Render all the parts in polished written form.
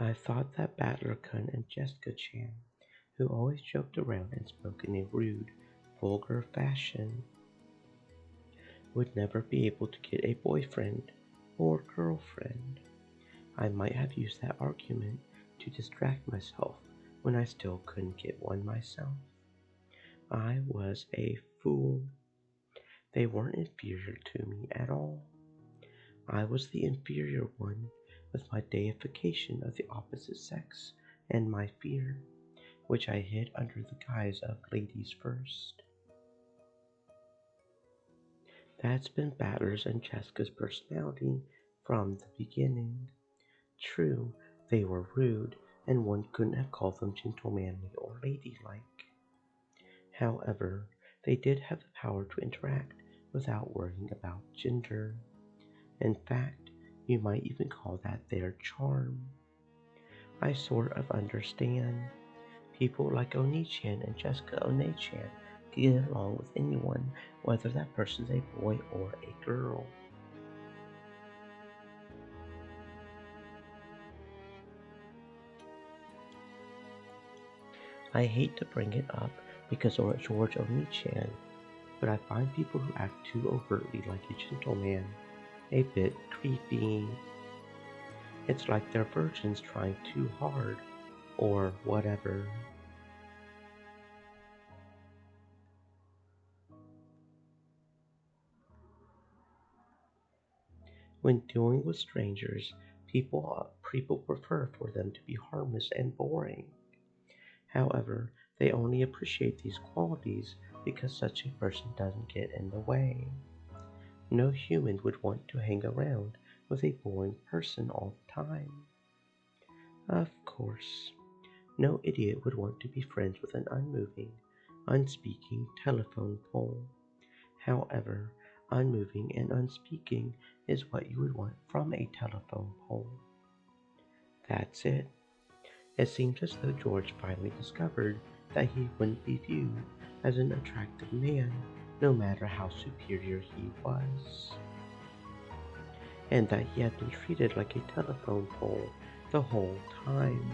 I thought that Battlercun and Jessica-chan, who always joked around and spoke in a rude, vulgar fashion, would never be able to get a boyfriend or girlfriend. I might have used that argument to distract myself when I still couldn't get one myself. I was a fool. They weren't inferior to me at all. I was the inferior one with my deification of the opposite sex and my fear, which I hid under the guise of ladies first. That's been Battler's and Jessica's personality from the beginning. True, they were rude, and one couldn't have called them gentlemanly or ladylike. However, they did have the power to interact without worrying about gender. In fact, you might even call that their charm. I sort of understand. People like Oni-chan and Jessica One-chan can get along with anyone, whether that person's a boy or a girl. I hate to bring it up because of George Oni-chan, but I find people who act too overtly like a gentleman a bit creepy. It's like they're virgins trying too hard, or whatever. When dealing with strangers, people prefer for them to be harmless and boring. However, they only appreciate these qualities because such a person doesn't get in the way. No human would want to hang around with a boring person all the time. Of course, no idiot would want to be friends with an unmoving, unspeaking telephone pole. However, unmoving and unspeaking is what you would want from a telephone pole. That's it. It seems as though George finally discovered that he wouldn't be viewed as an attractive man no matter how superior he was, and that he had been treated like a telephone pole the whole time.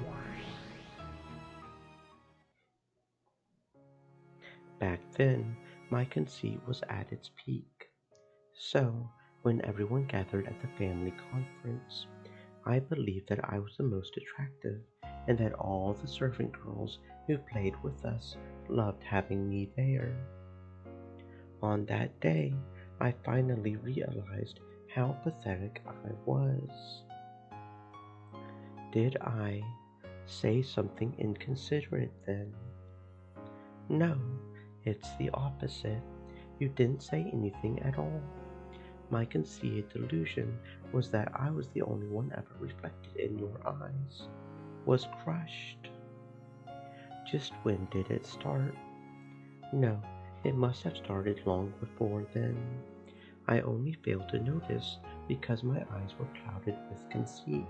Back then, my conceit was at its peak. So, when everyone gathered at the family conference, I believed that I was the most attractive and that all the servant girls who played with us loved having me there. On that day, I finally realized how pathetic I was. Did I say something inconsiderate then? No, it's the opposite. You didn't say anything at all. My conceited delusion was that I was the only one ever reflected in your eyes, was crushed. Just when did it start? No, it must have started long before then. I only failed to notice because my eyes were clouded with conceit.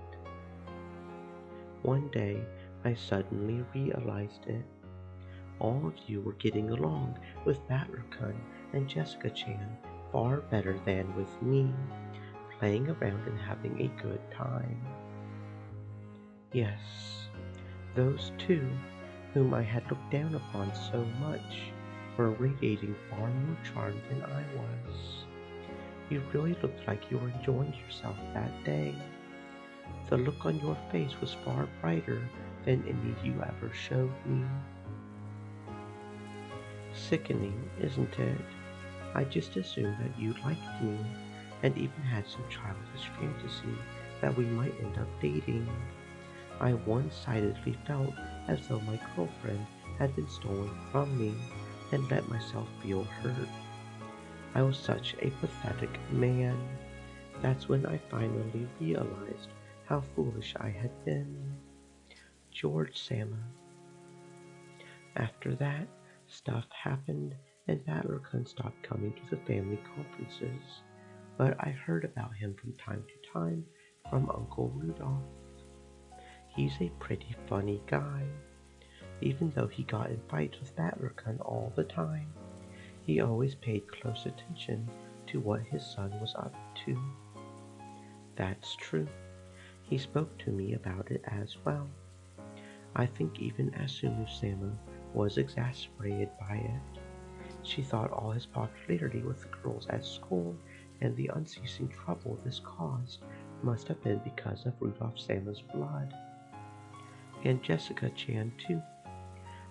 One day, I suddenly realized it. All of you were getting along with Battlercun and Jessica-chan far better than with me, playing around and having a good time. Yes, those two, whom I had looked down upon so much, were radiating far more charm than I was. You really looked like you were enjoying yourself that day. The look on your face was far brighter than any you ever showed me. Sickening, isn't it? I just assumed that you liked me, and even had some childish fantasy that we might end up dating. I one-sidedly felt as though my girlfriend had been stolen from me, and let myself feel hurt. I was such a pathetic man. That's when I finally realized how foolish I had been. George Sama. After that, stuff happened and Battlercun stopped coming to the family conferences, but I heard about him from time to time from Uncle Rudolph. He's a pretty funny guy. Even though he got in fights with Battlercun all the time, he always paid close attention to what his son was up to. That's true. He spoke to me about it as well. I think even Asunu-sama was exasperated by it. She thought all his popularity with the girls at school and the unceasing trouble this caused must have been because of Rudolph-sama's blood. And Jessica-chan too.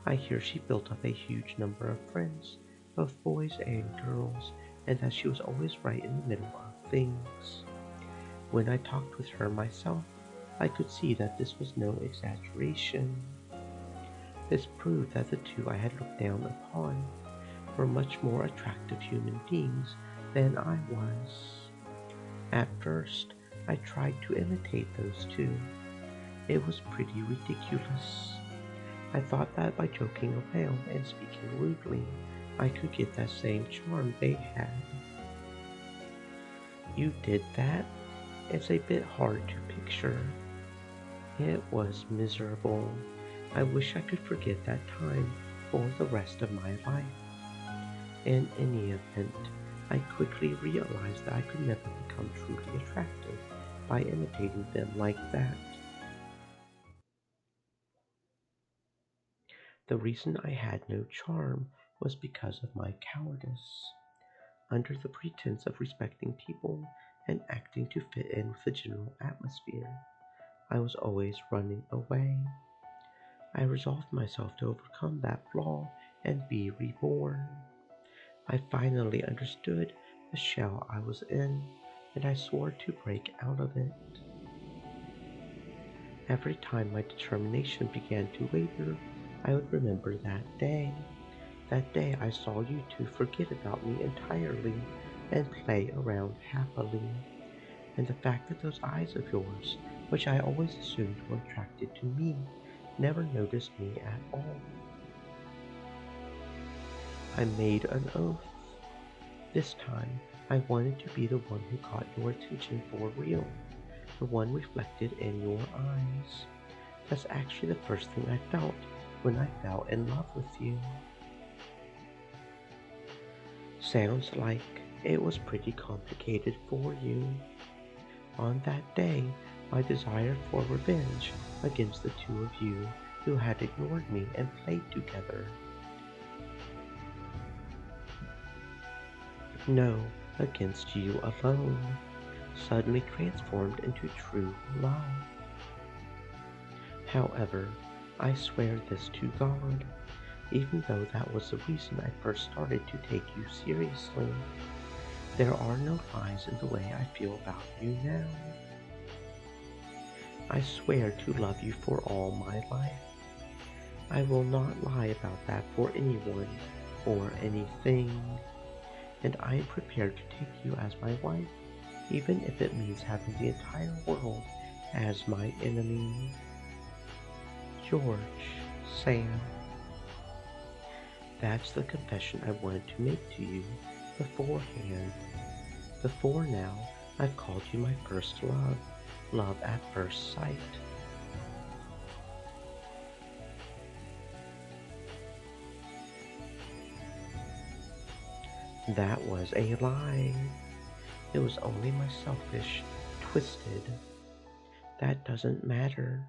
I hear she built up a huge number of friends, both boys and girls, and that she was always right in the middle of things. When I talked with her myself, I could see that this was no exaggeration. This proved that the two I had looked down upon were much more attractive human beings than I was. At first, I tried to imitate those two. It was pretty ridiculous. I thought that by joking around and speaking rudely, I could get that same charm they had. You did that? It's a bit hard to picture. It was miserable. I wish I could forget that time for the rest of my life. In any event, I quickly realized that I could never become truly attractive by imitating them like that. The reason I had no charm was because of my cowardice. Under the pretense of respecting people and acting to fit in with the general atmosphere, I was always running away. I resolved myself to overcome that flaw and be reborn. I finally understood the shell I was in, and I swore to break out of it. Every time my determination began to waver, I would remember that day. That day I saw you two forget about me entirely and play around happily. And the fact that those eyes of yours, which I always assumed were attracted to me, never noticed me at all. I made an oath. This time, I wanted to be the one who caught your attention for real, the one reflected in your eyes. That's actually the first thing I felt when I fell in love with you. Sounds like it was pretty complicated for you. On that day, my desire for revenge against the two of you who had ignored me and played together. No, against you alone, suddenly transformed into true love. However, I swear this to God, even though that was the reason I first started to take you seriously, there are no lies in the way I feel about you now. I swear to love you for all my life. I will not lie about that for anyone or anything, and I am prepared to take you as my wife, even if it means having the entire world as my enemy. George, Sam. That's the confession I wanted to make to you beforehand. Before now, I've called you my first love, love at first sight. That was a lie. It was only my selfish, twisted. That doesn't matter.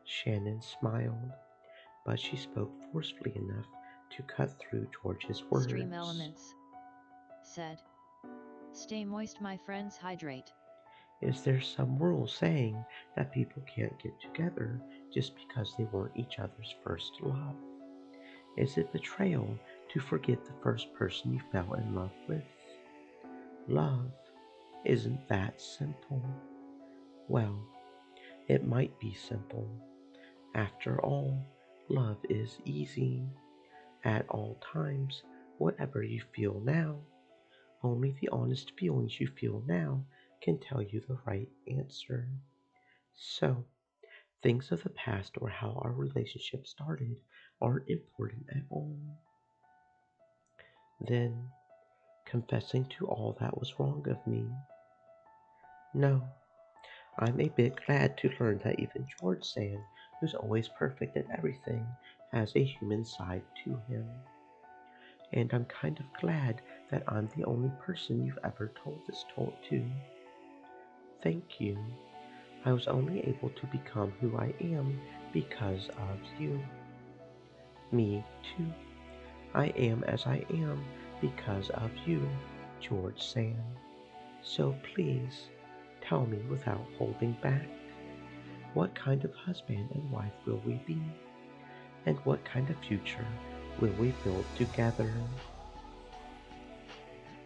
Shannon smiled, but she spoke forcefully enough to cut through George's words. Stream Elements said, "Stay moist, my friends, hydrate." Is there some rule saying that people can't get together just because they weren't each other's first love? Is it betrayal to forget the first person you fell in love with? Love isn't that simple. Well, it might be simple. After all, love is easy. At all times, whatever you feel now, only the honest feelings you feel now can tell you the right answer. So, things of the past or how our relationship started aren't important at all. Then, confessing to all that was wrong of me. No, I'm a bit glad to learn that even George Sand, who's always perfect at everything, has a human side to him. And I'm kind of glad that I'm the only person you've ever told this to. Thank you. I was only able to become who I am because of you. Me too. I am as I am because of you, George Sand. So please, tell me without holding back, what kind of husband and wife will we be? And what kind of future will we build together?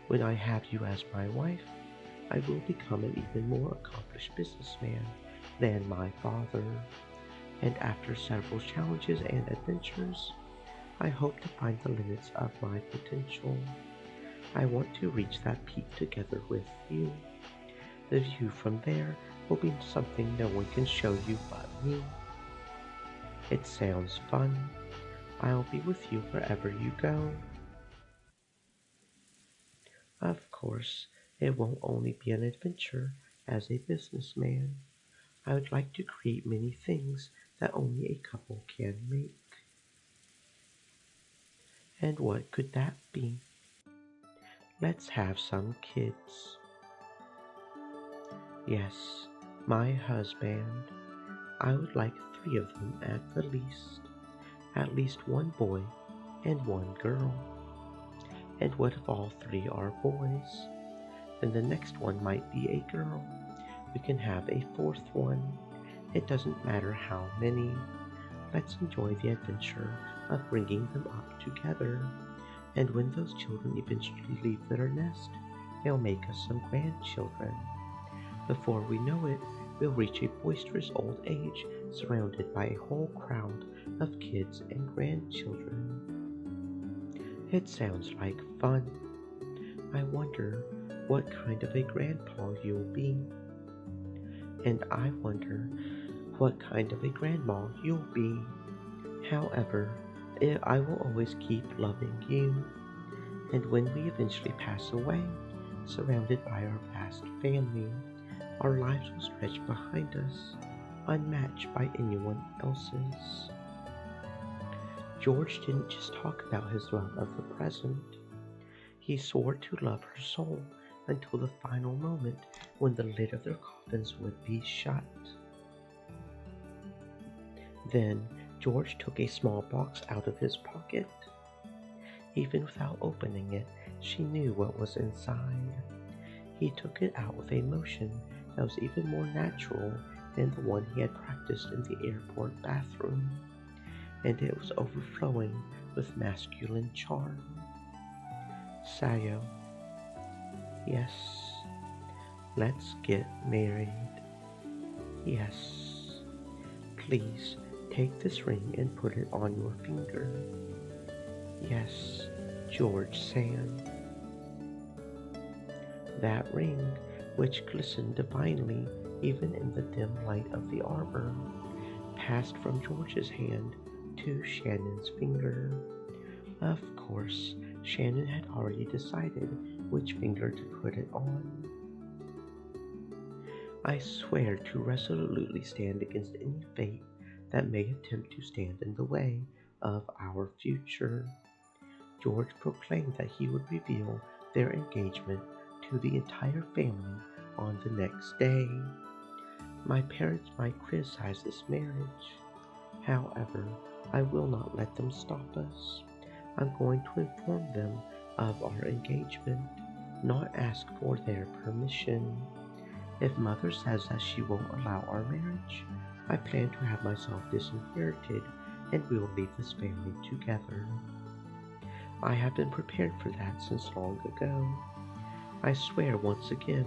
When I have you as my wife, I will become an even more accomplished businessman than my father. And after several challenges and adventures, I hope to find the limits of my potential. I want to reach that peak together with you. The view from there will be something no one can show you but me. It sounds fun. I'll be with you wherever you go. Of course, it won't only be an adventure as a businessman. I would like to create many things that only a couple can make. And what could that be? Let's have some kids. Yes, my husband. I would like 3 of them at the least. At least 1 boy and 1 girl. And what if all 3 are boys? Then the next one might be a girl. We can have a 4th one. It doesn't matter how many. Let's enjoy the adventure of bringing them up together. And when those children eventually leave their nest, they'll make us some grandchildren. Before we know it, we'll reach a boisterous old age surrounded by a whole crowd of kids and grandchildren. It sounds like fun. I wonder what kind of a grandpa you'll be. And I wonder what kind of a grandma you'll be. However, I will always keep loving you. And when we eventually pass away, surrounded by our vast family, our lives will stretch behind us, unmatched by anyone else's. George didn't just talk about his love of the present. He swore to love her soul until the final moment when the lid of their coffins would be shut. Then George took a small box out of his pocket. Even without opening it, she knew what was inside. He took it out with a motion that was even more natural than the one he had practiced in the airport bathroom, and it was overflowing with masculine charm. Sayo, yes, let's get married. Yes, please take this ring and put it on your finger. Yes, George Sand. That ring, which glistened divinely even in the dim light of the arbor, passed from George's hand to Shannon's finger. Of course, Shannon had already decided which finger to put it on. I swear to resolutely stand against any fate that may attempt to stand in the way of our future. George proclaimed that he would reveal their engagement to the entire family on the next day. My parents might criticize this marriage. However, I will not let them stop us. I'm going to inform them of our engagement, not ask for their permission. If Mother says that she won't allow our marriage, I plan to have myself disinherited and we will leave this family together. I have been prepared for that since long ago. I swear once again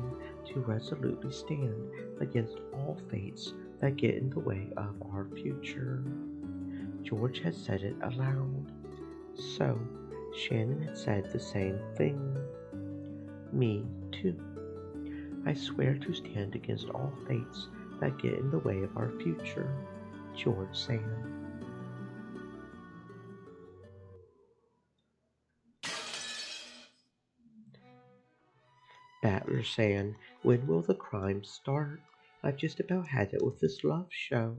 to resolutely stand against all fates that get in the way of our future. George had said it aloud. So, Shannon had said the same thing. Me too. I swear to stand against all fates that get in the way of our future. George Sand. Battler Sand, when will the crime start? I've just about had it with this love show.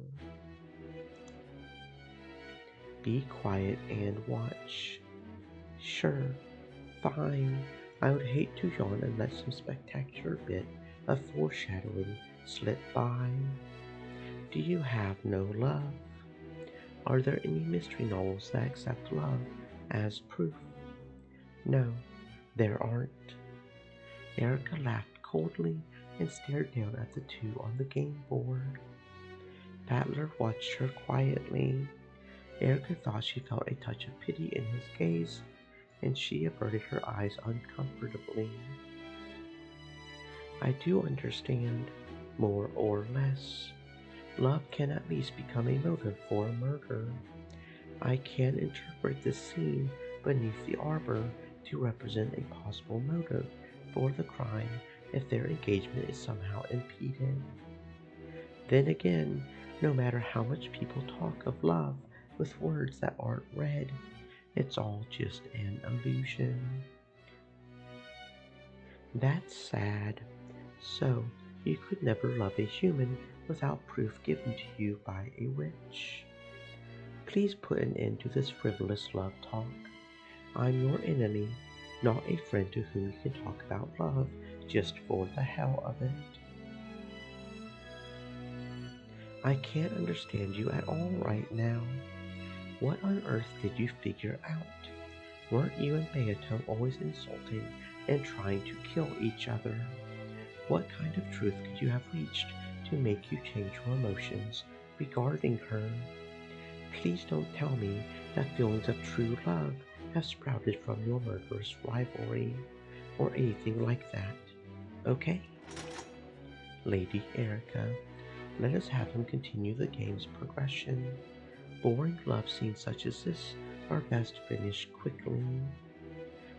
Be quiet and watch. Sure, fine. I would hate to yawn and let some spectacular bit of foreshadowing slip by? Do you have no love? Are there any mystery novels that accept love as proof? No, there aren't. Erica laughed coldly and stared down at the two on the game board. Battler watched her quietly. Erica thought she felt a touch of pity in his gaze, and she averted her eyes uncomfortably. I do understand, more or less. Love can at least become a motive for a murder. I can interpret this scene beneath the arbor to represent a possible motive for the crime if their engagement is somehow impeded. Then again, no matter how much people talk of love with words that aren't read, it's all just an illusion. That's sad. So, you could never love a human without proof given to you by a witch. Please put an end to this frivolous love talk. I'm your enemy, not a friend to whom you can talk about love just for the hell of it. I can't understand you at all right now. What on earth did you figure out? Weren't you and Beato always insulting and trying to kill each other? What kind of truth could you have reached to make you change your emotions regarding her? Please don't tell me that feelings of true love have sprouted from your murderous rivalry, or anything like that. Okay? Lady Erica, let us have him continue the game's progression. Boring love scenes such as this are best finished quickly.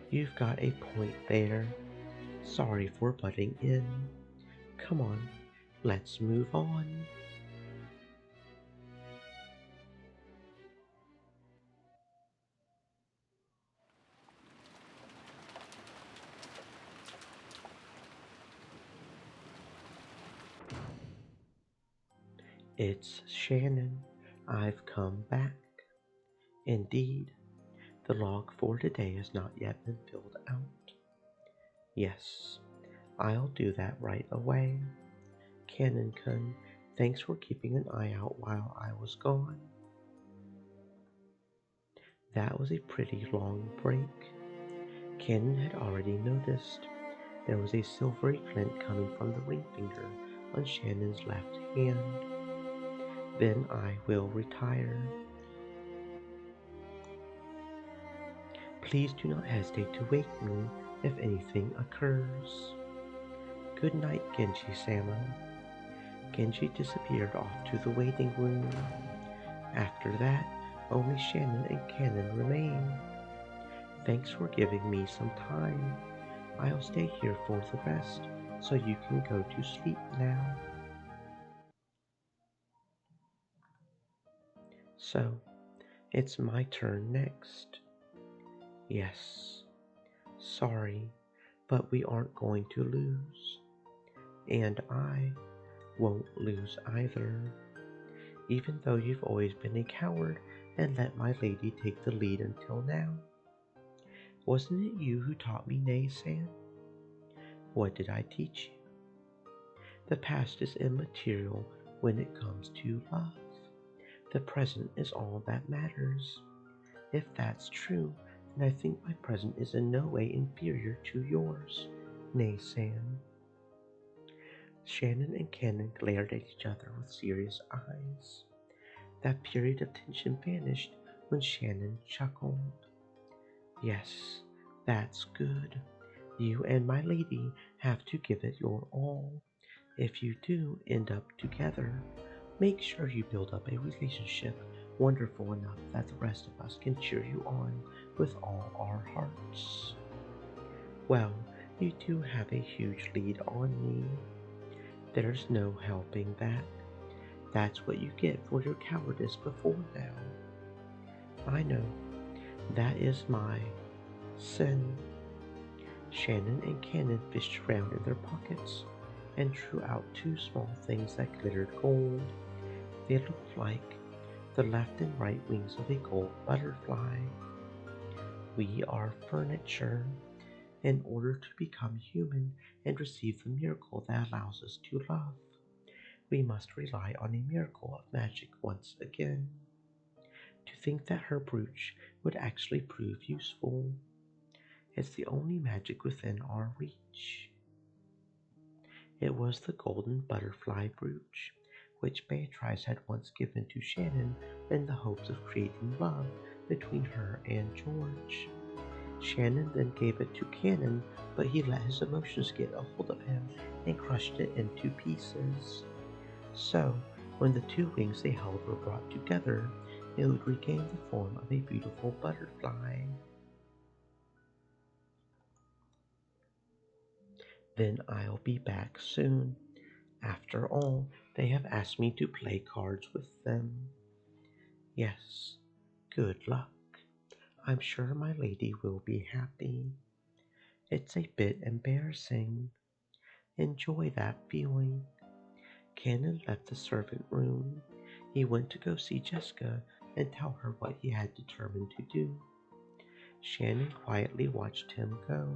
You've got a point there. Sorry for butting in. Come on, let's move on. It's Shannon. I've come back. Indeed, the log for today has not yet been filled out. Yes, I'll do that right away. Canon-kun, thanks for keeping an eye out while I was gone. That was a pretty long break. Cannon had already noticed there was a silvery glint coming from the ring finger on Shannon's left hand. Then I will retire. Please do not hesitate to wake me if anything occurs. Good night, Genji-sama. Genji disappeared off to the waiting room. After that, only Shannon and Cannon remain. Thanks for giving me some time. I'll stay here for the rest, so you can go to sleep now. So, it's my turn next. Yes. Sorry, but we aren't going to lose. And I won't lose either. Even though you've always been a coward and let my lady take the lead until now. Wasn't it you who taught me Nay-san? What did I teach you? The past is immaterial when it comes to love. The present is all that matters. If that's true, then I think my present is in no way inferior to yours, Nay-san. Shannon and Cannon glared at each other with serious eyes. That period of tension vanished when Shannon chuckled. Yes, that's good. You and my lady have to give it your all. If you do end up together, make sure you build up a relationship wonderful enough that the rest of us can cheer you on with all our hearts. Well, you do have a huge lead on me. There's no helping that. That's what you get for your cowardice before now. I know. That is my sin. Shannon and Cannon fished around in their pockets and drew out two small things that glittered gold. They looked like the left and right wings of a gold butterfly. We are furniture. In order to become human and receive the miracle that allows us to love, We must rely on a miracle of magic once again. To think that her brooch would actually prove useful. It's the only magic within our reach. It was the golden butterfly brooch, which Beatrice had once given to Shannon in the hopes of creating love between her and George. Shannon then gave it to Cannon, but he let his emotions get a hold of him and crushed it into pieces. So, when the two wings they held were brought together, it would regain the form of a beautiful butterfly. Then I'll be back soon. After all, they have asked me to play cards with them. Yes, good luck. I'm sure my lady will be happy. It's a bit embarrassing. Enjoy that feeling. Cannon left the servant room. He went to go see Jessica and tell her what he had determined to do. Shannon quietly watched him go.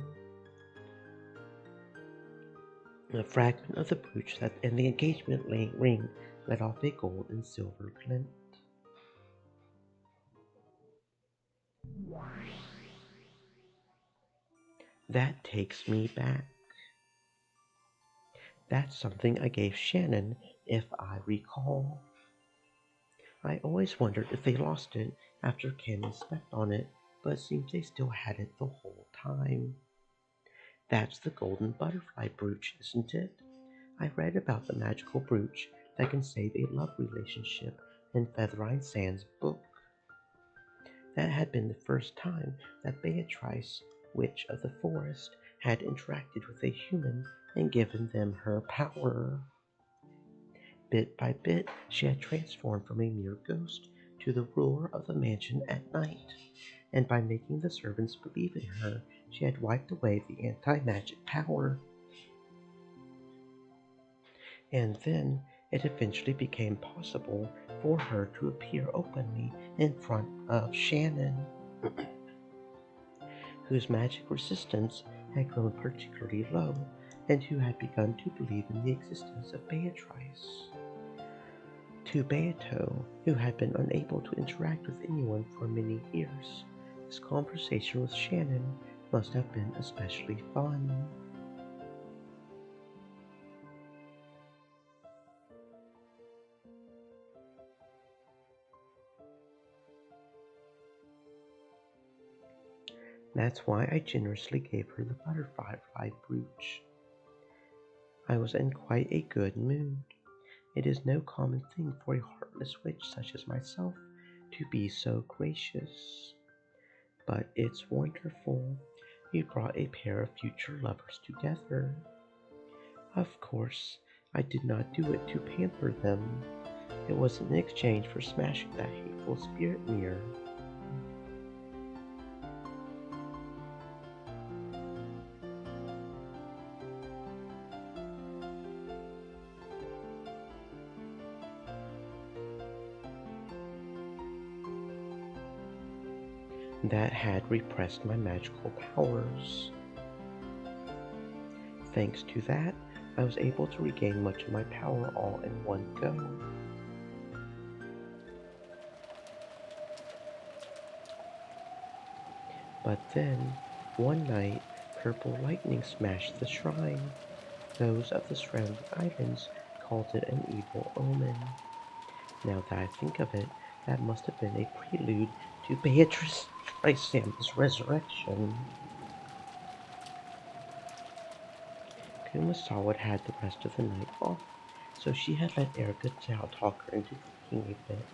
A fragment of the brooch that in the engagement ring let off a gold and silver glint. That takes me back. That's something I gave Shannon, if I recall. I always wondered if they lost it after Cannon stepped on it, but it seems they still had it the whole time. That's the golden butterfly brooch, isn't it? I read about the magical brooch that can save a love relationship in Featherine Sand's book. That had been the first time that Beatrice, Witch of the Forest, had interacted with a human and given them her power. Bit by bit, she had transformed from a mere ghost to the ruler of the mansion at night, and by making the servants believe in her, she had wiped away the anti-magic power. And then it eventually became possible for her to appear openly in front of Shannon, whose magic resistance had grown particularly low, and who had begun to believe in the existence of Beatrice. To Beato, who had been unable to interact with anyone for many years, this conversation with Shannon must have been especially fun. That's why I generously gave her the butterfly brooch. I was in quite a good mood. It is no common thing for a heartless witch such as myself to be so gracious. But it's wonderful. You brought a pair of future lovers together. Of course, I did not do it to pamper them. It was in exchange for smashing that hateful spirit mirror. That had repressed my magical powers. Thanks to that, I was able to regain much of my power all in one go. But then, one night, purple lightning smashed the shrine. Those of the surrounding islands called it an evil omen. Now that I think of it, that must have been a prelude to Beatrice Lysander resurrection. Kumasawa had the rest of the night off, so she had let Erica talk her into thinking a bit,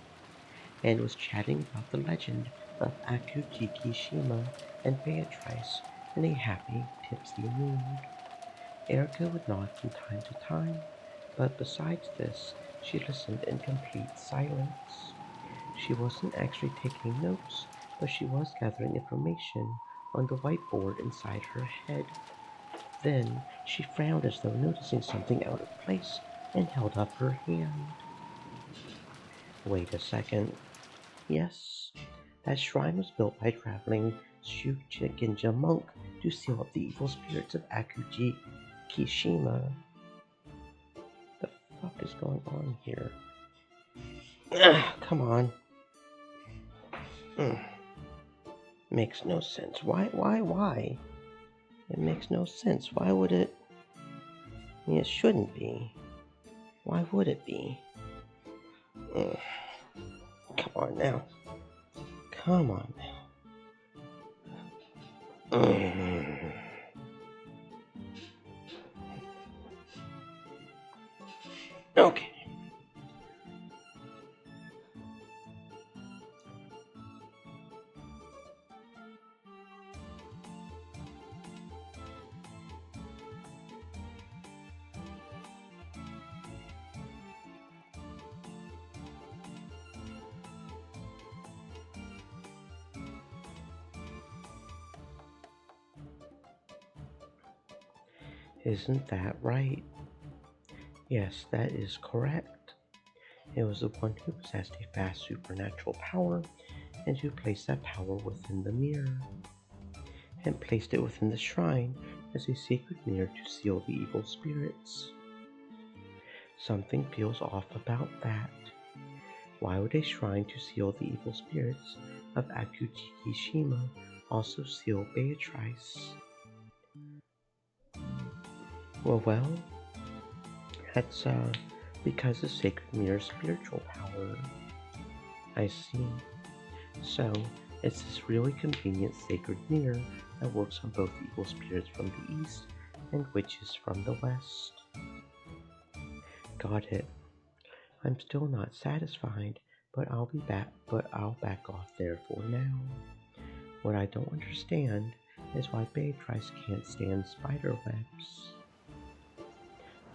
and was chatting about the legend of Akujiki Shima and Beatrice in a happy, tipsy mood. Erica would nod from time to time, but besides this, she listened in complete silence. She wasn't actually taking notes, but she was gathering information on the whiteboard inside her head. Then she frowned as though noticing something out of place and held up her hand. Wait a second. Yes, that shrine was built by a traveling Shugenja monk to seal up the evil spirits of Akuji Kishima. The fuck is going on here? Come on. Mm, makes no sense. Why? It makes no sense. Why would it? I mean, it shouldn't be. Why would it be? Mm, come on now. Come on now. Okay. Isn't that right? Yes, that is correct. It was the one who possessed a vast supernatural power and who placed that power within the mirror and placed it within the shrine as a sacred mirror to seal the evil spirits. Something feels off about that. Why would a shrine to seal the evil spirits of Akutiki also seal Beatrice? Well, that's because the sacred mirror's spiritual power. I see. So, it's this really convenient sacred mirror that works on both evil spirits from the east and witches from the west. Got it. I'm still not satisfied, but I'll back off there for now. What I don't understand is why Beatrice can't stand spider webs.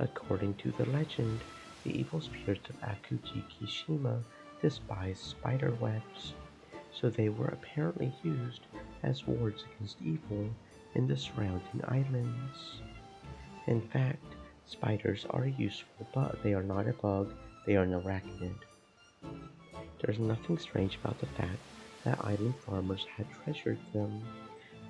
According to the legend, the evil spirits of Akutiki despise spider webs, so they were apparently used as wards against evil in the surrounding islands. In fact, spiders are useful, but they are not a bug, they are an arachnid. There's nothing strange about the fact that island farmers had treasured them.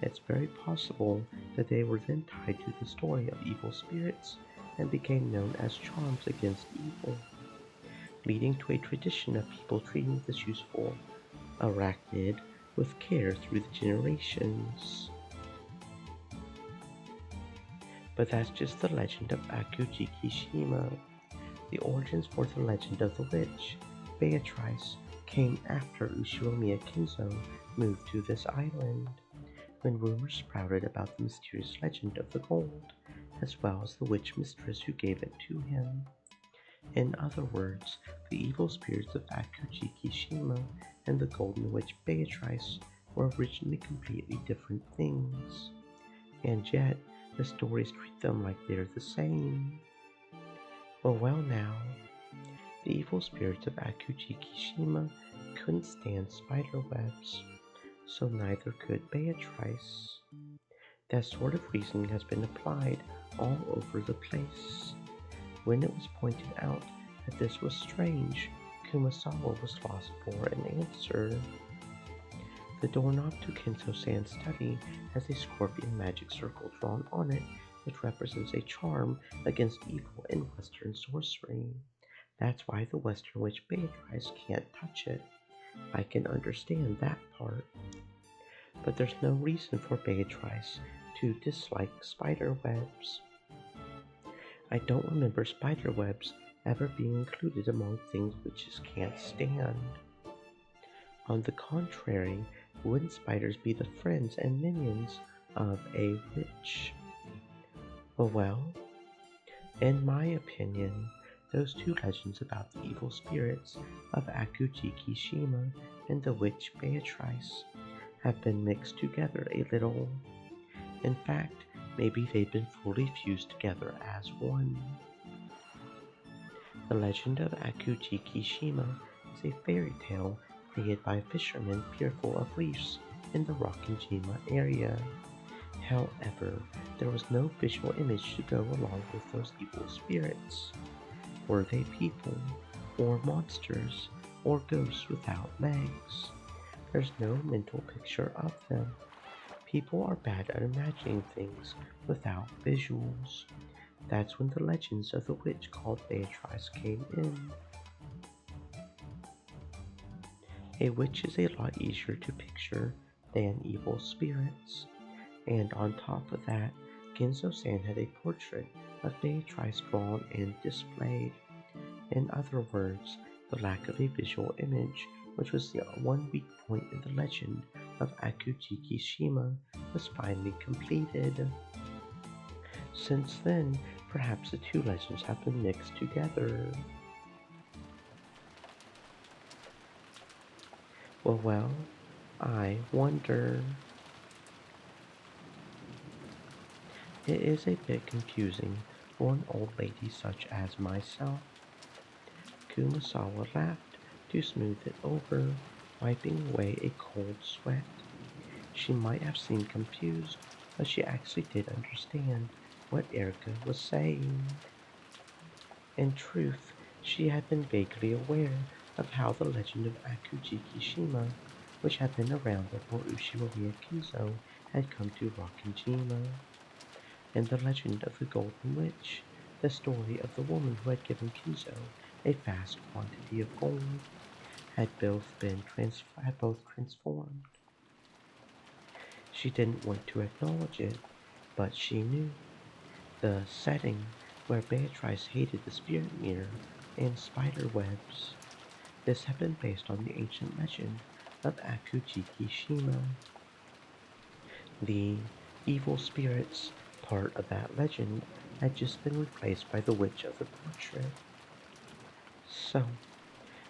It's very possible that they were then tied to the story of evil spirits and became known as charms against evil, leading to a tradition of people treating this useful arachnid with care through the generations. But that's just the legend of Akujikishima. The origins for the legend of the witch, Beatrice, came after Ushiromiya Kinzo moved to this island, when rumors sprouted about the mysterious legend of the gold, as well as the witch mistress who gave it to him. In other words, the evil spirits of Akujikishima and the golden witch Beatrice were originally completely different things, and yet the stories treat them like they're the same. Well now, the evil spirits of Akujikishima couldn't stand spider webs, so neither could Beatrice. That sort of reasoning has been applied all over the place. When it was pointed out that this was strange, Kumasawa was lost for an answer. The doorknob to Kinso-san's study has a scorpion magic circle drawn on it, which represents a charm against evil in Western sorcery. That's why the Western witch Beatrice can't touch it. I can understand that part. But there's no reason for Beatrice to dislike spider webs. I don't remember spider webs ever being included among things witches can't stand. On the contrary, wouldn't spiders be the friends and minions of a witch? Well, in my opinion, those two legends about the evil spirits of Akujikishima and the witch Beatrice have been mixed together a little. In fact, maybe they've been fully fused together as one. The legend of Akujikishima is a fairy tale created by fishermen fearful of reefs in the Rokkenjima area. However, there was no visual image to go along with those evil spirits. Were they people, or monsters, or ghosts without legs? There's no mental picture of them. People are bad at imagining things without visuals. That's when the legends of the witch called Beatrice came in. A witch is a lot easier to picture than evil spirits. And on top of that, Genzo-san had a portrait of Beatrice drawn and displayed. In other words, the lack of a visual image, which was the one weak point in the legend of Akujiki Shima, was finally completed. Since then, perhaps the two legends have been mixed together. Well, I wonder. It is a bit confusing for an old lady such as myself. Kumasawa laughed to smooth it over, wiping away a cold sweat. She might have seemed confused, but she actually did understand what Erica was saying. In truth, she had been vaguely aware of how the legend of Akujiki Shima, which had been around before Ushiromiya Kinzo, had come to Rokkenjima. And the legend of the Golden Witch, the story of the woman who had given Kinzo a vast quantity of gold, had both transformed. She didn't want to acknowledge it, but she knew. The setting where Beatrice hated the spirit mirror and spider webs. This had been based on the ancient legend of Akujiki Shima. The evil spirits part of that legend had just been replaced by the witch of the portrait. So,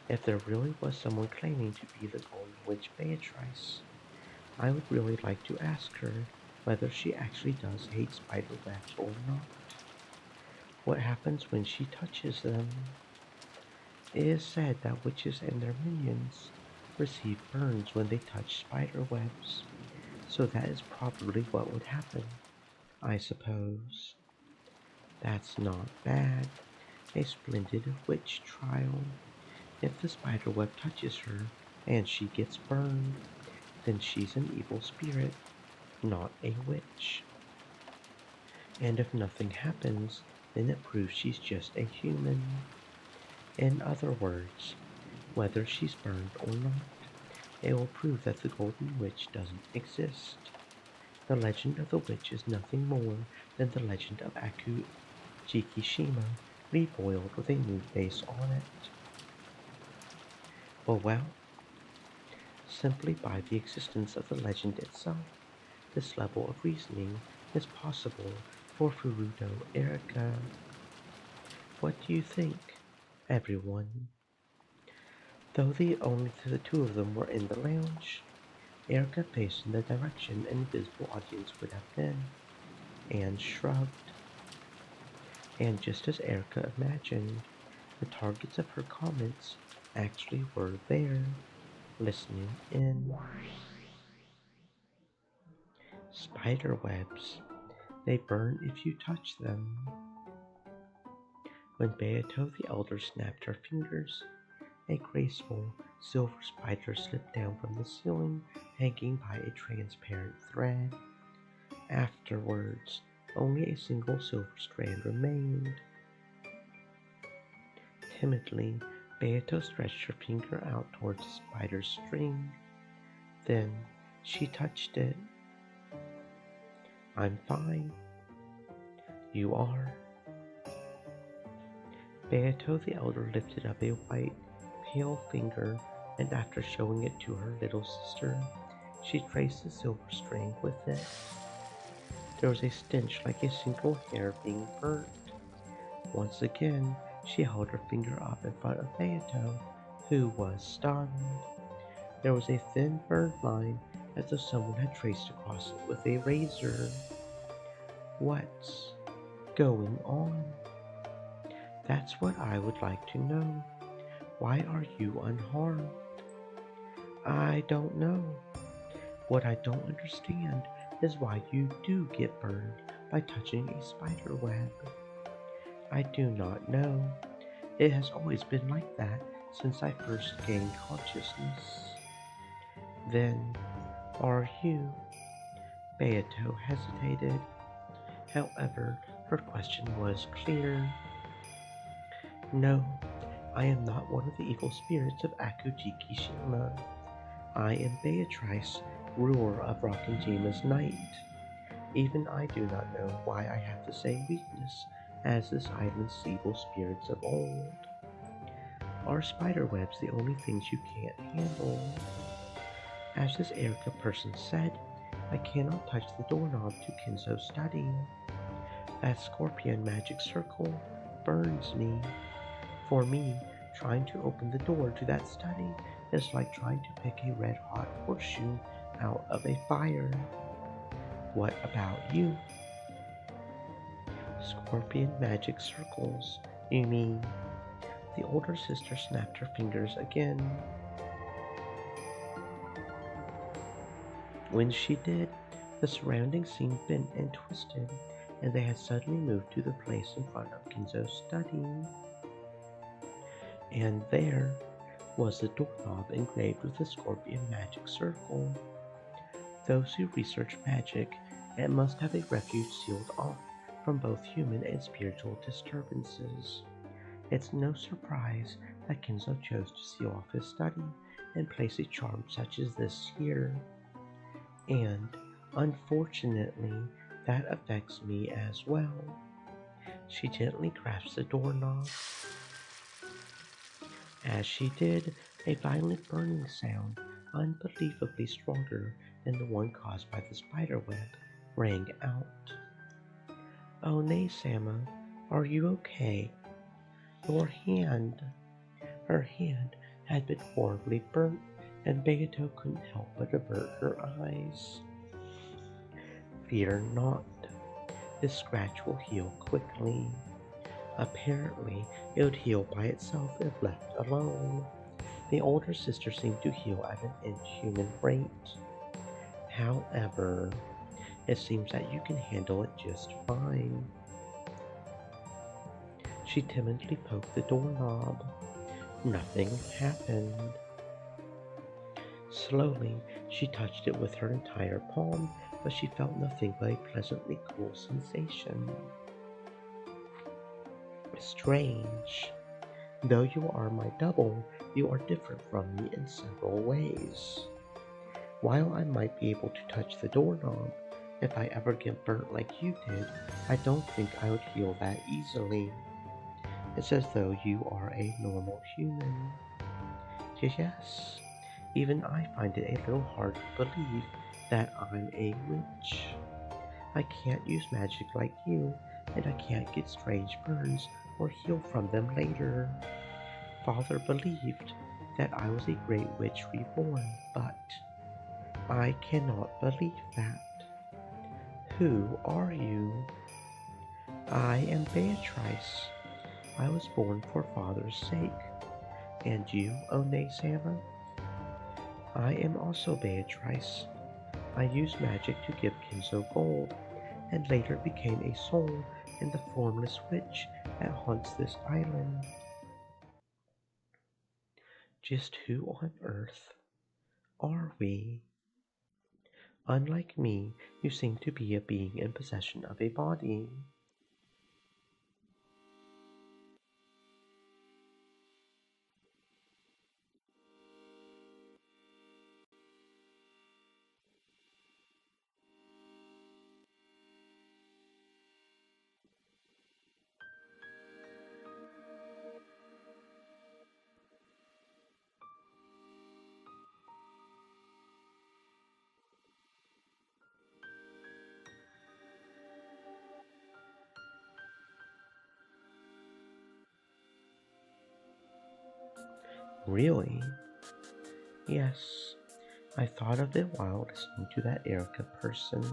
if there really was someone claiming to be the Golden Witch Beatrice, I would really like to ask her whether she actually does hate spider webs or not. What happens when she touches them? It is said that witches and their minions receive burns when they touch spider webs, so that is probably what would happen, I suppose. That's not bad. A splendid witch trial. If the spider web touches her and she gets burned, then she's an evil spirit, not a witch. And if nothing happens, then it proves she's just a human. In other words, whether she's burned or not, it will prove that the Golden Witch doesn't exist. The legend of the witch is nothing more than the legend of Akujikishima reboiled with a new face on it. Well, simply by the existence of the legend itself, this level of reasoning is possible for Furuto Erika. What do you think, everyone? Though only the two of them were in the lounge, Erica faced in the direction an invisible audience would have been, and shrugged. And just as Erica imagined, the targets of her comments actually were there, listening in. Spider webs. They burn if you touch them. When Beato the Elder snapped her fingers, a graceful silver spider slipped down from the ceiling, hanging by a transparent thread. Afterwards, only a single silver strand remained. Timidly, Beato stretched her finger out towards the spider's string. Then she touched it. I'm fine. You are. Beato the Elder lifted up a white, pale finger, and after showing it to her little sister, she traced the silver string with it. There was a stench like a single hair being burnt. Once again, she held her finger up in front of Beato, who was stunned. There was a thin burned line as though someone had traced across it with a razor. What's going on? That's what I would like to know. Why are you unharmed? I don't know. What I don't understand is why you do get burned by touching a spider web. I do not know. It has always been like that since I first gained consciousness. Then, are you? Beato hesitated. However, Her question was clear. No, I am not one of the evil spirits of Akujiki Shima. I am Beatrice, ruler of Rockinjima's night. Even I do not know why I have the same weakness as this island's evil spirits of old. Are spiderwebs the only things you can't handle? As this Erica person said, I cannot touch the doorknob to Kinzo's study. That scorpion magic circle burns me. For me, trying to open the door to that study is like trying to pick a red-hot horseshoe out of a fire. What about you? Scorpion magic circles, you mean? The older sister snapped her fingers again. When she did, the surroundings seemed bent and twisted, and they had suddenly moved to the place in front of Kinzo's study. And there was the doorknob engraved with the scorpion magic circle. Those who research magic and must have a refuge sealed off from both human and spiritual disturbances. It's no surprise that Kinzo chose to seal off his study and place a charm such as this here. And, unfortunately, that affects me as well. She gently grasps the doorknob. As she did, a violent burning sound, unbelievably stronger than the one caused by the spiderweb, rang out. Oh, Nay-sama, are you okay? Your hand. Her hand had been horribly burnt, and Begato couldn't help but avert her eyes. Fear not. This scratch will heal quickly. Apparently, it would heal by itself if left alone. The older sister seemed to heal at an inhuman rate. However, it seems that you can handle it just fine. She timidly poked the doorknob. Nothing happened. Slowly, she touched it with her entire palm, but she felt nothing but a pleasantly cool sensation. Strange. Though you are my double, you are different from me in several ways. While I might be able to touch the doorknob, if I ever get burnt like you did, I don't think I would heal that easily. It's as though you are a normal human. Yes, even I find it a little hard to believe that I'm a witch. I can't use magic like you, and I can't get strange burns or heal from them later. Father believed that I was a great witch reborn, but I cannot believe that. Who are you? I am Beatrice. I was born for Father's sake. And you, One-sama? I am also Beatrice. I used magic to give Kinzo gold, and later became a soul in the formless witch that haunts this island. Just who on earth are we? Unlike me, you seem to be a being in possession of a body. Really? Yes, I thought of it while listening to that Erica person.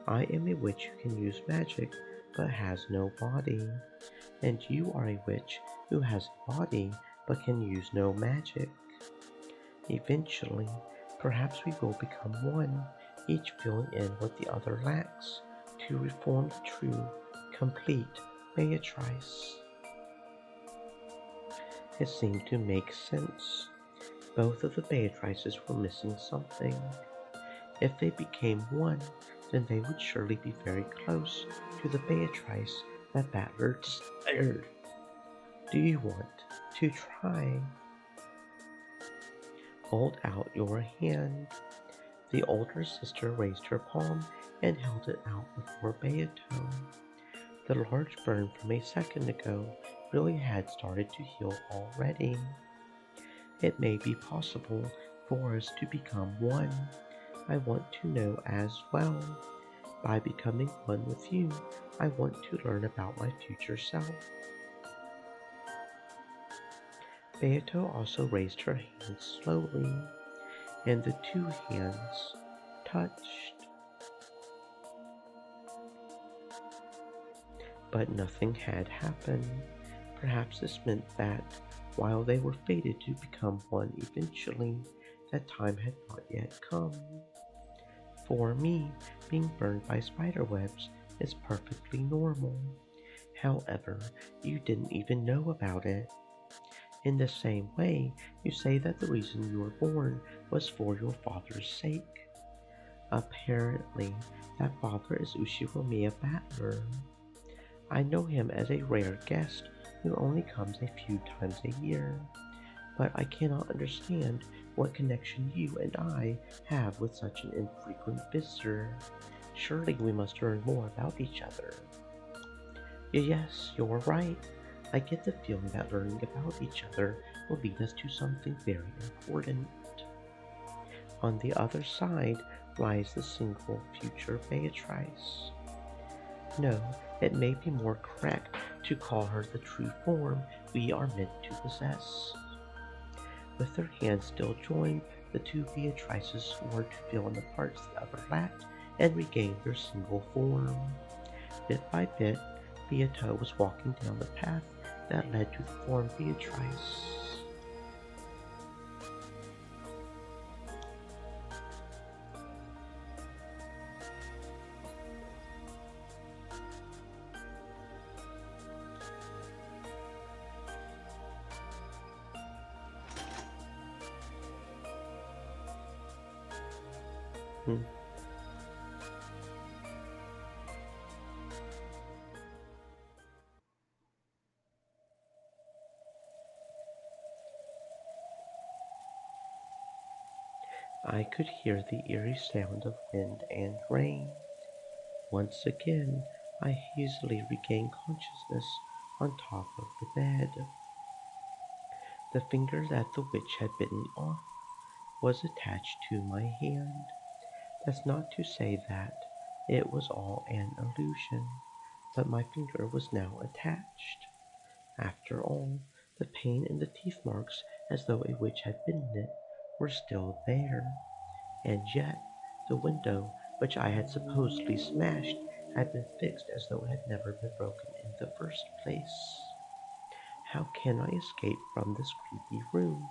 I am a witch who can use magic, but has no body. And you are a witch who has a body, but can use no magic. Eventually, perhaps we will become one, each filling in what the other lacks, to reform the true, complete Beatrice. It seemed to make sense. Both of the Beatrices were missing something. If they became one, then they would surely be very close to the Beatrice that Battler desired. Do you want to try? Hold out your hand. The older sister raised her palm and held it out before Beato. The large burn from a second ago really had started to heal already. It may be possible for us to become one. I want to know as well. By becoming one with you, I want to learn about my future self. Beato also raised her hands slowly, and the two hands touched. But nothing had happened. Perhaps this meant that, while they were fated to become one eventually, that time had not yet come. For me, being burned by spiderwebs is perfectly normal. However, you didn't even know about it. In the same way, you say that the reason you were born was for your father's sake. Apparently, that father is Ushiromiya Battler. I know him as a rare guest who only comes a few times a year, but I cannot understand what connection you and I have with such an infrequent visitor. Surely we must learn more about each other. Yes, you're right. I get the feeling that learning about each other will lead us to something very important. On the other side lies the single future Beatrice. No, it may be more correct to call her the true form we are meant to possess. With their hands still joined, the two Beatrices swore to fill in the parts the other lacked and regain their single form. Bit by bit, Beato was walking down the path that led to the form Beatrice. Hmm. I could hear the eerie sound of wind and rain. Once again, I hazily regained consciousness on top of the bed. The finger that the witch had bitten off was attached to my hand. That's not to say that it was all an illusion, but my finger was now attached. After all, the pain and the teeth marks, as though a witch had bitten it, were still there. And yet, the window, which I had supposedly smashed, had been fixed as though it had never been broken in the first place. How can I escape from this creepy room?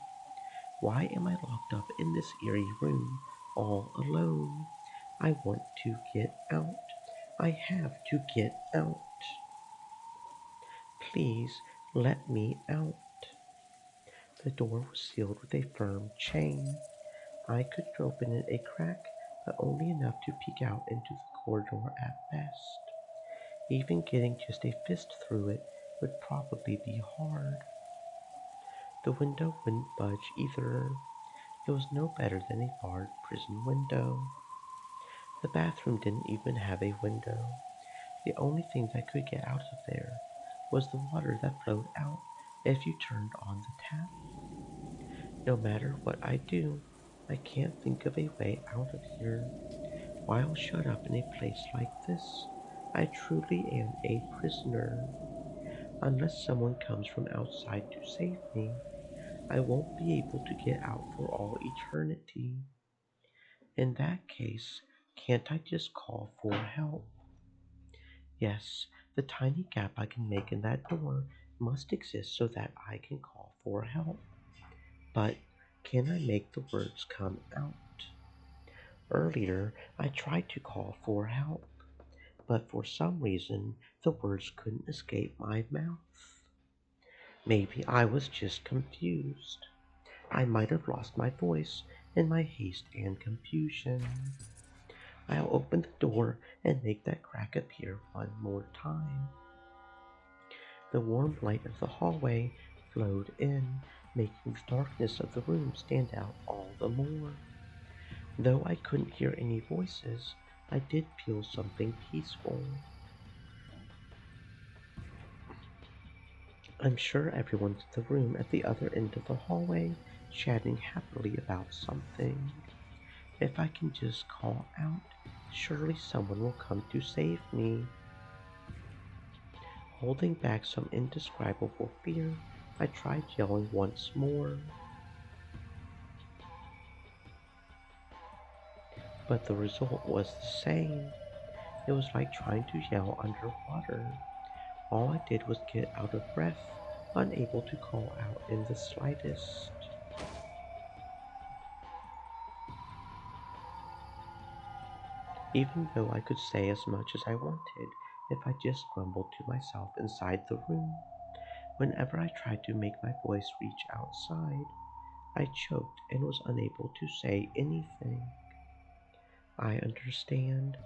Why am I locked up in this eerie room, all alone? I want to get out. I have to get out. Please let me out. The door was sealed with a firm chain. I could open it a crack, but only enough to peek out into the corridor at best. Even getting just a fist through it would probably be hard. The window wouldn't budge either. It was no better than a barred prison window. The bathroom didn't even have a window. The only thing that could get out of there was the water that flowed out if you turned on the tap. No matter what I do, I can't think of a way out of here. While shut up in a place like this, I truly am a prisoner. Unless someone comes from outside to save me, I won't be able to get out for all eternity. In that case, can't I just call for help? Yes, the tiny gap I can make in that door must exist so that I can call for help. But can I make the words come out? Earlier, I tried to call for help, but for some reason, the words couldn't escape my mouth. Maybe I was just confused. I might have lost my voice in my haste and confusion. I'll open the door and make that crack appear one more time. The warm light of the hallway flowed in, making the darkness of the room stand out all the more. Though I couldn't hear any voices, I did feel something peaceful. I'm sure everyone's in the room at the other end of the hallway, chatting happily about something. If I can just call out, surely someone will come to save me. Holding back some indescribable fear, I tried yelling once more, but the result was the same. It was like trying to yell underwater. All I did was get out of breath, unable to call out in the slightest. Even though I could say as much as I wanted if I just grumbled to myself inside the room. Whenever I tried to make my voice reach outside, I choked and was unable to say anything. I understand.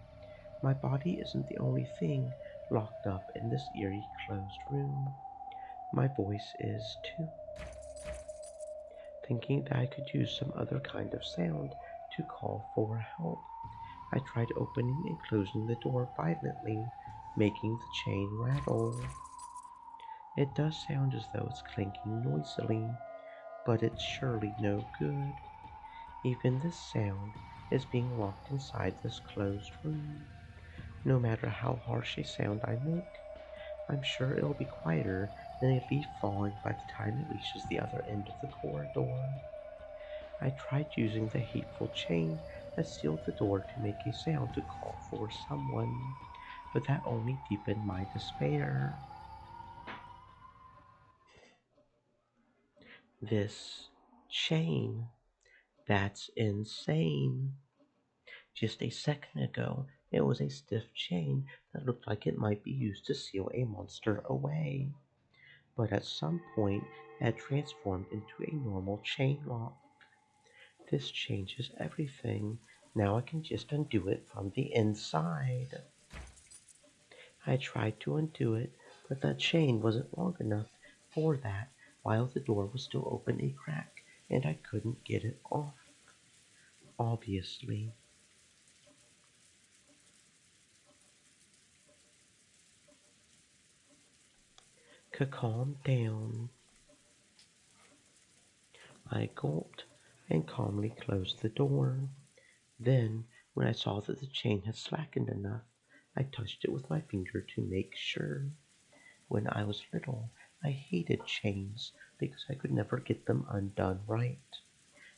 My body isn't the only thing locked up in this eerie closed room. My voice is too. Thinking that I could use some other kind of sound to call for help, I tried opening and closing the door violently, making the chain rattle. It does sound as though it's clinking noisily, but it's surely no good. Even this sound is being locked inside this closed room. No matter how harsh a sound I make, I'm sure it'll be quieter than a leaf falling by the time it reaches the other end of the corridor. I tried using the hateful chain that sealed the door to make a sound to call for someone, but that only deepened my despair. This chain, that's insane. Just a second ago, it was a stiff chain that looked like it might be used to seal a monster away, but at some point it had transformed into a normal chain lock. This changes everything. Now I can just undo it from the inside. I tried to undo it, but the chain wasn't long enough for that while the door was still open a crack and I couldn't get it off. Obviously. Calm down. I gulped and calmly closed the door. Then, when I saw that the chain had slackened enough, I touched it with my finger to make sure. When I was little, I hated chains because I could never get them undone right.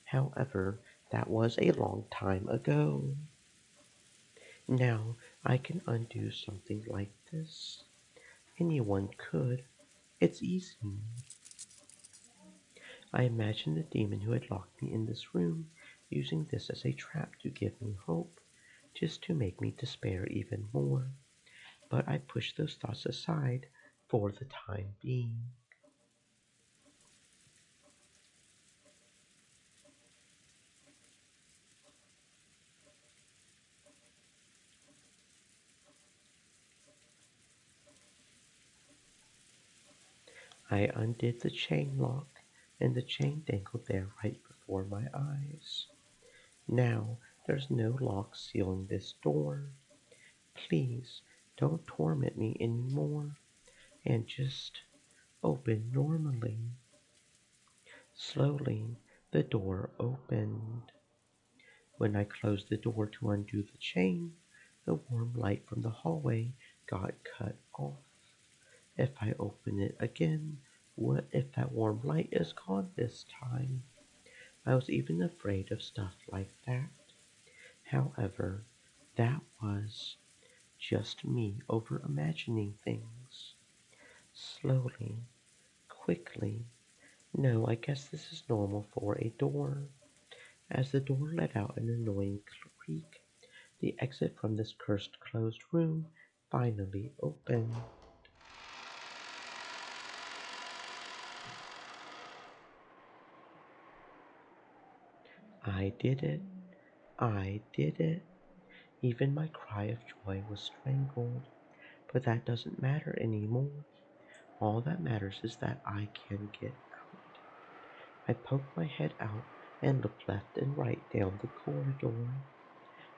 However, that was a long time ago. Now I can undo something like this. Anyone could. It's easy. I imagined the demon who had locked me in this room using this as a trap to give me hope, just to make me despair even more. But I pushed those thoughts aside for the time being. I undid the chain lock, and the chain dangled there right before my eyes. Now there's no lock sealing this door. Please don't torment me anymore, and just open normally. Slowly, the door opened. When I closed the door to undo the chain, the warm light from the hallway got cut off. If I open it again, what if that warm light is gone this time? I was even afraid of stuff like that. However, that was just me over imagining things. Slowly, quickly. No, I guess this is normal for a door. As the door let out an annoying creak, the exit from this cursed closed room finally opened. I did it. I did it. Even my cry of joy was strangled, but that doesn't matter anymore. All that matters is that I can get out. I poked my head out and looked left and right down the corridor.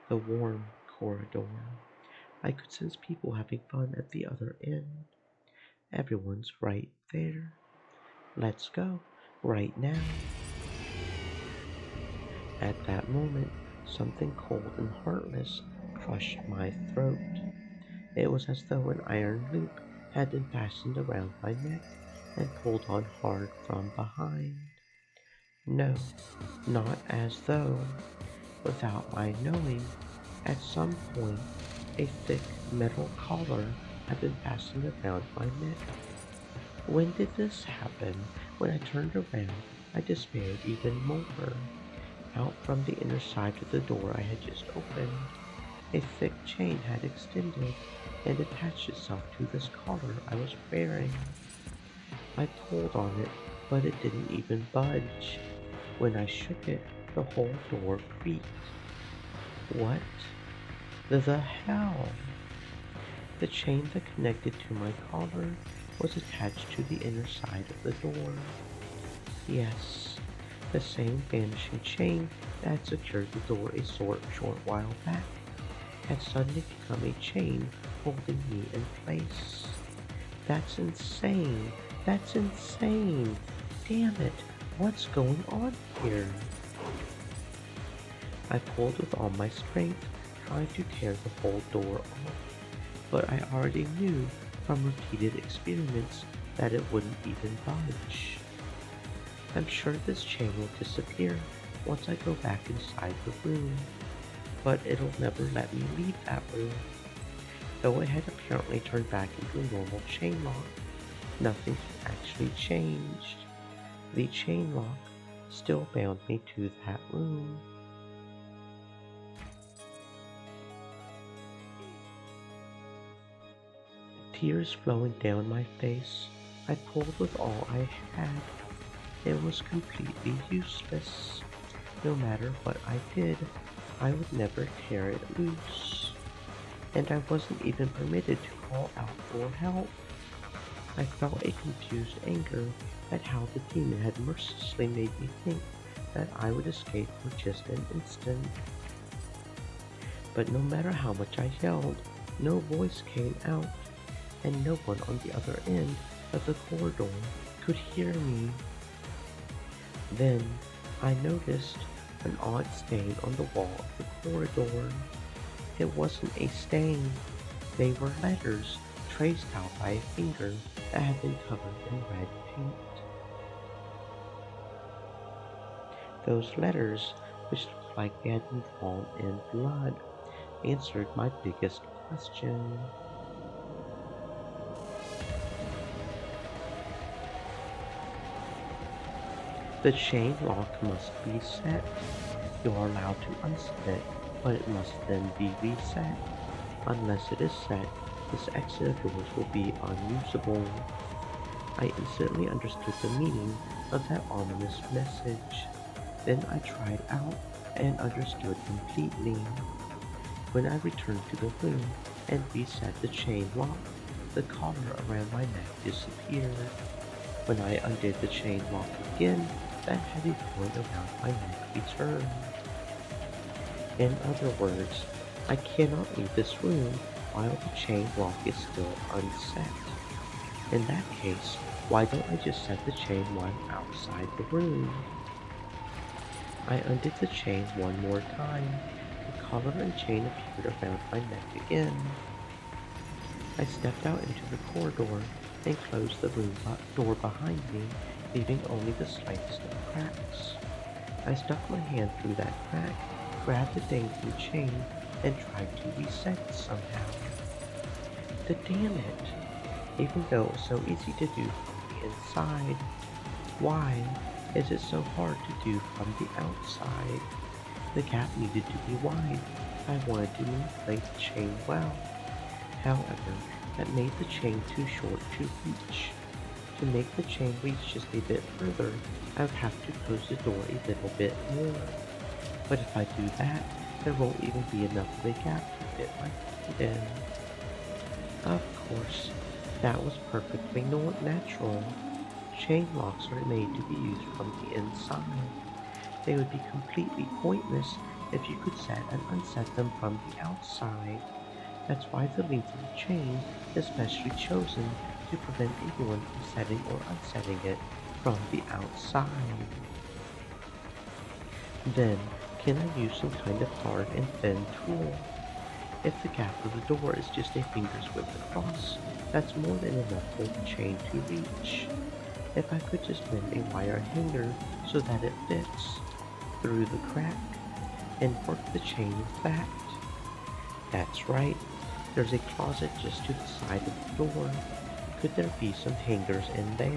The warm corridor. I could sense people having fun at the other end. Everyone's right there. Let's go. Right now. At that moment, something cold and heartless crushed my throat. It was as though an iron loop had been fastened around my neck and pulled on hard from behind. No, not as though, without my knowing, at some point a thick metal collar had been fastened around my neck. When did this happen? When I turned around, I despaired even more. Out from the inner side of the door I had just opened, a thick chain had extended and attached itself to this collar I was wearing. I pulled on it, but it didn't even budge. When I shook it, the whole door creaked. What the hell? The chain that connected to my collar was attached to the inner side of the door. Yes, the same vanishing chain that had secured the door a short while back had suddenly become a chain holding me in place. That's insane! That's insane! Damn it! What's going on here? I pulled with all my strength, trying to tear the whole door off, but I already knew from repeated experiments that it wouldn't even budge. I'm sure this chain will disappear once I go back inside the room, but it'll never let me leave that room. Though it had apparently turned back into a normal chain lock, nothing had actually changed. The chain lock still bound me to that room. Tears flowing down my face, I pulled with all I had. It was completely useless. No matter what I did, I would never tear it loose. And I wasn't even permitted to call out for help. I felt a confused anger at how the demon had mercilessly made me think that I would escape for just an instant. But no matter how much I yelled, no voice came out, and no one on the other end of the corridor could hear me. Then I noticed an odd stain on the wall of the corridor. It wasn't a stain. They were letters traced out by a finger that had been covered in red paint. Those letters, which looked like they had been drawn in blood, answered my biggest question. The chain lock must be set. You are allowed to unset it, but it must then be reset. Unless it is set, this exit of yours will be unusable. I instantly understood the meaning of that ominous message. Then I tried out and understood completely. When I returned to the room and reset the chain lock, the collar around my neck disappeared. When I undid the chain lock again, that heavy cord around my neck returned. In other words, I cannot leave this room while the chain lock is still unset. In that case, why don't I just set the chain while outside the room? I undid the chain one more time. The collar and chain appeared around my neck again. I stepped out into the corridor and closed the room door behind me, leaving only the slightest of cracks. I stuck my hand through that crack, grabbed the dangling chain, and tried to reset it somehow. Damn it! Even though it was so easy to do from the inside, why is it so hard to do from the outside? The gap needed to be wide. I wanted to manipulate the chain well. However, that made the chain too short to reach. To make the chain reach just a bit further, I would have to close the door a little bit more. But if I do that, There won't even be enough of a gap to fit my feet in. Of course, that was perfectly natural. Chain locks are made to be used from the inside. They would be completely pointless if you could set and unset them from the outside. That's why the length of the chain is specially chosen to prevent anyone from setting or unsetting it from the outside. Then, can I use some kind of hard and thin tool? If the gap of the door is just a finger's width across, that's more than enough for the chain to reach. If I could just bend a wire hanger so that it fits through the crack and work the chain with that. That's right, there's a closet just to the side of the door. Could there be some hangers in there?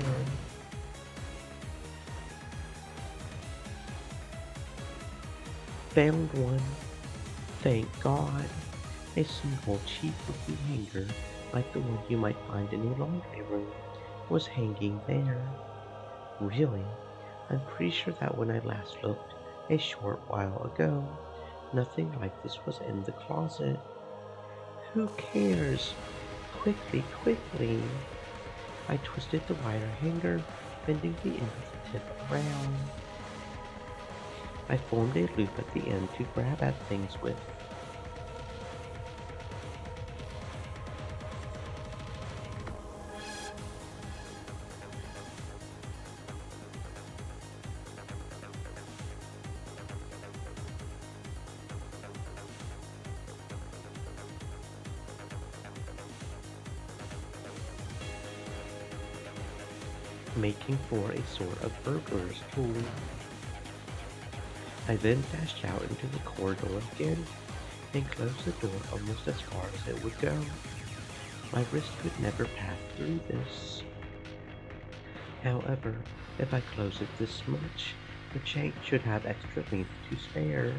Found one. Thank God. A single cheap looking hanger, like the one you might find in a laundry room, was hanging there. Really? I'm pretty sure that when I last looked, a short while ago, nothing like this was in the closet. Who cares? Quickly, quickly! I twisted the wire hanger, bending the end of the tip around. I formed a loop at the end to grab at things with. Making for a sort of burglar's tool. I then dashed out into the corridor again and closed the door almost as far as it would go. My wrist could never pass through this. However, if I close it this much, the chain should have extra length to spare.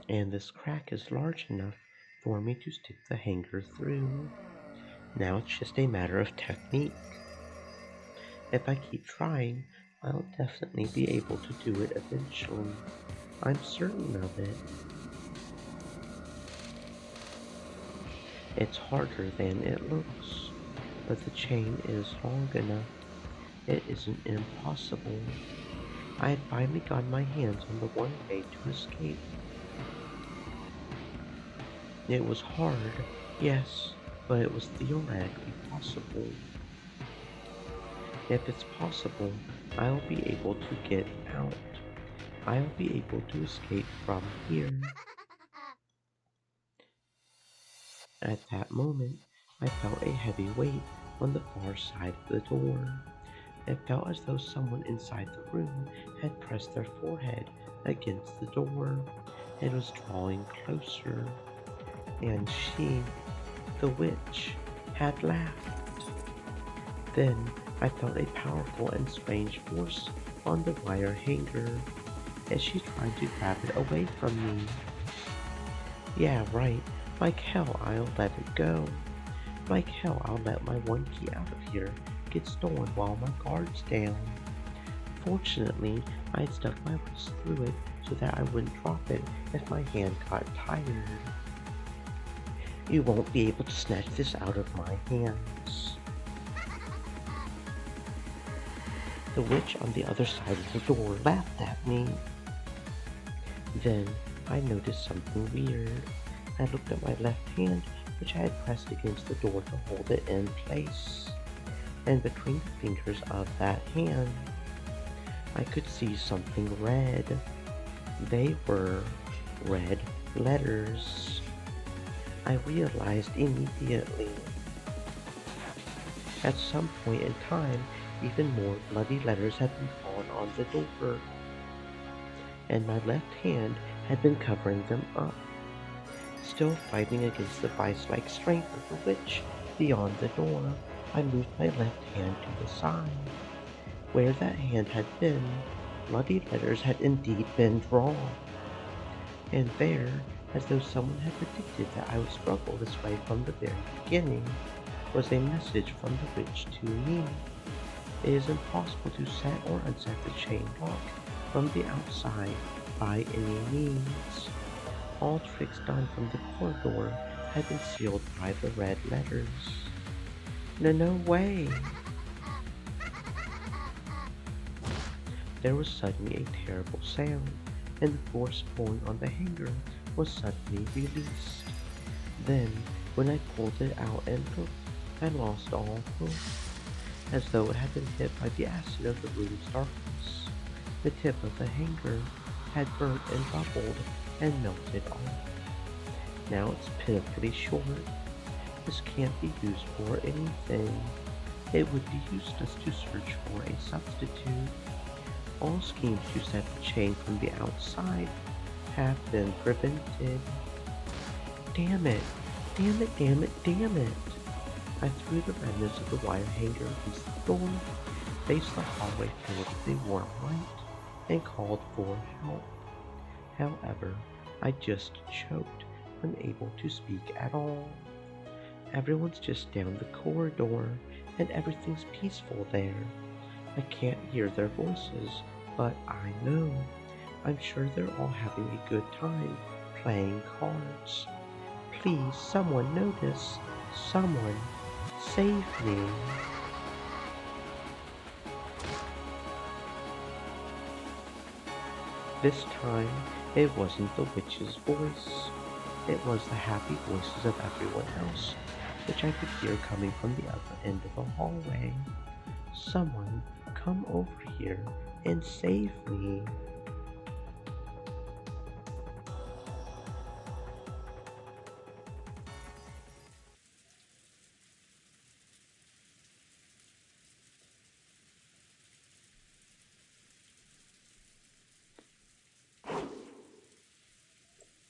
And this crack is large enough for me to stick the hanger through. Now it's just a matter of technique. If I keep trying, I'll definitely be able to do it eventually. I'm certain of it. It's harder than it looks, but the chain is long enough. It isn't impossible. I had finally gotten my hands on the one way to escape. It was hard, yes, but it was theoretically possible. If it's possible, I'll be able to get out. I'll be able to escape from here. At that moment, I felt a heavy weight on the far side of the door. It felt as though someone inside the room had pressed their forehead against the door and was drawing closer. And she, the witch, had laughed. Then I felt a powerful and strange force on the wire hanger as she tried to grab it away from me. Yeah, right, like hell I'll let it go. Like hell I'll let my one key out of here get stolen while my guard's down. Fortunately, I had stuck my wrist through it so that I wouldn't drop it if my hand got tired. You won't be able to snatch this out of my hands. The witch on the other side of the door laughed at me. Then I noticed something weird. I looked at my left hand, which I had pressed against the door to hold it in place. And between the fingers of that hand, I could see something red. They were red letters. I realized immediately. At some point in time, even more bloody letters had been drawn on the door, and my left hand had been covering them up. Still fighting against the vice-like strength of the witch beyond the door, I moved my left hand to the side. Where that hand had been, Bloody letters had indeed been drawn, and there, as though someone had predicted that I would struggle this way from the very beginning, was a message from the witch to me. It is impossible to set or unset the chain lock from the outside by any means. All tricks done from the corridor had been sealed by the red letters. No, no way! There was suddenly a terrible sound, and the force pulling on the hanger was suddenly released. Then, when I pulled it out and looked, I lost all hope, as though it had been hit by the acid of the room's darkness. The tip of the hanger had burnt and bubbled and melted off. Now it's pitifully short. This can't be used for anything. It would be useless to search for a substitute. All schemes to set the chain from the outside have been prevented. Damn it! Damn it, damn it, damn it! I threw the remnants of the wire hanger against the door, faced the hallway filled with a warm light, and called for help. However, I just choked, unable to speak at all. Everyone's just down the corridor, and everything's peaceful there. I can't hear their voices, but I know. I'm sure they're all having a good time playing cards. Please, someone notice. Someone save me. This time, it wasn't the witch's voice. It was the happy voices of everyone else, which I could hear coming from the other end of the hallway. Someone come over here and save me.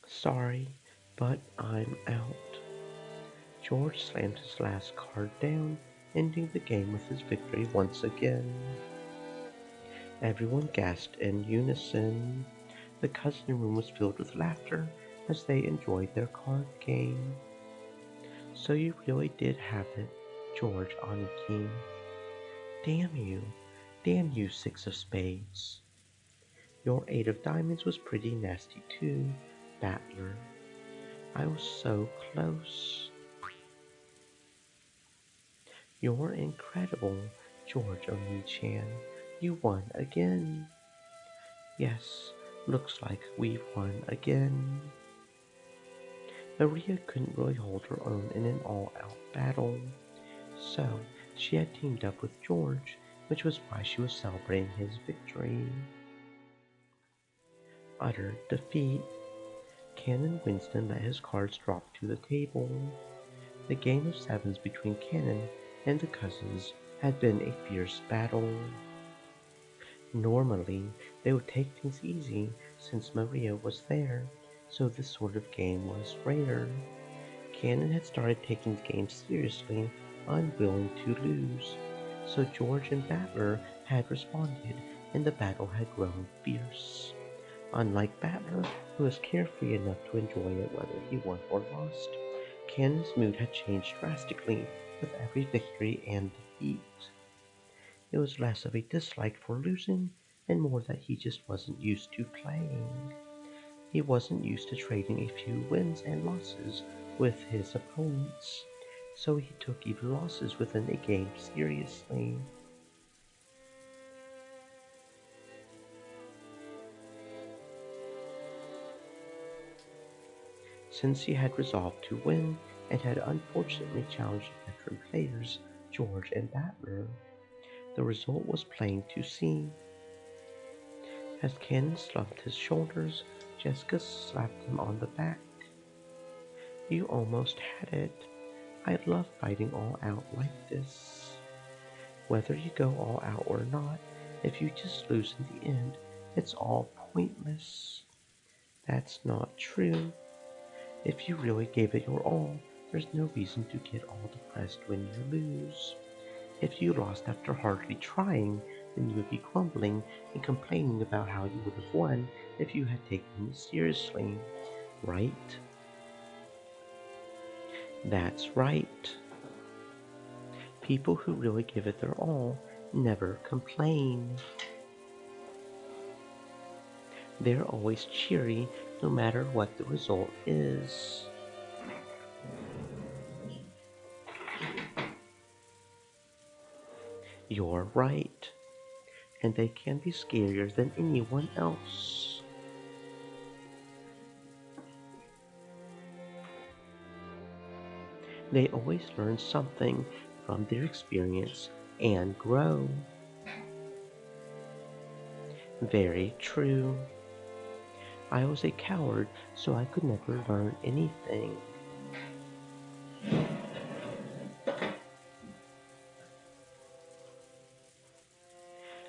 Sorry, but I'm out. George slammed his last card down, ending the game with his victory once again. Everyone gasped in unison. The cousin room was filled with laughter as they enjoyed their card game. So you really did have it, George Aniki. Damn you. Damn you, six of spades. Your eight of diamonds was pretty nasty too, Battler. I was so close. You're incredible, George Oni-chan. You won again. Yes, looks like we won again. Maria couldn't really hold her own in an all-out battle, so she had teamed up with George, which was why she was celebrating his victory. Utter defeat. Canon Winston let his cards drop to the table. The game of sevens between Canon and the cousins had been a fierce battle. Normally, they would take things easy since Maria was there, so this sort of game was rare. Canon had started taking the game seriously, unwilling to lose, so George and Battler had responded, and the battle had grown fierce. Unlike Battler, who was carefree enough to enjoy it whether he won or lost, Canon's mood had changed drastically with every victory and defeat. It was less of a dislike for losing and more that he just wasn't used to playing. He wasn't used to trading a few wins and losses with his opponents, so he took even losses within a game seriously. Since he had resolved to win and had unfortunately challenged veteran players George and Battler, the result was plain to see. As Cannon slumped his shoulders, Jessica slapped him on the back. You almost had it. I love fighting all out like this. Whether you go all out or not, if you just lose in the end, it's all pointless. That's not true. If you really gave it your all, there's no reason to get all depressed when you lose. If you lost after hardly trying, then you would be grumbling and complaining about how you would have won if you had taken it seriously, right? That's right. People who really give it their all never complain. They're always cheery no matter what the result is. You're right, and they can be scarier than anyone else. They always learn something from their experience and grow. Very true. I was a coward, so I could never learn anything.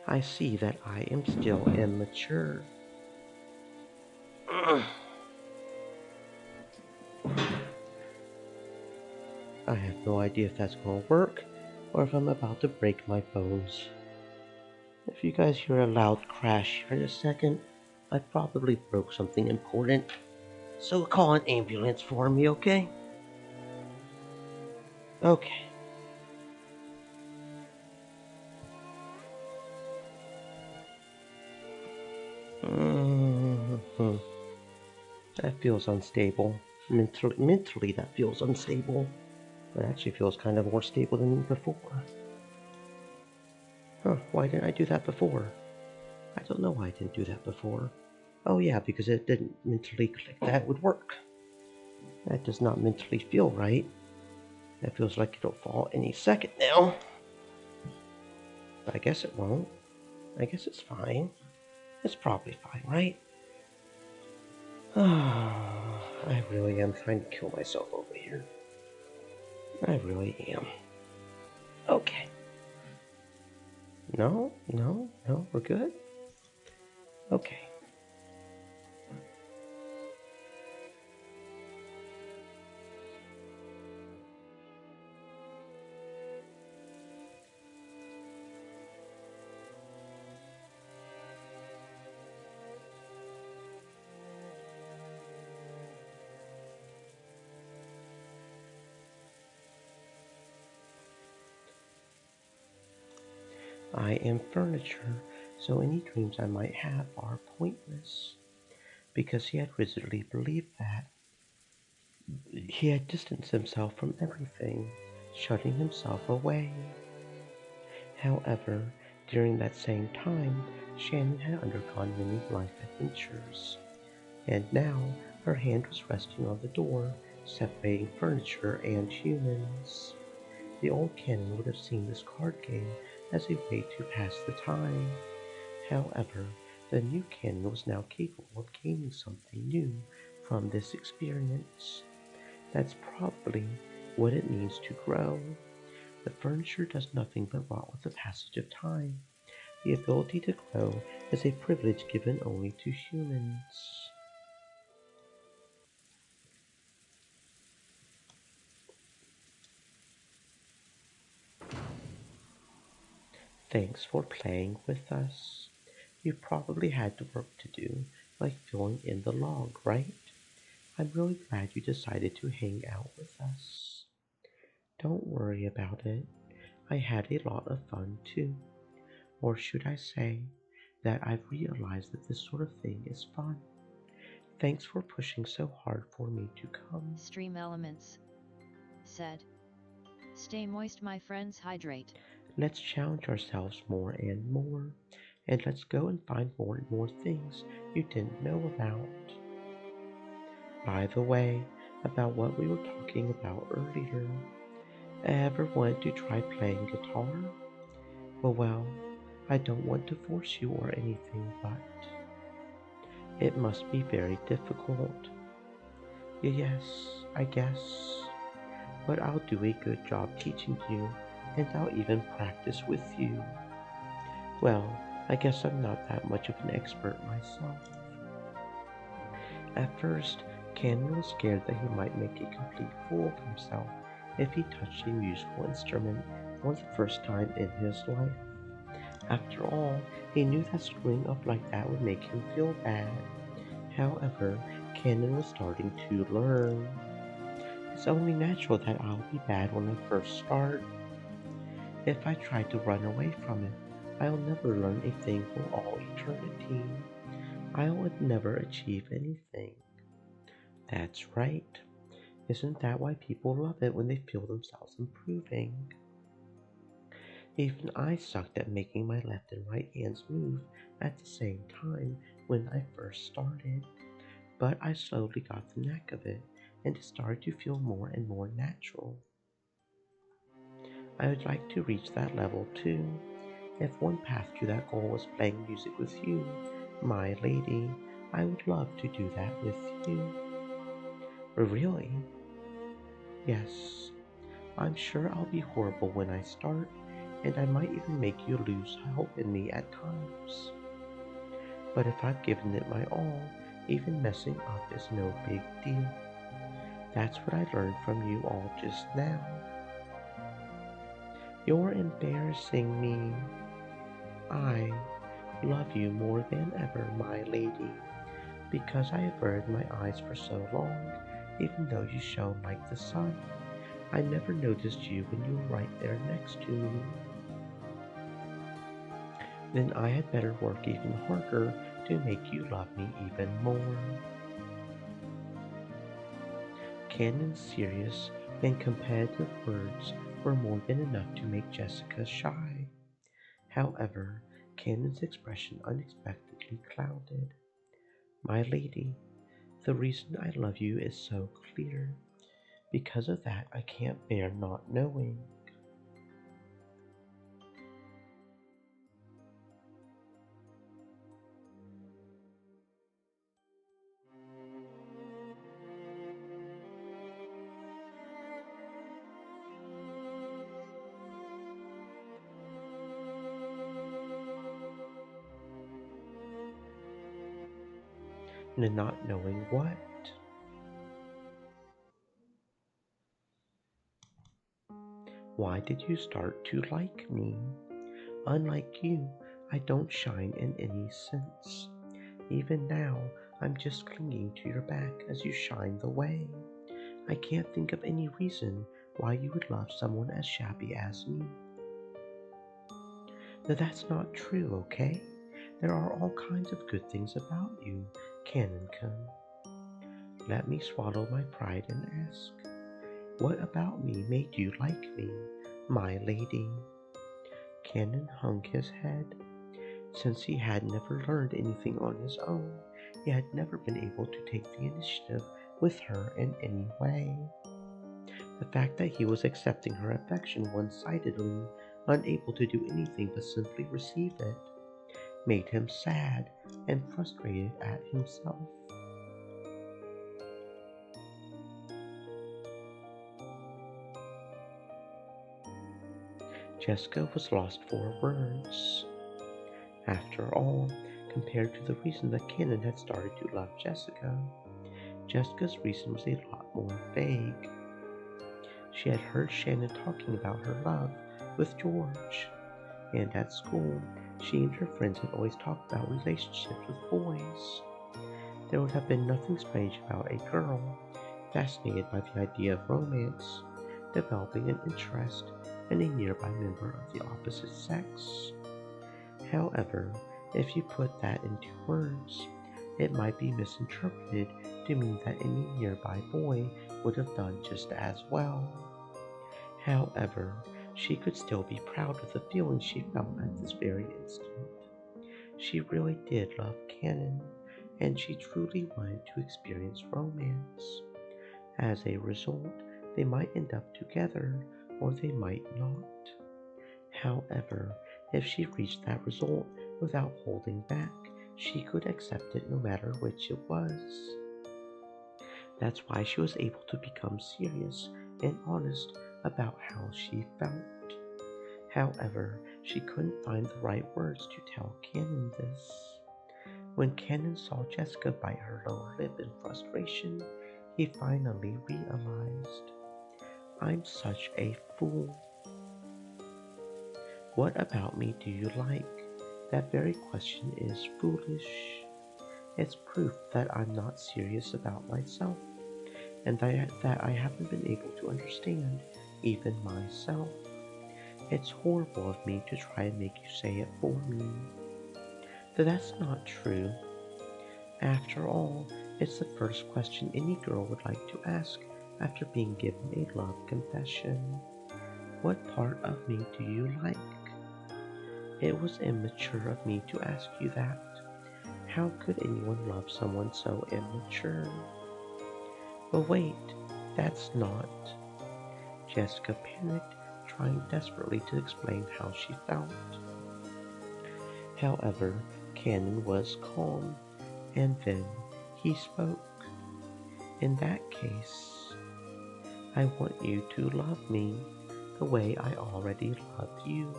I see that I am still immature. I have no idea if that's going to work or if I'm about to break my bones. If you guys hear a loud crash here in a second, I probably broke something important. So call an ambulance for me, okay? Okay. Mhm. That feels unstable. Mentally, that feels unstable. It actually feels kind of more stable than before. Huh, why didn't I do that before? I don't know why I didn't do that before. Oh yeah, because it didn't mentally click that would work. That does not mentally feel right. That feels like it'll fall any second now. But I guess it won't. I guess it's fine. It's probably fine, right? I really am trying to kill myself over here. I really am. Okay. No, no, no, we're good? Okay. I am furniture, so any dreams I might have are pointless. Because he had rigidly believed that. He had distanced himself from everything, shutting himself away. However, during that same time, Shannon had undergone many life adventures, and now her hand was resting on the door, separating furniture and humans. The old canon would have seen this card game as a way to pass the time. However, the new canon was now capable of gaining something new from this experience. That's probably what it means to grow. The furniture does nothing but rot with the passage of time. The ability to grow is a privilege given only to humans. Thanks for playing with us. You probably had work to do, like filling in the log, right? I'm really glad you decided to hang out with us. Don't worry about it. I had a lot of fun too. Or should I say that I've realized that this sort of thing is fun. Thanks for pushing so hard for me to come. Stream Elements said. Stay moist, my friends, hydrate. Let's challenge ourselves more and more. And let's go and find more and more things you didn't know about. By the way, about what we were talking about earlier, ever wanted to try playing guitar? Well, I don't want to force you or anything, but it must be very difficult. Yes, I guess. But I'll do a good job teaching you, and I'll even practice with you. Well, I guess I'm not that much of an expert myself. At first, Cannon was scared that he might make a complete fool of himself if he touched a musical instrument for the first time in his life. After all, he knew that screwing up like that would make him feel bad. However, Cannon was starting to learn. It's only natural that I'll be bad when I first start. If I try to run away from it, I'll never learn a thing for all eternity. I'll never achieve anything. That's right. Isn't that why people love it when they feel themselves improving? Even I sucked at making my left and right hands move at the same time when I first started, but I slowly got the knack of it and it started to feel more and more natural. I would like to reach that level too. If one path to that goal was playing music with you, my lady, I would love to do that with you. Really? Yes. I'm sure I'll be horrible when I start, and I might even make you lose hope in me at times. But if I've given it my all, even messing up is no big deal. That's what I learned from you all just now. You're embarrassing me. I love you more than ever, my lady, because I averted my eyes for so long, even though you shone like the sun. I never noticed you when you were right there next to me. Then I had better work even harder to make you love me even more. Cannon's serious and competitive words were more than enough to make Jessica shy. However, Cannon's expression unexpectedly clouded. My lady, the reason I love you is so clear. Because of that, I can't bear not knowing. And not knowing what? Why did you start to like me? Unlike you, I don't shine in any sense. Even now, I'm just clinging to your back as you shine the way. I can't think of any reason why you would love someone as shabby as me. Now that's not true, okay? There are all kinds of good things about you, Canon-kun. Let me swallow my pride and ask, what about me made you like me, my lady? Canon hung his head. Since he had never learned anything on his own, he had never been able to take the initiative with her in any way. The fact that he was accepting her affection one-sidedly, unable to do anything but simply receive it, made him sad and frustrated at himself. Jessica was lost for words. After all, compared to the reason that Cannon had started to love Jessica, Jessica's reason was a lot more vague. She had heard Shannon talking about her love with George, and at school, she and her friends had always talked about relationships with boys. There would have been nothing strange about a girl, fascinated by the idea of romance, developing an interest in a nearby member of the opposite sex. However, if you put that into words, it might be misinterpreted to mean that any nearby boy would have done just as well. However, she could still be proud of the feelings she felt at this very instant. She really did love Cannon, and she truly wanted to experience romance. As a result, they might end up together, or they might not. However, if she reached that result without holding back, she could accept it no matter which it was. That's why she was able to become serious and honest about how she felt. However, she couldn't find the right words to tell Cannon this. When Cannon saw Jessica bite her lower lip in frustration, he finally realized, I'm such a fool. What about me do you like? That very question is foolish. It's proof that I'm not serious about myself, and that I haven't been able to understand even myself. It's horrible of me to try and make you say it for me. But that's not true. After all, it's the first question any girl would like to ask after being given a love confession. What part of me do you like? It was immature of me to ask you that. How could anyone love someone so immature? But wait, that's not. Jessica panicked, trying desperately to explain how she felt. However, Cannon was calm, and then he spoke. In that case, I want you to love me the way I already love you.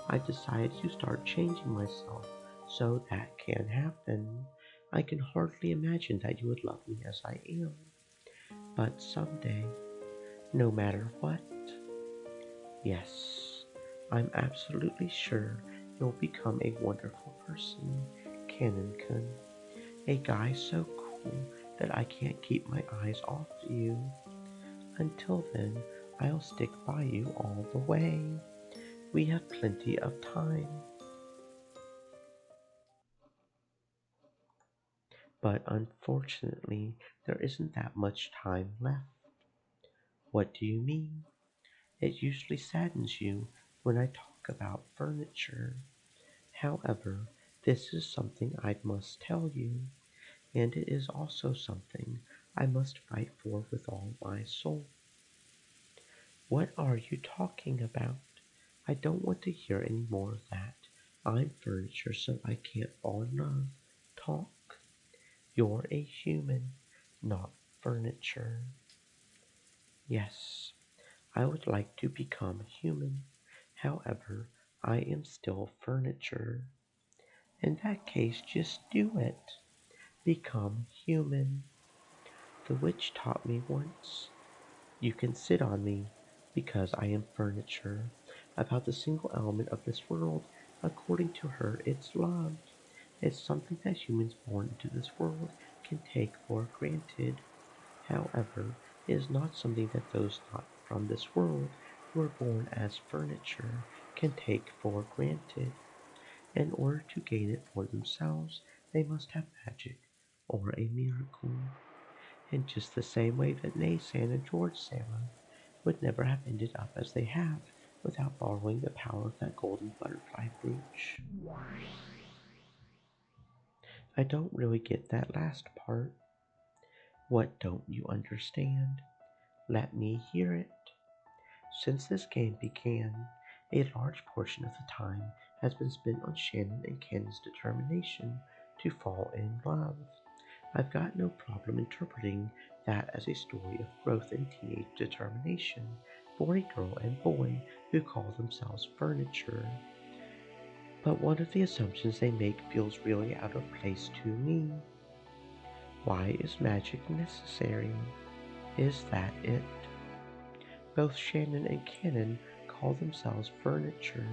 I decided to start changing myself so that can happen. I can hardly imagine that you would love me as I am. But someday, no matter what, yes, I'm absolutely sure you'll become a wonderful person, Canon-kun. A guy so cool that I can't keep my eyes off you. Until then, I'll stick by you all the way. We have plenty of time. But unfortunately, there isn't that much time left. What do you mean? It usually saddens you when I talk about furniture. However, this is something I must tell you, and it is also something I must fight for with all my soul. What are you talking about? I don't want to hear any more of that. I'm furniture, so I can't fall in love. Talk. You're a human, not furniture. Yes, I would like to become human. However, I am still furniture. In that case, just do it. Become human. The witch taught me once. You can sit on me because I am furniture. About the single element of this world, according to her, it's love. It's something that humans born into this world can take for granted. However, it is not something that those not from this world, who are born as furniture, can take for granted. In order to gain it for themselves, they must have magic or a miracle. In just the same way that Naysan and George Sala would never have ended up as they have without borrowing the power of that golden butterfly brooch. I don't really get that last part. What don't you understand? Let me hear it. Since this game began, a large portion of the time has been spent on Shannon and Ken's determination to fall in love. I've got no problem interpreting that as a story of growth and teenage determination for a girl and boy who call themselves furniture. But one of the assumptions they make feels really out of place to me. Why is magic necessary? Is that it? Both Shannon and Cannon call themselves furniture.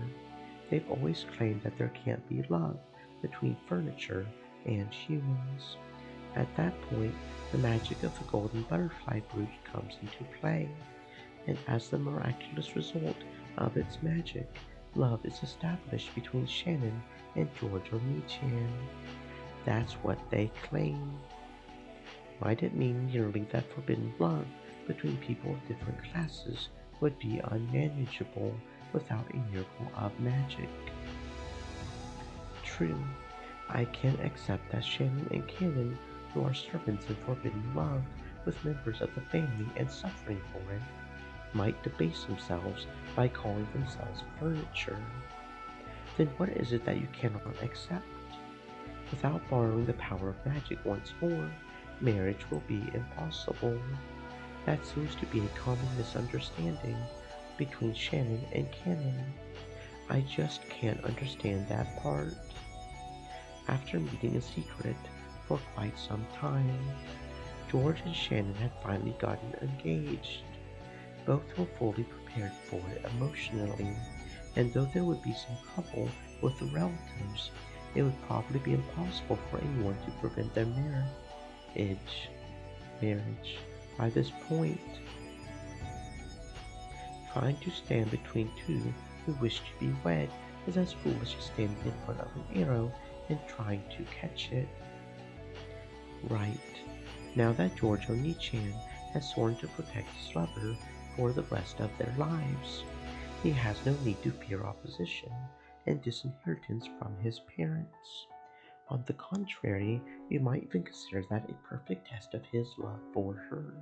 They've always claimed that there can't be love between furniture and humans. At that point, the magic of the golden butterfly brooch comes into play, and as the miraculous result of its magic, love is established between Shannon and George Oni-chan. That's what they claim. Might it mean merely that forbidden love between people of different classes would be unmanageable without a miracle of magic? True, I can accept that Shannon and Cannon, who are servants in forbidden love with members of the family and suffering for it, might debase themselves by calling themselves furniture. Then what is it that you cannot accept? Without borrowing the power of magic once more, marriage will be impossible. That seems to be a common misunderstanding between Shannon and Cannon. I just can't understand that part. After meeting in secret for quite some time, George and Shannon had finally gotten engaged. Both were fully prepared for it emotionally, and though there would be some trouble with the relatives. It would probably be impossible for anyone to prevent their marriage. Marriage. By this point, trying to stand between two who wish to be wed is as foolish as standing in front of an arrow and trying to catch it. Right. Now that George Oni-chan has sworn to protect his lover for the rest of their lives, he has no need to fear opposition and disinheritance from his parents. On the contrary, you might even consider that a perfect test of his love for her.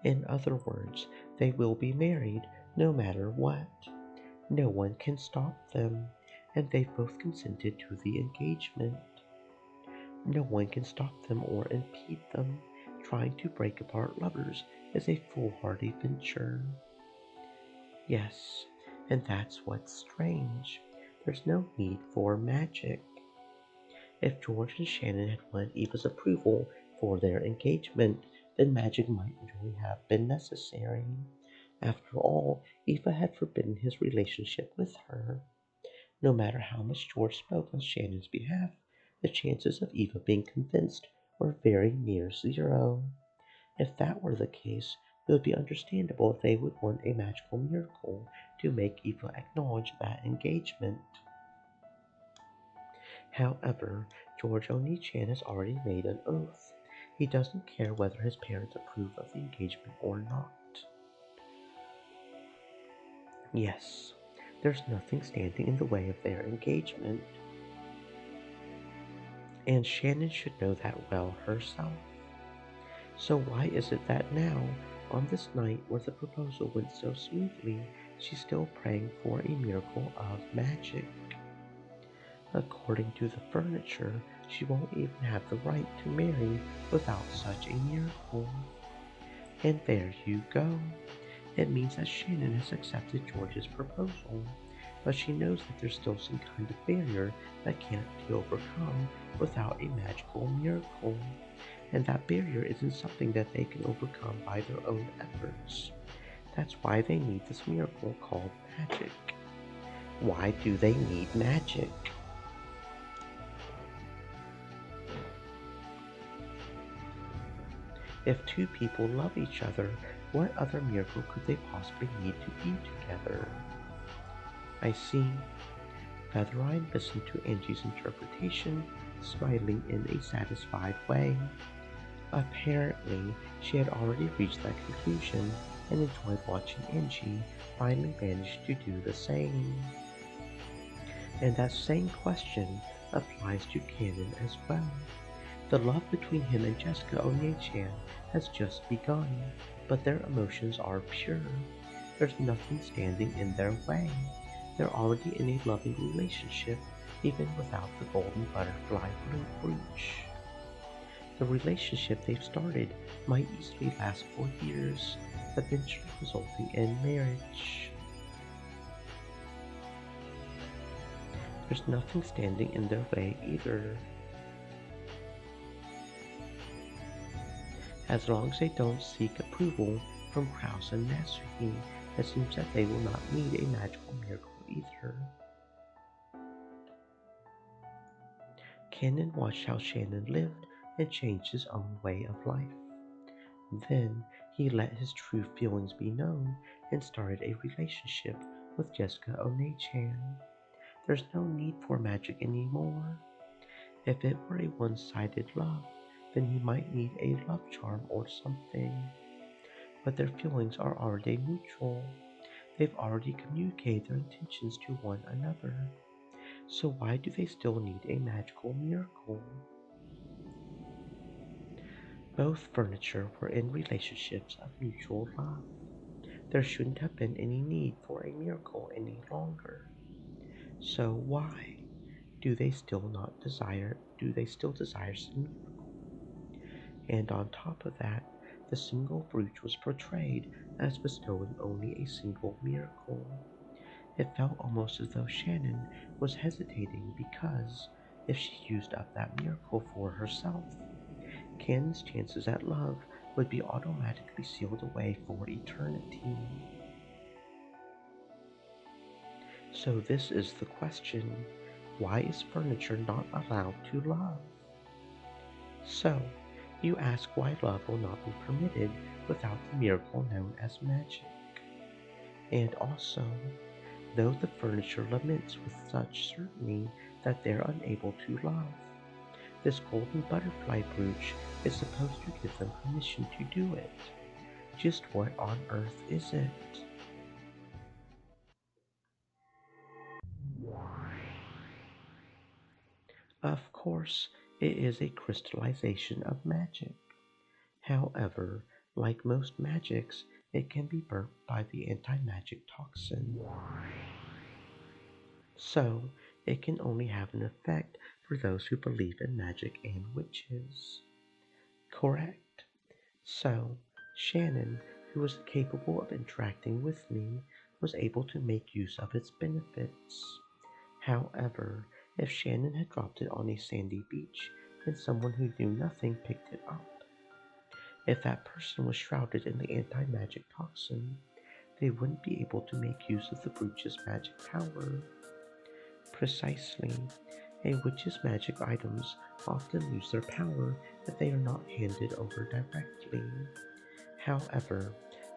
In other words, they will be married no matter what. No one can stop them, and they've both consented to the engagement. No one can stop them or impede them. Trying to break apart lovers is a foolhardy venture. Yes, and that's what's strange. There's no need for magic. If George and Shannon had wanted Eva's approval for their engagement, then magic might really have been necessary. After all, Eva had forbidden his relationship with her. No matter how much George spoke on Shannon's behalf, the chances of Eva being convinced were very near zero. If that were the case, it would be understandable if they would want a magical miracle to make Eva acknowledge that engagement. However, George Oni-chan has already made an oath. He doesn't care whether his parents approve of the engagement or not. Yes, there's nothing standing in the way of their engagement, and Shannon should know that well herself. So why is it that now, on this night where the proposal went so smoothly, she's still praying for a miracle of magic? According to the furniture, she won't even have the right to marry without such a miracle. And there you go. It means that Shannon has accepted George's proposal, but she knows that there's still some kind of barrier that can't be overcome without a magical miracle. And that barrier isn't something that they can overcome by their own efforts. That's why they need this miracle called magic. Why do they need magic? If two people love each other, what other miracle could they possibly need to be together? I see. Feathereye listened to Angie's interpretation, smiling in a satisfied way. Apparently, she had already reached that conclusion and enjoyed watching Angie finally manage to do the same. And that same question applies to Canon as well. The love between him and Jessica Onye-chan has just begun, but their emotions are pure. There's nothing standing in their way. They're already in a loving relationship, even without the golden butterfly brooch. The relationship they've started might easily last for years, eventually resulting in marriage. There's nothing standing in their way either. As long as they don't seek approval from Krause and Natsuki, it seems that they will not need a magical miracle either. Cannon watched how Shannon lived and changed his own way of life. Then he let his true feelings be known and started a relationship with Jessica One-chan. There's no need for magic anymore. If it were a one-sided love, then he might need a love charm or something. But their feelings are already mutual. They've already communicated their intentions to one another. So why do they still need a magical miracle? Both furniture were in relationships of mutual love. There shouldn't have been any need for a miracle any longer. So why do they still desire some miracle? And on top of that, the single brooch was portrayed as bestowing only a single miracle. It felt almost as though Shannon was hesitating because if she used up that miracle for herself, Canon's chances at love would be automatically sealed away for eternity. So this is the question. Why is furniture not allowed to love? So, you ask why love will not be permitted without the miracle known as magic. And also, though the furniture laments with such certainty that they're unable to love, this golden butterfly brooch is supposed to give them permission to do it. Just what on earth is it? Of course, it is a crystallization of magic. However, like most magics, it can be burnt by the anti-magic toxin. So, it can only have an effect for those who believe in magic and witches. Correct. So, Shannon, who was capable of interacting with me, was able to make use of its benefits. However, if Shannon had dropped it on a sandy beach, then someone who knew nothing picked it up. If that person was shrouded in the anti-magic toxin, they wouldn't be able to make use of the brooch's magic power. Precisely. A witch's magic items often lose their power if they are not handed over directly. However,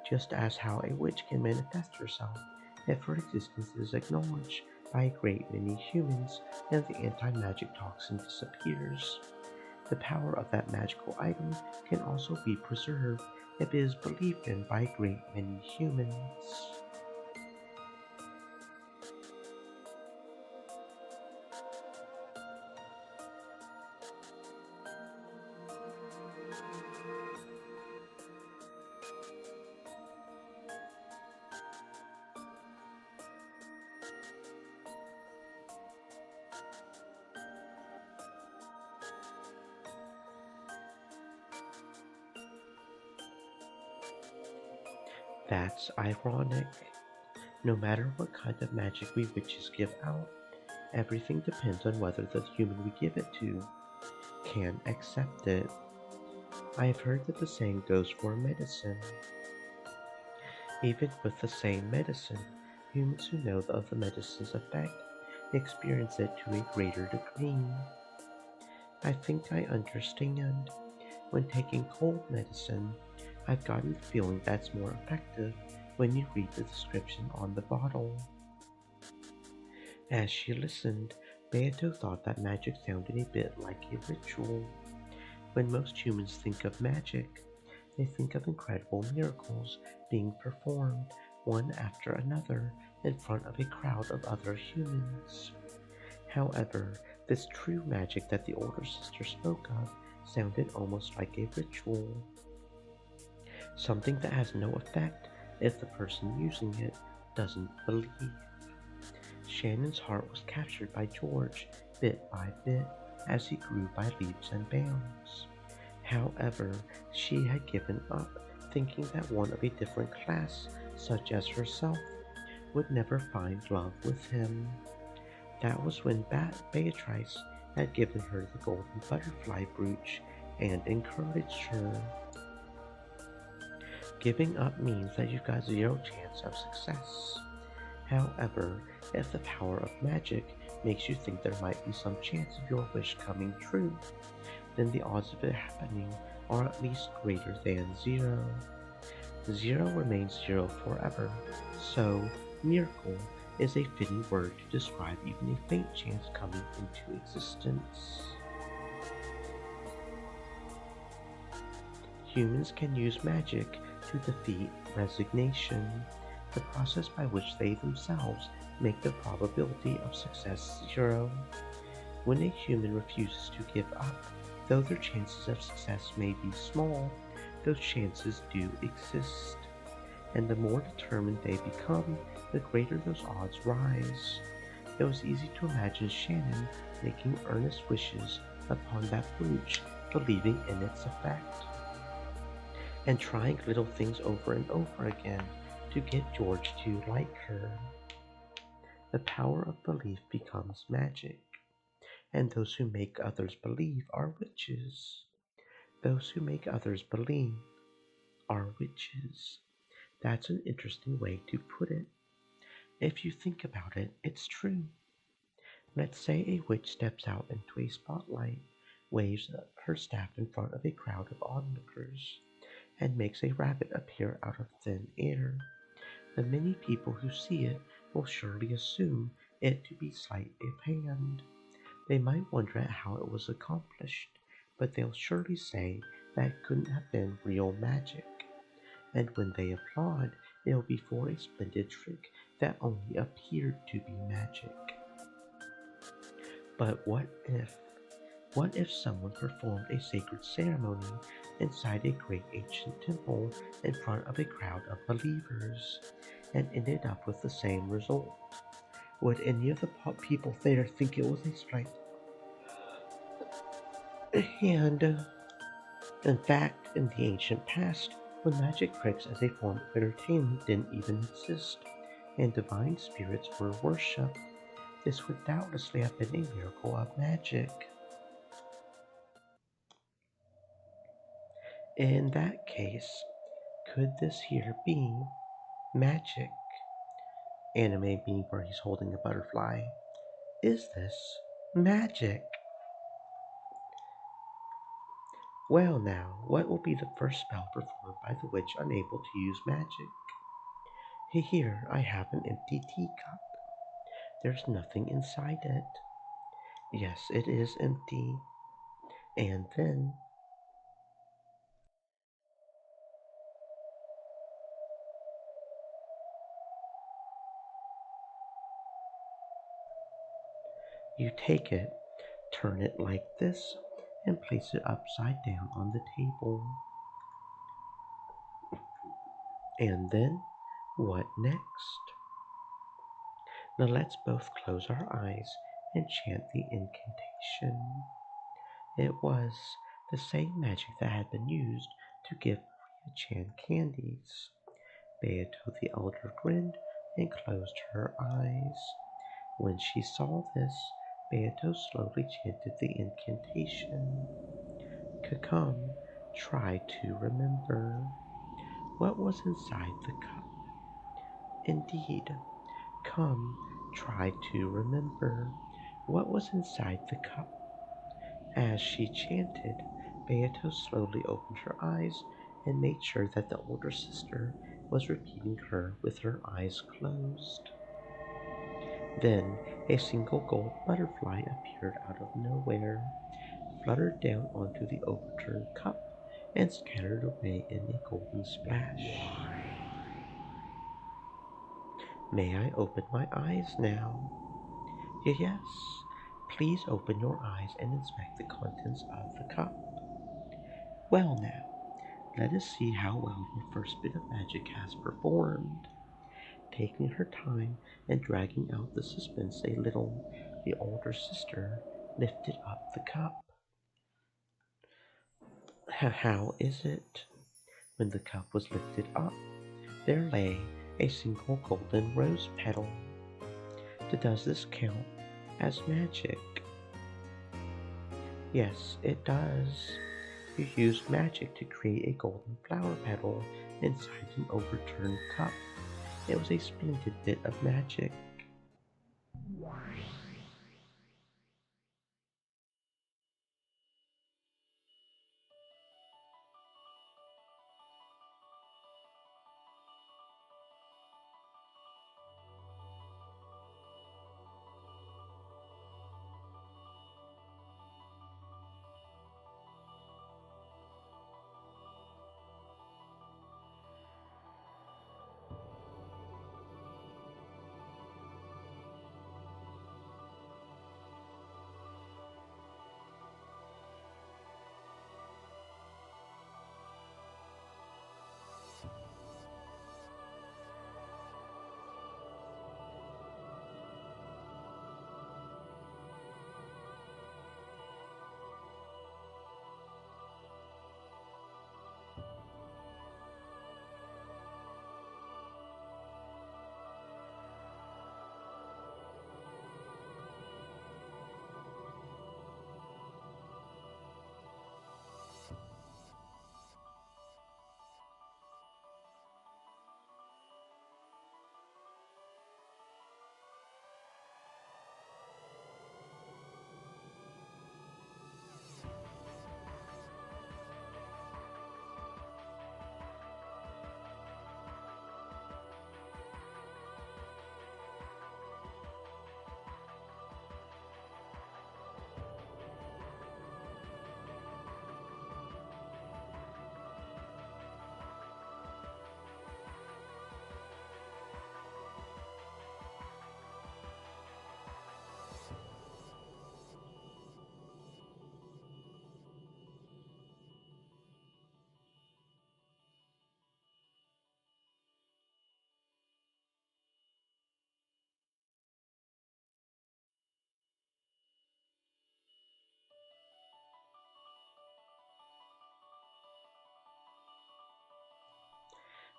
just as how a witch can manifest herself if her existence is acknowledged by a great many humans and the anti-magic toxin disappears, the power of that magical item can also be preserved if it is believed in by a great many humans. That's ironic. No matter what kind of magic we witches give out, everything depends on whether the human we give it to can accept it. I have heard that the same goes for medicine. Even with the same medicine, humans who know of the medicine's effect experience it to a greater degree. I think I understand. When taking cold medicine, I've gotten the feeling that's more effective when you read the description on the bottle. As she listened, Beato thought that magic sounded a bit like a ritual. When most humans think of magic, they think of incredible miracles being performed one after another in front of a crowd of other humans. However, this true magic that the older sister spoke of sounded almost like a ritual, something that has no effect if the person using it doesn't believe. Shannon's heart was captured by George bit by bit as he grew by leaps and bounds. However, she had given up, thinking that one of a different class, such as herself, would never find love with him. That was when Beatrice had given her the golden butterfly brooch and encouraged her. Giving up means that you've got zero chance of success. However, if the power of magic makes you think there might be some chance of your wish coming true, then the odds of it happening are at least greater than zero. Zero remains zero forever, so miracle is a fitting word to describe even a faint chance coming into existence. Humans can use magic to defeat resignation, the process by which they themselves make the probability of success zero. When a human refuses to give up, though their chances of success may be small, those chances do exist. And the more determined they become, the greater those odds rise. It was easy to imagine Shannon making earnest wishes upon that brooch, believing in its effect, and trying little things over and over again to get George to like her. The power of belief becomes magic, and those who make others believe are witches. Those who make others believe are witches. That's an interesting way to put it. If you think about it, it's true. Let's say a witch steps out into a spotlight, waves her staff in front of a crowd of onlookers, and makes a rabbit appear out of thin air. The many people who see it will surely assume it to be sleight of hand. They might wonder at how it was accomplished, but they'll surely say that couldn't have been real magic. And when they applaud, it'll be for a splendid trick that only appeared to be magic. But what if someone performed a sacred ceremony inside a great ancient temple in front of a crowd of believers and ended up with the same result? Would any of the people there think it was a sleight of hand? In fact, in the ancient past, when magic tricks as a form of entertainment didn't even exist, and divine spirits were worshipped, this would doubtlessly have been a miracle of magic. In that case, could this here be magic? Anime being where he's holding a butterfly. Is this magic? Well now, what will be the first spell performed by the witch unable to use magic? Here I have an empty teacup. There's nothing inside it. Yes, it is empty. And then you take it, turn it like this, and place it upside down on the table. And then, what next? Now let's both close our eyes and chant the incantation. It was the same magic that had been used to give Maria Chan candies. Beato the elder grinned and closed her eyes. When she saw this, Beato slowly chanted the incantation. Kakam tried to remember. What was inside the cup? Indeed, come, try to remember. What was inside the cup? As she chanted, Beato slowly opened her eyes and made sure that the older sister was repeating her with her eyes closed. Then a single gold butterfly appeared out of nowhere, fluttered down onto the overturned cup, and scattered away in a golden splash. May I open my eyes now? Yes, please open your eyes and inspect the contents of the cup. Well now, let us see how well your first bit of magic has performed. Taking her time and dragging out the suspense a little, the older sister lifted up the cup. How is it? When the cup was lifted up, there lay a single golden rose petal. Does this count as magic? Yes, it does. You used magic to create a golden flower petal inside an overturned cup. It was a splendid bit of magic.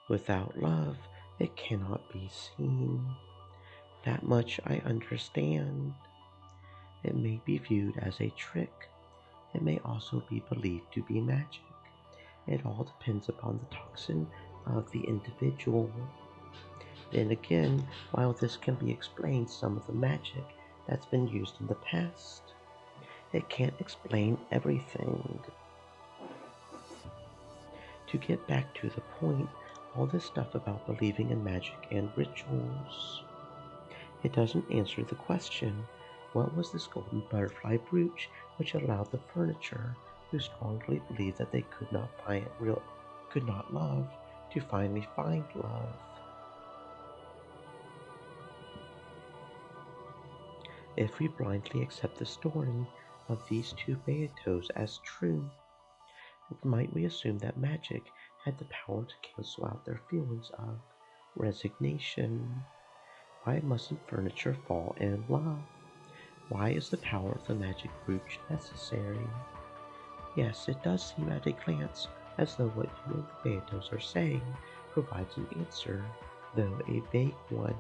Without love, it cannot be seen. That much I understand. It may be viewed as a trick. It may also be believed to be magic. It all depends upon the toxin of the individual. Then again, while this can be explained some of the magic that's been used in the past, it can't explain everything. To get back to the point, all this stuff about believing in magic and rituals, it doesn't answer the question, what was this golden butterfly brooch which allowed the furniture, who strongly believed that they could not love, to finally find love? If we blindly accept the story of these two Beatos as true, might we assume that magic had the power to cancel out their feelings of resignation? Why mustn't furniture fall in love? Why is the power of the magic brooch necessary? Yes, it does seem at a glance as though what you and the Beatos are saying provides an answer, though a vague one.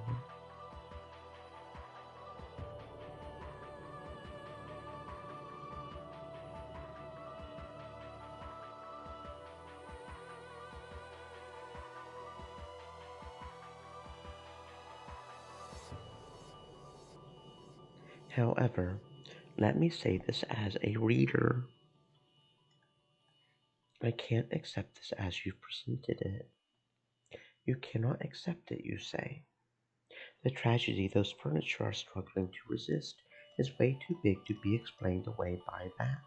However, let me say this as a reader. I can't accept this as you presented it. You cannot accept it, you say. The tragedy those furniture are struggling to resist is way too big to be explained away by that.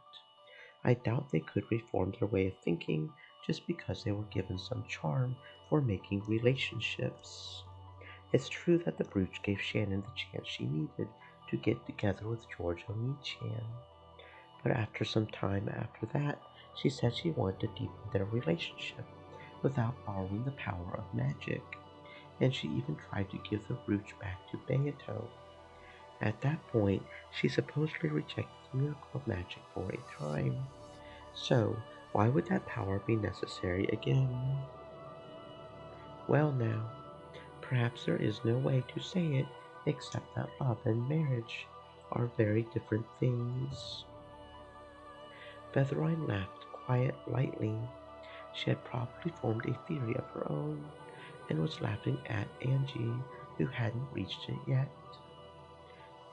I doubt they could reform their way of thinking just because they were given some charm for making relationships. It's true that the brooch gave Shannon the chance she needed to get together with George Onichan, but after some time after that, she said she wanted to deepen their relationship without borrowing the power of magic, and she even tried to give the brooch back to Beato. At that point, she supposedly rejected the miracle of magic for a time. So, why would that power be necessary again? Well, now, perhaps there is no way to say it except that love and marriage are very different things. Featherine laughed quite lightly. She had probably formed a theory of her own and was laughing at Angie, who hadn't reached it yet.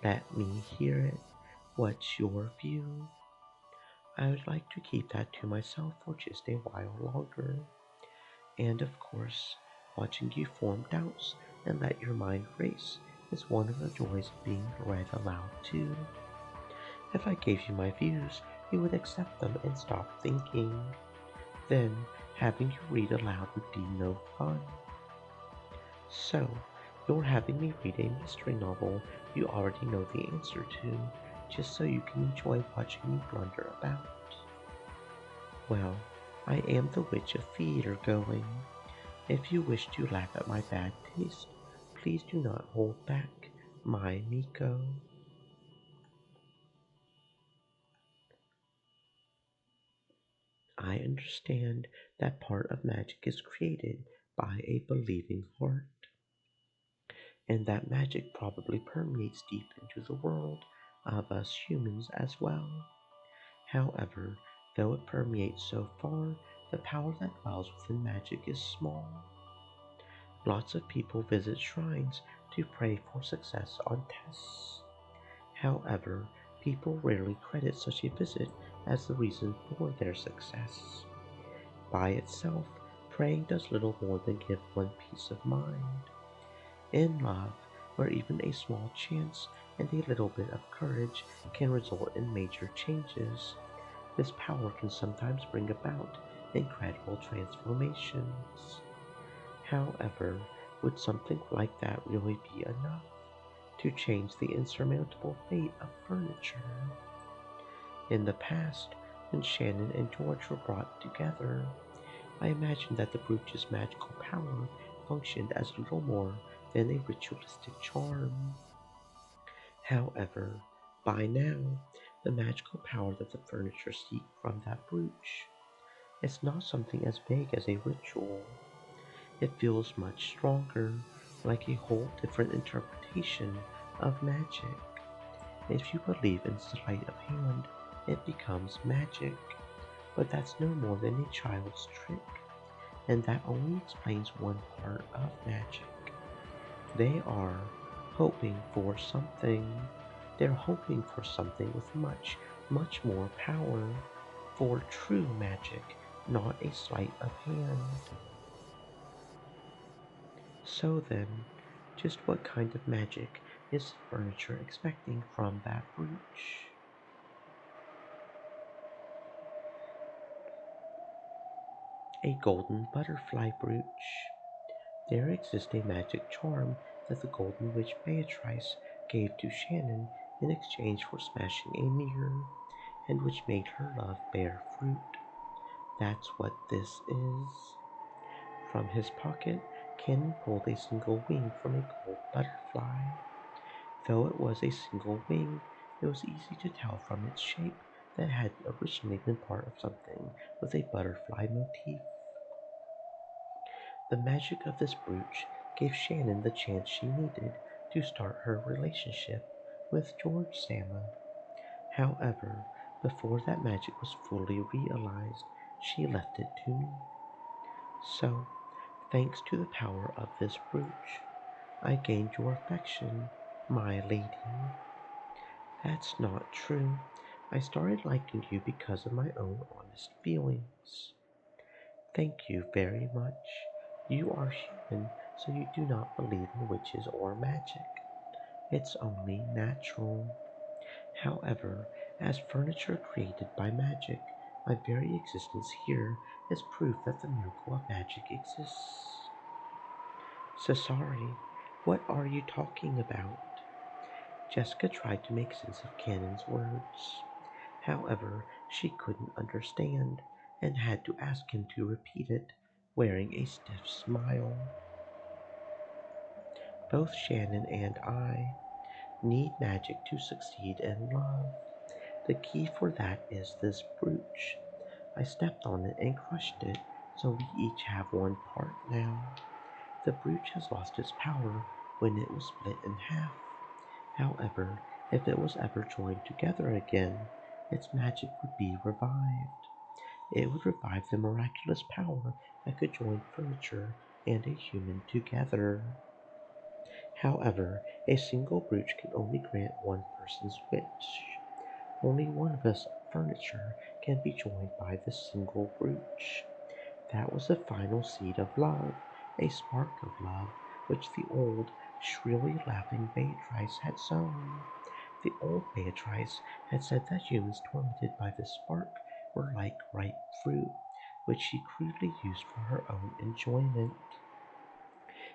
Let me hear it. What's your view? I would like to keep that to myself for just a while longer. And of course, watching you form doubts and let your mind race is one of the joys of being read aloud too. If I gave you my views, you would accept them and stop thinking. Then, having you read aloud would be no fun. So, you're having me read a mystery novel you already know the answer to, just so you can enjoy watching me blunder about. Well, I am the Witch of Theater going. If you wish to laugh at my bad taste, please do not hold back, my Miko. I understand that part of magic is created by a believing heart, and that magic probably permeates deep into the world of us humans as well. However, though it permeates so far, the power that dwells within magic is small. Lots of people visit shrines to pray for success on tests. However, people rarely credit such a visit as the reason for their success. By itself, praying does little more than give one peace of mind. In love, where even a small chance and a little bit of courage can result in major changes, this power can sometimes bring about incredible transformations. However, would something like that really be enough to change the insurmountable fate of furniture? In the past, when Shannon and George were brought together, I imagined that the brooch's magical power functioned as little more than a ritualistic charm. However, by now, the magical power that the furniture seek from that brooch is not something as vague as a ritual. It feels much stronger, like a whole different interpretation of magic. If you believe in sleight of hand, it becomes magic. But that's no more than a child's trick, and that only explains one part of magic. They are hoping for something. They're hoping for something with much, much more power. For true magic, not a sleight of hand. So then, just what kind of magic is the furniture expecting from that brooch? A golden butterfly brooch. There exists a magic charm that the Golden Witch Beatrice gave to Shannon in exchange for smashing a mirror, and which made her love bear fruit. That's what this is. From his pocket, Cannon pulled a single wing from a gold butterfly. Though it was a single wing, it was easy to tell from its shape that it had originally been part of something with a butterfly motif. The magic of this brooch gave Shannon the chance she needed to start her relationship with George Sama. However, before that magic was fully realized, she left it to me. So, thanks to the power of this brooch, I gained your affection, my lady. That's not true. I started liking you because of my own honest feelings. Thank you very much. You are human, so you do not believe in witches or magic. It's only natural. However, as furniture created by magic, my very existence here is proof that the miracle of magic exists. Cesare, what are you talking about? Jessica tried to make sense of Cannon's words. However, she couldn't understand and had to ask him to repeat it, wearing a stiff smile. Both Shannon and I need magic to succeed in love. The key for that is this brooch. I stepped on it and crushed it, so we each have one part now. The brooch has lost its power when it was split in half. However, if it was ever joined together again, its magic would be revived. It would revive the miraculous power that could join furniture and a human together. However, a single brooch can only grant one person's wish. Only one of us furniture can be joined by this single brooch. That was the final seed of love, a spark of love, which the old, shrilly laughing Beatrice had sown. The old Beatrice had said that humans tormented by this spark were like ripe fruit, which she crudely used for her own enjoyment.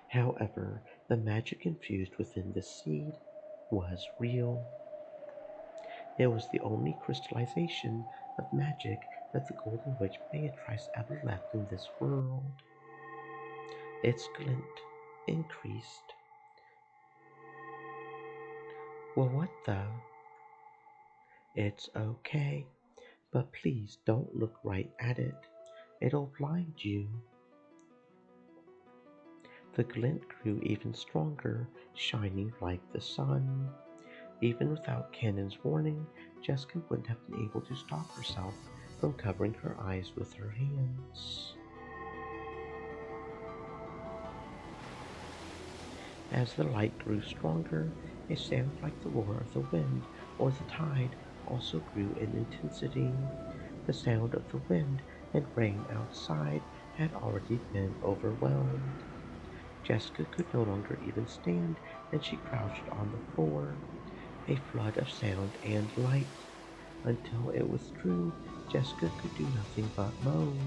However, the magic infused within the seed was real. It was the only crystallization of magic that the Golden Witch Beatrice ever left in this world. Its glint increased. Well, what the? It's okay, but please don't look right at it. It'll blind you. The glint grew even stronger, shining like the sun. Even without Cannon's warning, Jessica wouldn't have been able to stop herself from covering her eyes with her hands. As the light grew stronger, a sound like the roar of the wind or the tide also grew in intensity. The sound of the wind and rain outside had already been overwhelmed. Jessica could no longer even stand, and she crouched on the floor. A flood of sound and light. Until it withdrew, Jessica could do nothing but moan.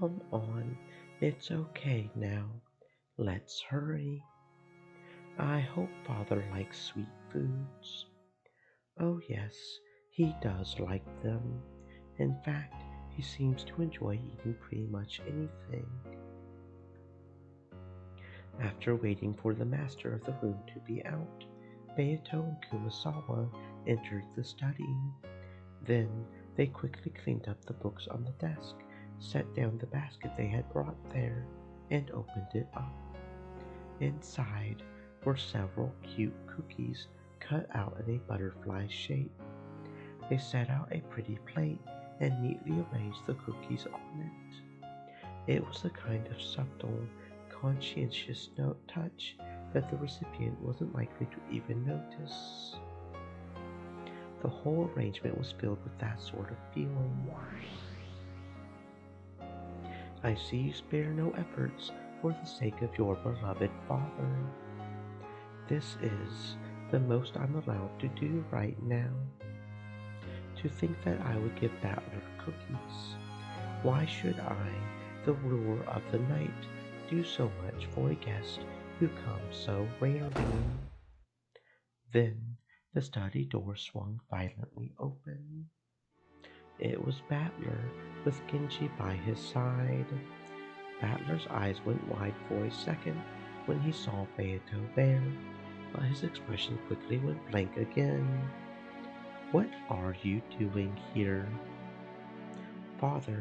Come on, it's okay now. Let's hurry. I hope father likes sweet foods. Oh, yes, he does like them. In fact, he seems to enjoy eating pretty much anything. After waiting for the master of the room to be out, Beato and Kumasawa entered the study. Then they quickly cleaned up the books on the desk, set down the basket they had brought there, and opened it up. Inside were several cute cookies cut out in a butterfly shape. They set out a pretty plate and neatly arranged the cookies on it. It was the kind of subtle, conscientious touch that the recipient wasn't likely to even notice. The whole arrangement was filled with that sort of feeling. I see you spare no efforts for the sake of your beloved father. This is the most I'm allowed to do right now. To think that I would give Battler cookies. Why should I, the ruler of the night, do so much for a guest who comes so rarely? Then the study door swung violently open. It was Battler, with Genji by his side. Battler's eyes went wide for a second when he saw Beato there, but his expression quickly went blank again. What are you doing here? Father,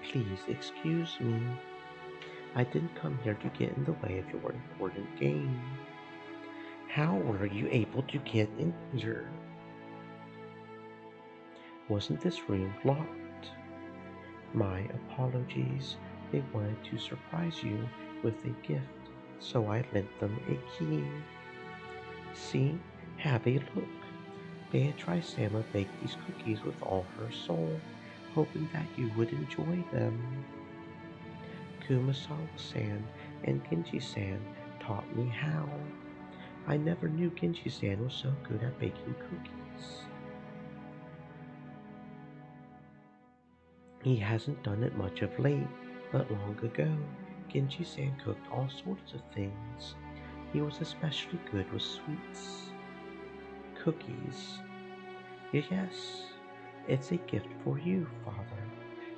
please excuse me. I didn't come here to get in the way of your important game. How were you able to get in here? Wasn't this room locked? My apologies. They wanted to surprise you with a gift, so I lent them a key. See, have a look. Beatrice Sama baked these cookies with all her soul, hoping that you would enjoy them. Kumasawa-san and Genji-san taught me how. I never knew Genji-san was so good at baking cookies. He hasn't done it much of late, but long ago, Genji-san cooked all sorts of things. He was especially good with sweets. Cookies. Yes, it's a gift for you, Father.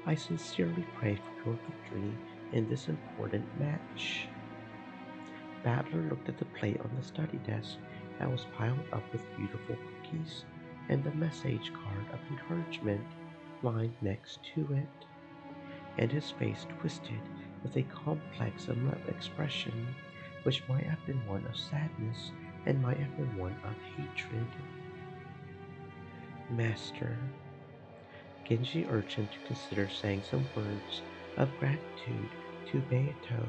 I sincerely pray for your victory in this important match. Battler looked at the plate on the study desk that was piled up with beautiful cookies and the message card of encouragement lying next to it, and his face twisted with a complex expression which might have been one of sadness and might have been one of hatred. Master, Genji urged him to consider saying some words of gratitude to Beato.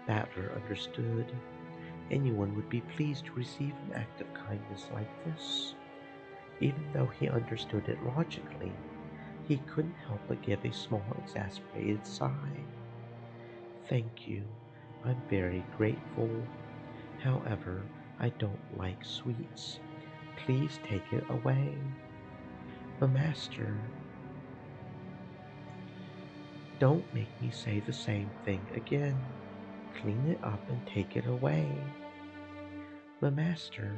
Battler understood. Anyone would be pleased to receive an act of kindness like this. Even though he understood it logically, he couldn't help but give a small exasperated sigh. Thank you. I'm very grateful. However, I don't like sweets. Please take it away. The master. Don't make me say the same thing again. Clean it up and take it away. The master,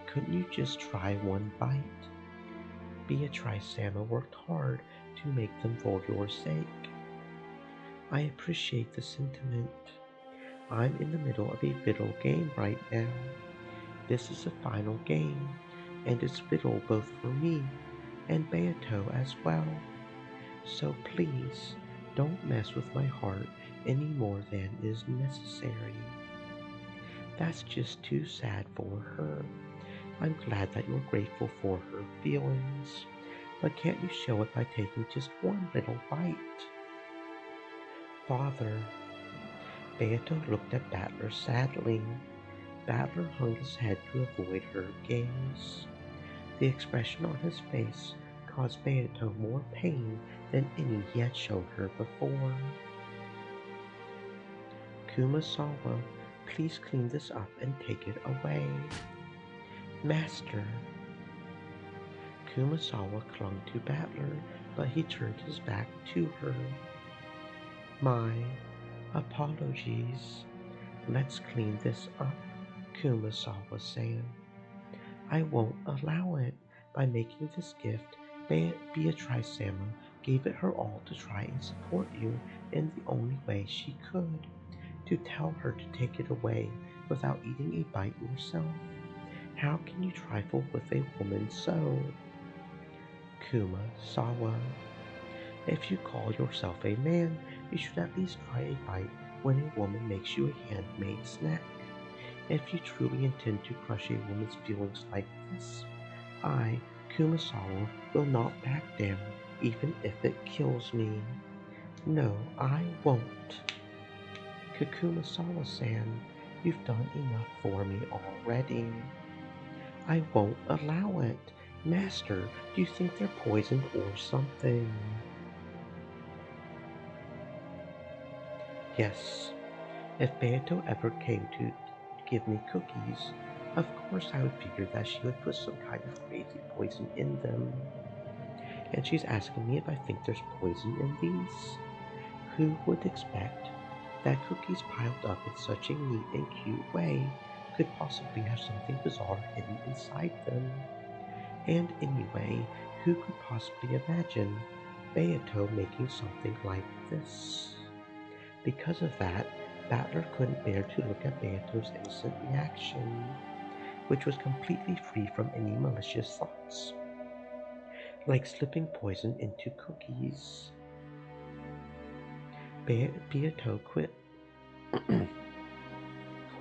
couldn't you just try one bite? Beatrice Sama worked hard to make them for your sake. I appreciate the sentiment. I'm in the middle of a fiddle game right now. This is the final game, and it's fiddle both for me and Beato as well. So please, don't mess with my heart any more than is necessary. That's just too sad for her. I'm glad that you're grateful for her feelings, but can't you show it by taking just one little bite? Father. Beato looked at Battler sadly. Battler hung his head to avoid her gaze. The expression on his face caused Beato more pain than any he had shown her before. Kumasawa, please clean this up and take it away. Master. Kumasawa clung to Battler, but he turned his back to her. My apologies. Let's clean this up, Kumasawa-san. I won't allow it. By making this gift, Beatrice Sama gave it her all to try and support you in the only way she could. To tell her to take it away without eating a bite yourself. How can you trifle with a woman so? Kumasawa. If you call yourself a man, you should at least try a bite when a woman makes you a handmade snack. If you truly intend to crush a woman's feelings like this, I, Kumasawa, will not back down, even if it kills me. No, I won't. Kukumasawa-san, you've done enough for me already. I won't allow it. Master, do you think they're poisoned or something? Yes, if Beato ever came to give me cookies, of course I would figure that she would put some kind of crazy poison in them. And she's asking me if I think there's poison in these. Who would expect that cookies piled up in such a neat and cute way could possibly have something bizarre hidden inside them? And anyway, who could possibly imagine Beato making something like this? Because of that, Battler couldn't bear to look at Beato's innocent reaction, which was completely free from any malicious thoughts, like slipping poison into cookies. Beato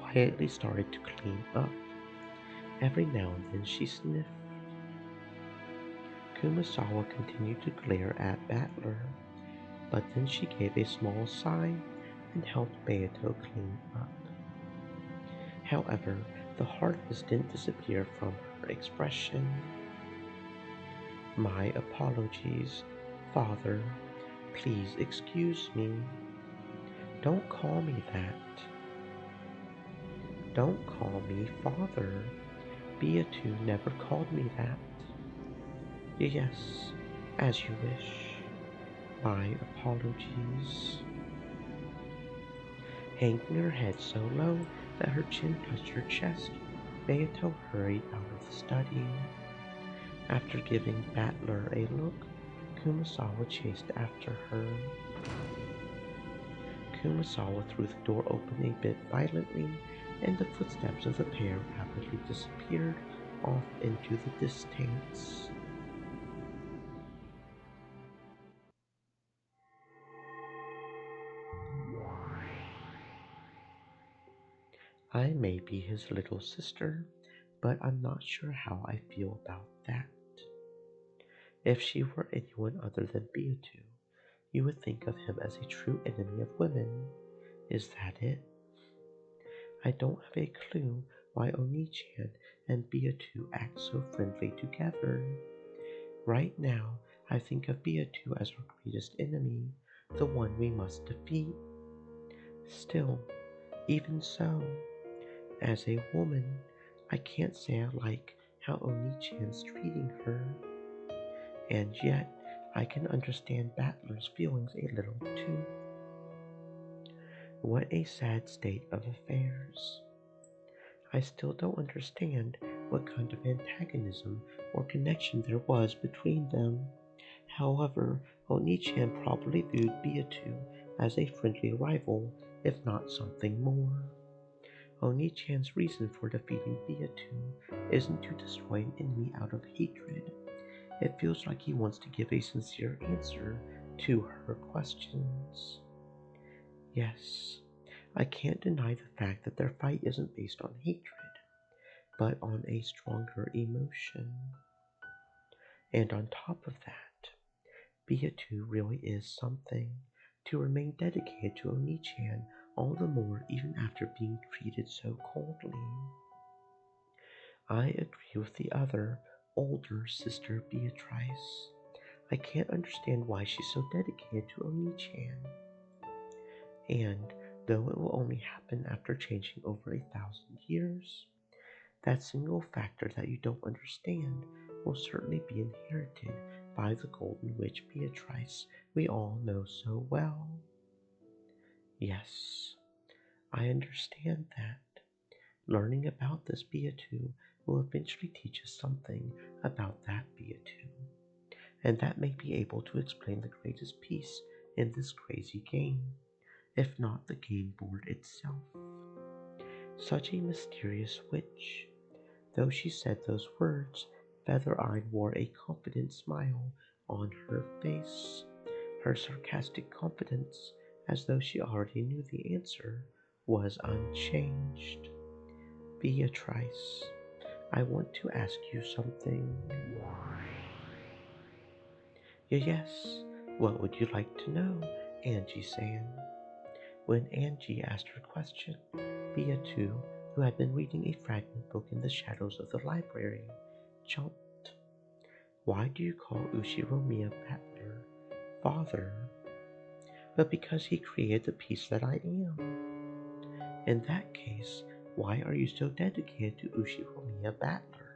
quietly started to clean up. Every now and then she sniffed. Kumasawa continued to glare at Battler, but then she gave a small sigh and helped Beato clean up. However, the hardness didn't disappear from her expression. My apologies, Father. Please excuse me. Don't call me that. Don't call me Father. Beatu never called me that. Yes, as you wish. My apologies. Hanging her head so low that her chin touched her chest, Beato hurried out of the study. After giving Battler a look, Kumasawa chased after her. Kumasawa threw the door open a bit violently, and the footsteps of the pair rapidly disappeared off into the distance. I may be his little sister, but I'm not sure how I feel about that. If she were anyone other than Beatu, you would think of him as a true enemy of women. Is that it? I don't have a clue why Oni-chan and Beatu act so friendly together. Right now, I think of Beatu as our greatest enemy, the one we must defeat. Still, even so, as a woman, I can't say I like how Oni-chan's treating her. And yet, I can understand Battler's feelings a little too. What a sad state of affairs. I still don't understand what kind of antagonism or connection there was between them. However, Oni-chan probably viewed Beatu as a friendly rival, if not something more. Oni-chan's reason for defeating Beatu isn't to destroy an enemy out of hatred. It feels like he wants to give a sincere answer to her questions. Yes, I can't deny the fact that their fight isn't based on hatred, but on a stronger emotion. And on top of that, Beatu really is something. To remain dedicated to Oni-chan all the more even after being treated so coldly. I agree with the other, older sister Beatrice. I can't understand why she's so dedicated to Oni-chan. And though it will only happen after changing over 1,000 years, that single factor that you don't understand will certainly be inherited by the Golden Witch Beatrice we all know so well. Yes, I understand that. Learning about this Beatu will eventually teach us something about that Beatu, and that may be able to explain the greatest piece in this crazy game, if not the game board itself. Such a mysterious witch. Though she said those words, Feather Eye wore a confident smile on her face, her sarcastic confidence, as though she already knew the answer, was unchanged. Beatrice, I want to ask you something. Yes, what would you like to know? Angie san. When Angie asked her question, Beatu, who had been reading a fragment book in the shadows of the library, jumped. Why do you call Ushiromiya Battler father? But because he created the peace that I am. In that case, why are you so dedicated to Ushiromiya Battler?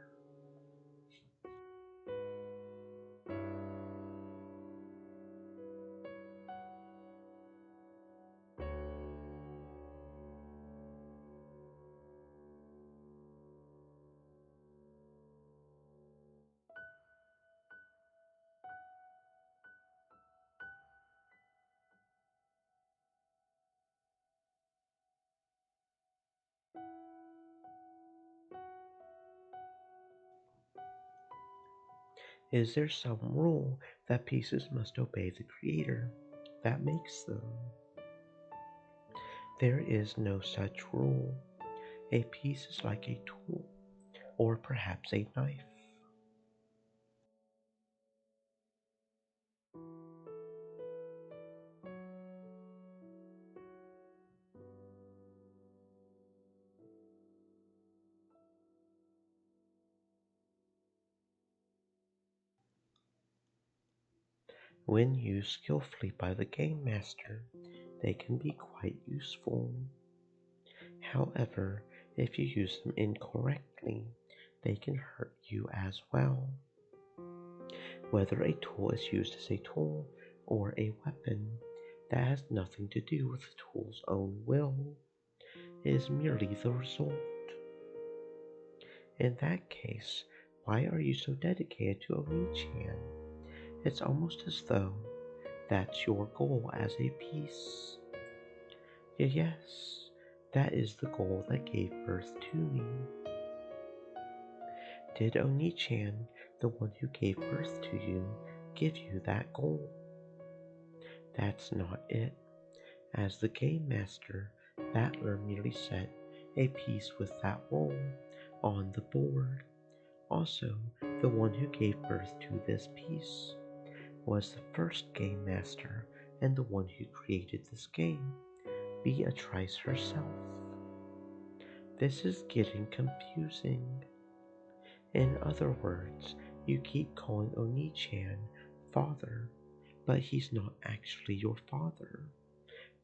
Is there some rule that pieces must obey the creator that makes them? There is no such rule. A piece is like a tool, or perhaps a knife. When used skillfully by the game master, they can be quite useful. However, if you use them incorrectly, they can hurt you as well. Whether a tool is used as a tool or a weapon, that has nothing to do with the tool's own will. It is merely the result. In that case, why are you so dedicated to Oni-chan? It's almost as though that's your goal as a piece. Yes, that is the goal that gave birth to me. Did Oni-chan, the one who gave birth to you, give you that goal? That's not it. As the game master, Battler merely set a piece with that role on the board. Also, the one who gave birth to this piece was the first game master and the one who created this game, Beatrice herself. This is getting confusing. In other words, you keep calling Oni-chan father, but he's not actually your father.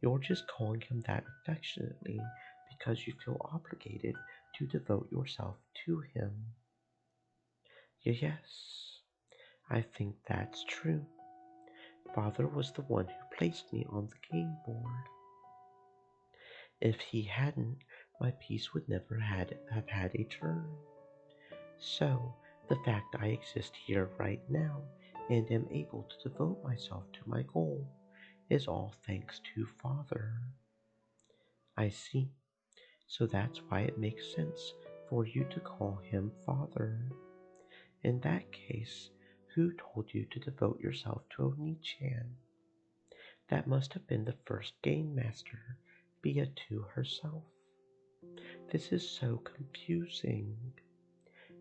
You're just calling him that affectionately because you feel obligated to devote yourself to him. Yes, I think that's true. Father was the one who placed me on the game board. If he hadn't, my piece would never have had a turn. So, the fact I exist here right now and am able to devote myself to my goal is all thanks to Father. I see. So that's why it makes sense for you to call him Father. In that case, who told you to devote yourself to Oni-chan? That must have been the first game master, Beatu herself. This is so confusing.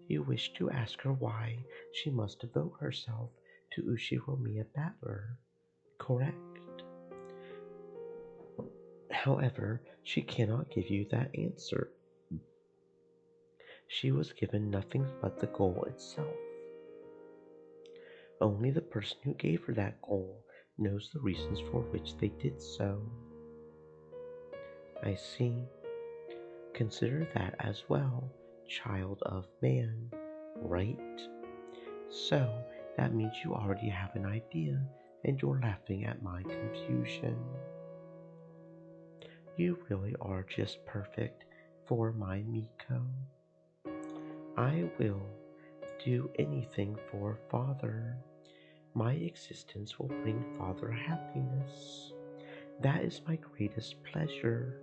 You wish to ask her why she must devote herself to Ushiromiya Battler, correct? However, she cannot give you that answer. She was given nothing but the goal itself. Only the person who gave her that goal knows the reasons for which they did so. I see. Consider that as well, child of man, right? So, that means you already have an idea and you're laughing at my confusion. You really are just perfect for my Miko. I will do anything for Father. My existence will bring Father happiness. That is my greatest pleasure.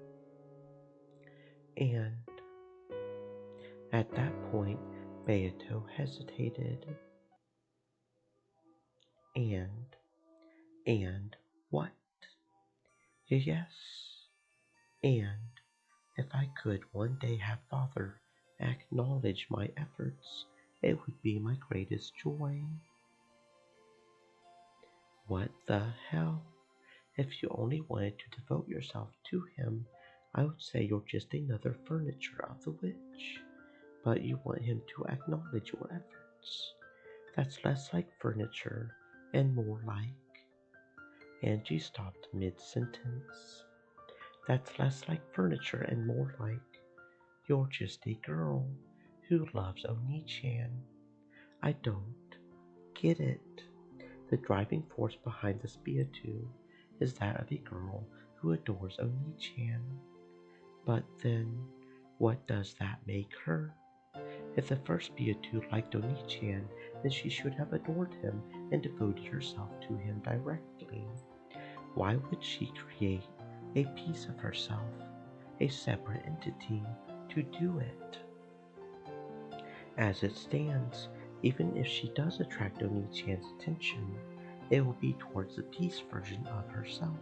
And at that point, Beato hesitated. And, and what? Yes, and if I could one day have Father acknowledge my efforts, it would be my greatest joy. What the hell? If you only wanted to devote yourself to him, I would say you're just another furniture of the witch. But you want him to acknowledge your efforts. That's less like furniture and more like. Angie stopped mid sentence. That's less like furniture and more like. You're just a girl who loves Oni-chan. I don't get it. The driving force behind the Spiatu is that of a girl who adores Oni-chan. But then, what does that make her? If the first Spiatu liked Oni-chan, then she should have adored him and devoted herself to him directly. Why would she create a piece of herself, a separate entity, to do it? As it stands, even if she does attract Oni-chan's attention, it will be towards the piece version of herself,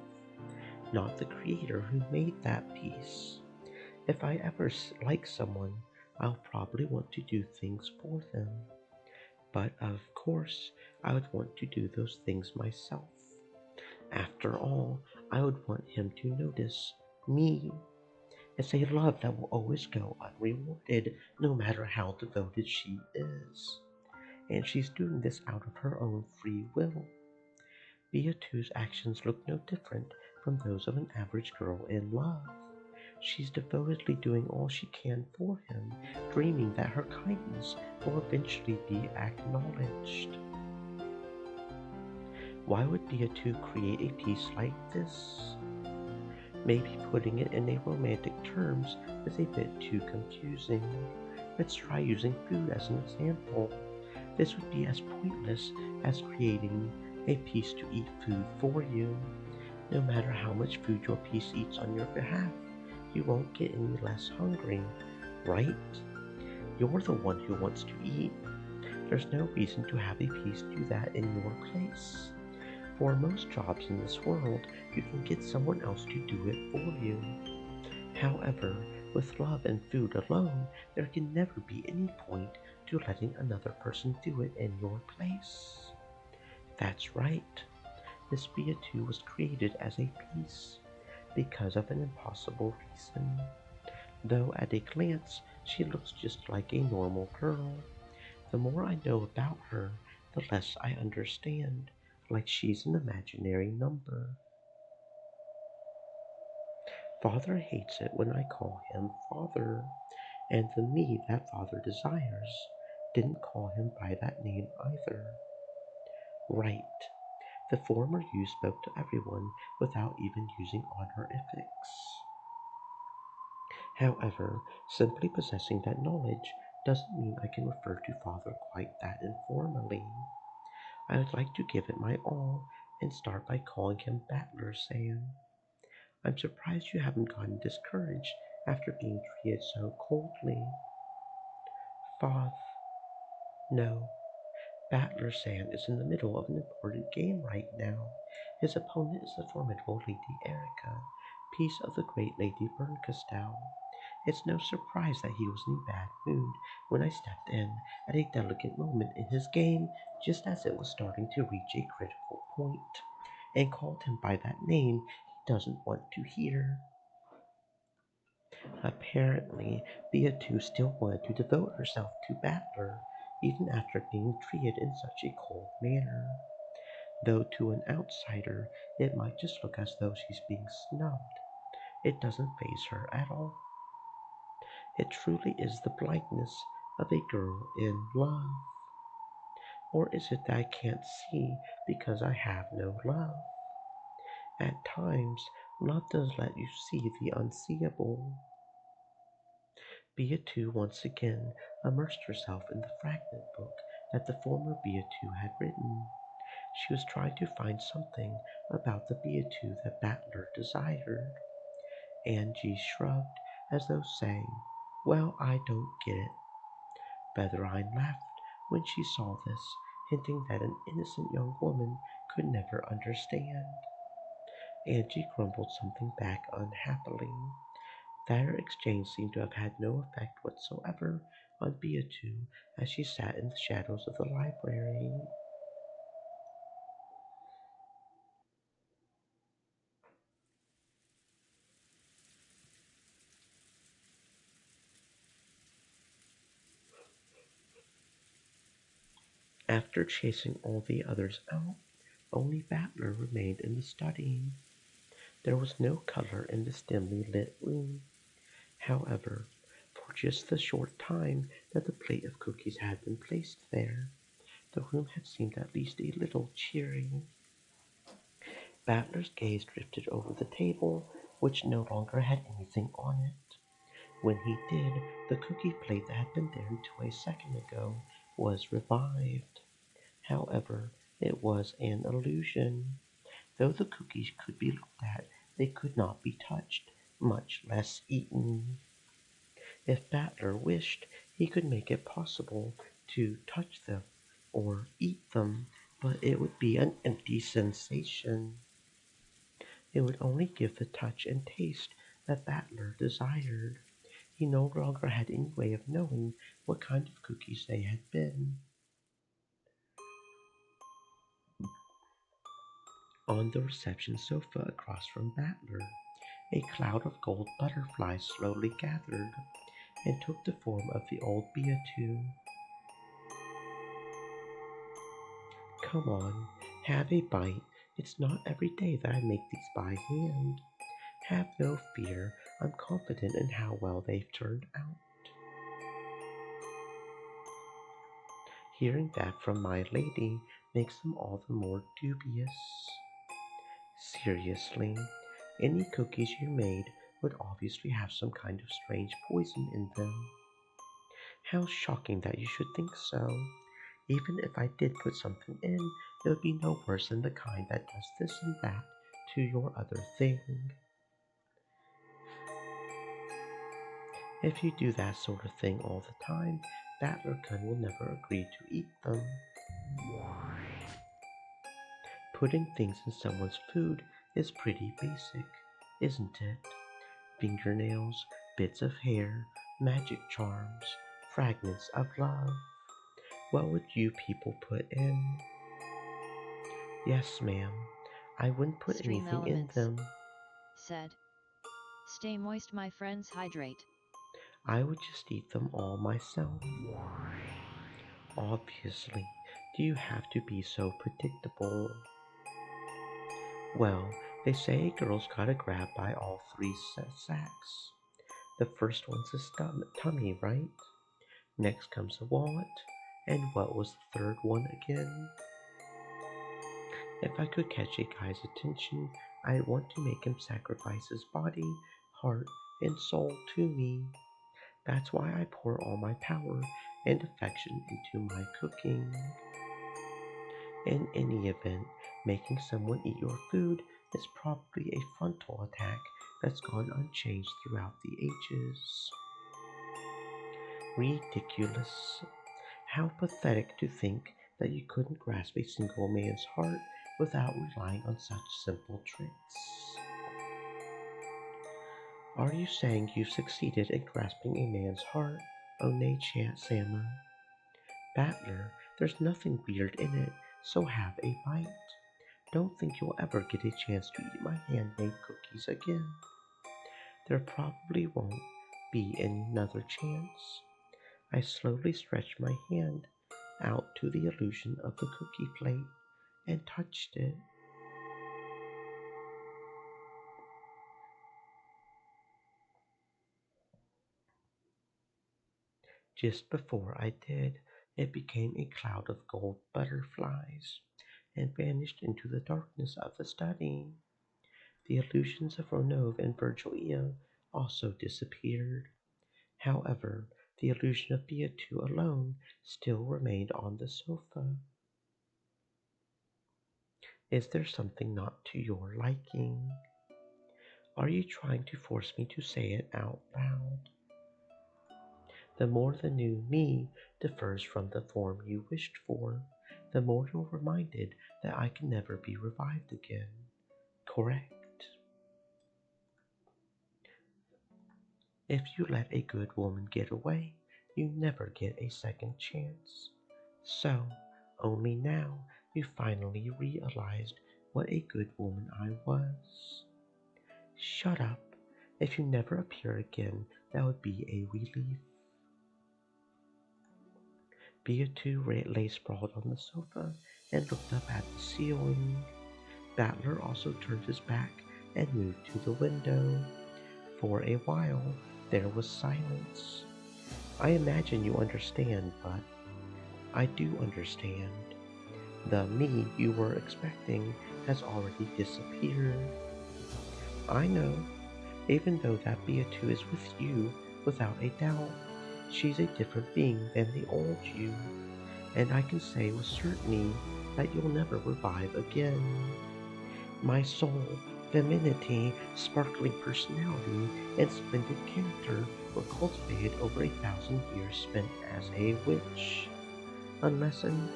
not the creator who made that piece. If I ever like someone, I'll probably want to do things for them. But of course, I would want to do those things myself. After all, I would want him to notice me. It's a love that will always go unrewarded, no matter how devoted she is. And she's doing this out of her own free will. Beatu's actions look no different from those of an average girl in love. She's devotedly doing all she can for him, dreaming that her kindness will eventually be acknowledged. Why would Beatu create a piece like this? Maybe putting it in a romantic terms is a bit too confusing. Let's try using food as an example. This would be as pointless as creating a piece to eat food for you. No matter how much food your piece eats on your behalf, you won't get any less hungry, right? You're the one who wants to eat. There's no reason to have a piece do that in your place. For most jobs in this world, you can get someone else to do it for you. However, with love and food alone, there can never be any point to letting another person do it in your place. That's right. This Beatu was created as a piece because of an impossible reason. Though at a glance, she looks just like a normal girl. The more I know about her, the less I understand, like she's an imaginary number. Father hates it when I call him Father, and the me that Father desires didn't call him by that name either. Right. The former you spoke to everyone without even using honorifics. However, simply possessing that knowledge doesn't mean I can refer to Father quite that informally. I would like to give it my all and start by calling him Battler-san. I'm surprised you haven't gotten discouraged after being treated so coldly. Foth. No. Battler-san is in the middle of an important game right now. His opponent is the formidable Lady Erica, piece of the great Lady Bernkastel. It's no surprise that he was in a bad mood when I stepped in at a delicate moment in his game, just as it was starting to reach a critical point, and called him by that name he doesn't want to hear. Apparently, Beatu still wanted to devote herself to Battler, even after being treated in such a cold manner. Though to an outsider, it might just look as though she's being snubbed. It doesn't faze her at all. It truly is the blindness of a girl in love. Or is it that I can't see because I have no love? At times, Love does let you see the unseeable. Beatrice once again immersed herself in the fragment book that the former Beatrice had written. She was trying to find something about the Beatrice that Battler desired. Angie shrugged as though saying, "Well, I don't get it." Betherine laughed when she saw this, hinting that an innocent young woman could never understand. Angie grumbled something back unhappily. Their exchange seemed to have had no effect whatsoever on Beatrice as she sat in the shadows of the library. After chasing all the others out, only Battler remained in the study. There was no color in this dimly lit room. However, for just the short time that the plate of cookies had been placed there, the room had seemed at least a little cheery. Battler's gaze drifted over the table, which no longer had anything on it. When he did, the cookie plate that had been there until a second ago was revived. However, it was an illusion. Though the cookies could be looked at, they could not be touched, much less eaten. If Battler wished, he could make it possible to touch them or eat them, but it would be an empty sensation. It would only give the touch and taste that Battler desired. He no longer had any way of knowing what kind of cookies they had been. On the reception sofa across from Battler, a cloud of gold butterflies slowly gathered and took the form of the old Beatou. "Come on, have a bite. It's not every day that I make these by hand. Have no fear, I'm confident in how well they've turned out." Hearing that from my lady makes them all the more dubious. Seriously, any cookies you made would obviously have some kind of strange poison in them. How shocking that you should think so. Even if I did put something in, it would be no worse than the kind that does this and that to your other thing. If you do that sort of thing all the time, Battler Gun will never agree to eat them. Putting things in someone's food is pretty basic, isn't it? Fingernails, bits of hair, magic charms, fragments of love. What would you people put in? Yes, ma'am. I wouldn't put Stream anything in elements, them. said. Stay moist, my friends, hydrate. I would just eat them all myself. Obviously. Do you have to be so predictable? Well, they say a girl's gotta grab by all three sacks. The first one's a tummy, right? Next comes a wallet. And what was the third one again? If I could catch a guy's attention, I'd want to make him sacrifice his body, heart, and soul to me. That's why I pour all my power and affection into my cooking. In any event, making someone eat your food is probably a frontal attack that's gone unchanged throughout the ages. Ridiculous. How pathetic to think that you couldn't grasp a single man's heart without relying on such simple tricks. Are you saying you've succeeded in grasping a man's heart, One Sama? Battler, there's nothing weird in it, so have a bite. Don't think you'll ever get a chance to eat my handmade cookies again. There probably won't be another chance. I slowly stretched my hand out to the illusion of the cookie plate and touched it. Just before I did, it became a cloud of gold butterflies and vanished into the darkness of the study. The illusions of Ronov and Virgilia also disappeared. However, the illusion of Beatrice alone still remained on the sofa. Is there something not to your liking? Are you trying to force me to say it out loud? The more the new me differs from the form you wished for, the more you're reminded that I can never be revived again. Correct? If you let a good woman get away, you never get a second chance. So, only now you finally realized what a good woman I was. Shut up. If you never appear again, that would be a relief. Beatrice lay sprawled on the sofa and looked up at the ceiling. Battler also turned his back and moved to the window. For a while, there was silence. I imagine you understand, but I do understand. The me you were expecting has already disappeared. I know, even though that Beatrice is with you without a doubt, she's a different being than the old you, and I can say with certainty that you'll never revive again. My soul, femininity, sparkling personality, and splendid character were cultivated over 1,000 years spent as a witch. Unless an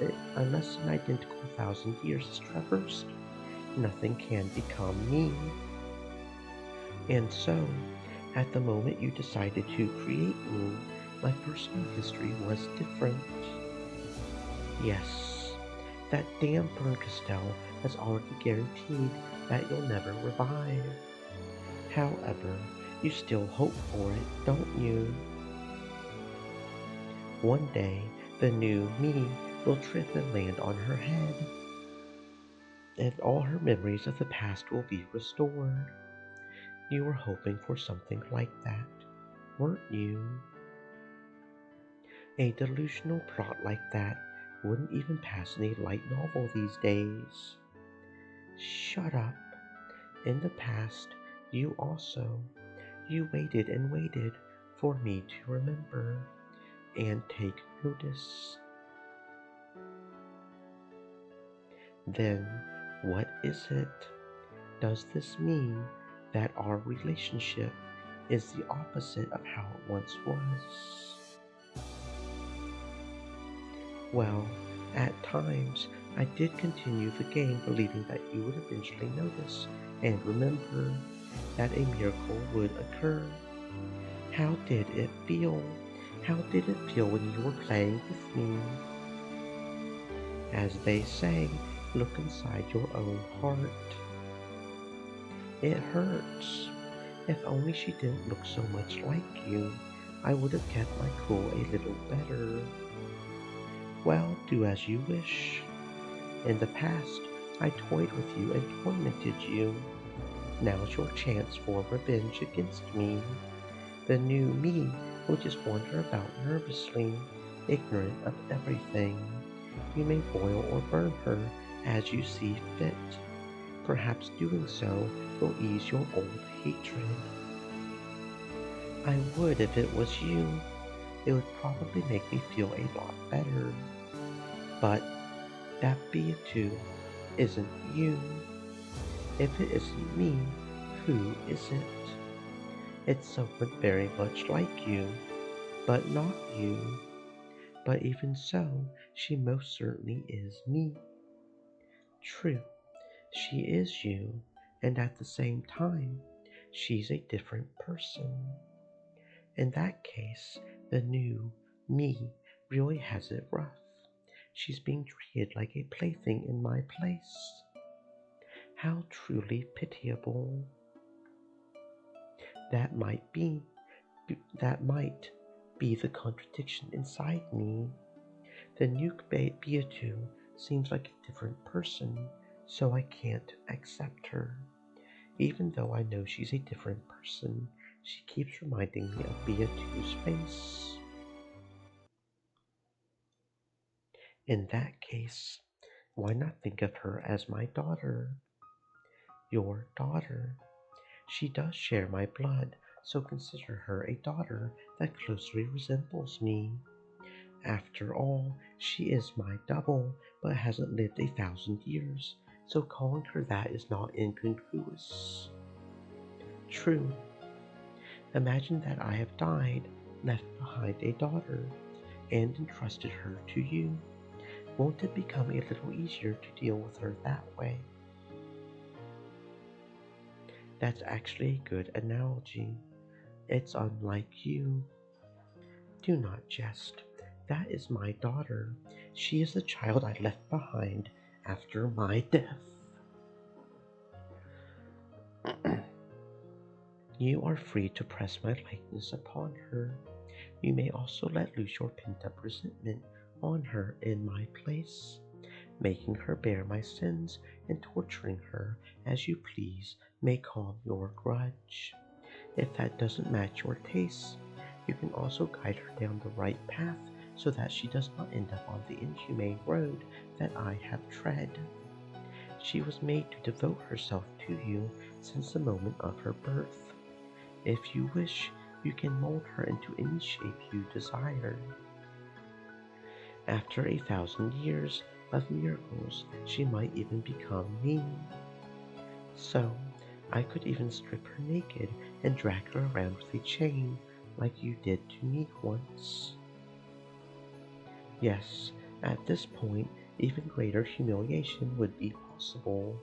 identical 1,000 years is traversed, nothing can become me. And so, at the moment you decided to create me, my personal history was different. Yes, that damn Berncastel has already guaranteed that you'll never revive. However, you still hope for it, don't you? One day, the new me will trip and land on her head, and all her memories of the past will be restored. You were hoping for something like that, weren't you? A delusional plot like that wouldn't even pass in a light novel these days. Shut up. In the past, you also. You waited and waited for me to remember and take notice. Then, what is it? Does this mean that our relationship is the opposite of how it once was? Well, at times I did continue the game believing that you would eventually notice and remember that a miracle would occur. How did it feel? How did it feel when you were playing with me? As they say, look inside your own heart. It hurts. If only she didn't look so much like you, I would have kept my cool a little better. Well, do as you wish. In the past, I toyed with you and tormented you. Now's your chance for revenge against me. The new me will just wander about nervously, ignorant of everything. You may boil or burn her as you see fit. Perhaps doing so will ease your old hatred. I would if it was you. It would probably make me feel a lot better. But that Beatrice isn't you. If it isn't me, who is it? It's someone very much like you, but not you. But even so, she most certainly is me. True, she is you, and at the same time, she's a different person. In that case, the new me really has it rough. She's being treated like a plaything in my place. How truly pitiable. That might be, that might be the contradiction inside me. The new Beatrice seems like a different person, so I can't accept her. Even though I know she's a different person, she keeps reminding me of Beatrice's face. In that case, why not think of her as my daughter? your daughter. She does share my blood, so consider her a daughter that closely resembles me. After all, she is my double, but hasn't lived 1,000 years, so calling her that is not incongruous. True. Imagine that I have died, left behind a daughter, and entrusted her to you. Won't it become a little easier to deal with her that way? That's actually a good analogy. It's unlike you. Do not jest. That is my daughter. She is the child I left behind after my death. You are free to press my likeness upon her. You may also let loose your pent up resentment on her in my place. Making her bear my sins and torturing her as you please may calm your grudge. If that doesn't match your tastes, you can also guide her down the right path so that she does not end up on the inhumane road that I have tread. She was made to devote herself to you since the moment of her birth. If you wish, you can mold her into any shape you desire. After 1,000 years of miracles, she might even become me. So, I could even strip her naked and drag her around with a chain, like you did to me once. Yes, at this point, even greater humiliation would be possible.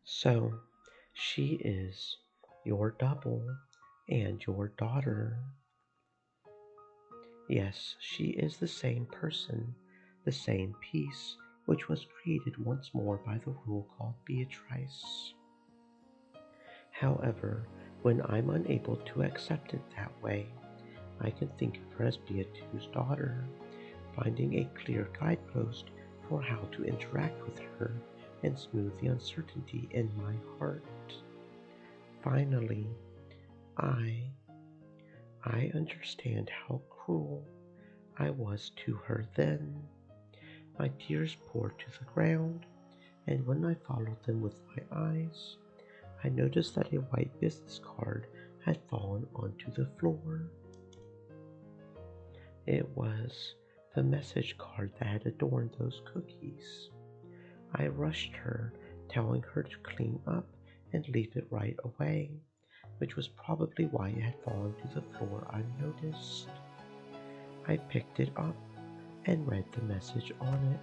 So, she is your double and your daughter. Yes, she is the same person, the same piece, which was created once more by the rule called Beatrice. However, when I'm unable to accept it that way, I can think of her as Beatu's daughter, finding a clear guidepost for how to interact with her and smooth the uncertainty in my heart. Finally, I I understand how cruel I was to her then. My tears poured to the ground, and when I followed them with my eyes, I noticed that a white business card had fallen onto the floor. It was the message card that had adorned those cookies. I rushed her, telling her to clean up and leave it right away, which was probably why it had fallen to the floor unnoticed. I picked it up and read the message on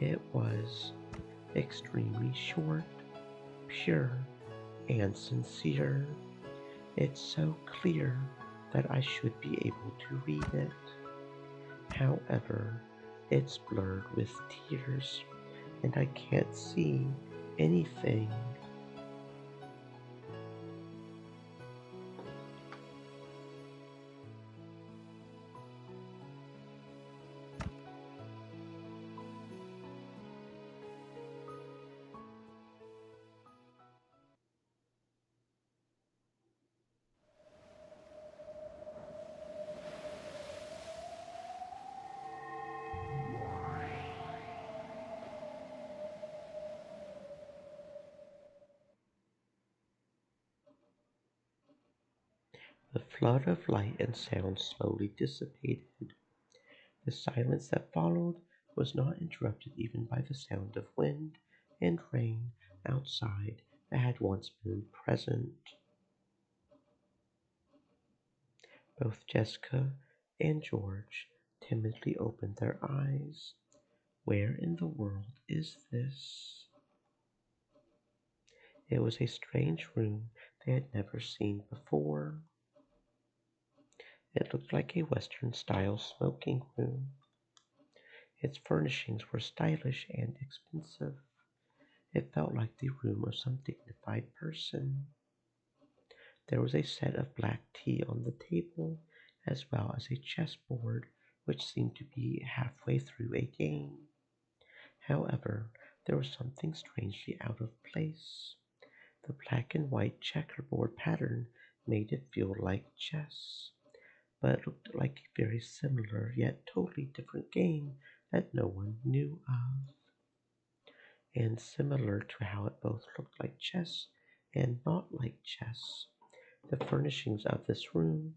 it. It was extremely short, pure, and sincere. It's so clear that I should be able to read it. However, it's blurred with tears, and I can't see anything. The flood of light and sound slowly dissipated. The silence that followed was not interrupted even by the sound of wind and rain outside that had once been present. Both Jessica and George timidly opened their eyes. Where in the world is this? It was a strange room they had never seen before. It looked like a Western style smoking room. Its furnishings were stylish and expensive. It felt like the room of some dignified person. There was a set of black tea on the table, as well as a chessboard which seemed to be halfway through a game. However, there was something strangely out of place. The black and white checkerboard pattern made it feel like chess, but it looked like a very similar yet totally different game that no one knew of. And similar to how it both looked like chess and not like chess, the furnishings of this room,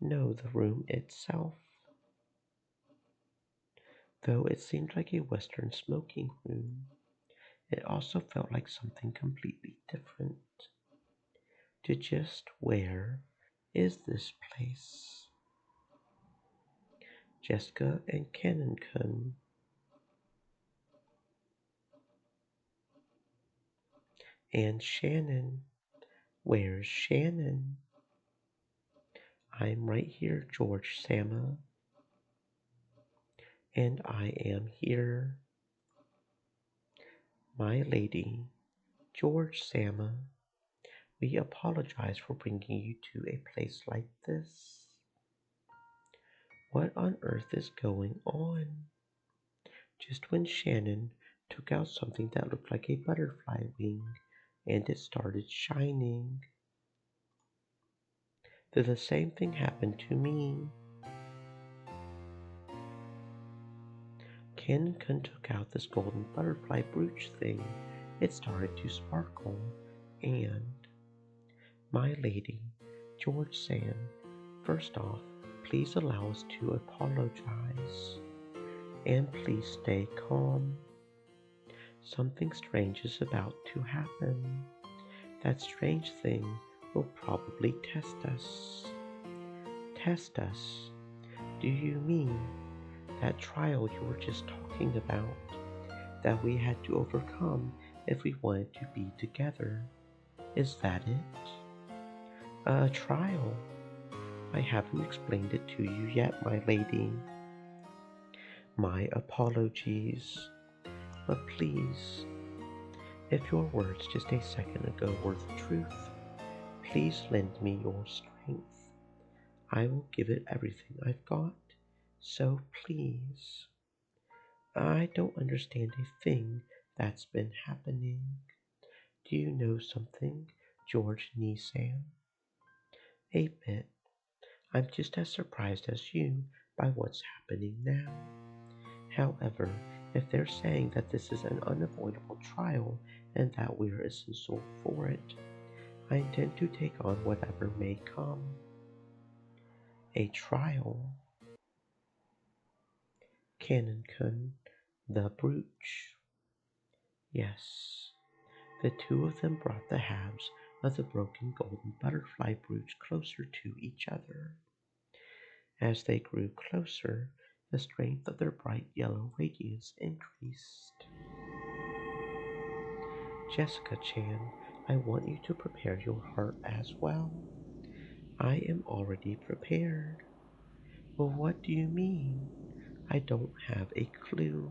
no, the room itself, though it seemed like a Western smoking room, it also felt like something completely different. To just where is this place? Jessica and Kennencon and Shannon. Where's Shannon? I'm right here, George Sama, and I am here. My lady, George Sama, we apologize for bringing you to a place like this. What on earth is going on? Just when Shannon took out something that looked like a butterfly wing and it started shining, then the same thing happened to me. Ken took out this golden butterfly brooch thing. It started to sparkle, and my lady, George Sam, first off, please allow us to apologize, and please stay calm. Something strange is about to happen. That strange thing will probably test us. Test us? Do you mean that trial you were just talking about, that we had to overcome if we wanted to be together? Is that it? A trial? I haven't explained it to you yet, my lady. My apologies. But please, if your words just a second ago were the truth, please lend me your strength. I will give it everything I've got. So please. I don't understand a thing that's been happening. Do you know something, George Nissan? A bit. I'm just as surprised as you by what's happening now. However, if they're saying that this is an unavoidable trial and that we're essential for it, I intend to take on whatever may come. A trial? Cannon-kun, the brooch. Yes. The two of them brought the halves of the broken golden butterfly brooch closer to each other. As they grew closer, the strength of their bright yellow radiance increased. Jessica-chan, I want you to prepare your heart as well. I am already prepared. Well, what do you mean? I don't have a clue.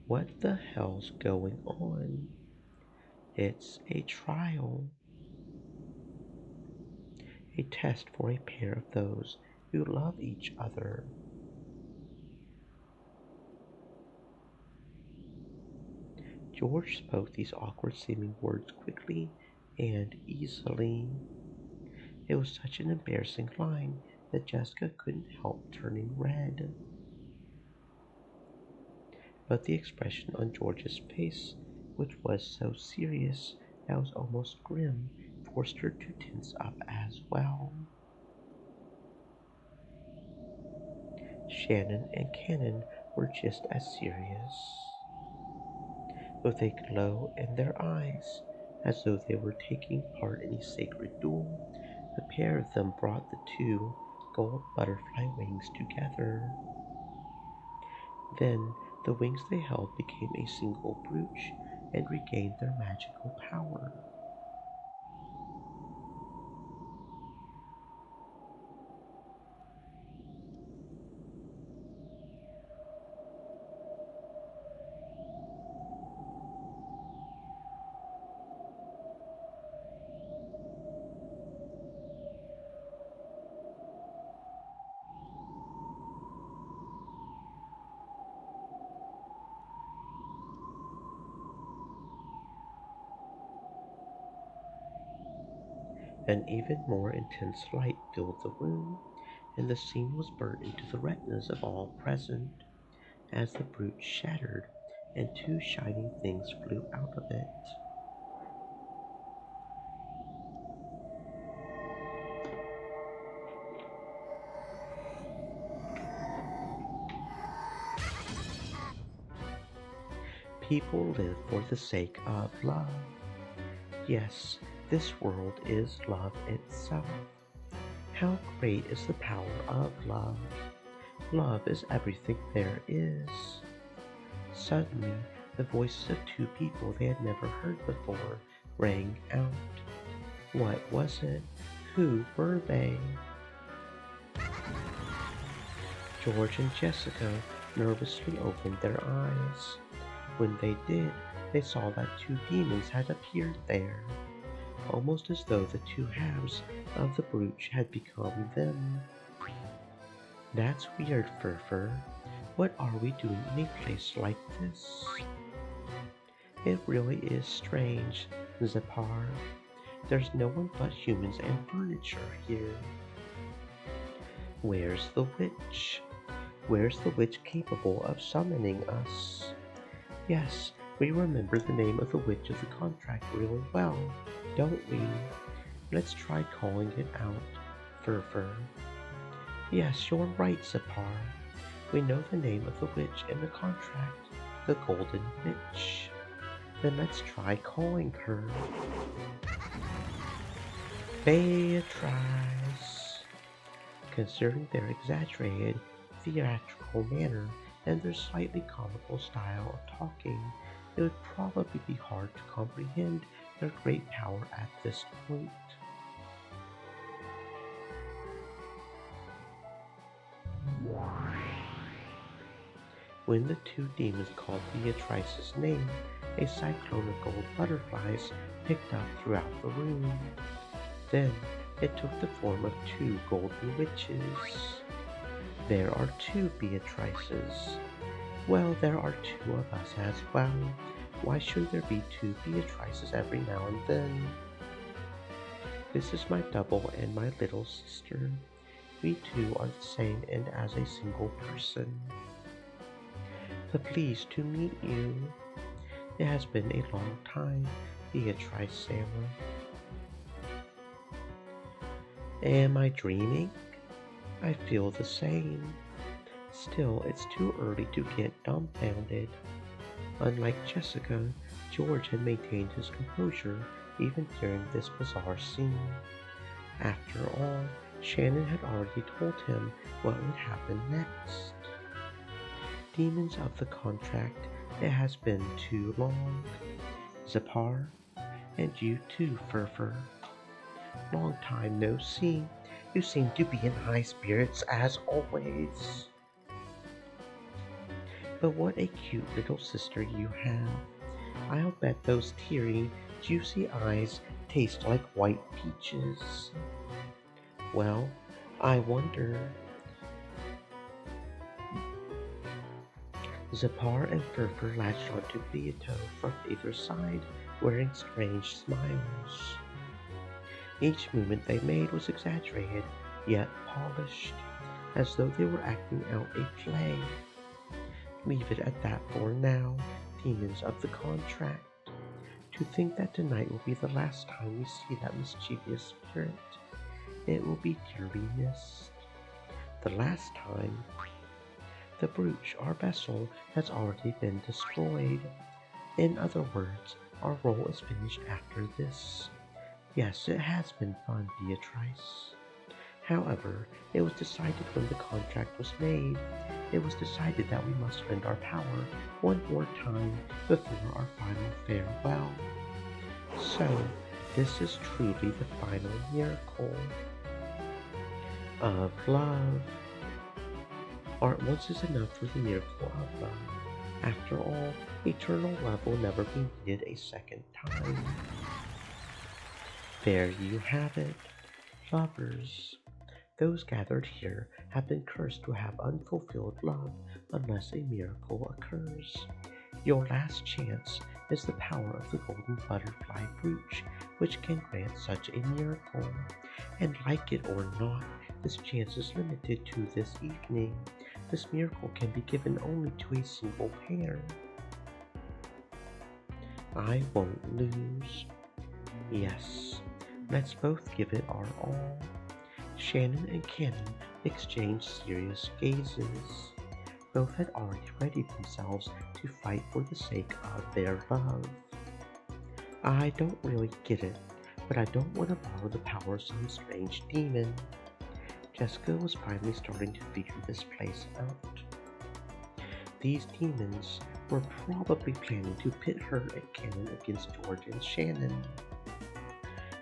What the hell's going on? It's a trial. A test for a pair of those who love each other. George spoke these awkward seeming words quickly and easily. It was such an embarrassing line that Jessica couldn't help turning red. But the expression on George's face, which was so serious that it was almost grim, forced her to tense up as well. Shannon and Cannon were just as serious, with a glow in their eyes, as though they were taking part in a sacred duel. The pair of them brought the two gold butterfly wings together. Then the wings they held became a single brooch and regained their magical power. An even more intense light filled the room, and the scene was burnt into the retinas of all present, as the brooch shattered and two shining things flew out of it. People live for the sake of love. Yes, this world is love itself. How great is the power of love! Love is everything there is. Suddenly, the voices of two people they had never heard before rang out. What was it? Who were they? George and Jessica nervously opened their eyes. When they did, they saw that two demons had appeared there, almost as though the two halves of the brooch had become them. That's weird, Furfur. What are we doing in a place like this? It really is strange, Zepar. There's no one but humans and furniture here. Where's the witch? Where's the witch capable of summoning us? Yes, we remember the name of the witch of the contract really well, don't we? Let's try calling it out, Furfur. Yes, you're right, Zepar. We know the name of the witch in the contract, the Golden Witch. Then let's try calling her Beatrice. Considering their exaggerated, theatrical manner and their slightly comical style of talking, it would probably be hard to comprehend their great power at this point. When the two demons called Beatrice's name, a cyclone of gold butterflies picked up throughout the room. Then it took the form of two golden witches. There are two Beatrices. Well, there are two of us as well. Why shouldn't there be two Beatrices every now and then? This is my double and my little sister. We two are the same and as a single person. Pleased to meet you. It has been a long time, Beatrice Sarah. Am I dreaming? I feel the same. Still, it's too early to get dumbfounded. Unlike Jessica, George had maintained his composure even during this bizarre scene. After all, Shannon had already told him what would happen next. Demons of the contract, it has been too long. Zepar, and you too, Furfur. Long time no see. You seem to be in high spirits as always. But what a cute little sister you have. I'll bet those teary, juicy eyes taste like white peaches. Well, I wonder. Zepar and Furfur latched onto Beato from either side, wearing strange smiles. Each movement they made was exaggerated, yet polished, as though they were acting out a play. Leave it at that for now, demons of the contract. To think that tonight will be the last time we see that mischievous spirit. It will be dearly missed. The last time. The brooch, our vessel, has already been destroyed. In other words, our role is finished after this. Yes, it has been fun, Beatrice. However, it was decided when the contract was made, it was decided that we must lend our power one more time before our final farewell. So, this is truly the final miracle of love. Art once is enough for the miracle of love. After all, eternal love will never be needed a second time. There you have it, lovers. Those gathered here have been cursed to have unfulfilled love unless a miracle occurs. Your last chance is the power of the golden butterfly brooch, which can grant such a miracle. And like it or not, this chance is limited to this evening. This miracle can be given only to a single pair. I won't lose. Yes, let's both give it our all. Shannon and Cannon exchanged serious gazes. Both had already readied themselves to fight for the sake of their love. I don't really get it, but I don't want to borrow the power of some strange demon. Jessica was finally starting to figure this place out. These demons were probably planning to pit her and Cannon against George and Shannon.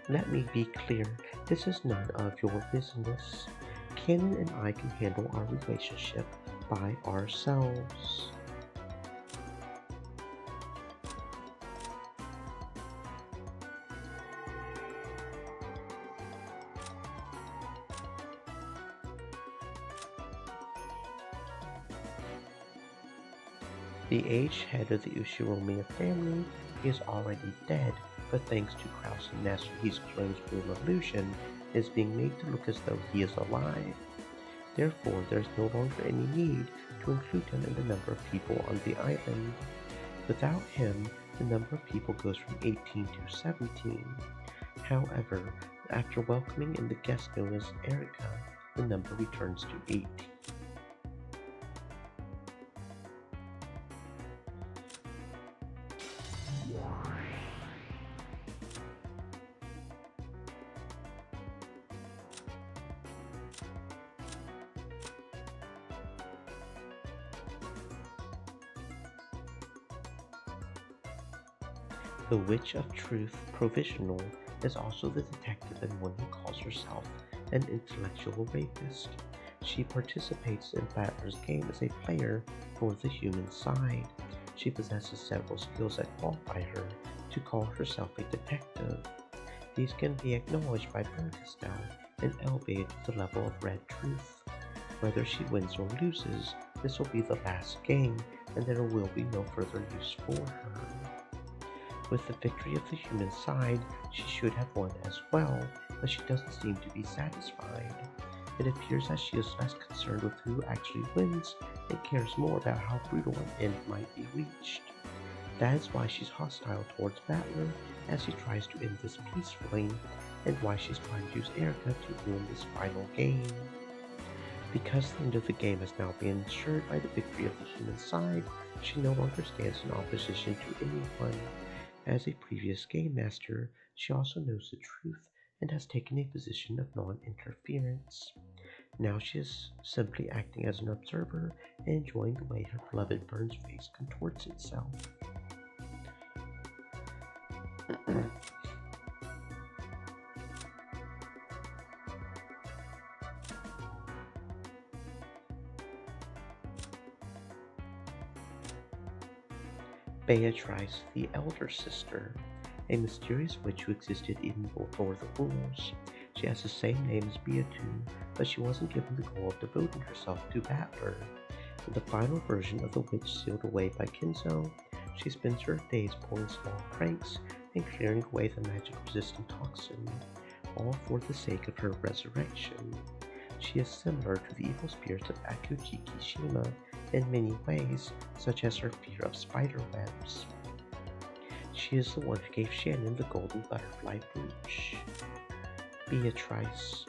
Let me be clear, this is none of your business. Cannon and I can handle our relationship by ourselves. The aged head of the Ushiromiya family is already dead, but thanks to Kraus and Nasuhi's claims for an illusion, is being made to look as though he is alive. Therefore, there is no longer any need to include him in the number of people on the island. Without him, the number of people goes from 18 to 17. However, after welcoming in the guest known as Erica, the number returns to 18. The Witch of Truth Provisional is also the detective and one who calls herself an intellectual rapist. She participates in Battler's game as a player for the human side. She possesses several skills that qualify her to call herself a detective. These can be acknowledged by Castell and elevated to the level of Red Truth. Whether she wins or loses, this will be the last game, and there will be no further use for her. With the victory of the human side, she should have won as well, but she doesn't seem to be satisfied. It appears that she is less concerned with who actually wins and cares more about how brutal an end might be reached. That is why she's hostile towards Battler as he tries to end this peacefully, and why she's trying to use Erica to win this final game. Because the end of the game has now been ensured by the victory of the human side, she no longer stands in opposition to anyone. As a previous game master, she also knows the truth and has taken a position of non-interference. Now she is simply acting as an observer and enjoying the way her beloved Burn's face contorts itself. Beatrice, the elder sister, a mysterious witch who existed even before the rules. She has the same name as Beatu, but she wasn't given the goal of devoting herself to Battler. In the final version of the witch sealed away by Kinzo, she spends her days pulling small pranks and clearing away the magic-resistant toxin, all for the sake of her resurrection. She is similar to the evil spirits of Akujiki Shima in many ways, such as her fear of spider webs. She is the one who gave Shannon the golden butterfly brooch. Beatrice,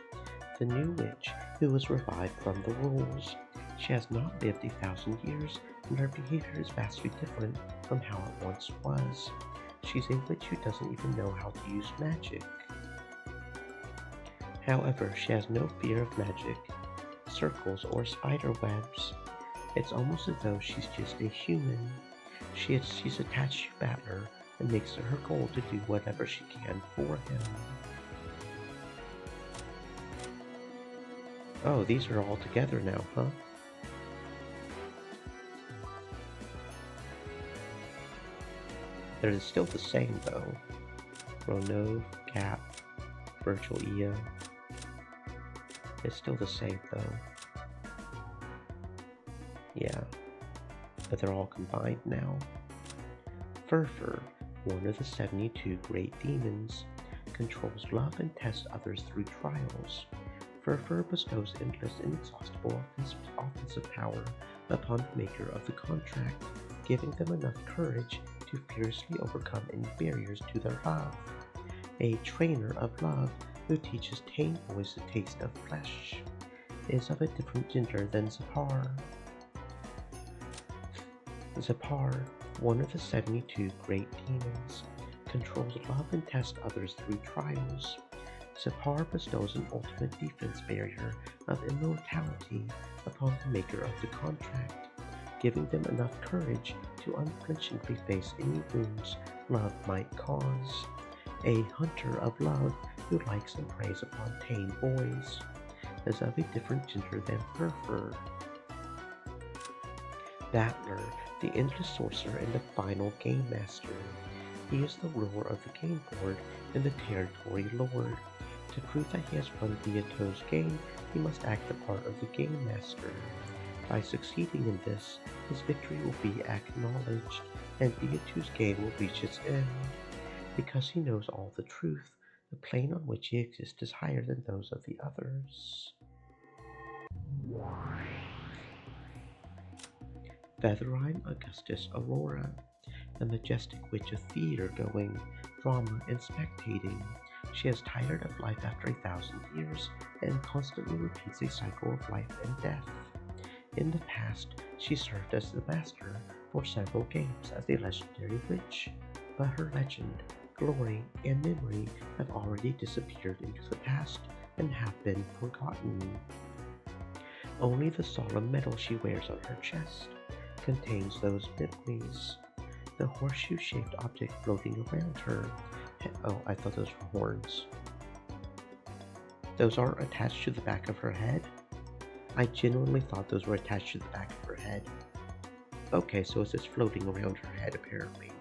the new witch who was revived from the rules. She has not lived 1,000 years, and her behavior is vastly different from how it once was. She's a witch who doesn't even know how to use magic. However, she has no fear of magic, circles, or spider webs. It's almost as though she's just a human. She's attached to Battler and makes it her goal to do whatever she can for him. Oh, these are all together now, huh? They're still the same though. Ronov, Cap, Virtual Ia. It's still the same though. Yeah, but they're all combined now. Furfur, one of the 72 great demons, controls love and tests others through trials. Furfur bestows endless, inexhaustible offensive power upon the maker of the contract, giving them enough courage to fiercely overcome any barriers to their love. A trainer of love who teaches tame boys the taste of flesh, is of a different gender than Zapar. Zapar, one of the 72 great demons, controls love and tests others through trials. Zapar bestows an ultimate defense barrier of immortality upon the maker of the contract, giving them enough courage to unflinchingly face any wounds love might cause. A hunter of love who likes and preys upon tame boys, is of a different gender than Furfur. Battler, the endless sorcerer and the final game master. He is the ruler of the game board and the territory lord. To prove that he has won Beato's game, he must act the part of the game master. By succeeding in this, his victory will be acknowledged, and Beato's game will reach its end. Because he knows all the truth, the plane on which he exists is higher than those of the others. Featherine Augustus Aurora, the majestic witch of theater-going, drama, and spectating. She is tired of life after 1,000 years and constantly repeats a cycle of life and death. In the past, she served as the master for several games as a legendary witch, but her legend, glory, and memory have already disappeared into the past and have been forgotten. Only the solemn medal she wears on her chest contains those memories. The horseshoe-shaped object floating around her. Oh, I thought those were horns. Those aren't attached to the back of her head? I genuinely thought those were attached to the back of her head. Okay, so it's just floating around her head apparently.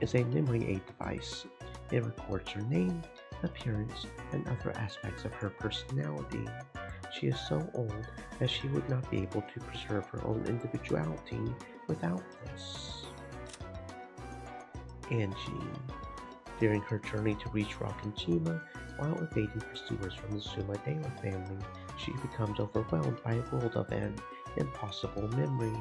Is a memory aid device. It records her name, appearance, and other aspects of her personality. She is so old that she would not be able to preserve her own individuality without this. Angie. During her journey to reach Rockinchima, while evading pursuers from the Sumadela family, she becomes overwhelmed by a world of an impossible memory.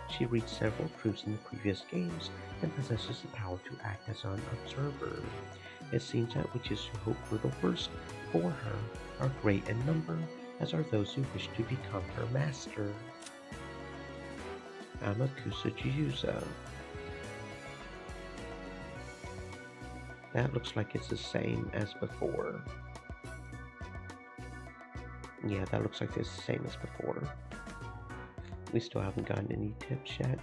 She reached several truths in the previous games and possesses the power to act as an observer. It seems that witches who hope for the worst for her are great in number, as are those who wish to become her master. Amakusa Jiyuza. That looks like it's the same as before. Yeah, that looks like it's the same as before. We still haven't gotten any tips yet.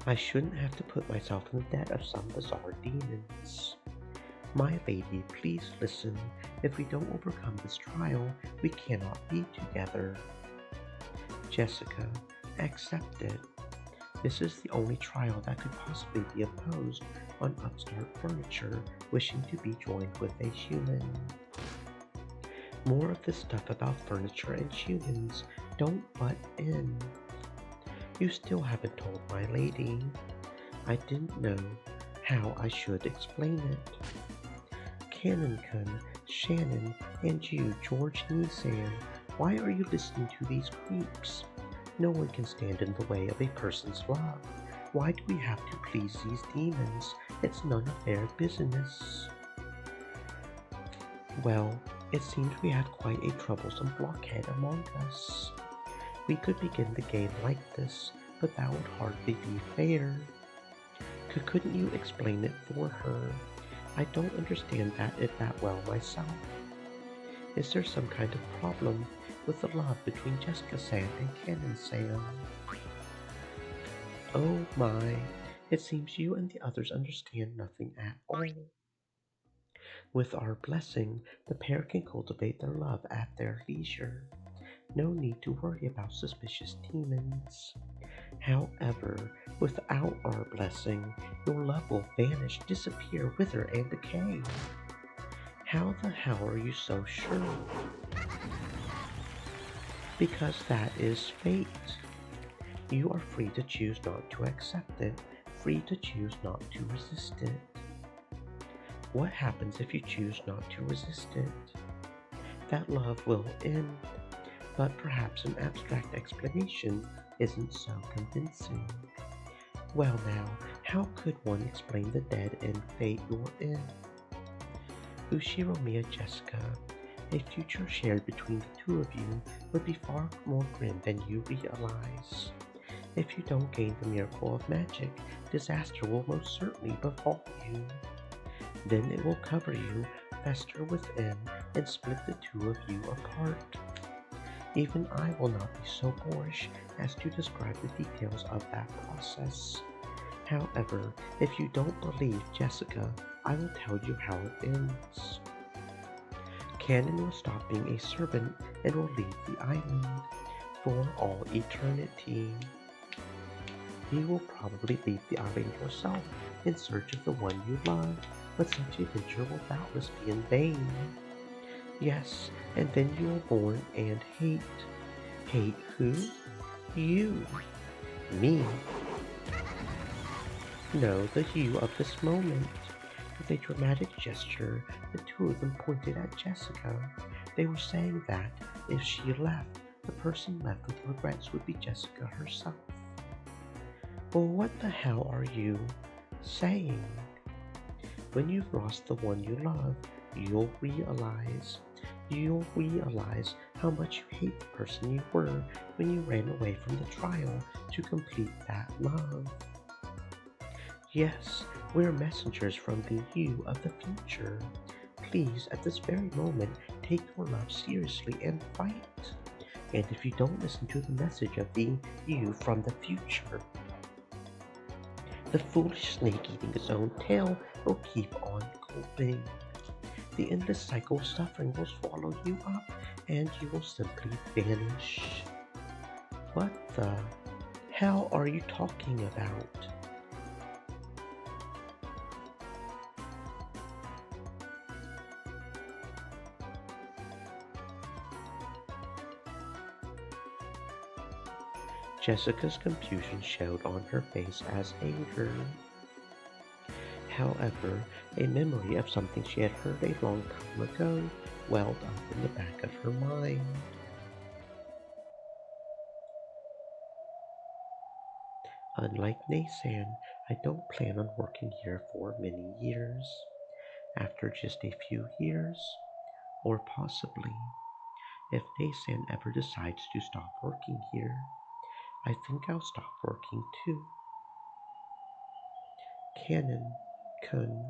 I shouldn't have to put myself in the debt of some bizarre demons. My lady, please listen. If we don't overcome this trial, we cannot be together. Jessica, accept it. This is the only trial that could possibly be imposed on upstart furniture wishing to be joined with a human. More of this stuff about furniture and humans. Don't butt in. You still haven't told my lady. I didn't know how I should explain it. Canon-kun, Shannon, and you, George Nisan, why are you listening to these creeps? No one can stand in the way of a person's love. Why do we have to please these demons? It's none of their business. Well, it seems we had quite a troublesome blockhead among us. We could begin the game like this, but that would hardly be fair. Couldn't you explain it for her? I don't understand it that well myself. Is there some kind of problem with the love between Jessica-san and Canon-san? Oh my, it seems you and the others understand nothing at all. With our blessing, the pair can cultivate their love at their leisure. No need to worry about suspicious demons. However, without our blessing, your love will vanish, disappear, wither, and decay. How the hell are you so sure? Because that is fate. You are free to choose not to accept it, free to choose not to resist it. What happens if you choose not to resist it? That love will end, but perhaps an abstract explanation isn't so convincing. Well now, how could one explain the dead end fate you're in? Ushiro Mia Jessica, a future shared between the two of you would be far more grim than you realize. If you don't gain the miracle of magic, disaster will most certainly befall you. Then it will cover you, fester within, and split the two of you apart. Even I will not be so boorish as to describe the details of that process. However, if you don't believe Jessica, I will tell you how it ends. Canon will stop being a servant and will leave the island for all eternity. You will probably leave the island yourself in search of the one you love, but such a venture will doubtless be in vain. Yes, and then you will mourn and hate. Hate who? You. Me. No, the you of this moment. With a dramatic gesture, the two of them pointed at Jessica. They were saying that, if she left, the person left with regrets would be Jessica herself. Well, what the hell are you saying? When you've lost the one you love, you'll realize. You'll realize how much you hate the person you were when you ran away from the trial to complete that love. Yes, we're messengers from the you of the future. Please, at this very moment, take your love seriously and fight. And if you don't listen to the message of the you from the future, the foolish snake eating its own tail will keep on gulping. The endless cycle of suffering will swallow you up, and you will simply vanish. What the hell are you talking about? Jessica's confusion showed on her face as anger. However, a memory of something she had heard a long time ago welled up in the back of her mind. Unlike Nasan, I don't plan on working here for many years. After just a few years, or possibly, if Nasan ever decides to stop working here, I think I'll stop working too. Canon, Kun,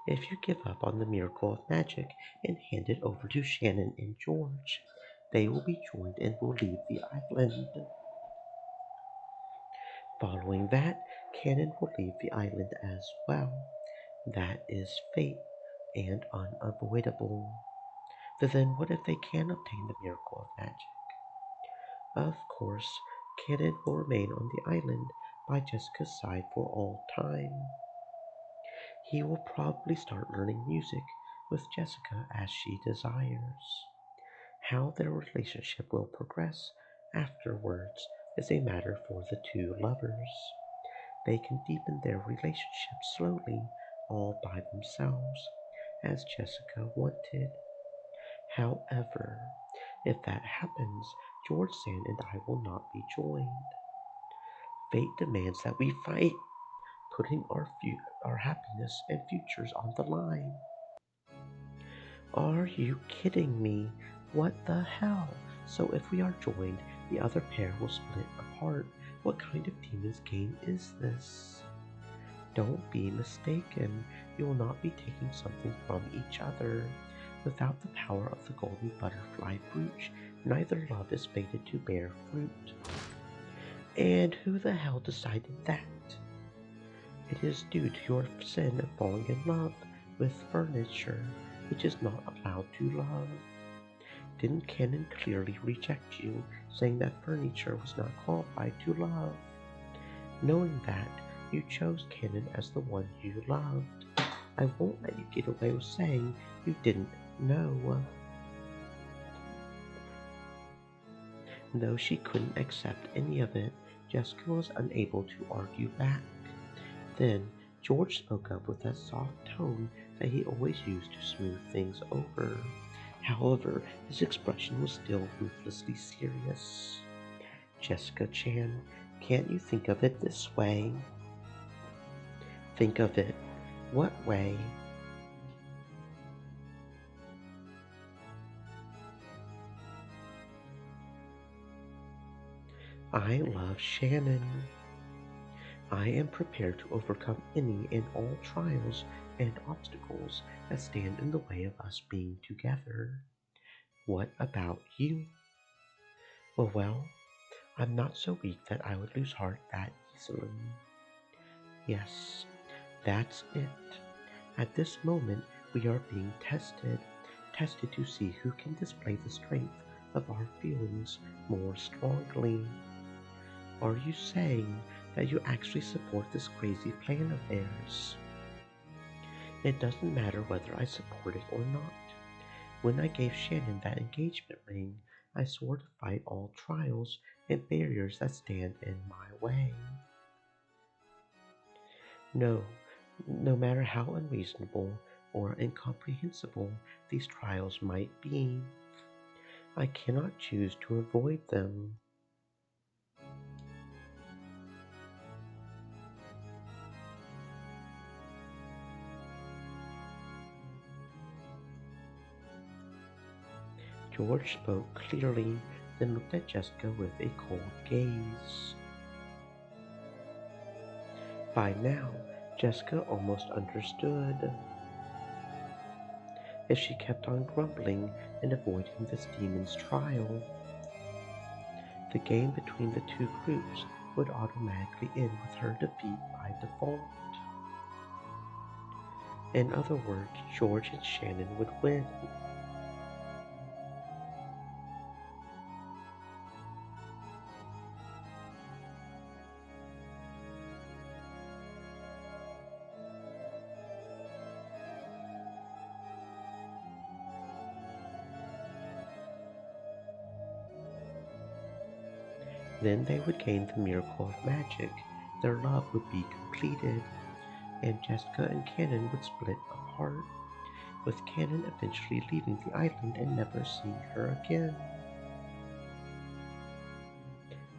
if you give up on the miracle of magic and hand it over to Shannon and George, they will be joined and will leave the island. Following that, Canon will leave the island as well. That is fate and unavoidable. Then what if they can obtain the miracle of magic? Of course, Canon will remain on the island by Jessica's side for all time. He will probably start learning music with Jessica as she desires. How their relationship will progress afterwards is a matter for the two lovers. They can deepen their relationship slowly, all by themselves, as Jessica wanted. However, If that happens, George Sand and I will not be joined. Fate demands that we fight, putting our happiness and futures on the line. Are you kidding me? What the hell? So if we are joined, the other pair will split apart. What kind of demon's game is this? Don't be mistaken. You will not be taking something from each other. Without the power of the golden butterfly brooch, neither love is fated to bear fruit. And who the hell decided that? It is due to your sin of falling in love with furniture, which is not allowed to love. Didn't Canon clearly reject you, saying that furniture was not qualified to love? Knowing that, you chose Canon as the one you loved. I won't let you get away with saying you didn't know. Though she couldn't accept any of it, Jessica was unable to argue back. Then George spoke up with that soft tone that he always used to smooth things over. However, his expression was still ruthlessly serious. Jessica Chan, can't you think of it this way? Think of it. What way? I love Shannon. I am prepared to overcome any and all trials and obstacles that stand in the way of us being together. What about you? Well, I'm not so weak that I would lose heart that easily. Yes, that's it. At this moment, we are being tested to see who can display the strength of our feelings more strongly. Are you saying that you actually support this crazy plan of theirs? It doesn't matter whether I support it or not. When I gave Shannon that engagement ring, I swore to fight all trials and barriers that stand in my way. No, no matter how unreasonable or incomprehensible these trials might be, I cannot choose to avoid them. George spoke clearly, then looked at Jessica with a cold gaze. By now, Jessica almost understood. If she kept on grumbling and avoiding this demon's trial, the game between the two groups would automatically end with her defeat by default. In other words, George and Shannon would win. Then they would gain the miracle of magic. Their love would be completed, and Jessica and Cannon would split apart, with Cannon eventually leaving the island and never seeing her again.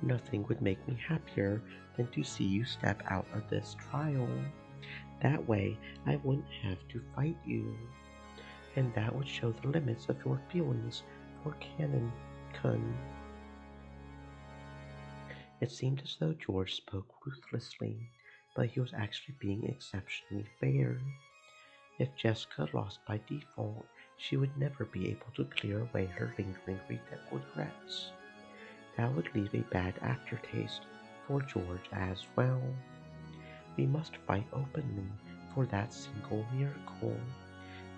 Nothing would make me happier than to see you step out of this trial. That way, I wouldn't have to fight you, and that would show the limits of your feelings for Canon Kun. It seemed as though George spoke ruthlessly, but he was actually being exceptionally fair. If Jessica lost by default, she would never be able to clear away her lingering regrets. That would leave a bad aftertaste for George as well. We must fight openly for that single miracle.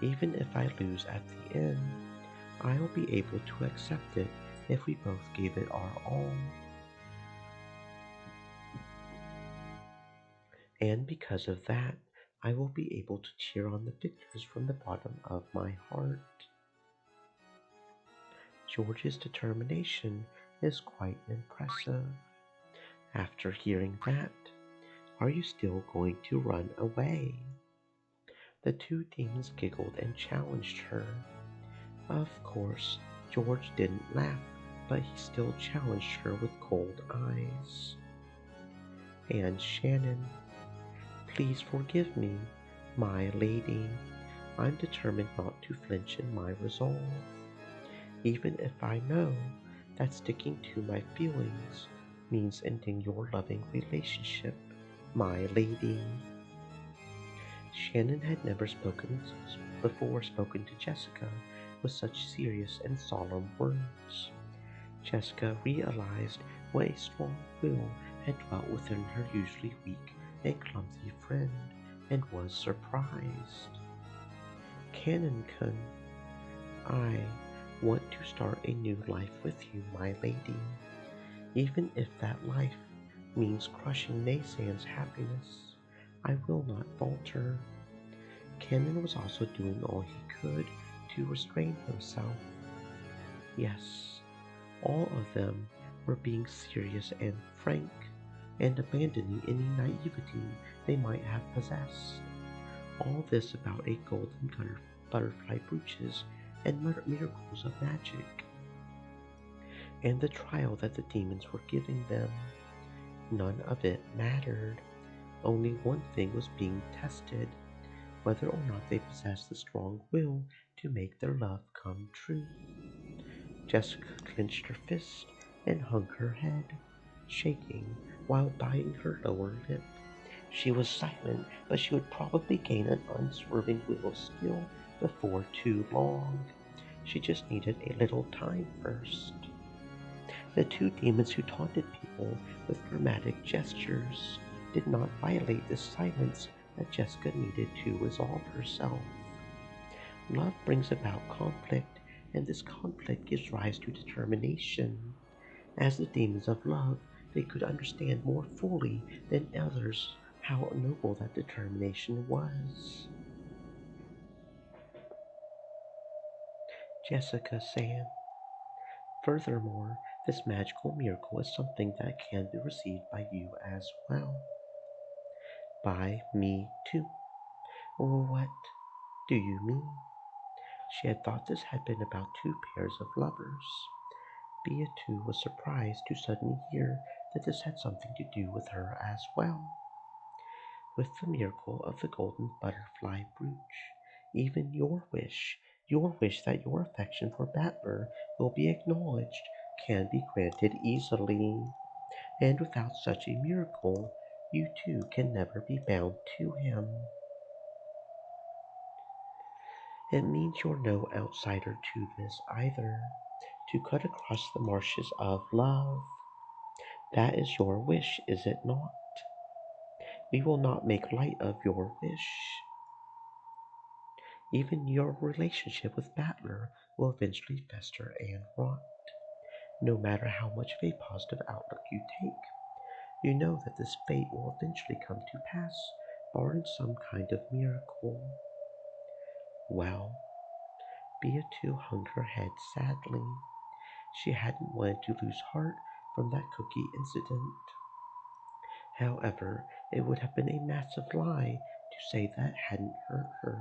Even if I lose at the end, I'll be able to accept it if we both gave it our all. And because of that, I will be able to cheer on the victors from the bottom of my heart. George's determination is quite impressive. After hearing that, are you still going to run away? The two demons giggled and challenged her. Of course, George didn't laugh, but he still challenged her with cold eyes. And Shannon, please forgive me, my lady. I'm determined not to flinch in my resolve, even if I know that sticking to my feelings means ending your loving relationship, my lady. Shannon had never spoken to Jessica with such serious and solemn words. Jessica realized what a strong will had dwelt within her usually weak and clumsy friend, and was surprised. Canon-kun, I want to start a new life with you, my lady, even if that life means crushing Naysan's happiness. I will not falter. Canon was also doing all he could to restrain himself. Yes, all of them were being serious and frank, and abandoning any naivety they might have possessed. All this about a golden butterfly brooches and miracles of magic, and the trial that the demons were giving them. None of it mattered. Only one thing was being tested, whether or not they possessed the strong will to make their love come true. Jessica clenched her fist and hung her head, shaking while biting her lower lip. She was silent, but she would probably gain an unswerving will of steel before too long. She just needed a little time first. The two demons who taunted people with dramatic gestures did not violate the silence that Jessica needed to resolve herself. Love brings about conflict, and this conflict gives rise to determination. As the demons of love, they could understand more fully than others how noble that determination was. Jessica-san. Furthermore, this magical miracle is something that can be received by you as well. By me too. What do you mean? She had thought this had been about two pairs of lovers. Beatu was surprised to suddenly hear that this had something to do with her as well. With the miracle of the golden butterfly brooch, even your wish that your affection for Battler will be acknowledged, can be granted easily. And without such a miracle, you too can never be bound to him. It means you're no outsider to this either. To cut across the marshes of love. That is your wish, is it not? We will not make light of your wish. Even your relationship with Battler will eventually fester and rot. No matter how much of a positive outlook you take, you know that this fate will eventually come to pass, barring some kind of miracle. Well, Beatrice hung her head sadly. She hadn't wanted to lose heart from that cookie incident. However, it would have been a massive lie to say that hadn't hurt her.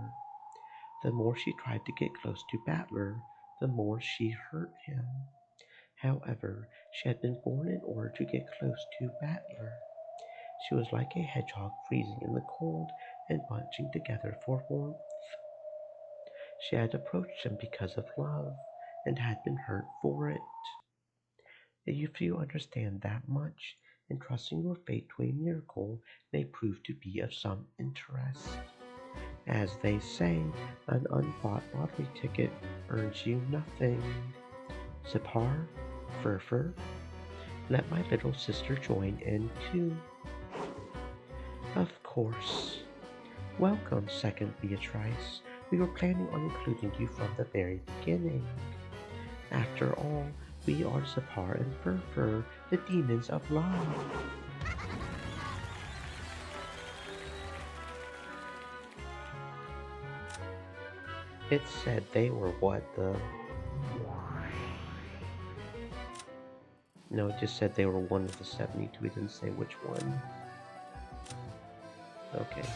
The more she tried to get close to Battler, the more she hurt him. However, she had been born in order to get close to Battler. She was like a hedgehog freezing in the cold and bunching together for warmth. She had approached him because of love and had been hurt for it. If you understand that much, entrusting your fate to a miracle may prove to be of some interest. As they say, an unbought lottery ticket earns you nothing. Zipar, Furfur, let my little sister join in too. Of course. Welcome, second Beatrice. We were planning on including you from the very beginning. After all, we are Zipar and Furfur, the demons of love. It said they were what the... No, it just said they were one of the 72. We didn't say which one. Okay.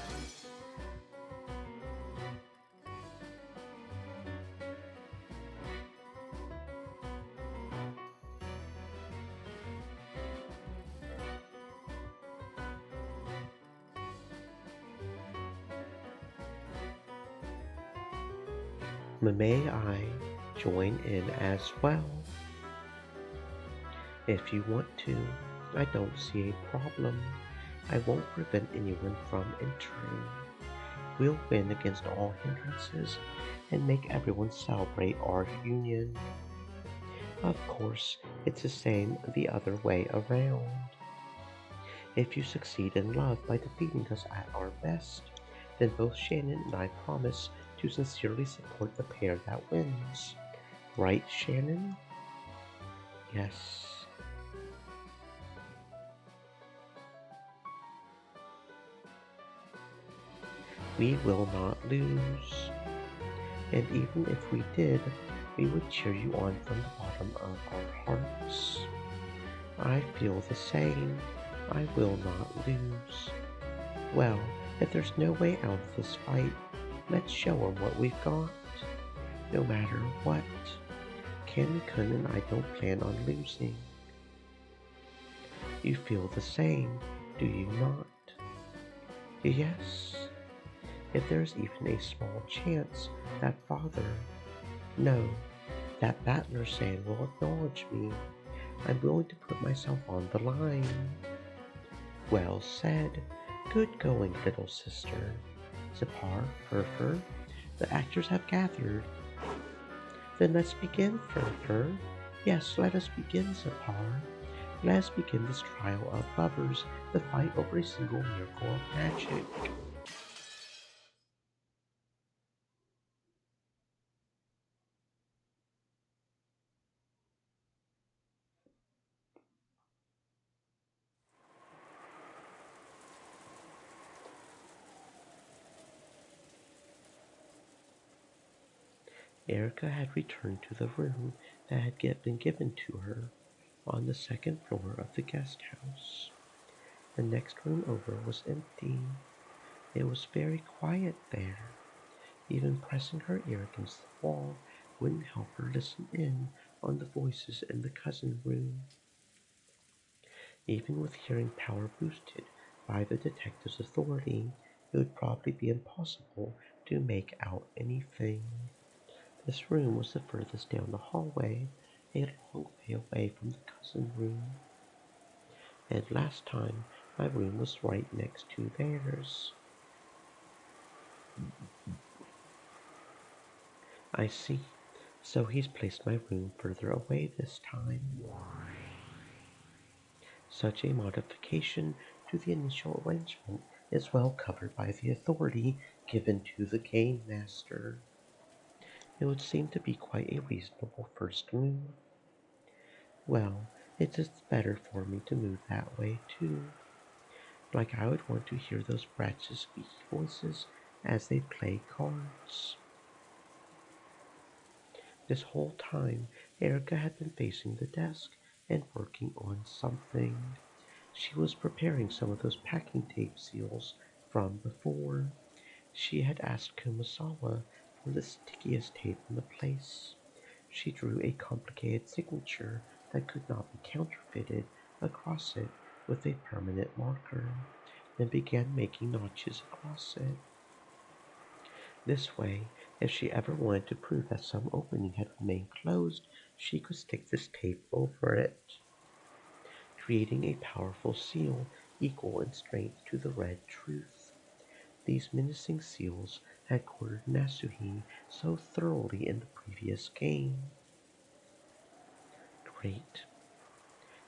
May I join in as well? If you want to, I don't see a problem. I won't prevent anyone from entering. We'll win against all hindrances and make everyone celebrate our union. Of course, it's the same the other way around. If you succeed in love by defeating us at our best, then both Shannon and I promise to sincerely support the pair that wins. Right, Shannon? Yes. We will not lose. And even if we did, we would cheer you on from the bottom of our hearts. I feel the same. I will not lose. Well, if there's no way out of this fight, let's show 'em what we've got. No matter what, Candy-kun and I don't plan on losing. You feel the same, do you not? Yes. If there's even a small chance that Father, no, that Battler-san will acknowledge me, I'm willing to put myself on the line. Well said. Good going, little sister. Zipar, Furfur, the actors have gathered. Then let's begin, Furfur. Yes, let us begin, Zipar. Let us begin this trial of lovers, the fight over a single miracle of magic. Erica had returned to the room that had been given to her on the second floor of the guest house. The next room over was empty. It was very quiet there. Even pressing her ear against the wall wouldn't help her listen in on the voices in the cousin room. Even with hearing power boosted by the detective's authority, it would probably be impossible to make out anything. This room was the furthest down the hallway, a long way away from the cousin room. And last time, my room was right next to theirs. I see. So he's placed my room further away this time. Such a modification to the initial arrangement is well covered by the authority given to the game master. It would seem to be quite a reasonable first move. Well, it's just better for me to move that way too. Like I would want to hear those brats' squeaky voices as they play cards. This whole time, Erica had been facing the desk and working on something. She was preparing some of those packing tape seals from before. She had asked Kumasawa for the stickiest tape in the place. She drew a complicated signature that could not be counterfeited across it with a permanent marker, then began making notches across it. This way, if she ever wanted to prove that some opening had remained closed, she could stick this tape over it, creating a powerful seal equal in strength to the red truth. These menacing seals had cornered Nasuhi so thoroughly in the previous game. Great.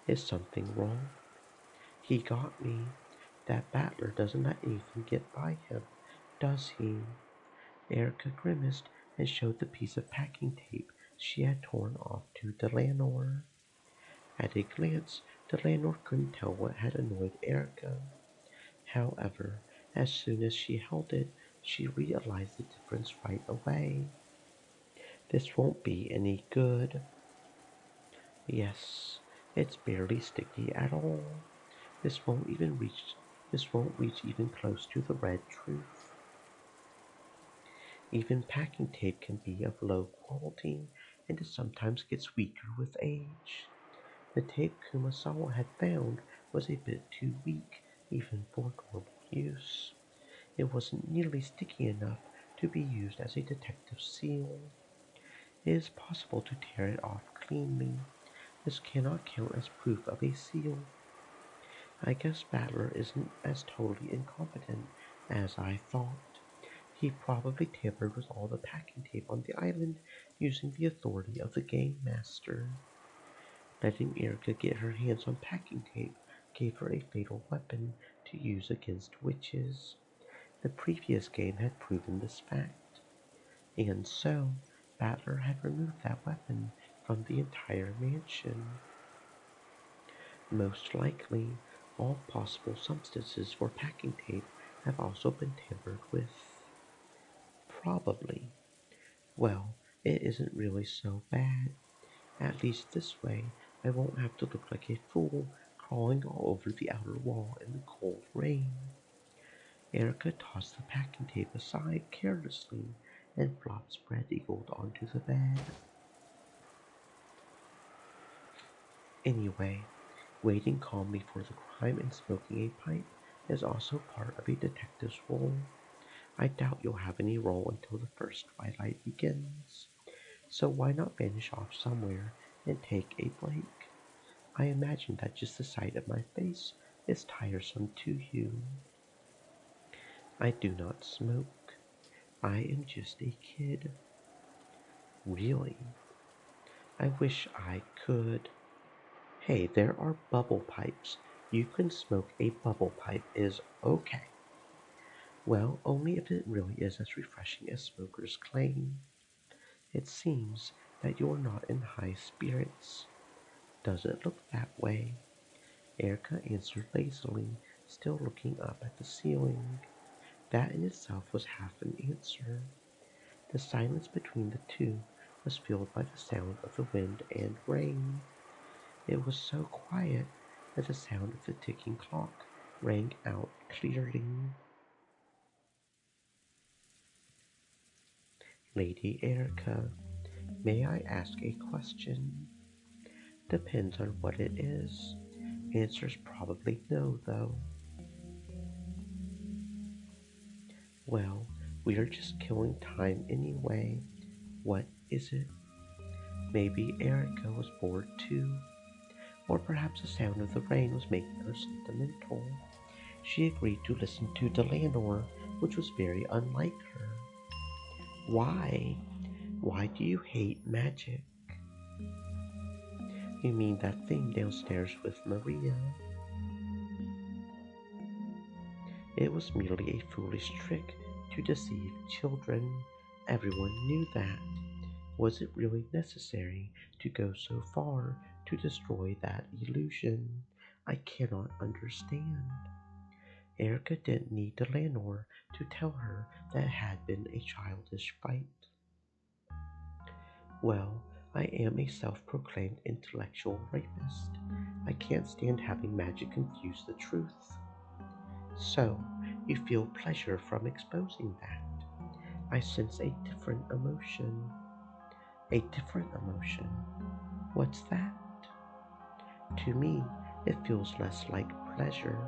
Is something wrong? He got me. That battler doesn't let anything get by him, does he? Erica grimaced and showed the piece of packing tape she had torn off to Delanor. At a glance, Delanor couldn't tell what had annoyed Erica. However, as soon as she held it, she realized the difference right away. This won't be any good. Yes, it's barely sticky at all. This won't even reach this won't reach even close to the red truth. Even packing tape can be of low quality, and it sometimes gets weaker with age. The tape Kumasawa had found was a bit too weak even for normal use. It wasn't nearly sticky enough to be used as a detective seal. It is possible to tear it off cleanly. This cannot count as proof of a seal. I guess Battler isn't as totally incompetent as I thought. He probably tampered with all the packing tape on the island using the authority of the game master. Letting Erica get her hands on packing tape gave her a fatal weapon to use against witches. The previous game had proven this fact, and so Battler had removed that weapon from the entire mansion. Most likely, all possible substances for packing tape have also been tampered with. Probably. Well, it isn't really so bad. At least this way, I won't have to look like a fool crawling all over the outer wall in the cold rain. Erica tossed the packing tape aside carelessly and flopped spread eagled onto the bed. Anyway, waiting calmly for the crime and smoking a pipe is also part of a detective's role. I doubt you'll have any role until the first twilight begins, so why not vanish off somewhere and take a break? I imagine that just the sight of my face is tiresome to you. I do not smoke. I am just a kid. Really? I wish I could. Hey, there are bubble pipes. You can smoke a bubble pipe is okay. Well, only if it really is as refreshing as smokers claim. It seems that you're not in high spirits. Does it look that way? Erica answered lazily, still looking up at the ceiling. That in itself was half an answer. The silence between the two was filled by the sound of the wind and rain. It was so quiet that the sound of the ticking clock rang out clearly. Lady Erica, may I ask a question? Depends on what it is. Answer's probably no, though. Well, we are just killing time anyway. What is it? Maybe Erica was bored too. Or perhaps the sound of the rain was making her sentimental. She agreed to listen to Delanor, which was very unlike her. Why? Why do you hate magic? You mean that thing downstairs with Maria? It was merely a foolish trick to deceive children. Everyone knew that. Was it really necessary to go so far to destroy that illusion? I cannot understand. Erica didn't need Delanor to tell her that it had been a childish fight. Well, I am a self-proclaimed intellectual rapist. I can't stand having magic confuse the truth. So, you feel pleasure from exposing that. I sense a different emotion. A different emotion. What's that? To me, it feels less like pleasure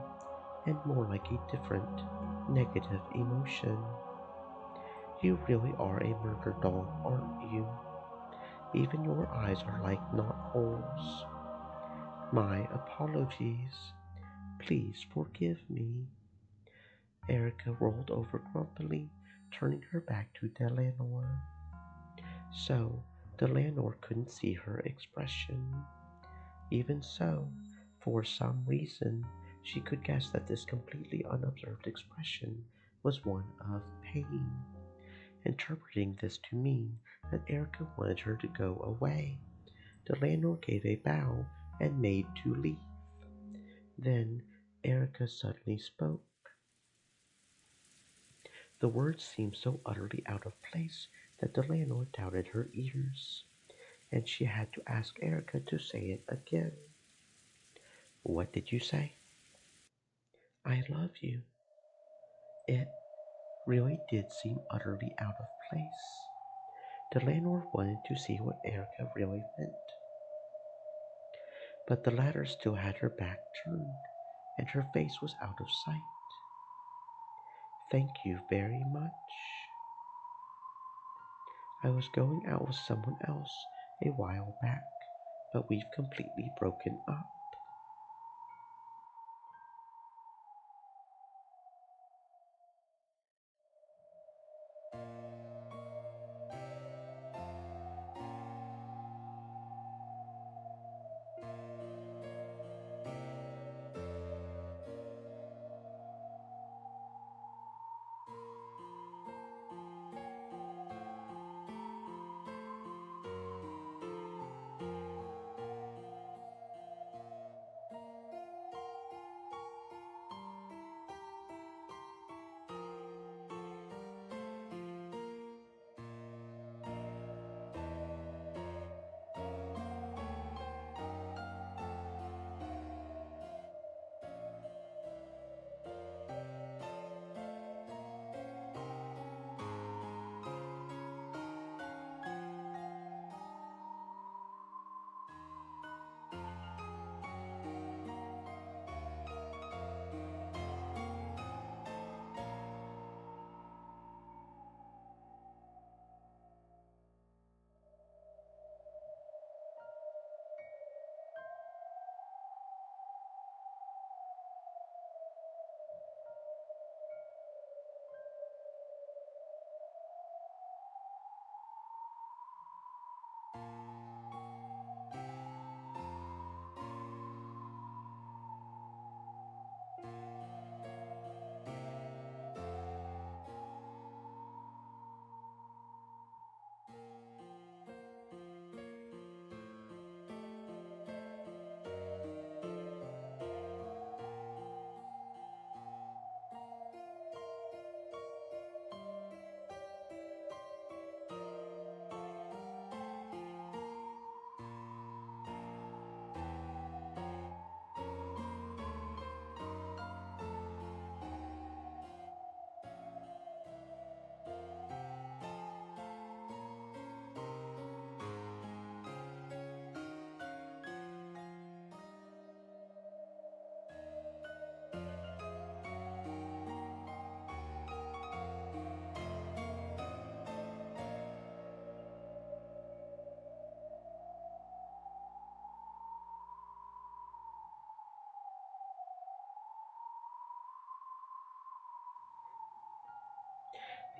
and more like a different, negative emotion. You really are a murder dog, aren't you? Even your eyes are like knotholes. My apologies. Please forgive me. Erica rolled over grumpily, turning her back to Delanor. So, Delanor couldn't see her expression. Even so, for some reason, she could guess that this completely unobserved expression was one of pain, interpreting this to mean that Erica wanted her to go away. Delanor gave a bow and made to leave. Then Erica suddenly spoke. The words seemed so utterly out of place that Delanor doubted her ears, and she had to ask Erica to say it again. What did you say? I love you. It really did seem utterly out of place. Delanor wanted to see what Erica really meant, but the latter still had her back turned, and her face was out of sight. Thank you very much. I was going out with someone else a while back, but we've completely broken up.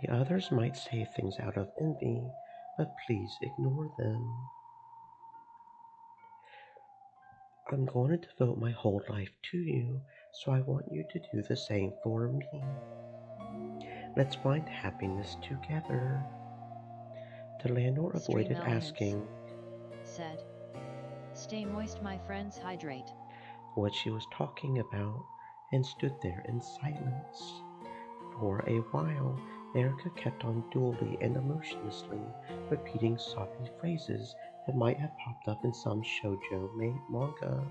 The others might say things out of envy, but please ignore them. I'm going to devote my whole life to you, so I want you to do the same for me. Let's find happiness together. The landlord Stream avoided elements. asking Said. Stay moist, my friends, hydrate. what she was talking about and stood there in silence. For a while, Erica kept on dully and emotionlessly repeating soppy phrases that might have popped up in some shoujo manga.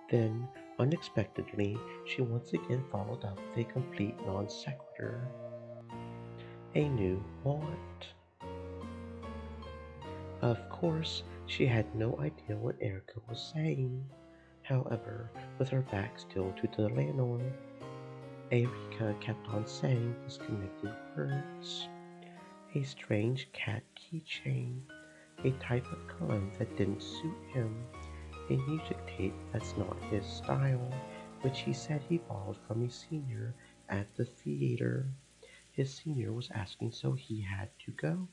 Then, unexpectedly, she once again followed up with a complete non sequitur. A new what? Of course, she had no idea what Erica was saying. However, with her back still to the landlord, Erika kept on saying disconnected words. A strange cat keychain, a type of cologne that didn't suit him, a music tape that's not his style, which he said he borrowed from a senior at the theater. His senior was asking, so he had to go.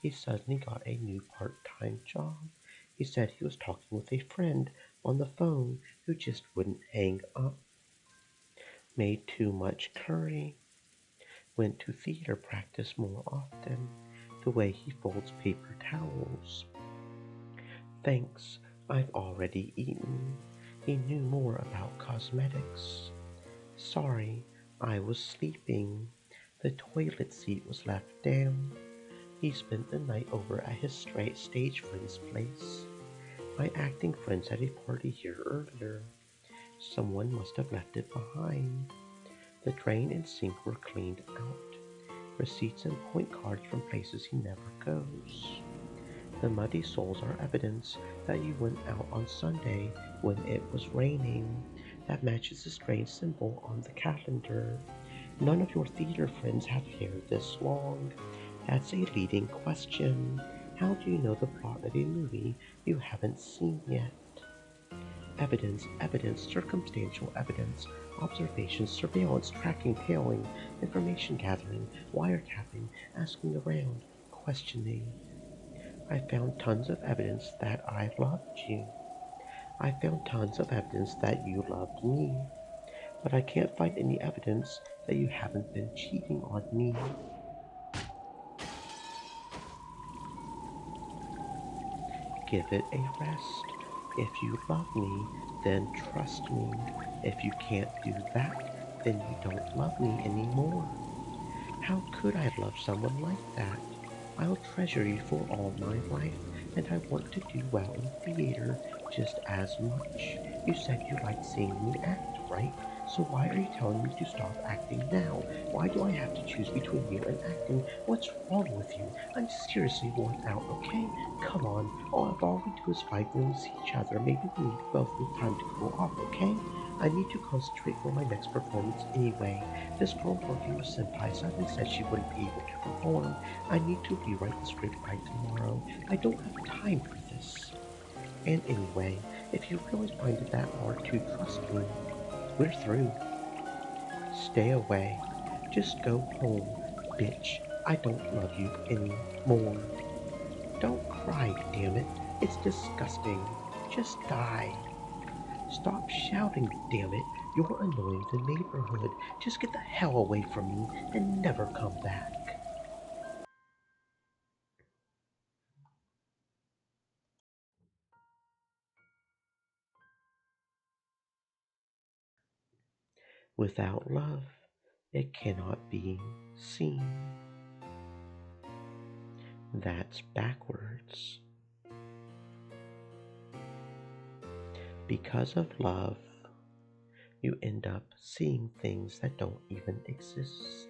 He suddenly got a new part-time job. He said he was talking with a friend on the phone who just wouldn't hang up. Made too much curry. Went to theater practice more often. The way he folds paper towels. Thanks, I've already eaten. He knew more about cosmetics. Sorry, I was sleeping. The toilet seat was left down. He spent the night over at his stage friend's place. My acting friends had a party here earlier. Someone must have left it behind. The drain and sink were cleaned out. Receipts and point cards from places he never goes. The muddy soles are evidence that you went out on Sunday when it was raining. That matches the strange symbol on the calendar. None of your theater friends have hair this long. That's a leading question. How do you know the plot of a movie you haven't seen yet? Evidence, evidence, circumstantial evidence, observations, surveillance, tracking, tailing, information gathering, wiretapping, asking around, questioning. I found tons of evidence that I loved you. I found tons of evidence that you loved me. But I can't find any evidence that you haven't been cheating on me. Give it a rest. If you love me, then trust me. If you can't do that, then you don't love me anymore. How could I love someone like that? I'll treasure you for all my life, and I want to do well in theater just as much. You said you liked seeing me act, right? So why are you telling me to stop acting now? Why do I have to choose between you and acting? What's wrong with you? I'm seriously worn out, okay? Come on, all we do is fight when we see each other. Maybe we both need time to cool off, okay? I need to concentrate for my next performance anyway. This girl working with Senpai suddenly said she wouldn't be able to perform. I need to rewrite the script by tomorrow. I don't have time for this. And anyway, if you really find it that hard to trust me, we're through. Stay away. Just go home, bitch. I don't love you anymore. Don't cry, damn it. It's disgusting. Just die. Stop shouting, damn it. You're annoying the neighborhood. Just get the hell away from me and never come back. Without love, it cannot be seen. That's backwards. Because of love, you end up seeing things that don't even exist.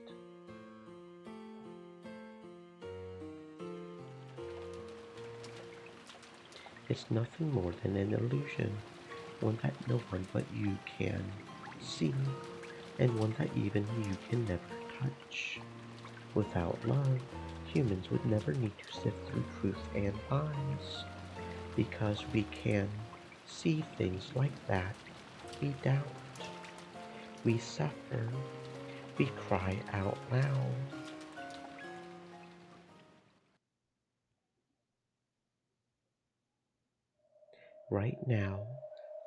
It's nothing more than an illusion, one that no one but you can see, and one that even you can never touch. Without love, humans would never need to sift through truth and lies. Because we can see things like that, we doubt, we suffer, we cry out loud. Right now,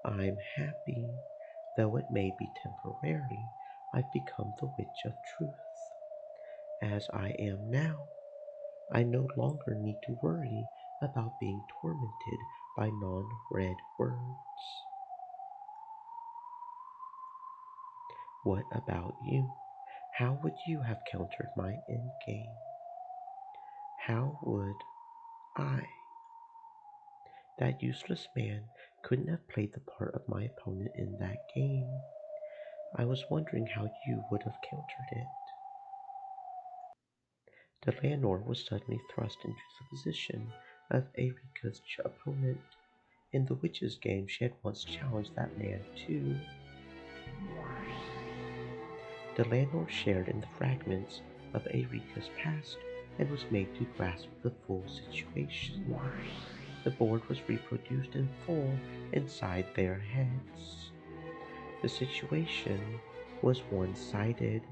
I'm happy, though it may be temporary. I've become the witch of truth. As I am now, I no longer need to worry about being tormented by non read words. What about you? How would you have countered my endgame? How would I? That useless man couldn't have played the part of my opponent in that game. I was wondering how you would have countered it. The landlord was suddenly thrust into the position of Erika's opponent. In the witch's game, she had once challenged that man too. The landlord shared in the fragments of Erika's past and was made to grasp the full situation. The board was reproduced in full inside their heads. The situation was one-sided.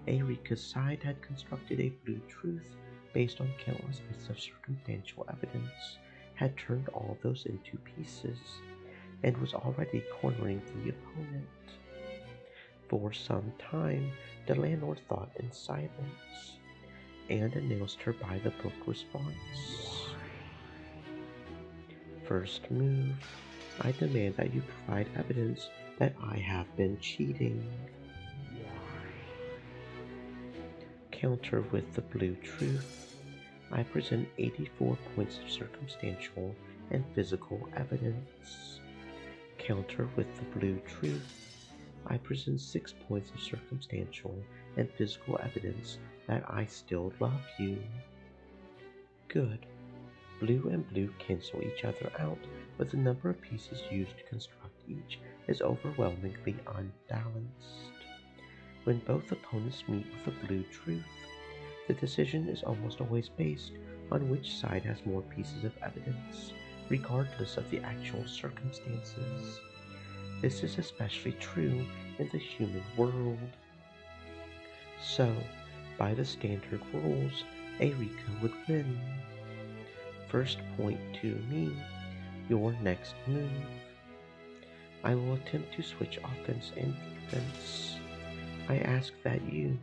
Erika's side had constructed a blue truth based on countless bits of circumstantial evidence, had turned all those into pieces, and was already cornering the opponent. For some time, the landlord thought in silence, and announced her by the book response. First move, I demand that you provide evidence that I have been cheating. Counter with the blue truth. I present 84 points of circumstantial and physical evidence. Counter with the blue truth. I present 6 points of circumstantial and physical evidence that I still love you. Good. Blue and blue cancel each other out, but the number of pieces used to construct each is overwhelmingly unbalanced. When both opponents meet with a blue truth, The decision is almost always based on which side has more pieces of evidence, regardless of the actual circumstances. This is especially true in the human world. So, by the standard rules, Erika would win. First point to me, your next move. I will attempt to switch offense and defense. I ask that you,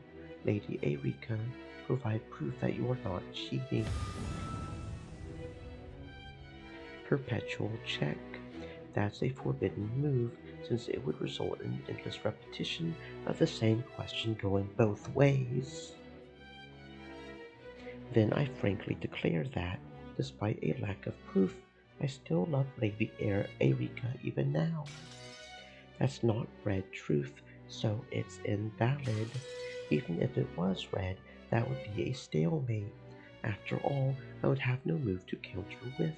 Lady Erika, provide proof that you are not cheating. Perpetual check. That's a forbidden move since it would result in endless repetition of the same question going both ways. Then I frankly declare that, despite a lack of proof, I still love Lady Erika even now. That's not red truth, so it's invalid. Even if it was red, that would be a stalemate. After all, I would have no move to counter with.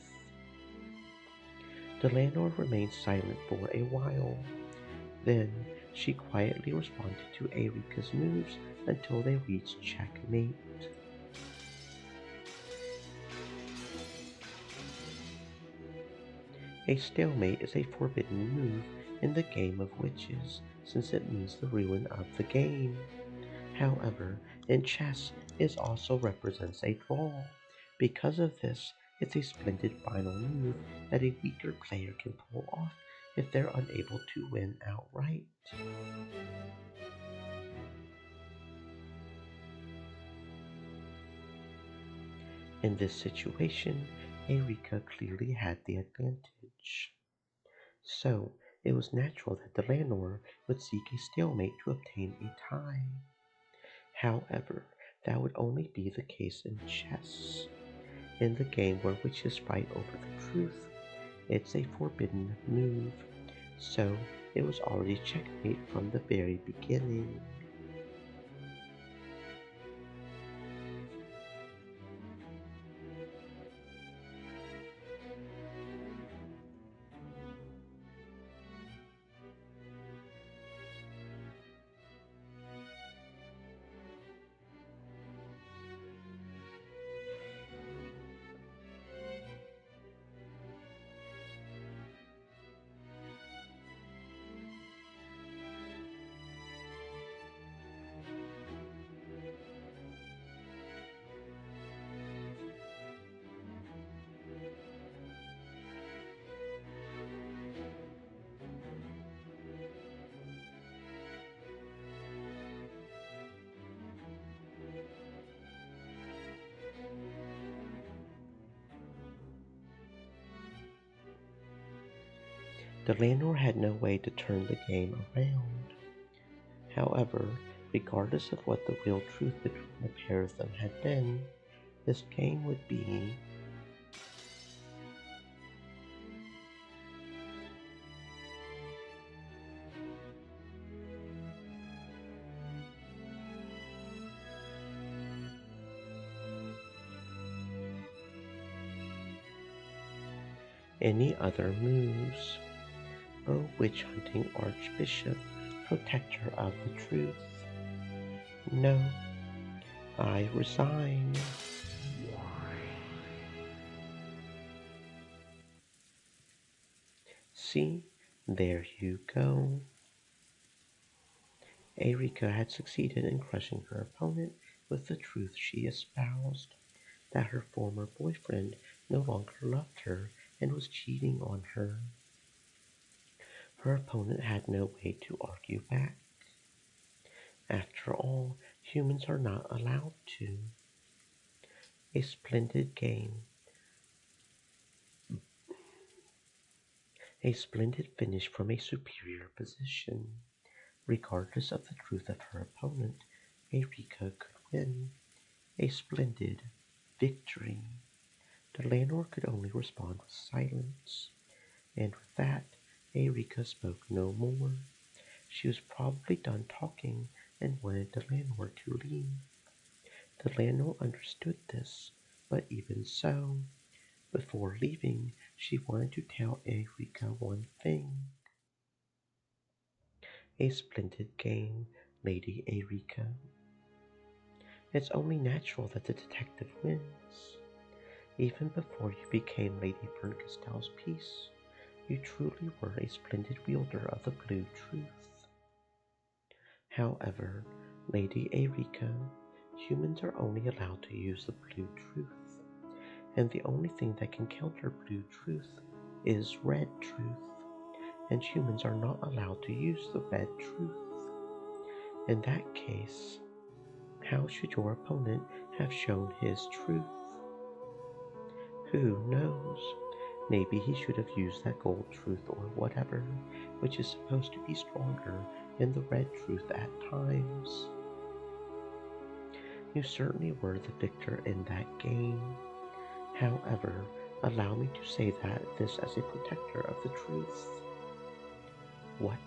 The landlord remained silent for a while. Then she quietly responded to Erika's moves until they reached checkmate. A stalemate is a forbidden move in the game of witches, since it means the ruin of the game. However, in chess, it also represents a draw. Because of this, it's a splendid final move that a weaker player can pull off if they're unable to win outright. In this situation, Erika clearly had the advantage. So, it was natural that the landlord would seek a stalemate to obtain a tie. However, that would only be the case in chess. In the game where witches fight over the truth, it's a forbidden move. So, it was already checkmate from the very beginning. The landlord had no way to turn the game around. However, regardless of what the real truth between the pair of them had been, this game would be any other moves. O witch hunting archbishop, protector of the truth. No, I resign. See, there you go. Erika had succeeded in crushing her opponent with the truth she espoused, that her former boyfriend no longer loved her and was cheating on her. Her opponent had no way to argue back. After all, humans are not allowed to. A splendid game. A splendid finish from a superior position. Regardless of the truth of her opponent, Erika could win. A splendid victory. The landlord could only respond with silence, and with that, Erika spoke no more. She was probably done talking and wanted the landlord to leave. The landlord understood this, but even so, before leaving, she wanted to tell Erika one thing. A splendid game, Lady Erika. It's only natural that the detective wins. Even before you became Lady Berncastell's piece, you truly were a splendid wielder of the blue truth. However, Lady Erika, humans are only allowed to use the blue truth, and the only thing that can counter blue truth is red truth, and humans are not allowed to use the red truth. In that case, how should your opponent have shown his truth? Who knows? Maybe he should have used that gold truth or whatever, which is supposed to be stronger than the red truth at times. You certainly were the victor in that game. However, allow me to say that this as a protector of the truth. What?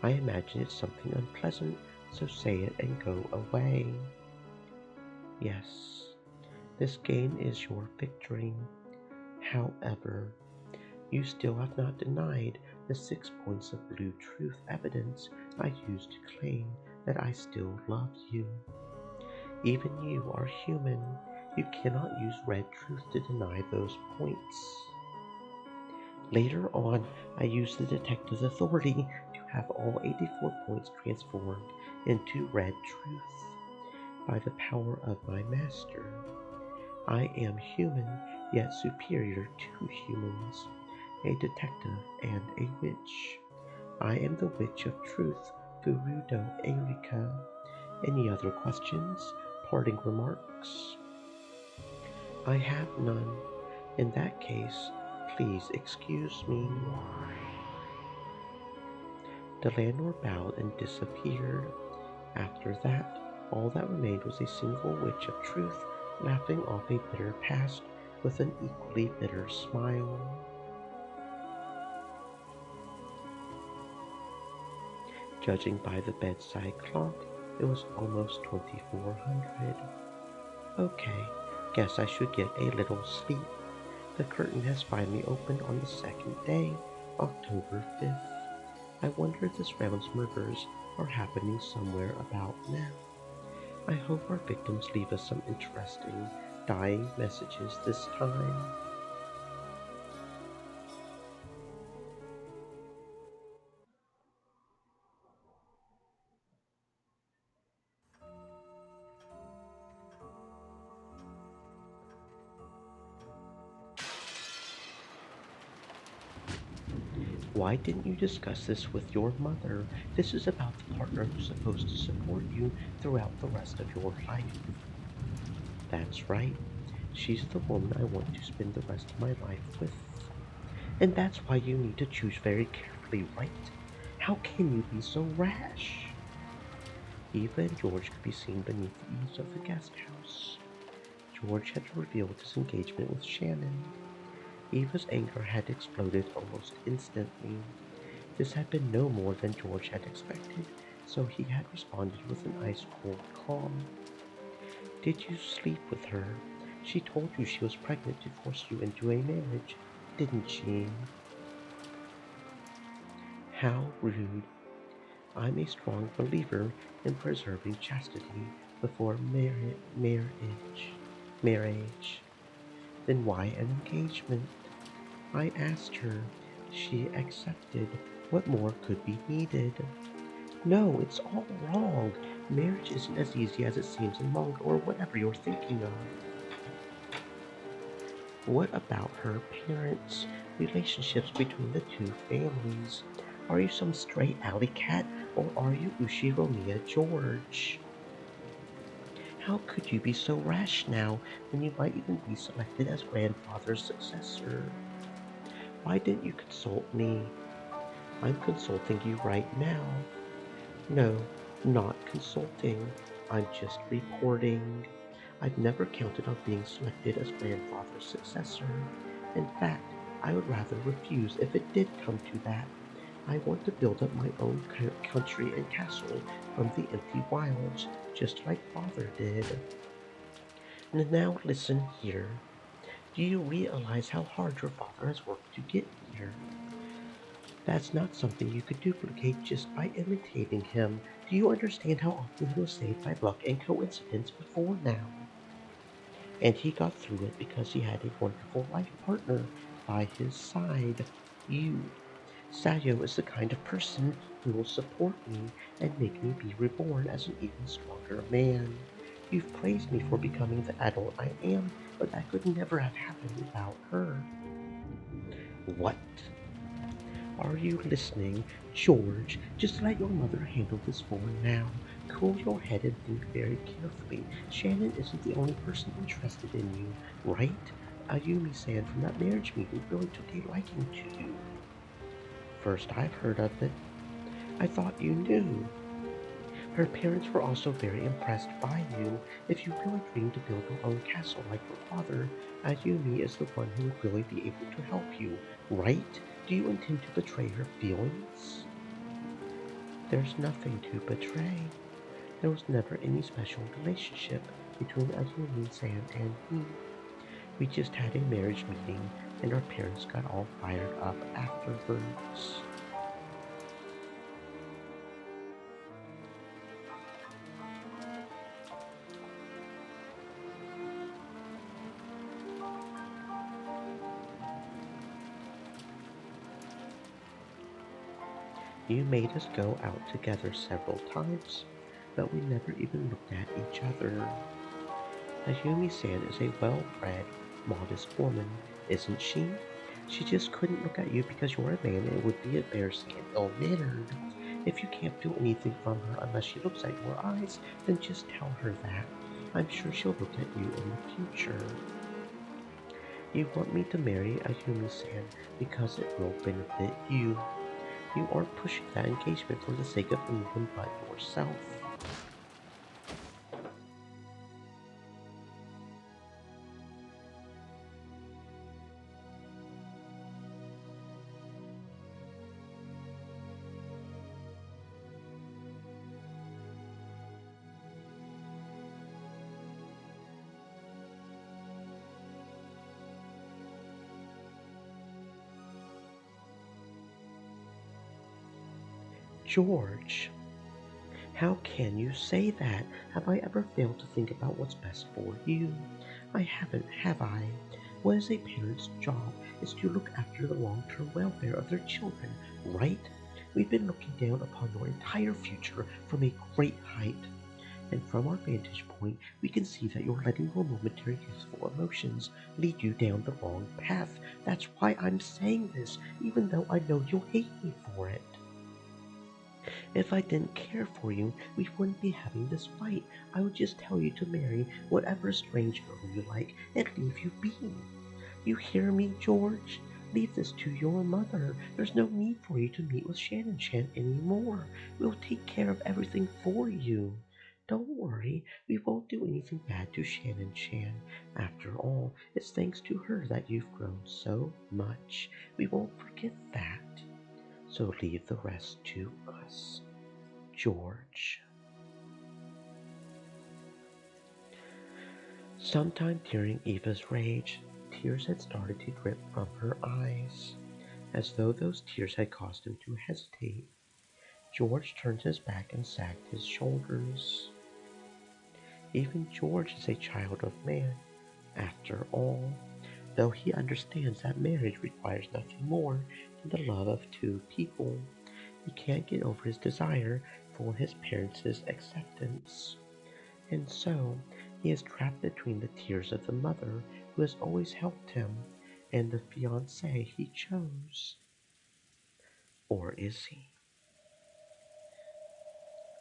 I imagine it's something unpleasant, so say it and go away. Yes, this game is your victory. However, you still have not denied the 6 points of blue truth evidence I used to claim that I still love you. Even you are human. You cannot use red truth to deny those points. Later on, I used the detective's authority to have all 84 points transformed into red truth by the power of my master. I am human, yet superior to humans, a detective and a witch. I am the Witch of Truth, Furudo Erika. Any other questions? Parting remarks? I have none. In that case, please excuse me. The landlord bowed and disappeared. After that, all that remained was a single Witch of Truth laughing off a bitter past with an equally bitter smile. Judging by the bedside clock, it was almost 2400. Okay, guess I should get a little sleep. The curtain has finally opened on the second day, October 5th. I wonder if this round's murders are happening somewhere about now. I hope our victims leave us some interesting, dying messages this time. Why didn't you discuss this with your mother? This is about the partner who's supposed to support you throughout the rest of your life. That's right. She's the woman I want to spend the rest of my life with. And that's why you need to choose very carefully, right? How can you be so rash? Eva and George could be seen beneath the eaves of the guest house. George had revealed his engagement with Shannon. Eva's anger had exploded almost instantly. This had been no more than George had expected, so he had responded with an ice-cold calm. Did you sleep with her? She told you she was pregnant to force you into a marriage, didn't she? How rude. I'm a strong believer in preserving chastity before marriage. Then why an engagement? I asked her. She accepted. What more could be needed? No, it's all wrong. Marriage isn't as easy as it seems in manga or whatever you're thinking of. What about her parents? Relationships between the two families? Are you some stray alley cat or are you Ushiromiya George? How could you be so rash now when you might even be selected as grandfather's successor? Why didn't you consult me? I'm consulting you right now. No, not consulting. I'm just reporting. I've never counted on being selected as grandfather's successor. In fact, I would rather refuse if it did come to that. I want to build up my own country and castle from the empty wilds, just like father did. And now listen here. Do you realize how hard your father has worked to get here? That's not something you could duplicate just by imitating him. Do you understand how often he was saved by luck and coincidence before now? And he got through it because he had a wonderful life partner by his side. You. Sayo is the kind of person who will support me and make me be reborn as an even stronger man. You've praised me for becoming the adult I am, but that could never have happened without her. What? Are you listening? George, just let your mother handle this for now. Cool your head and think very carefully. Shannon isn't the only person interested in you, right? Ayumi-san from that marriage meeting really took a liking to you. First I've heard of it. I thought you knew. Her parents were also very impressed by you. If you really dream to build your own castle like your father, Ayumi is the one who would really be able to help you, right? Do you intend to betray her feelings? There's nothing to betray. There was never any special relationship between Ayumi-san and me. We just had a marriage meeting and our parents got all fired up afterwards. You made us go out together several times, but we never even looked at each other. Ayumi-san is a well-bred, modest woman, isn't she? She just couldn't look at you because you're a man and would be embarrassing and ill-mannered. If you can't feel anything from her unless she looks at your eyes, then just tell her that. I'm sure she'll look at you in the future. You want me to marry Ayumi-san because it will benefit you. You aren't pushing that engagement for the sake of anyone but yourself. George, how can you say that? Have I ever failed to think about what's best for you? I haven't, have I? What is a parent's job is to look after the long-term welfare of their children, right? We've been looking down upon your entire future from a great height. And from our vantage point, we can see that you're letting your momentary youthful emotions lead you down the wrong path. That's why I'm saying this, even though I know you'll hate me for it. If I didn't care for you, we wouldn't be having this fight. I would just tell you to marry whatever strange girl you like and leave you be. You hear me, George? Leave this to your mother. There's no need for you to meet with Shannon Chan anymore. We'll take care of everything for you. Don't worry, we won't do anything bad to Shannon Chan. After all, it's thanks to her that you've grown so much. We won't forget that. So leave the rest to us. George. Sometime during Eva's rage, tears had started to drip from her eyes, as though those tears had caused him to hesitate. George turned his back and sagged his shoulders. Even George is a child of man, after all, though he understands that marriage requires nothing more than the love of two people. He can't get over his desire for his parents' acceptance. And so, he is trapped between the tears of the mother who has always helped him and the fiancée he chose. Or is he?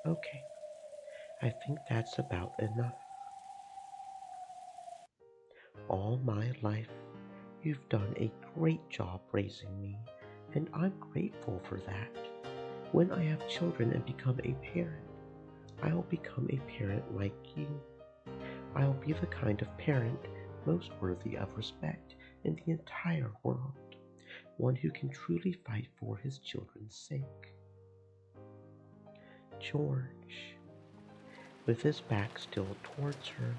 Okay, I think that's about enough. All my life, you've done a great job raising me, and I'm grateful for that. When I have children and become a parent, I'll become a parent like you. I'll be the kind of parent most worthy of respect in the entire world, one who can truly fight for his children's sake. George. With his back still towards her,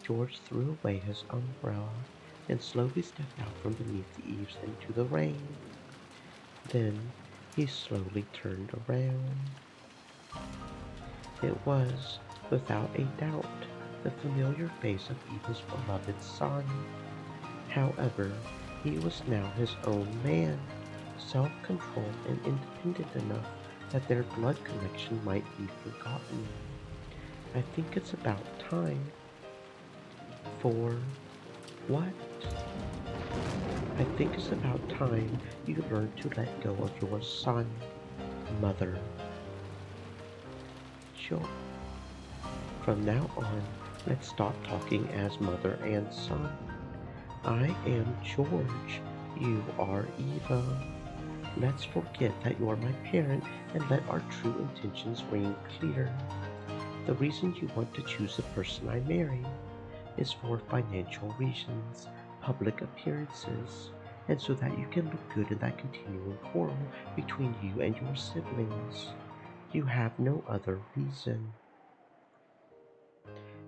George threw away his umbrella and slowly stepped out from beneath the eaves into the rain. Then He slowly turned around. It was, without a doubt, the familiar face of Eva's beloved son. However, he was now his own man, self-controlled and independent enough that their blood connection might be forgotten. I think it's about time for what? I think it's about time you learn to let go of your son, mother. Sure. From now on, let's stop talking as mother and son. I am George. You are Eva. Let's forget that you're my parent and let our true intentions ring clear. The reason you want to choose the person I marry is for financial reasons, public appearances, and so that you can look good in that continuing quarrel between you and your siblings. You have no other reason.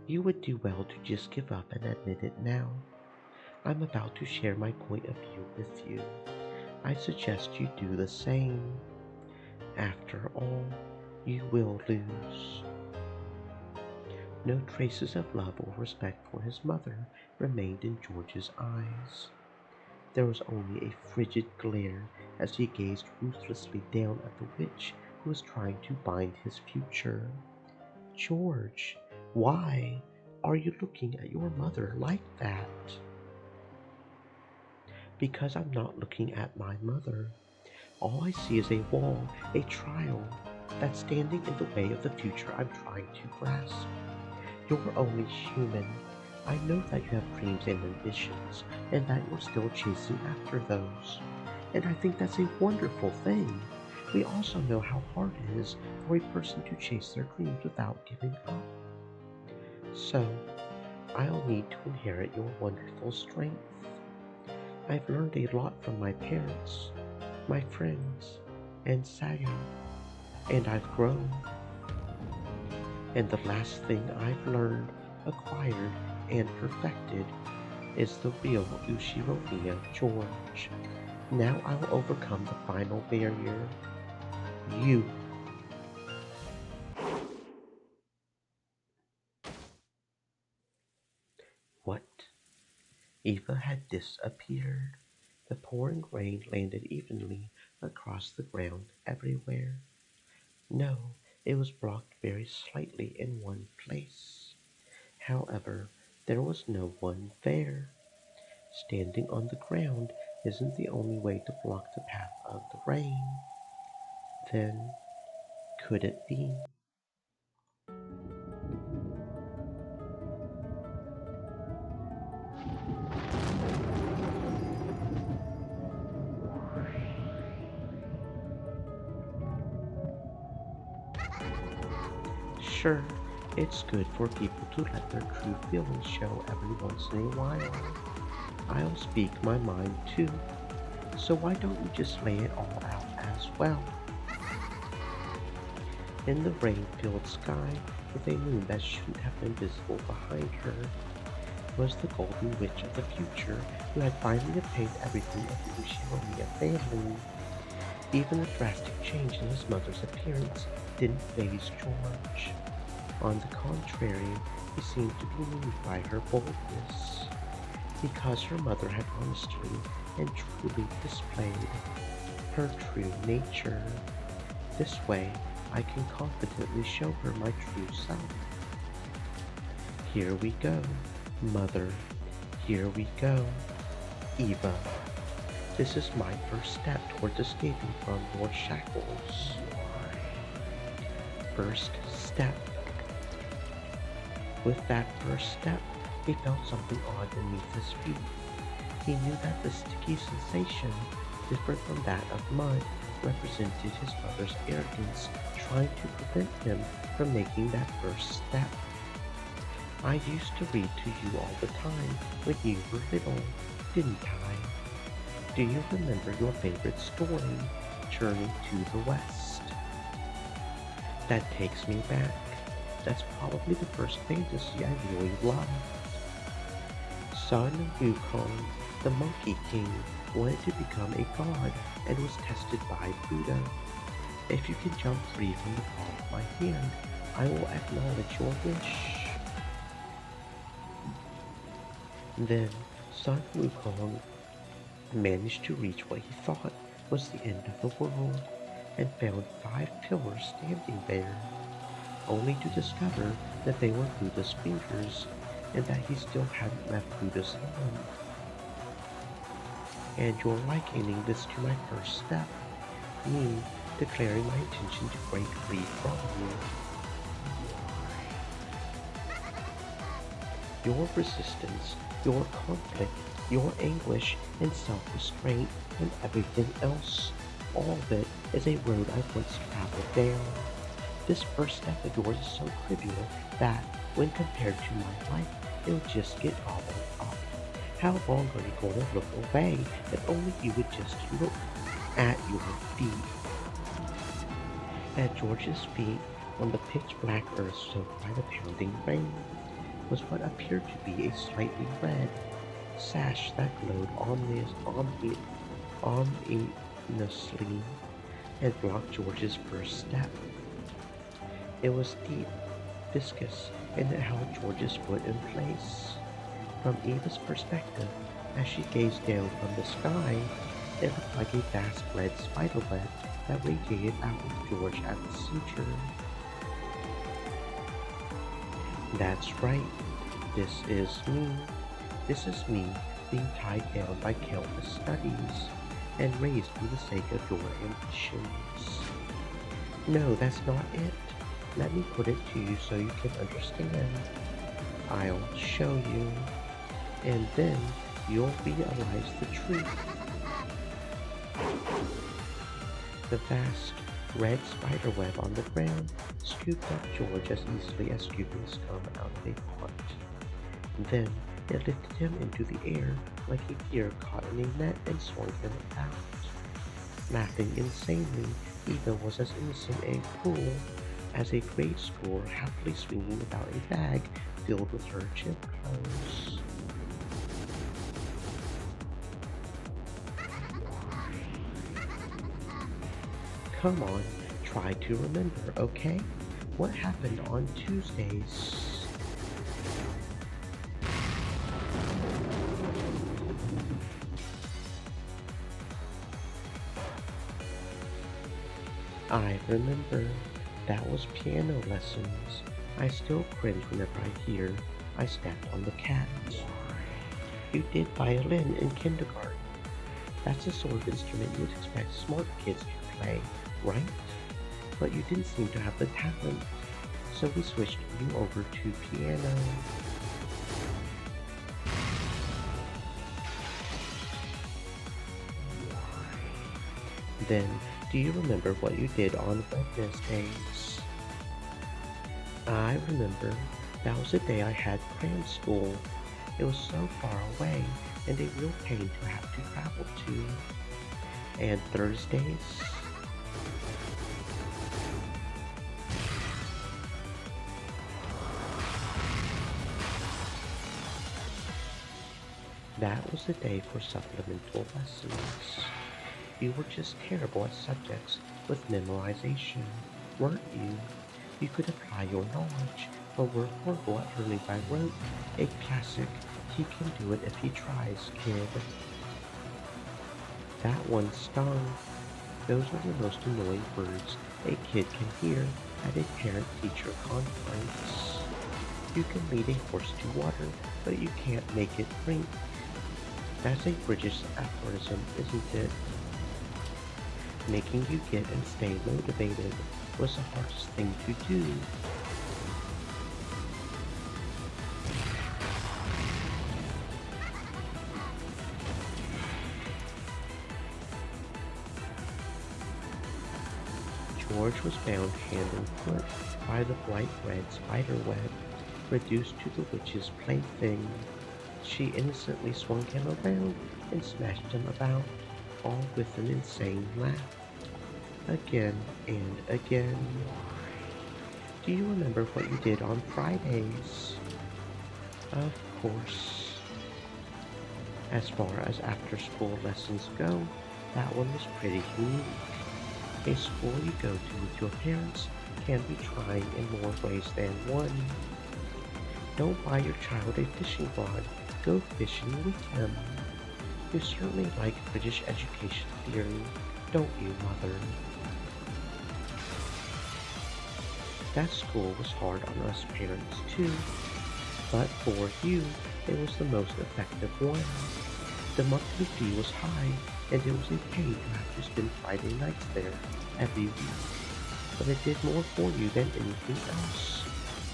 You would do well to just give up and admit it now. I'm about to share my point of view with you. I suggest you do the same. After all, you will lose. No traces of love or respect for his mother remained in George's eyes. There was only a frigid glare as he gazed ruthlessly down at the witch who was trying to bind his future. George, why are you looking at your mother like that? Because I'm not looking at my mother. All I see is a wall, a trial, that's standing in the way of the future I'm trying to grasp. You're only human. I know that you have dreams and ambitions, and that you're still chasing after those. And I think that's a wonderful thing. We also know how hard it is for a person to chase their dreams without giving up. So, I'll need to inherit your wonderful strength. I've learned a lot from my parents, my friends, and Saga, and I've grown. And the last thing I've learned, acquired, and perfected is the real Ushiromiya George. Now I'll overcome the final barrier. You. What? Eva had disappeared. The pouring rain landed evenly across the ground everywhere. No, it was blocked very slightly in one place. However, there was no one there. Standing on the ground isn't the only way to block the path of the rain. Then, could it be? Sure, it's good for people to let their true feelings show every once in a while. I'll speak my mind too. So why don't you just lay it all out as well? In the rain-filled sky, with a moon that shouldn't have been visible behind her, was the golden witch of the future who had finally obtained everything of the Ushiromiya family. Even the drastic change in his mother's appearance didn't faze George. On the contrary, he seemed to be moved by her boldness, because her mother had honestly and truly displayed her true nature. This way, I can confidently show her my true self. Here we go, Mother. Here we go, Eva. This is my first step towards escaping from your shackles. First step. With that first step, he felt something odd beneath his feet. He knew that the sticky sensation, different from that of mud, represented his mother's arrogance, trying to prevent him from making that first step. I used to read to you all the time when you were little, didn't I? Do you remember your favorite story, Journey to the West? That takes me back. That's probably the first fantasy I really loved. Sun Wukong, the Monkey King, wanted to become a god and was tested by Buddha. If you can jump free from the palm of my hand, I will acknowledge your wish. Then Sun Wukong managed to reach what he thought was the end of the world and found 5 pillars standing there, only to discover that they were Buddha's fingers and that he still hadn't left Buddha's hand. And you're likening this to my first step, me declaring my intention to break free from you. Your resistance, your conflict, your anguish and self-restraint and everything else, all of it is a road I've once traveled down. This first step of yours is so trivial that, when compared to my life, it'll just get gobbled up. How long are you going to look away if only you would just look at your feet? At George's feet, on the pitch-black earth soaked by the pounding rain, was what appeared to be a slightly red sash that glowed ominously and blocked George's first step. It was deep, viscous, and it held George's foot in place. From Eva's perspective, as she gazed down from the sky, it looked like a vast red spiderweb that radiated out with George at the center. That's right. This is me. This is me being tied down by countless studies and raised for the sake of your ambitions. No, that's not it. Let me put it to you so you can understand. I'll show you, and then you'll realize the truth. The vast red spiderweb on the ground scooped up George as easily as scooping scum out of a pot. Then it lifted him into the air like a deer caught in a net and swung him about. Laughing insanely, Eva was as innocent and cool as a grade schooler happily swinging about a bag filled with her gym clothes. Come on, try to remember, okay? What happened on Tuesdays? I remember. That was piano lessons. I still cringe whenever I hear I stepped on the cat. You did violin in kindergarten. That's the sort of instrument you would expect smart kids to play, right? But you didn't seem to have the talent, so we switched you over to piano. Then, do you remember what you did on Wednesdays? I remember. That was the day I had cram school. It was so far away and a real pain to have to travel to. And Thursdays? That was the day for supplemental lessons. You were just terrible at subjects with memorization, weren't you? You could apply your knowledge, but were horrible at learning by rote, a classic, he can do it if he tries, kid. That one stung. Those are the most annoying words a kid can hear at a parent-teacher conference. You can lead a horse to water, but you can't make it drink. That's a British aphorism, isn't it? Making you get and stay motivated was the hardest thing to do. George was bound hand and foot by the bright red spider web, reduced to the witch's plaything. She innocently swung him around and smashed him about, all with an insane laugh. Again and again. Do you remember what you did on Fridays? Of course. As far as after school lessons go, that one was pretty unique. A school you go to with your parents can be trying in more ways than one. Don't buy your child a fishing rod, go fishing with them. You certainly like British education theory, don't you, Mother? That school was hard on us parents too, but for you, it was the most effective one. The monthly fee was high, and it was a pain to have to spend Friday nights there every week, but it did more for you than anything else.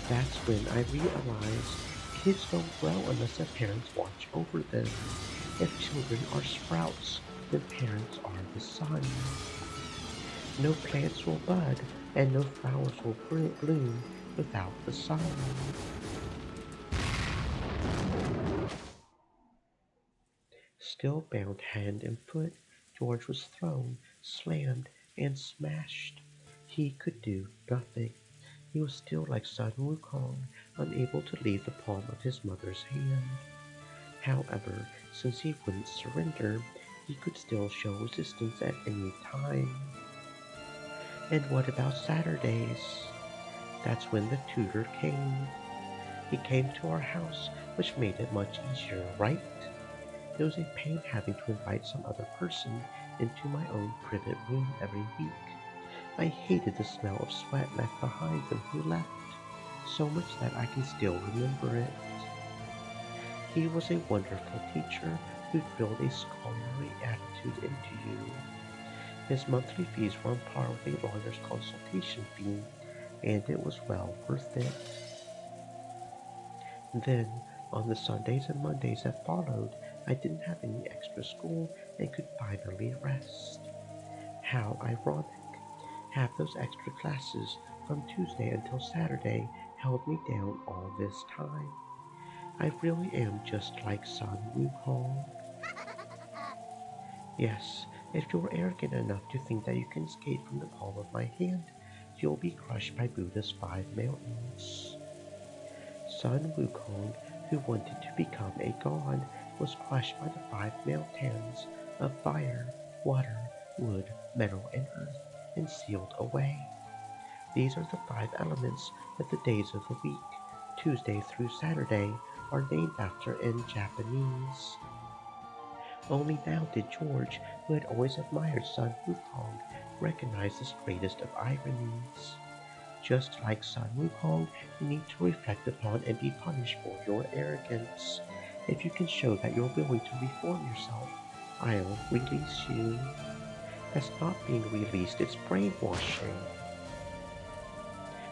That's when I realized kids don't grow unless their parents watch over them. If children are sprouts, then parents are the sun. No plants will bud, and no flowers will bloom without the sun. Still bound hand and foot, George was thrown, slammed, and smashed. He could do nothing. He was still like Sun Wukong, unable to leave the palm of his mother's hand. However, since he wouldn't surrender, he could still show resistance at any time. And what about Saturdays? That's when the tutor came. He came to our house, which made it much easier, right? It was a pain having to invite some other person into my own private room every week. I hated the smell of sweat left behind when he left, so much that I can still remember it. He was a wonderful teacher who drilled a scholarly attitude into you. His monthly fees were on par with a lawyer's consultation fee, and it was well worth it. Then, on the Sundays and Mondays that followed, I didn't have any extra school and could finally rest. How ironic. Half those extra classes from Tuesday until Saturday held me down all this time. I really am just like Sun Wukong. Yes, if you're arrogant enough to think that you can escape from the palm of my hand, you'll be crushed by Buddha's 5 mountains. Sun Wukong, who wanted to become a god, was crushed by the 5 mountains of fire, water, wood, metal, and earth, and sealed away. These are the 5 elements that the days of the week, Tuesday through Saturday, are named after in Japanese. Only now did George, who had always admired Sun Wukong, recognize this greatest of ironies. Just like Sun Wukong, you need to reflect upon and be punished for your arrogance. If you can show that you're willing to reform yourself, I'll release you. That's not being released, it's brainwashing.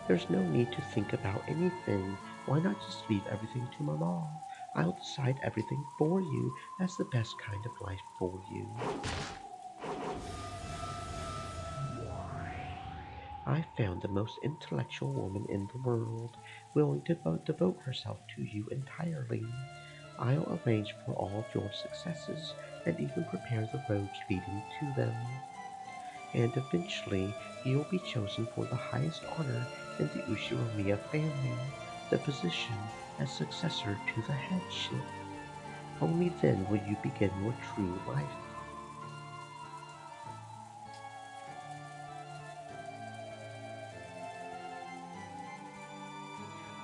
There's no need to think about anything. Why not just leave everything to my mom? I'll decide everything for you. That's the best kind of life for you. I found the most intellectual woman in the world, willing to devote herself to you entirely. I'll arrange for all of your successes and even prepare the roads leading to them. And eventually, you'll be chosen for the highest honor in the Ushiromiya family, the position as successor to the headship. Only then will you begin your true life.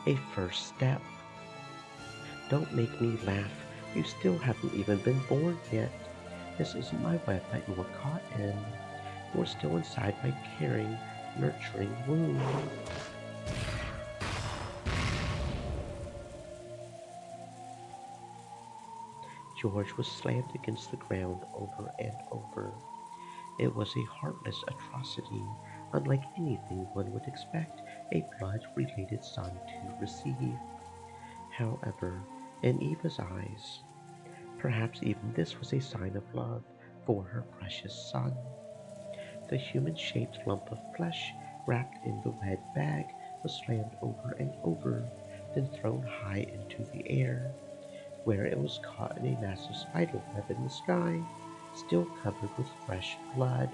A first step. Don't make me laugh. You still haven't even been born yet. This isn't my web that you're caught in. You're still inside my caring, nurturing womb. George was slammed against the ground over and over. It was a heartless atrocity, unlike anything one would expect a blood-related son to receive. However, in Eva's eyes, perhaps even this was a sign of love for her precious son. The human-shaped lump of flesh wrapped in the red bag was slammed over and over, then thrown high into the air, where it was caught in a massive spider web in the sky, still covered with fresh blood.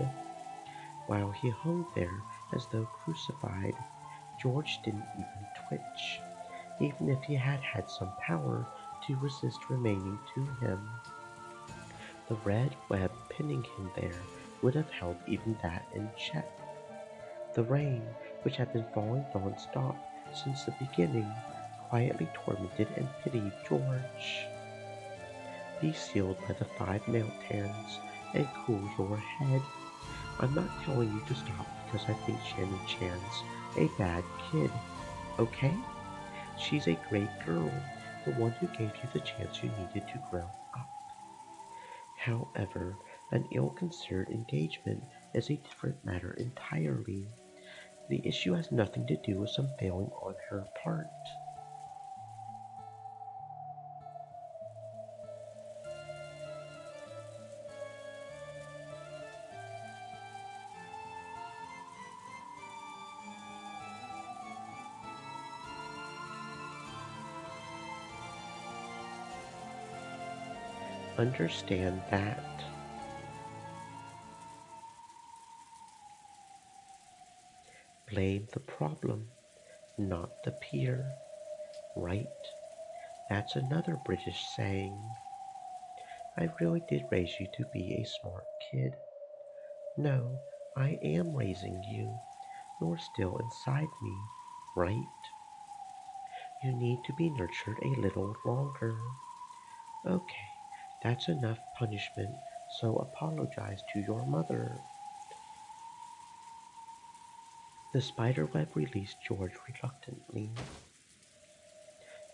While he hung there as though crucified, George didn't even twitch, even if he had had some power to resist remaining to him. The red web pinning him there would have held even that in check. The rain, which had been falling non-stop since the beginning, quietly tormented and pitied George. Be sealed by the 5 melt hands and cool your head. I'm not telling you to stop because I think Shannon Chan's a bad kid, okay? She's a great girl, the one who gave you the chance you needed to grow up. However, an ill-considered engagement is a different matter entirely. The issue has nothing to do with some failing on her part. Understand that. Blame the problem, not the peer. Right? That's another British saying. I really did raise you to be a smart kid. No, I am raising you. You're still inside me, right? You need to be nurtured a little longer. Okay, that's enough punishment, so apologize to your mother. The spiderweb released George reluctantly.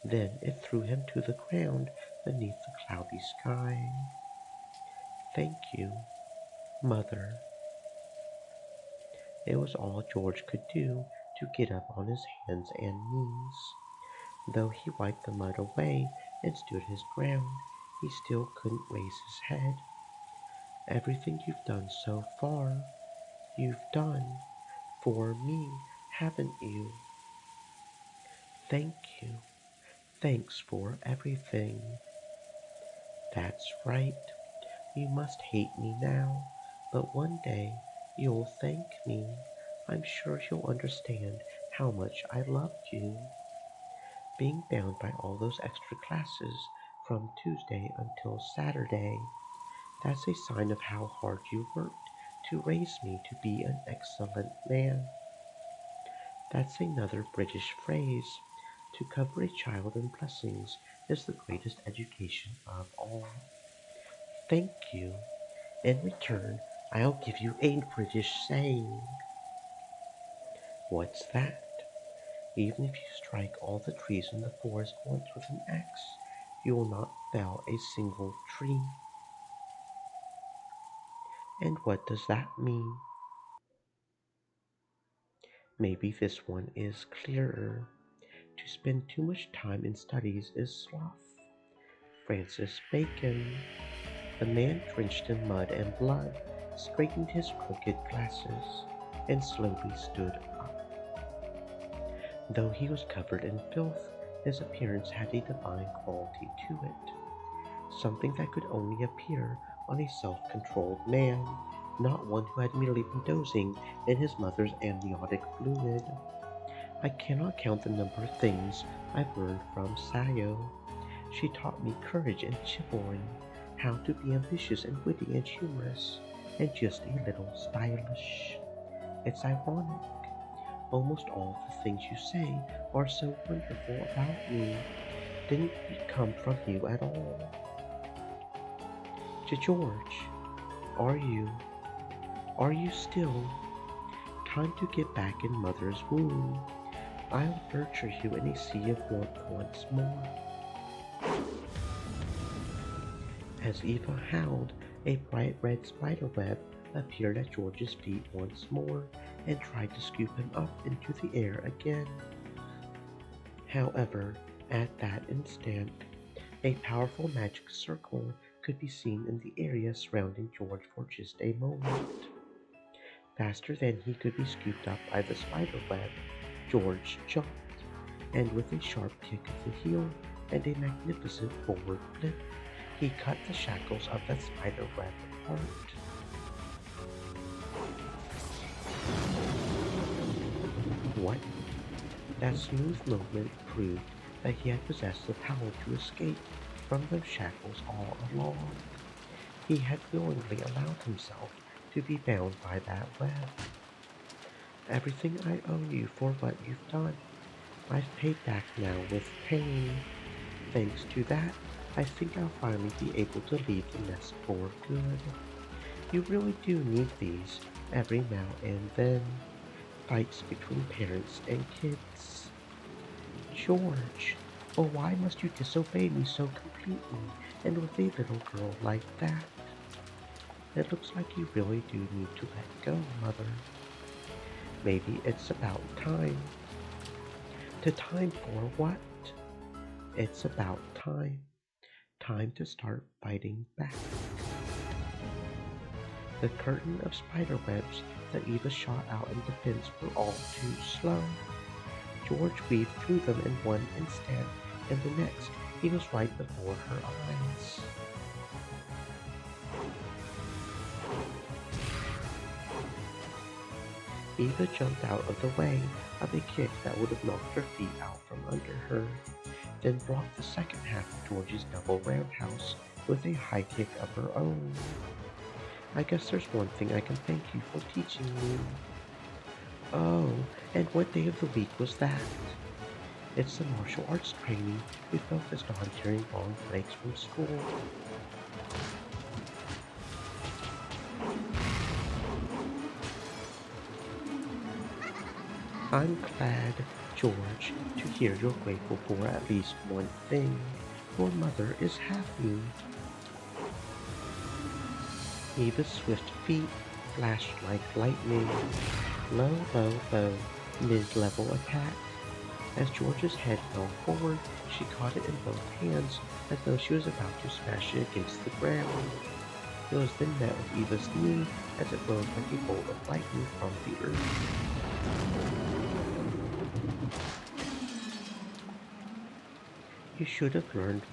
Then it threw him to the ground beneath the cloudy sky. Thank you, Mother. It was all George could do to get up on his hands and knees. Though he wiped the mud away and stood his ground, he still couldn't raise his head. Everything you've done so far, you've done for me, haven't you? Thank you. Thanks for everything. That's right. You must hate me now, but one day you'll thank me. I'm sure you'll understand how much I loved you. Being bound by all those extra classes from Tuesday until Saturday, that's a sign of how hard you worked to raise me to be an excellent man. That's another British phrase. To cover a child in blessings is the greatest education of all. Thank you. In return, I'll give you a British saying. What's that? Even if you strike all the trees in the forest once with an axe, you will not fell a single tree. And what does that mean? Maybe this one is clearer. To spend too much time in studies is sloth. Francis Bacon. The man drenched in mud and blood straightened his crooked glasses and slowly stood up. Though he was covered in filth, his appearance had a divine quality to it, something that could only appear on a self-controlled man, not one who had merely been dozing in his mother's amniotic fluid. I cannot count the number of things I've learned from Sayo. She taught me courage and chivalry, how to be ambitious and witty and humorous, and just a little stylish. It's ironic. Almost all of the things you say are so wonderful about me didn't come from you at all. To George, are you? Are you still? Time to get back in mother's womb. I'll nurture you in a sea of warmth once more. As Eva howled, a bright red spiderweb appeared at George's feet once more and tried to scoop him up into the air again. However, at that instant, a powerful magic circle could be seen in the area surrounding George for just a moment. Faster than he could be scooped up by the spiderweb, George jumped, and with a sharp kick of the heel and a magnificent forward flip, he cut the shackles of that spiderweb apart. What? That smooth movement proved that he had possessed the power to escape from those shackles all along. He had willingly allowed himself to be bound by that web. Everything I owe you for what you've done, I've paid back now with pain. Thanks to that, I think I'll finally be able to leave the nest for good. You really do need these every now and then. Fights between parents and kids. George, oh, why must you disobey me so completely and with a little girl like that? It looks like you really do need to let go, Mother. Maybe it's about time. To time for what? It's about time. Time to start fighting back. The curtain of spider webs that Eva shot out in defense were all too slow. George weaved through them in one instant, and the next he was right before her eyes. Eva jumped out of the way of a kick that would have knocked her feet out from under her, then blocked the second half of George's double roundhouse with a high kick of her own. I guess there's one thing I can thank you for teaching me. Oh, and what day of the week was that? It's the martial arts training we focused on during long breaks from school. I'm glad, George, to hear you're grateful for at least one thing. Your mother is happy. Eva's swift feet flashed like lightning. Low, low, low, mid-level attack. As George's head fell forward, she caught it in both hands as though she was about to smash it against the ground. It was then met with Eva's knee as it rose like a bolt of lightning from the earth. You should have learned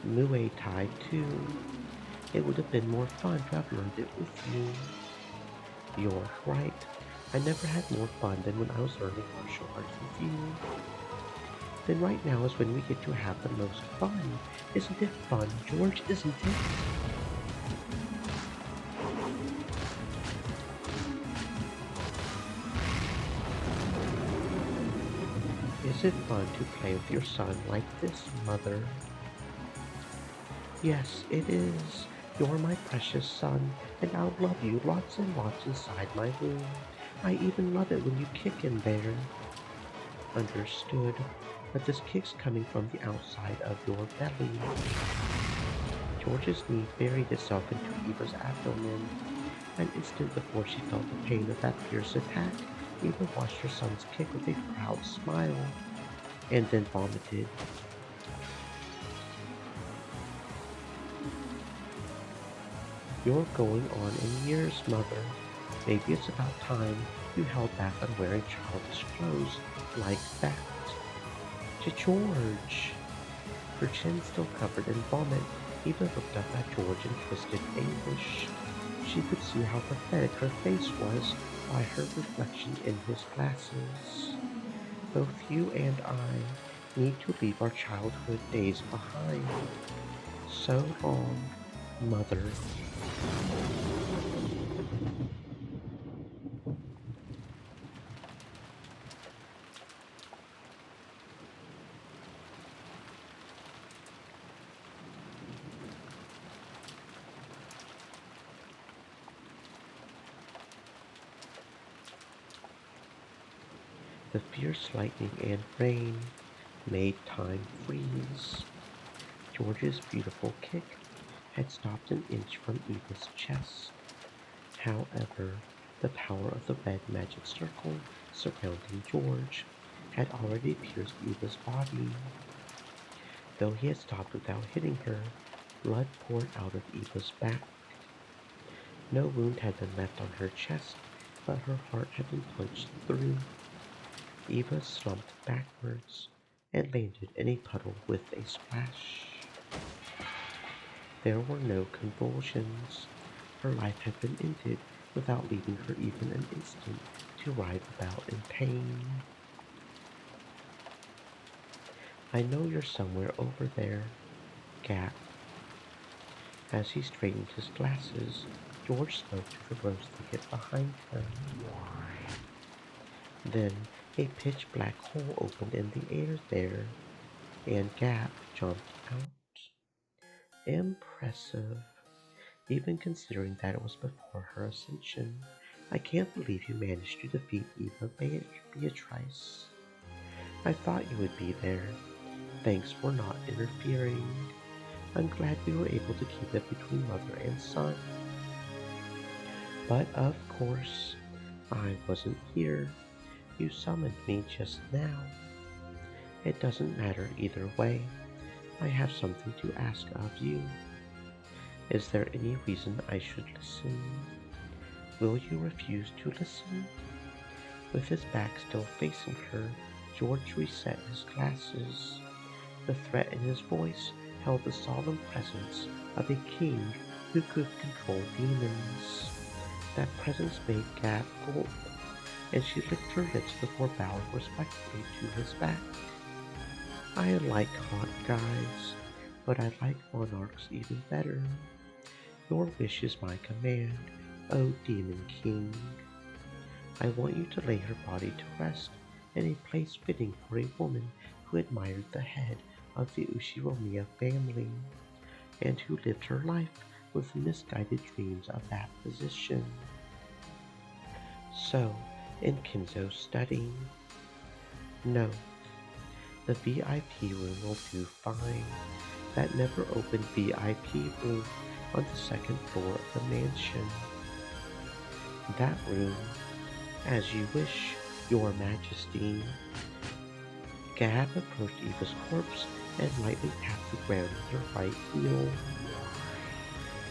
Muay Thai too. It would have been more fun to have learned it with you. You're right. I never had more fun than when I was learning martial arts with you. Then right now is when we get to have the most fun. Isn't it fun, George? Isn't it? Is it fun to play with your son like this, Mother? Yes, it is. You're my precious son, and I'll love you lots and lots inside my womb. I even love it when you kick in there. Understood, but this kick's coming from the outside of your belly. George's knee buried itself into Eva's abdomen. An instant before she felt the pain of that fierce attack, Eva watched her son's kick with a proud smile, and then vomited. You're going on in years, Mother. Maybe it's about time you held back on wearing childish clothes like that. To George! Her chin still covered in vomit, Eva looked up at George in twisted anguish. She could see how pathetic her face was by her reflection in his glasses. Both you and I need to leave our childhood days behind. So long, Mother. The fierce lightning and rain made time freeze. George's beautiful kick had stopped an inch from Eva's chest. However, the power of the red magic circle surrounding George had already pierced Eva's body. Though he had stopped without hitting her, blood poured out of Eva's back. No wound had been left on her chest, but her heart had been punched through. Eva slumped backwards and landed in a puddle with a splash. There were no convulsions. Her life had been ended without leaving her even an instant to writhe about in pain. I know you're somewhere over there, Gap. As he straightened his glasses, George spoke to the rose thicket behind him. Then a pitch-black hole opened in the air there, and Gap jumped out. Impressive, even considering that it was before her ascension. I can't believe you managed to defeat Eva Beatrice. I thought you would be there. Thanks for not interfering. I'm glad we were able to keep it between mother and son. But of course, I wasn't here. You summoned me just now. It doesn't matter either way. I have something to ask of you. Is there any reason I should listen? Will you refuse to listen? With his back still facing her, George reset his glasses. The threat in his voice held the solemn presence of a king who could control demons. That presence made Gab gulp, and she licked her lips before bowing respectfully to his back. I like hot guys, but I like monarchs even better. Your wish is my command, O Demon King. I want you to lay her body to rest in a place fitting for a woman who admired the head of the Ushiromiya family, and who lived her life with misguided dreams of that position. So, in Kinzo's study, no, the VIP room will do fine. That never opened VIP room on the second floor of the mansion. That room, as you wish, your majesty. Gab approached Eva's corpse and lightly tapped the ground with her right heel.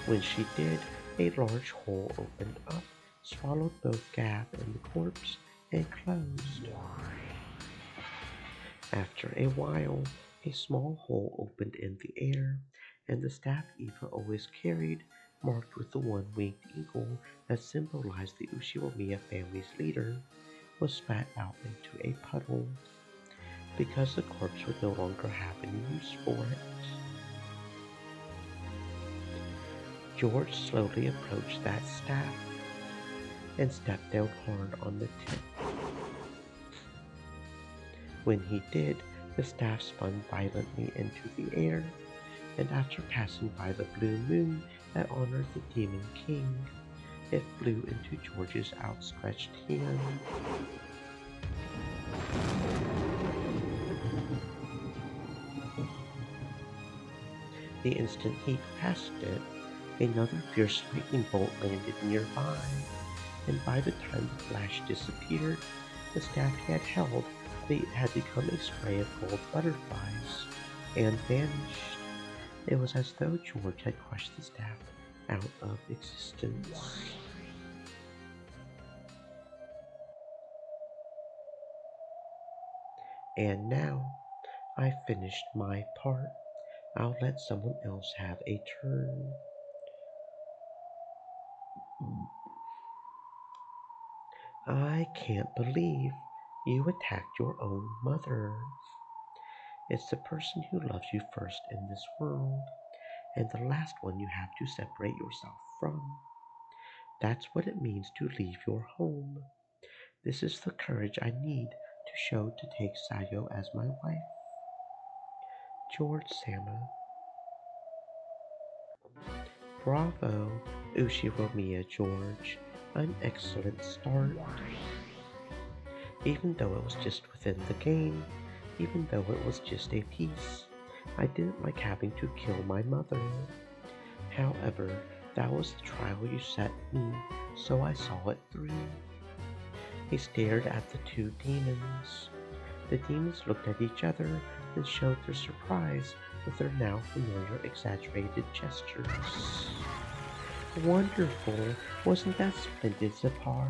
When she did, a large hole opened up, swallowed both Gab and the corpse, and closed. After a while, a small hole opened in the air, and the staff Eva always carried, marked with the one-winged eagle that symbolized the Ushiromiya family's leader, was spat out into a puddle, because the corpse would no longer have any use for it. George slowly approached that staff and stepped down hard on the tip. When he did, the staff spun violently into the air, and after passing by the blue moon that honored the Demon King, it flew into George's outstretched hand. The instant he passed it, another fierce lightning bolt landed nearby, and by the time the flash disappeared, the staff he had held had become a spray of gold butterflies and vanished. It was as though George had crushed the staff out of existence. And now, I've finished my part. I'll let someone else have a turn. I can't believe you attacked your own mother. It's the person who loves you first in this world, and the last one you have to separate yourself from. That's what it means to leave your home. This is the courage I need to show to take Sayo as my wife. George Sama. Bravo, Ushiromiya George. An excellent start. Even though it was just within the game, even though it was just a piece, I didn't like having to kill my mother. However, that was the trial you set me, so I saw it through. He stared at the two demons. The demons looked at each other and showed their surprise with their now familiar exaggerated gestures. Wonderful! Wasn't that splendid, Zepar?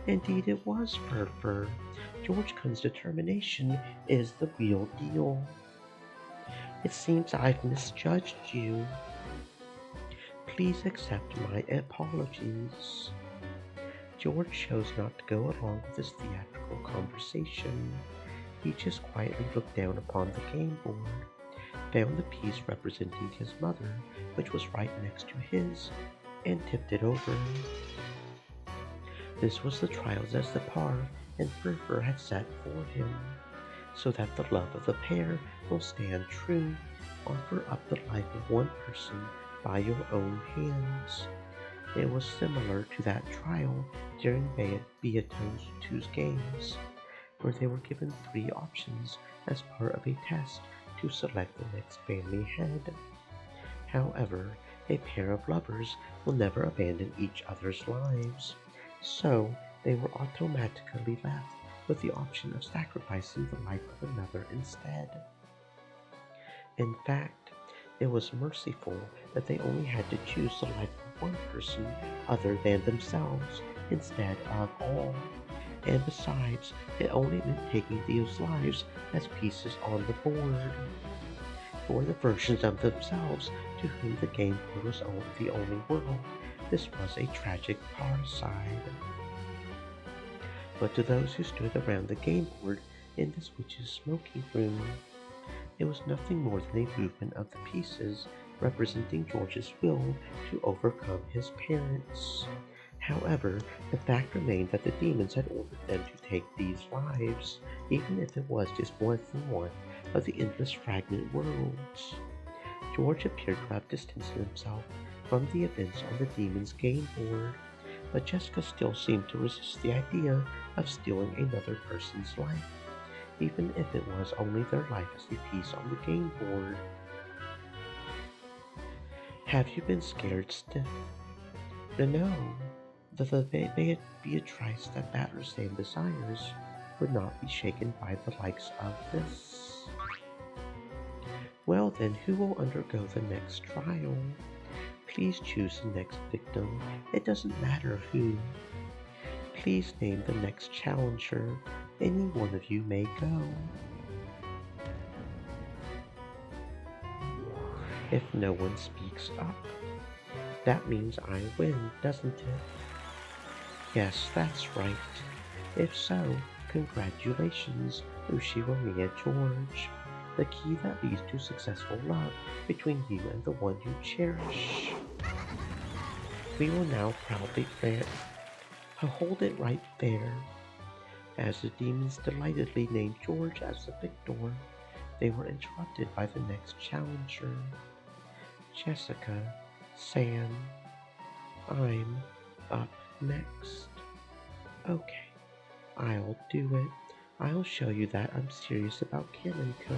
Indeed it was, Fur. George Kun's determination is the real deal. It seems I've misjudged you. Please accept my apologies. George chose not to go along with this theatrical conversation. He just quietly looked down upon the game board. found the piece representing his mother, which was right next to his, and tipped it over. This was the trials as the par and Furfur had set for him, so that the love of the pair will stand true. Offer up the life of one person by your own hands. It was similar to that trial during Beato's games, where they were given three options as part of a test to select the next family head. However, a pair of lovers will never abandon each other's lives, so they were automatically left with the option of sacrificing the life of another instead. In fact, it was merciful that they only had to choose the life of one person other than themselves instead of all. And besides, it only meant taking these lives as pieces on the board. For the versions of themselves to whom the game board was the only world, this was a tragic parricide. But to those who stood around the game board in the witch's smoking room, it was nothing more than a movement of the pieces representing George's will to overcome his parents. However, the fact remained that the demons had ordered them to take these lives, even if it was just one from one of the endless fragment worlds. George appeared to have distanced himself from the events on the demon's game board, but Jessica still seemed to resist the idea of stealing another person's life, even if it was only their life as a piece on the game board. Have you been scared stiff? No, the Beatrice that batters and desires would not be shaken by the likes of this. Well then, who will undergo the next trial? Please choose the next victim. It doesn't matter who. Please name the next challenger. Any one of you may go. If no one speaks up, that means I win, doesn't it? Yes, that's right. If so, congratulations, Ushiromiya George. The key that leads to successful love between you and the one you cherish. We will now proudly hold it right there. As the demons delightedly named George as the victor, they were interrupted by the next challenger. Jessica, Sam, I'm up next. Okay, I'll do it. I'll show you that I'm serious about Umineko.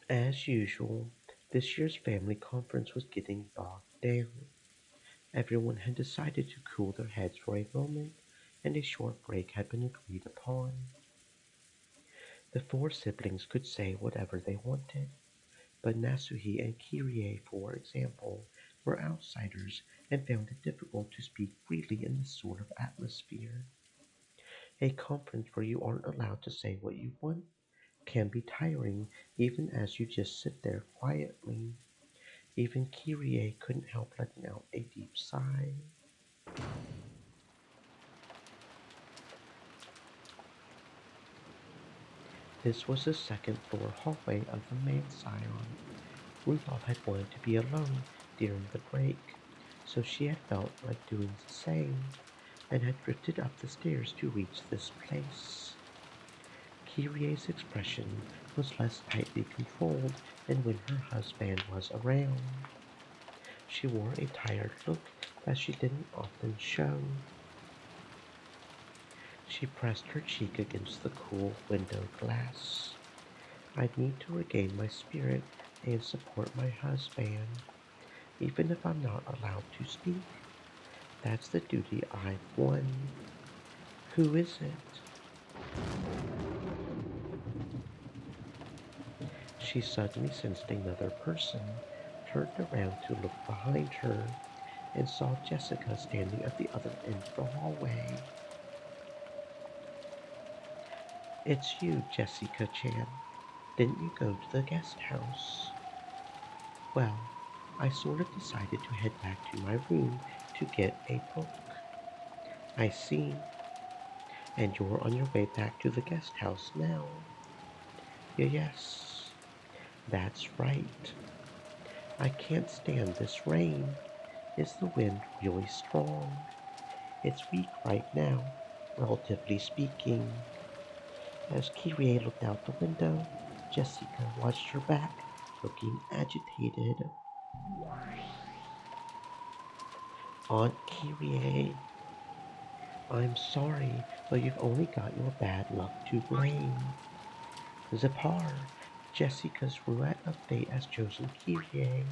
As usual, this year's family conference was getting bogged down. Everyone had decided to cool their heads for a moment, and a short break had been agreed upon. The four siblings could say whatever they wanted, but Nasuhi and Kirie, for example, were outsiders and found it difficult to speak freely in this sort of atmosphere. A conference where you aren't allowed to say what you want can be tiring even as you just sit there quietly. Even Kirie couldn't help letting out a deep sigh. This was the second floor hallway of the main scion. Rudolph had wanted to be alone during the break, so she had felt like doing the same, and had drifted up the stairs to reach this place. Kyrie's expression was less tightly controlled than when her husband was around. She wore a tired look that she didn't often show. She pressed her cheek against the cool window glass. I need to regain my spirit and support my husband, even if I'm not allowed to speak. That's the duty I've won. Who is it? She suddenly sensed another person, turned around to look behind her and saw Jessica standing at the other end of the hallway. It's you, Jessica Chan. Didn't you go to the guest house? Well, I sort of decided to head back to my room to get a book. I see. And you're on your way back to the guest house now. Yes, that's right. I can't stand this rain. Is the wind really strong? It's weak right now, relatively speaking. As Kyrie looked out the window, Jessica watched her back, looking agitated. Aunt Kyrie, I'm sorry, but you've only got your bad luck to blame. Zipar, Jessica's roulette of fate has chosen Kyrie.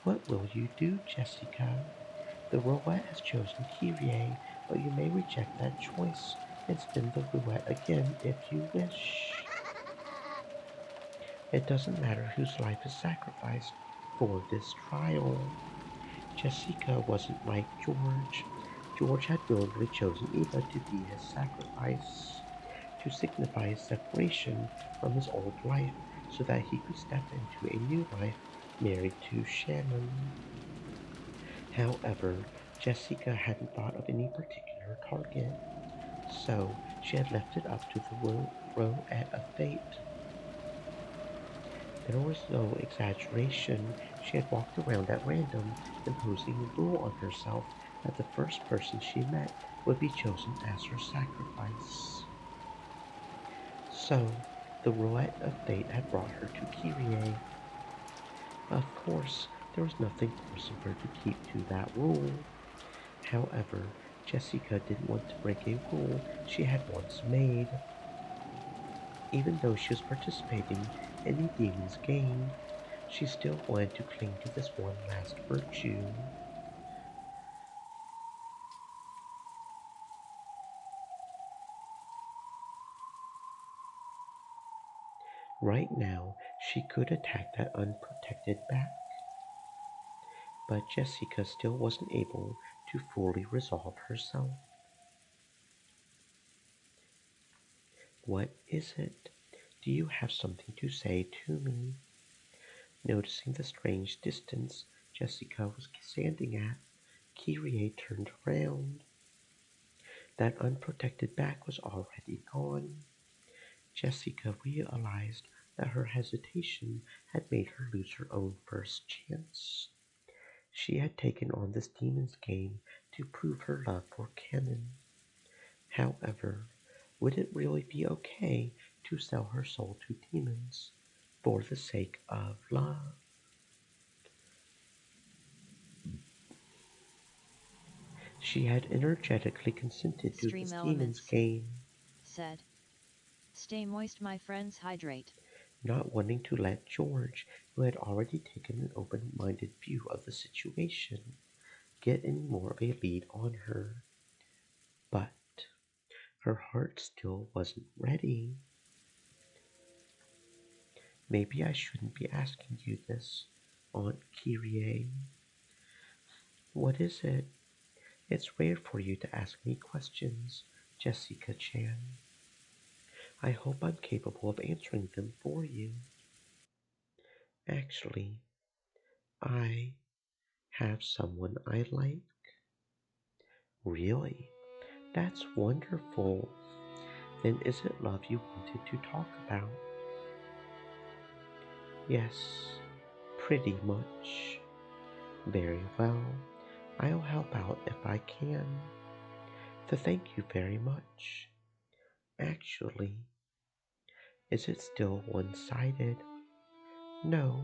What will you do, Jessica? The roulette has chosen Kyrie, but you may reject that choice and spin the roulette again if you wish. It doesn't matter whose life is sacrificed for this trial. Jessica wasn't like George. George had willingly chosen Eva to be his sacrifice, to signify his separation from his old life so that he could step into a new life married to Shannon. However, Jessica hadn't thought of any particular target, so she had left it up to the roulette of fate. There was no exaggeration. She had walked around at random, imposing a rule on herself that the first person she met would be chosen as her sacrifice. So, the roulette of fate had brought her to Kyrie. Of course, there was nothing forcing her to keep to that rule. However, Jessica didn't want to break a rule she had once made. Even though she was participating in the demon's game, she still wanted to cling to this one last virtue. Right now, she could attack that unprotected back, but Jessica still wasn't able to fully resolve herself. What is it? Do you have something to say to me? Noticing the strange distance Jessica was standing at, Kyrie turned around. That unprotected back was already gone. Jessica realized that her hesitation had made her lose her own first chance. She had taken on this demon's game to prove her love for Canon. However, would it really be okay to sell her soul to demons for the sake of love? She had energetically consented to Stream this demon's elements. game, Said. Stay moist, my friends, hydrate. not wanting to let George, who had already taken an open-minded view of the situation, get any more of a lead on her. But her heart still wasn't ready. Maybe I shouldn't be asking you this, Aunt Kyrie. What is it? It's rare for you to ask me questions, Jessica Chan. I hope I'm capable of answering them for you. Actually, I have someone I like. Really? That's wonderful. Then is it love you wanted to talk about? Yes, pretty much. Very well. I'll help out if I can. Thank you very much. Actually, is it still one-sided? No,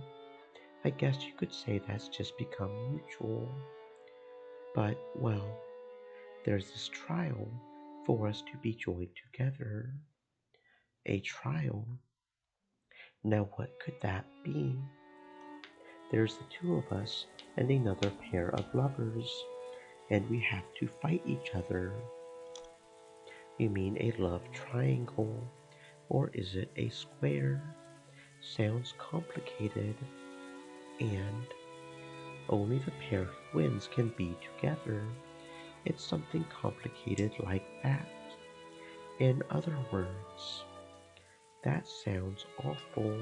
I guess you could say that's just become mutual. But, well, there's this trial for us to be joined together. A trial? Now what could that be? There's the two of us and another pair of lovers, and we have to fight each other. You mean a love triangle, or is it a square? Sounds complicated. And Only the pair who wins can be together. It's something complicated like that. In other words, that sounds awful.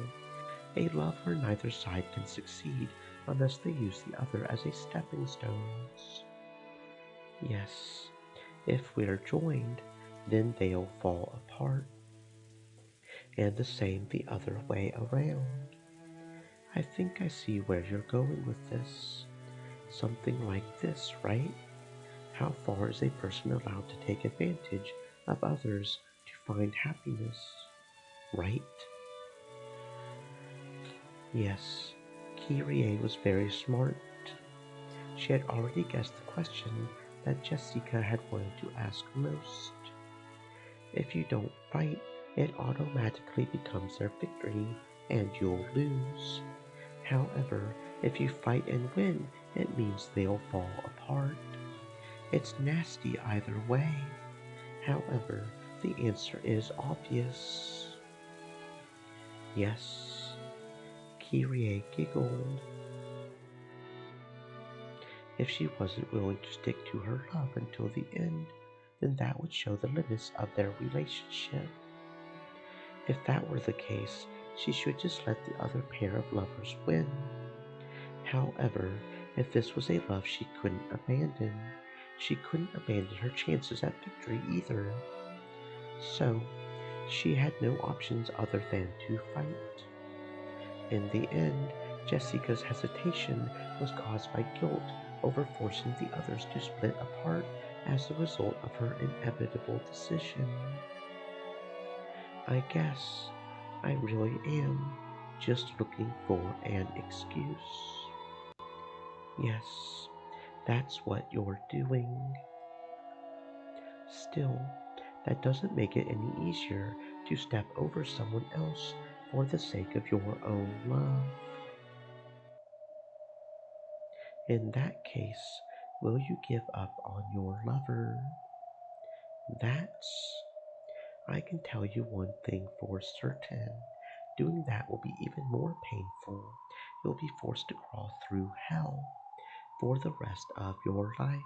A love where neither side can succeed unless they use the other as a stepping stone. Yes, if we're joined, then they'll fall apart, and the same the other way around. I think I see where you're going with this. Something like this, right? How far is a person allowed to take advantage of others to find happiness? Right? Yes, Kyrie was very smart. She had already guessed the question that Jessica had wanted to ask most. If you don't fight, it automatically becomes their victory and you'll lose. However, if you fight and win, it means they'll fall apart. It's nasty either way. However, the answer is obvious. Yes, Kyrie giggled. If she wasn't willing to stick to her love until the end, then that would show the limits of their relationship. If that were the case, she should just let the other pair of lovers win. However, if this was a love she couldn't abandon, she couldn't abandon her chances at victory either. So, she had no options other than to fight. In the end, Jessica's hesitation was caused by guilt over forcing the others to split apart as the result of her inevitable decision. I guess I really am just looking for an excuse. Yes, that's what you're doing. Still, that doesn't make it any easier to step over someone else for the sake of your own love. In that case, will you give up on your lover? That's. I can tell you one thing for certain. Doing that will be even more painful. You'll be forced to crawl through hell for the rest of your life.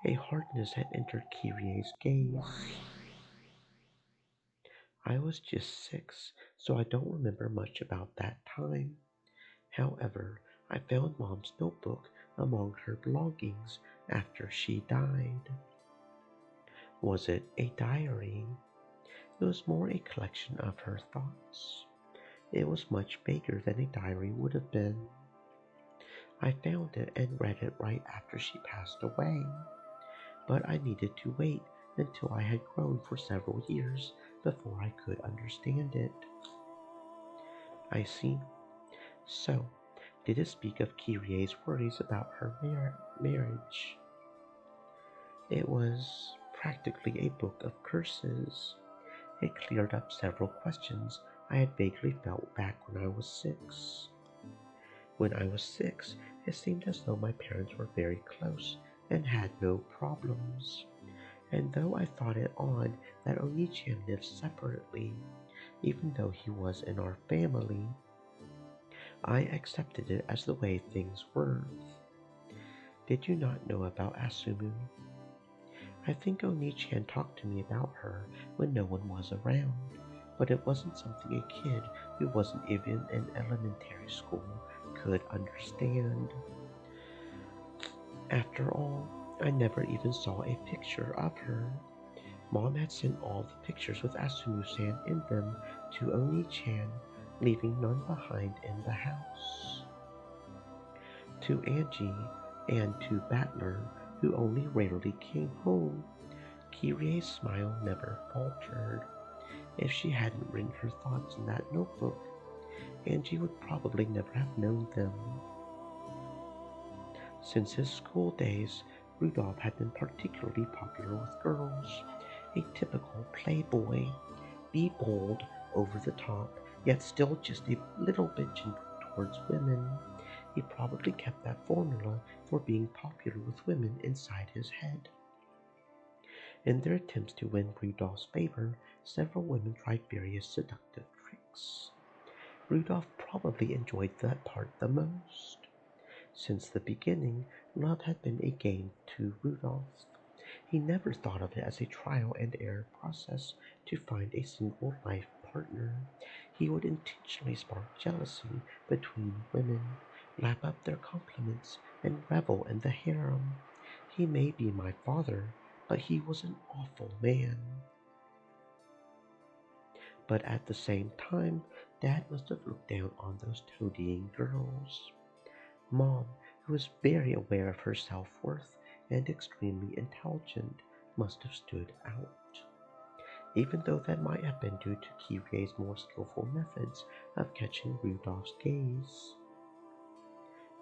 A hardness had entered Kyrie's gaze. I was just 6, so I don't remember much about that time. However, I found Mom's notebook among her belongings after she died. Was it a diary? It was more a collection of her thoughts. It was much bigger than a diary would have been. I found it and read it right after she passed away, but I needed to wait until I had grown for several years before I could understand it. I see. So, did it speak of Kyrie's worries about her marriage? It was practically a book of curses. It cleared up several questions I had vaguely felt back when I was 6. When I was 6, it seemed as though my parents were very close and had no problems. And though I thought it odd that Onichan lived separately, even though he was in our family, I accepted it as the way things were. Did you not know about Asumu? I think Onichan talked to me about her when no one was around, but it wasn't something a kid who wasn't even in elementary school could understand. After all, I never even saw a picture of her. Mom had sent all the pictures with Asumu-san in them to Oni-chan, leaving none behind in the house. To Angie and to Battler, who only rarely came home, Kyrie's smile never faltered. If she hadn't written her thoughts in that notebook, Angie would probably never have known them. Since his school days, Rudolph had been particularly popular with girls, a typical playboy, be bold, over the top, yet still just a little bit gentle towards women. He probably kept that formula for being popular with women inside his head. In their attempts to win Rudolph's favor, several women tried various seductive tricks. Rudolph probably enjoyed that part the most. Since the beginning, love had been a game to Rudolph. He never thought of it as a trial and error process to find a single life partner. He would intentionally spark jealousy between women, lap up their compliments, and revel in the harem. He may be my father, but he was an awful man. But at the same time, Dad must have looked down on those toadying girls. Mom, who was very aware of her self-worth and extremely intelligent, must have stood out. Even though that might have been due to Kyrie's more skillful methods of catching Rudolph's gaze.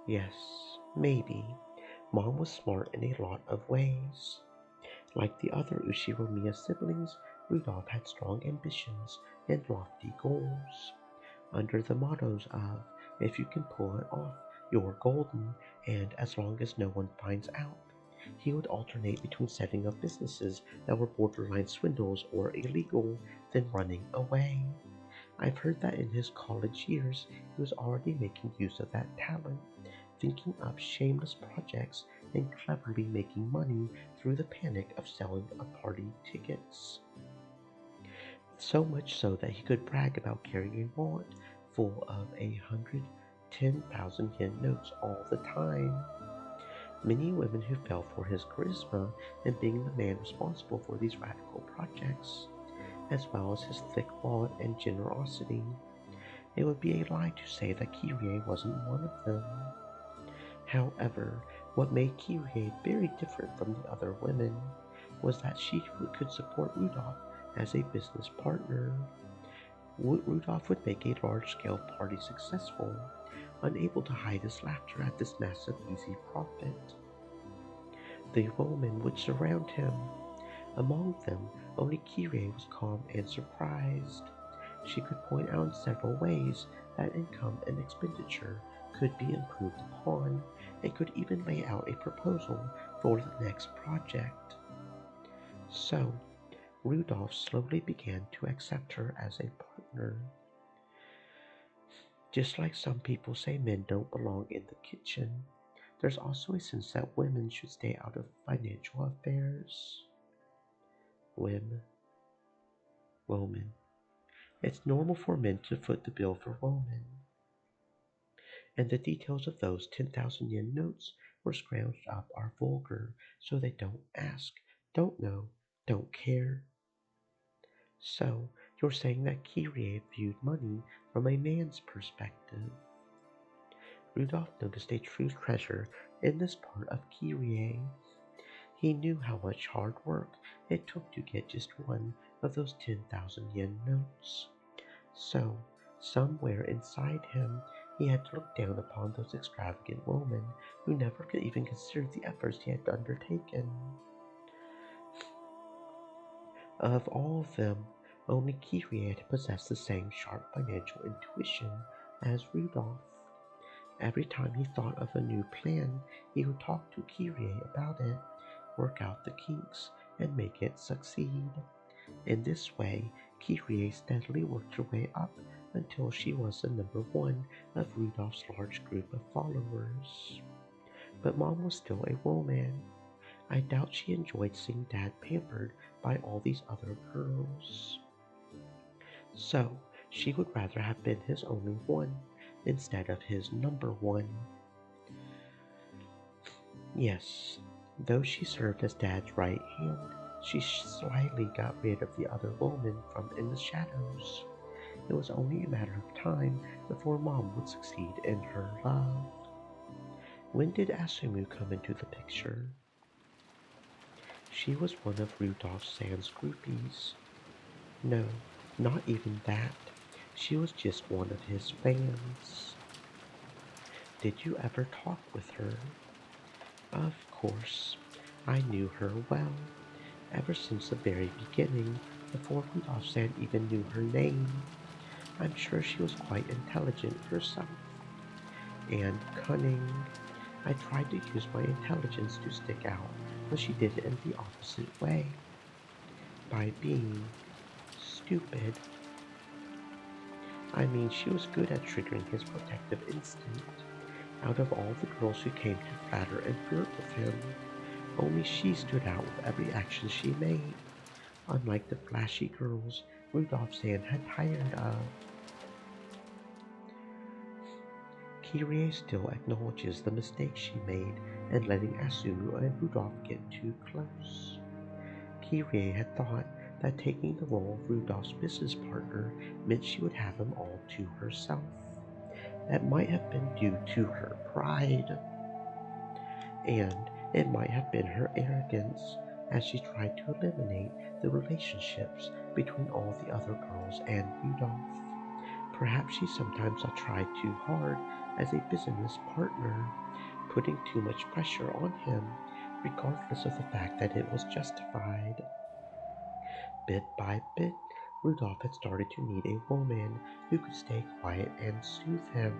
Yes, maybe. Mom was smart in a lot of ways. Like the other Ushiromiya siblings, Rudolph had strong ambitions and lofty goals. Under the mottos of, if you can pull it off, you're golden, and as long as no one finds out, he would alternate between setting up businesses that were borderline swindles or illegal, then running away. I've heard that in his college years he was already making use of that talent, thinking up shameless projects and cleverly making money through the panic of selling a party tickets. So much so that he could brag about carrying a wallet full of 110,000 yen notes all the time. Many women who fell for his charisma and being the man responsible for these radical projects, as well as his thick wallet and generosity. It would be a lie to say that Kyrie wasn't one of them. However, what made Kyrie very different from the other women was that she could support Rudolph as a business partner. Rudolph would make a large-scale party successful, unable to hide his laughter at this massive easy profit. The women would surround him. Among them, only Kyrie was calm and surprised. She could point out in several ways that income and expenditure could be improved upon, and could even lay out a proposal for the next project. So, Rudolph slowly began to accept her as a partner. Just like some people say men don't belong in the kitchen, there's also a sense that women should stay out of financial affairs. Women. Women. It's normal for men to foot the bill for women, and the details of those 10,000 yen notes were scrounged up are vulgar, so they don't ask, don't know, don't care. So, you're saying that Kyrie viewed money from a man's perspective. Rudolph noticed a true treasure in this part of Kyrie. He knew how much hard work it took to get just one of those 10,000 yen notes. So, somewhere inside him, he had to look down upon those extravagant women who never could even consider the efforts he had undertaken. Of all of them, only Kyrie had possessed the same sharp financial intuition as Rudolph. Every time he thought of a new plan, he would talk to Kyrie about it, work out the kinks, and make it succeed. In this way, Kyrie steadily worked her way up until she was the number one of Rudolph's large group of followers. But Mom was still a woman. I doubt she enjoyed seeing Dad pampered by all these other girls. So, she would rather have been his only one instead of his number one. Yes, though she served as Dad's right hand, she slyly got rid of the other woman from in the shadows. It was only a matter of time before Mom would succeed in her love. When did Asumu come into the picture? She was one of Rudolph Sand's groupies. No, not even that. She was just one of his fans. Did you ever talk with her? Of course, I knew her well, ever since the very beginning, before Rudolph Sand even knew her name. I'm sure she was quite intelligent herself, and cunning. I tried to use my intelligence to stick out, but she did it in the opposite way, by being stupid. I mean, she was good at triggering his protective instinct. Out of all the girls who came to flatter and flirt with him, only she stood out with every action she made, unlike the flashy girls Rudolph Sand had tired of. Kyrie still acknowledges the mistake she made in letting Asumu and Rudolph get too close. Kyrie had thought that taking the role of Rudolph's business partner meant she would have him all to herself. That might have been due to her pride, and it might have been her arrogance as she tried to eliminate the relationships between all the other girls and Rudolph. Perhaps she sometimes tried too hard as a business partner, putting too much pressure on him, regardless of the fact that it was justified. Bit by bit, Rudolph had started to need a woman who could stay quiet and soothe him,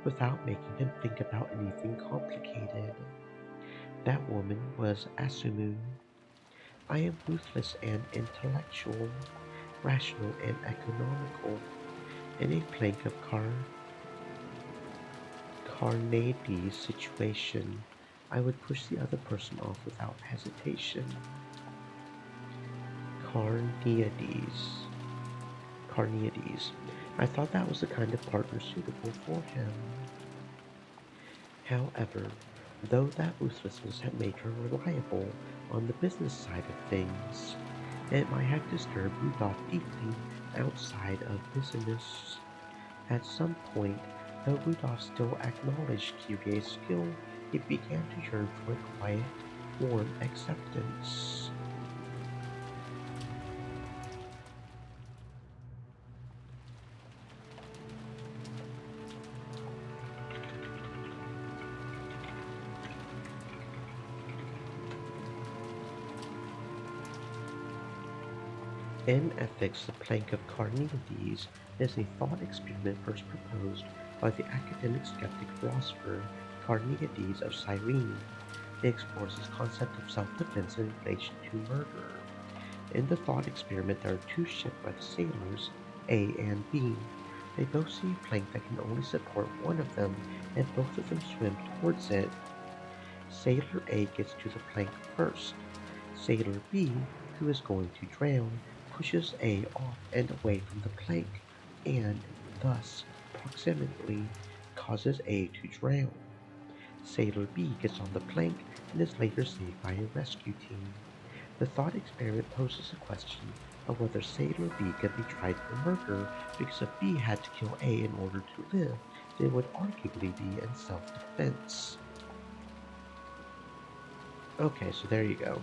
without making him think about anything complicated. That woman was Asumu. I am ruthless and intellectual, rational and economical. In a plank of Carneades situation, I would push the other person off without hesitation. Carneades. Carneades. I thought that was the kind of partner suitable for him. However, though that ruthlessness had made her reliable on the business side of things, it might have disturbed Rudolph deeply outside of business. At some point, though Rudolph still acknowledged Kyrie's skill, he began to yearn for a quiet, warm acceptance. In ethics, the plank of Carneades is a thought experiment first proposed by the academic skeptic philosopher Carneades of Cyrene. It explores this concept of self-defense in relation to murder. In the thought experiment, there are two shipwrecked sailors, A and B. They both see a plank that can only support one of them, and both of them swim towards it. Sailor A gets to the plank first. Sailor B, who is going to drown, pushes A off and away from the plank, and, thus, proximately, causes A to drown. Sailor B gets on the plank and is later saved by a rescue team. The thought experiment poses a question of whether Sailor B can be tried for murder, because if B had to kill A in order to live, then it would arguably be in self-defense. Okay, so there you go.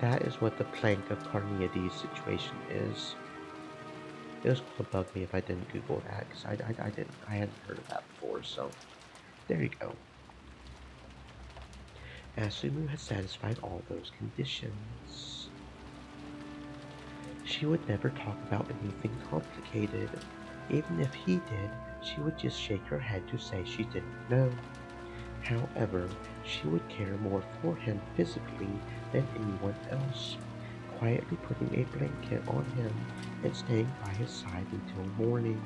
That is what the plank of Carneades situation is. It was going to bug me if I didn't Google that, because I hadn't heard of that before, so there you go. Asumu had satisfied all those conditions. She would never talk about anything complicated. Even if he did, she would just shake her head to say she didn't know. However, she would care more for him physically than anyone else, quietly putting a blanket on him and staying by his side until morning.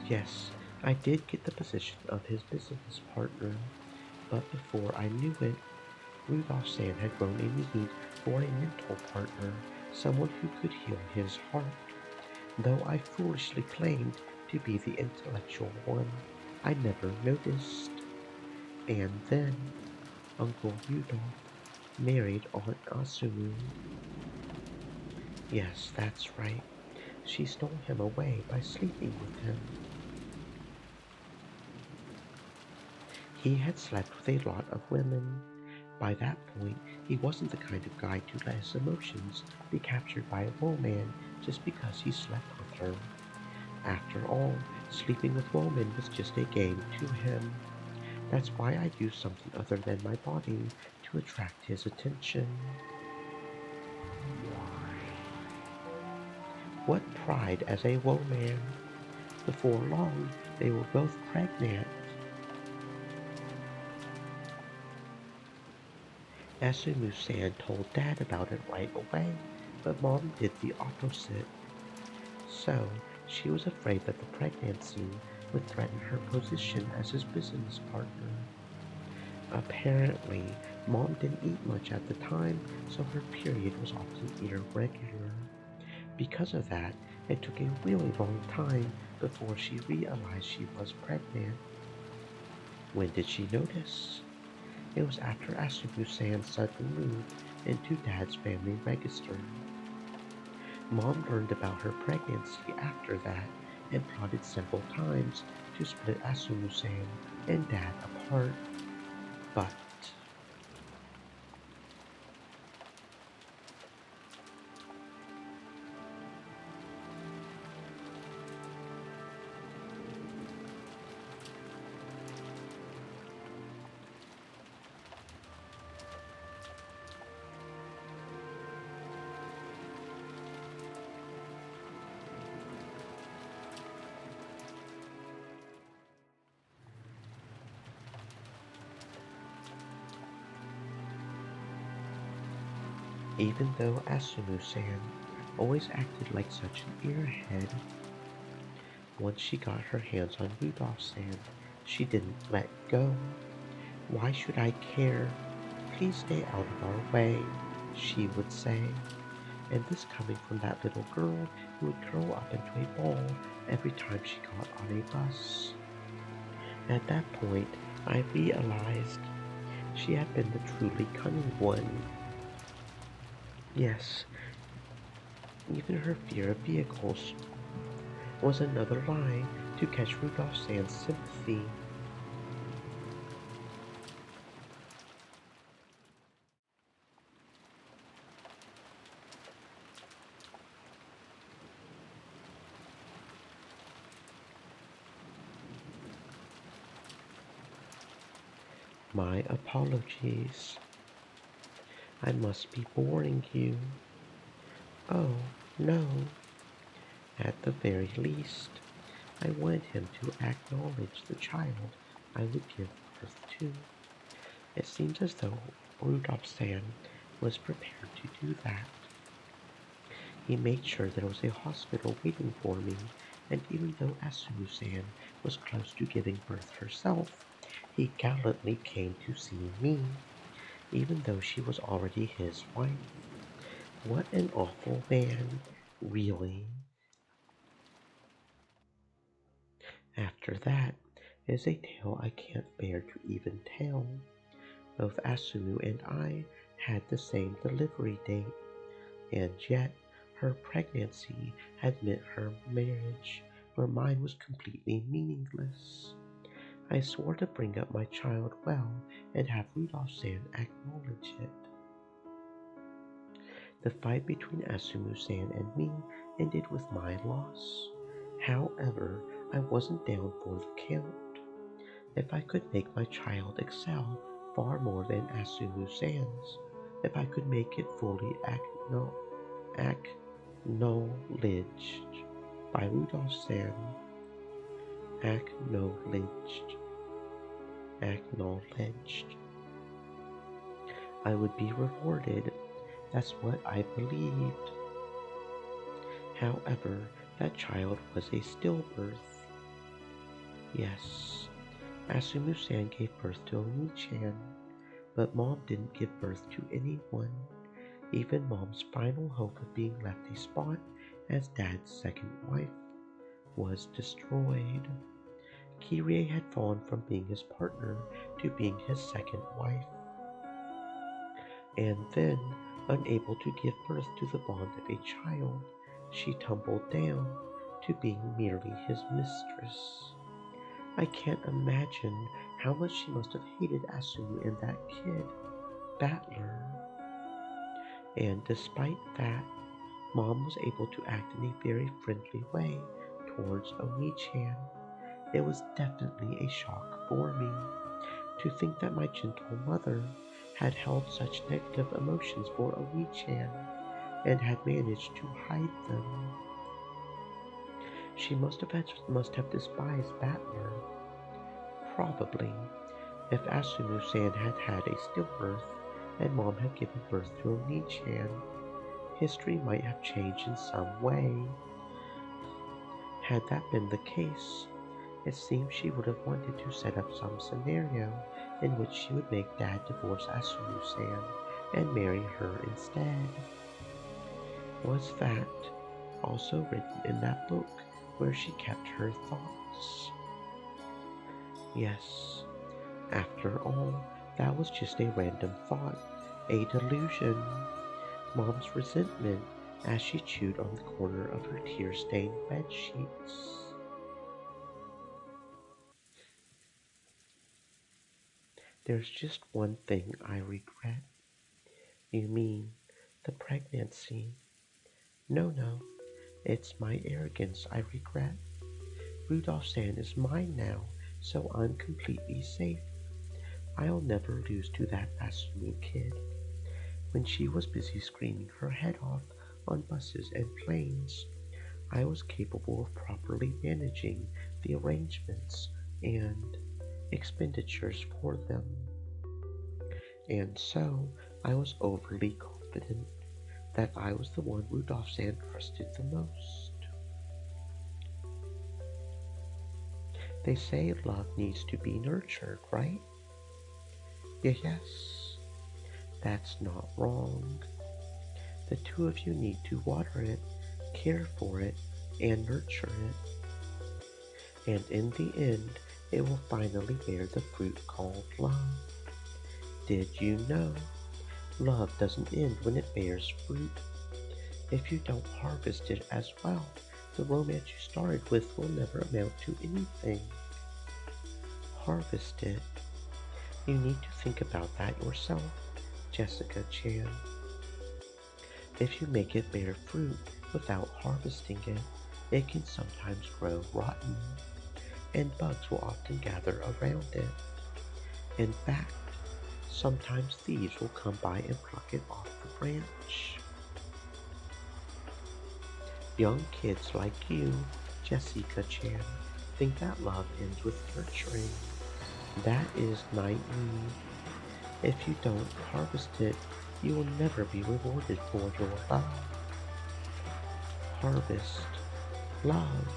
Yes, I did get the position of his business partner, but before I knew it, Rudolph Sand had grown a need for a mental partner, someone who could heal his heart. Though I foolishly claimed to be the intellectual one, I never noticed. And then, Uncle Rudolph married Aunt Asumu. Yes, that's right. She stole him away by sleeping with him. He had slept with a lot of women. By that point, he wasn't the kind of guy to let his emotions be captured by a woman just because he slept with her. After all, sleeping with women was just a game to him. That's why I used something other than my body to attract his attention. What pride as a woman! Before long, they were both pregnant. Asumu-san told Dad about it right away, but Mom did the opposite. So she was afraid that the pregnancy would threaten her position as his business partner. Apparently, Mom didn't eat much at the time, so her period was often irregular. Because of that, it took a really long time before she realized she was pregnant. When did she notice? It was after Asumu-san suddenly moved into Dad's family register. Mom learned about her pregnancy after that and plotted several times to split Asumu-san and Dad apart. But even though Asumu-san always acted like such an airhead, once she got her hands on Rudolph-san, she didn't let go. Why should I care? Please stay out of our way, she would say. And this coming from that little girl who would curl up into a ball every time she got on a bus. At that point, I realized she had been the truly cunning one. Yes, even her fear of vehicles was another lie to catch Rudolph Sand's sympathy. My apologies. I must be boring you. Oh, no. At the very least, I wanted him to acknowledge the child I would give birth to. It seems as though Rudolph-san was prepared to do that. He made sure there was a hospital waiting for me, and even though Asumu-san was close to giving birth herself, he gallantly came to see me, even though she was already his wife. What an awful man, really. After that is a tale I can't bear to even tell. Both Asumu and I had the same delivery date, and yet her pregnancy had meant her marriage, where mine was completely meaningless. I swore to bring up my child well and have Rudolph-san acknowledge it. The fight between Asumu-san and me ended with my loss. However, I wasn't down for the count. If I could make my child excel far more than Asumu-san's, if I could make it fully acknowledged by Rudolph-san, acknowledged, I would be rewarded. That's what I believed. However, that child was a stillbirth. Yes, Asumu-san gave birth to Oni-chan, but Mom didn't give birth to anyone. Even Mom's final hope of being left a spot as Dad's second wife was destroyed. Kirie had fallen from being his partner to being his second wife, and then, unable to give birth to the bond of a child, she tumbled down to being merely his mistress. I can't imagine how much she must have hated Asumu and that kid, Battler. And despite that, Mom was able to act in a very friendly way towards Oni-chan. It was definitely a shock for me to think that my gentle mother had held such negative emotions for Oni-chan and had managed to hide them. She must have despised Battler. Probably. If Asumu-san had had a stillbirth and Mom had given birth to Oni-chan, history might have changed in some way. Had that been the case, it seems she would have wanted to set up some scenario in which she would make Dad divorce Asunu-san and marry her instead. Was that also written in that book where she kept her thoughts? Yes, after all, that was just a random thought, a delusion. Mom's resentment as she chewed on the corner of her tear-stained bed sheets. There's just one thing I regret. You mean the pregnancy? No, no, it's my arrogance I regret. Rudolph-san is mine now, so I'm completely safe. I'll never lose to that Asunu kid. When she was busy screaming her head off on buses and planes, I was capable of properly managing the arrangements and expenditures for them. And so I was overly confident that I was the one Rudolph-san trusted the most. They say love needs to be nurtured, right? Yes, that's not wrong. The two of you need to water it, care for it, and nurture it. And in the end, it will finally bear the fruit called love. Did you know? Love doesn't end when it bears fruit. If you don't harvest it as well, the romance you started with will never amount to anything. Harvest it. You need to think about that yourself, Jessica-chan. If you make it bear fruit without harvesting it, it can sometimes grow rotten, and bugs will often gather around it. In fact, sometimes thieves will come by and pluck it off the branch. Young kids like you, Jessica-chan, think that love ends with nurturing. That is naive. If you don't harvest it, you will never be rewarded for your love. Harvest love.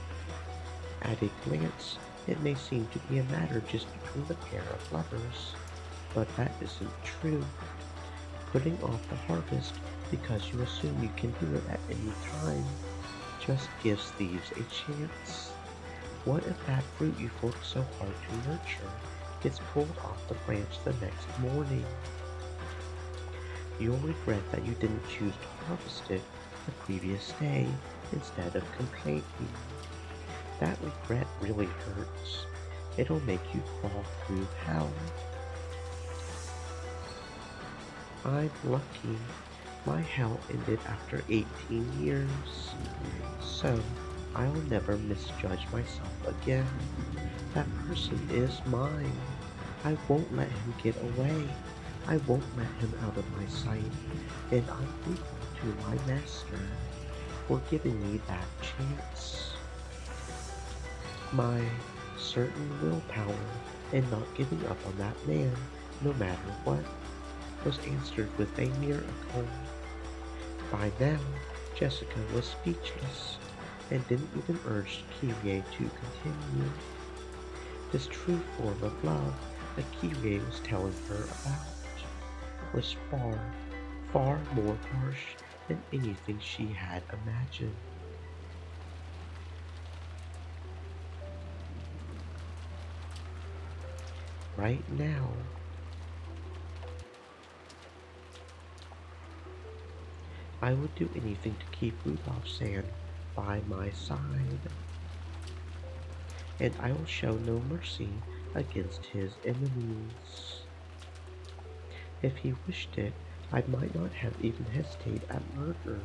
At a glance, it may seem to be a matter just between the pair of lovers, but that isn't true. Putting off the harvest because you assume you can do it at any time just gives thieves a chance. What if that fruit you worked so hard to nurture gets pulled off the branch the next morning? You'll regret that you didn't choose to harvest it the previous day instead of complaining. That regret really hurts. It'll make you crawl through hell. I'm lucky. My hell ended after 18 years. So, I'll never misjudge myself again. That person is mine. I won't let him get away. I won't let him out of my sight. And I'm grateful to my master for giving me that chance. My certain willpower and not giving up on that man, no matter what, was answered with a miracle. By now, Jessica was speechless and didn't even urge Kirie to continue. This true form of love that Kirie was telling her about was far, far more harsh than anything she had imagined. Right now, I would do anything to keep Rudolph-san by my side, and I will show no mercy against his enemies. If he wished it, I might not have even hesitated at murder.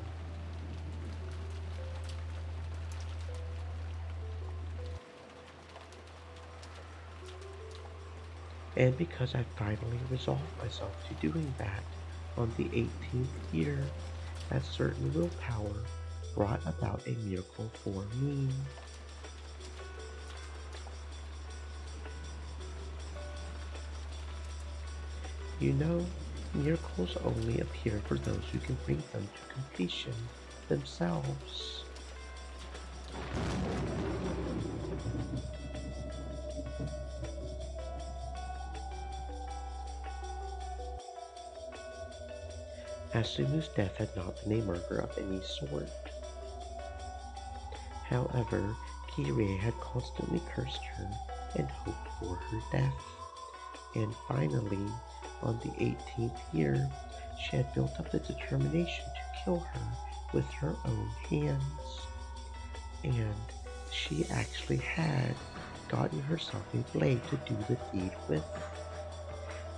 And because I finally resolved myself to doing that on the 18th year, that certain willpower brought about a miracle for me. You know, Miracles only appear for those who can bring them to completion themselves. Asumu's death had not been a murder of any sort. However, Kirie had constantly cursed her and hoped for her death. And finally, on the 18th year, she had built up the determination to kill her with her own hands. And she actually had gotten herself a blade to do the deed with.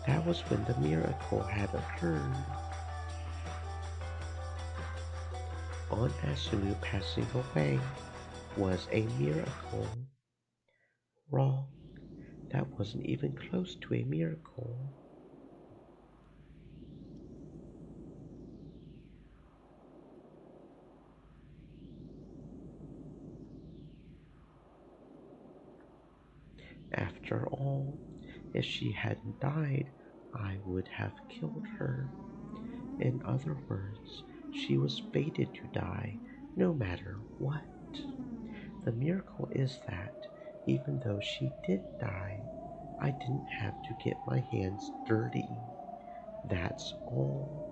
That was when the miracle had occurred. On Asumu passing away was a miracle. Wrong. That wasn't even close to a miracle. After all, if she hadn't died, I would have killed her. In other words, she was fated to die no matter what. The miracle is that, even though she did die, I didn't have to get my hands dirty. That's all.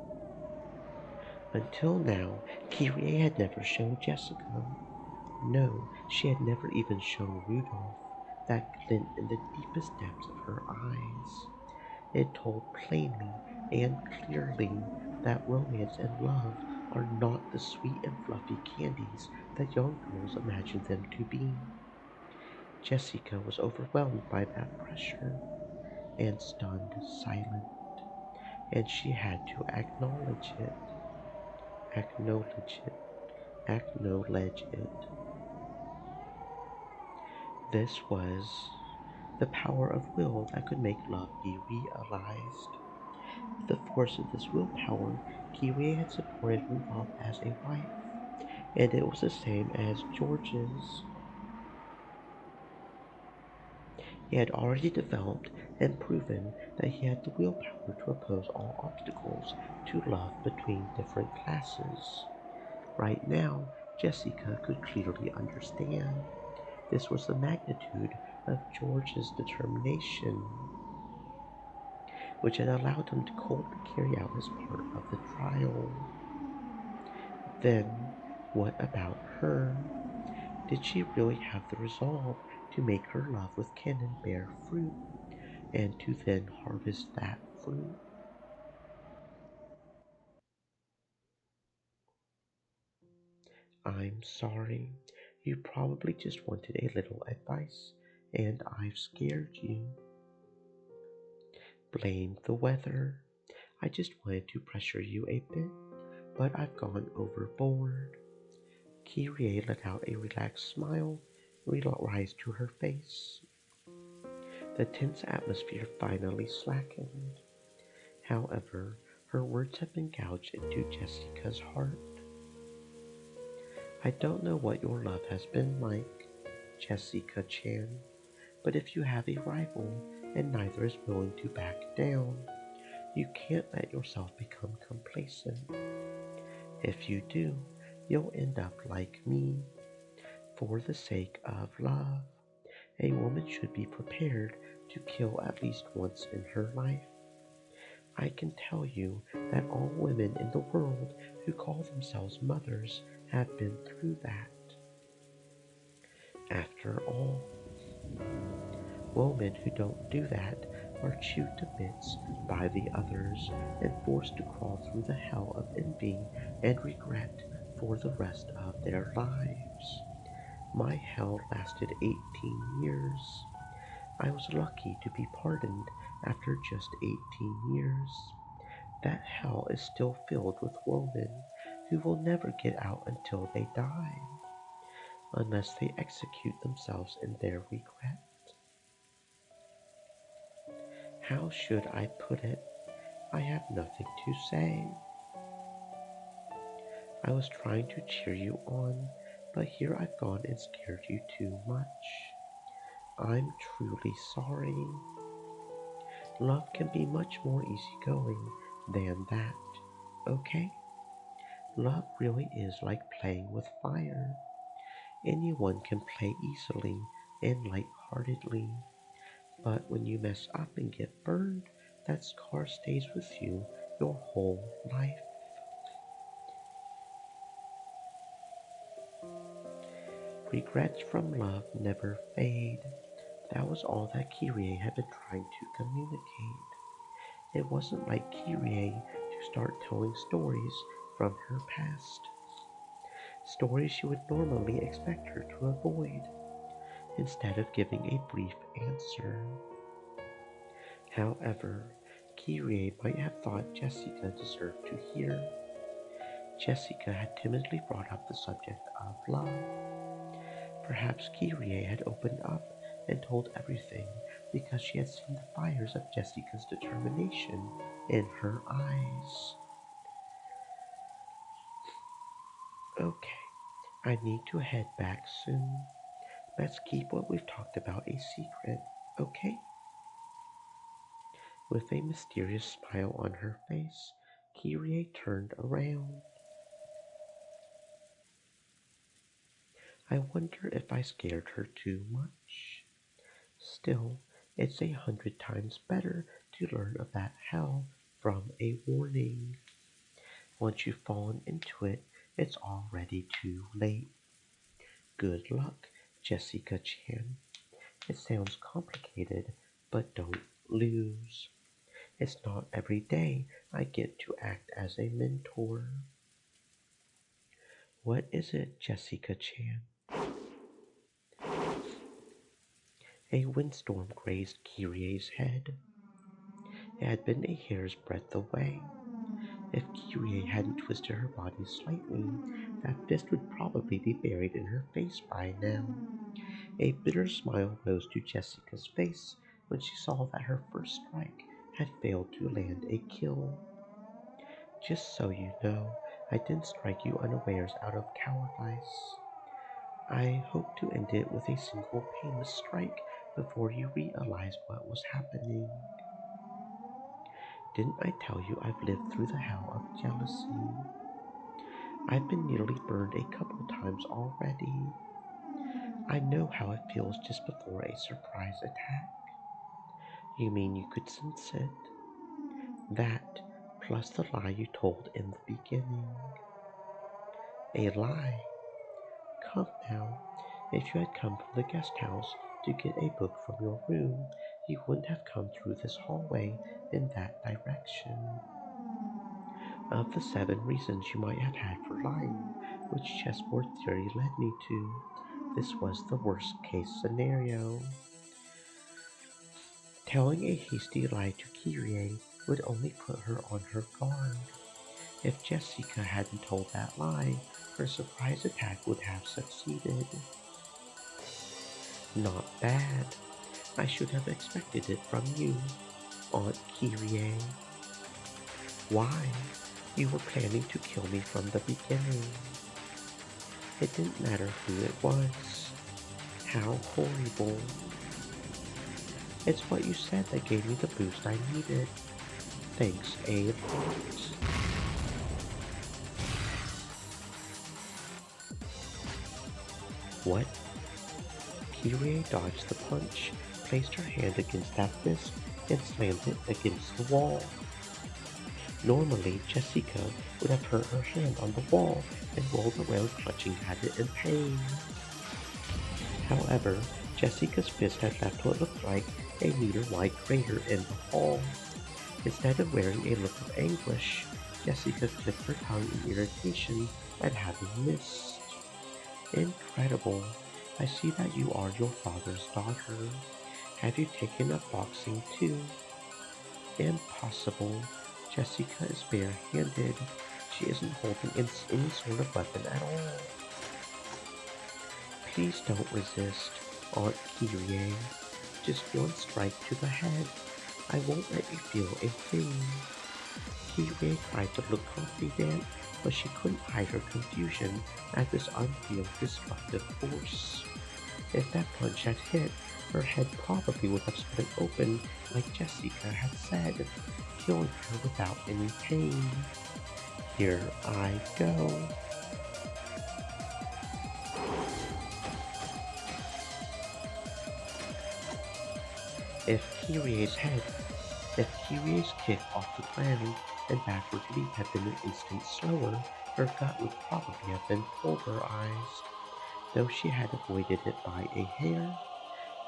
Until now, Kyrie had never shown Jessica. No, she had never even shown Rudolph that glint in the deepest depths of her eyes. It told plainly and clearly that romance and love are not the sweet and fluffy candies that young girls imagine them to be. Jessica was overwhelmed by that pressure and stunned silent, and she had to acknowledge it, acknowledge it, acknowledge it. This was the power of will that could make love be realized. With the force of this willpower, Kirie had supported Rudolph as a wife, and it was the same as George's. He had already developed and proven that he had the willpower to oppose all obstacles to love between different classes. Right now, Jessica could clearly understand. This was the magnitude of George's determination, which had allowed him to coldly carry out his part of the trial. Then, what about her? Did she really have the resolve to make her love with Kennen bear fruit, and to then harvest that fruit? I'm sorry. You probably just wanted a little advice, and I've scared you. Blame the weather. I just wanted to pressure you a bit, but I've gone overboard. Kyrie let out a relaxed smile rise to her face. The tense atmosphere finally slackened. However, her words had been gouged into Jessica's heart. I don't know what your love has been like, Jessica Chan, but if you have a rival and neither is willing to back down, you can't let yourself become complacent. If you do, you'll end up like me. For the sake of love, a woman should be prepared to kill at least once in her life. I can tell you that all women in the world who call themselves mothers have been through that. After all, women who don't do that are chewed to bits by the others and forced to crawl through the hell of envy and regret for the rest of their lives. My hell lasted 18 years. I was lucky to be pardoned after just 18 years. That hell is still filled with women who will never get out until they die, unless they execute themselves in their regret. How should I put it? I have nothing to say. I was trying to cheer you on, but here I've gone and scared you too much. I'm truly sorry. Love can be much more easygoing than that, okay? Love really is like playing with fire. Anyone can play easily and lightheartedly, but when you mess up and get burned, that scar stays with you your whole life. Regrets from love never fade. That was all that Kyrie had been trying to communicate. It wasn't like Kyrie to start telling stories from her past. Stories she would normally expect her to avoid, instead of giving a brief answer. However, Kyrie might have thought Jessica deserved to hear. Jessica had timidly brought up the subject of love. Perhaps Kyrie had opened up and told everything because she had seen the fires of Jessica's determination in her eyes. Okay, I need to head back soon. Let's keep what we've talked about a secret, okay? With a mysterious smile on her face, Kyrie turned around. I wonder if I scared her too much. Still, it's 100 times better to learn of that hell from a warning. Once you've fallen into it, it's already too late. Good luck, Jessica Chan. It sounds complicated, but don't lose. It's not every day I get to act as a mentor. What is it, Jessica Chan? A windstorm grazed Kyrie's head. It had been a hair's breadth away. If Kyrie hadn't twisted her body slightly, that fist would probably be buried in her face by now. A bitter smile rose to Jessica's face when she saw that her first strike had failed to land a kill. Just so you know, I didn't strike you unawares out of cowardice. I hoped to end it with a single painless strike before you realized what was happening. Didn't I tell you I've lived through the hell of jealousy? I've been nearly burned a couple times already. I know how it feels just before a surprise attack. You mean you could sense it? That, plus the lie you told in the beginning. A lie? Come now, if you had come from the guest house to get a book from your room, you wouldn't have come through this hallway in that direction. Of the 7 reasons you might have had for lying, which chessboard theory led me to, this was the worst case scenario. Telling a hasty lie to Kyrie would only put her on her guard. If Jessica hadn't told that lie, her surprise attack would have succeeded. Not bad. I should have expected it from you, Aunt Kyrie. Why? You were planning to kill me from the beginning. It didn't matter who it was. How horrible. It's what you said that gave me the boost I needed. Thanks a lot. What? Kyrie dodged the punch, placed her hand against that fist, and slammed it against the wall. Normally, Jessica would have hurt her hand on the wall and rolled around clutching at it in pain. However, Jessica's fist had left what looked like a meter-wide crater in the wall. Instead of wearing a look of anguish, Jessica clicked her tongue in irritation at having missed. Incredible. I see that you are your father's daughter. Have you taken up boxing too? Impossible. Jessica is bare-handed. She isn't holding any sort of weapon at all. Please don't resist, Aunt Kyrie. Just one strike to the head. I won't let you feel a thing. Kyrie tried to look confident, but she couldn't hide her confusion at this unreal destructive force. If that punch had hit, her head probably would have split open like Jessica had said, killing her without any pain. Here I go. If Kyrie's head, if Kyrie's kick off the ground and backward leap had been an instant slower, her gut would probably have been pulverized. Though she had avoided it by a hair,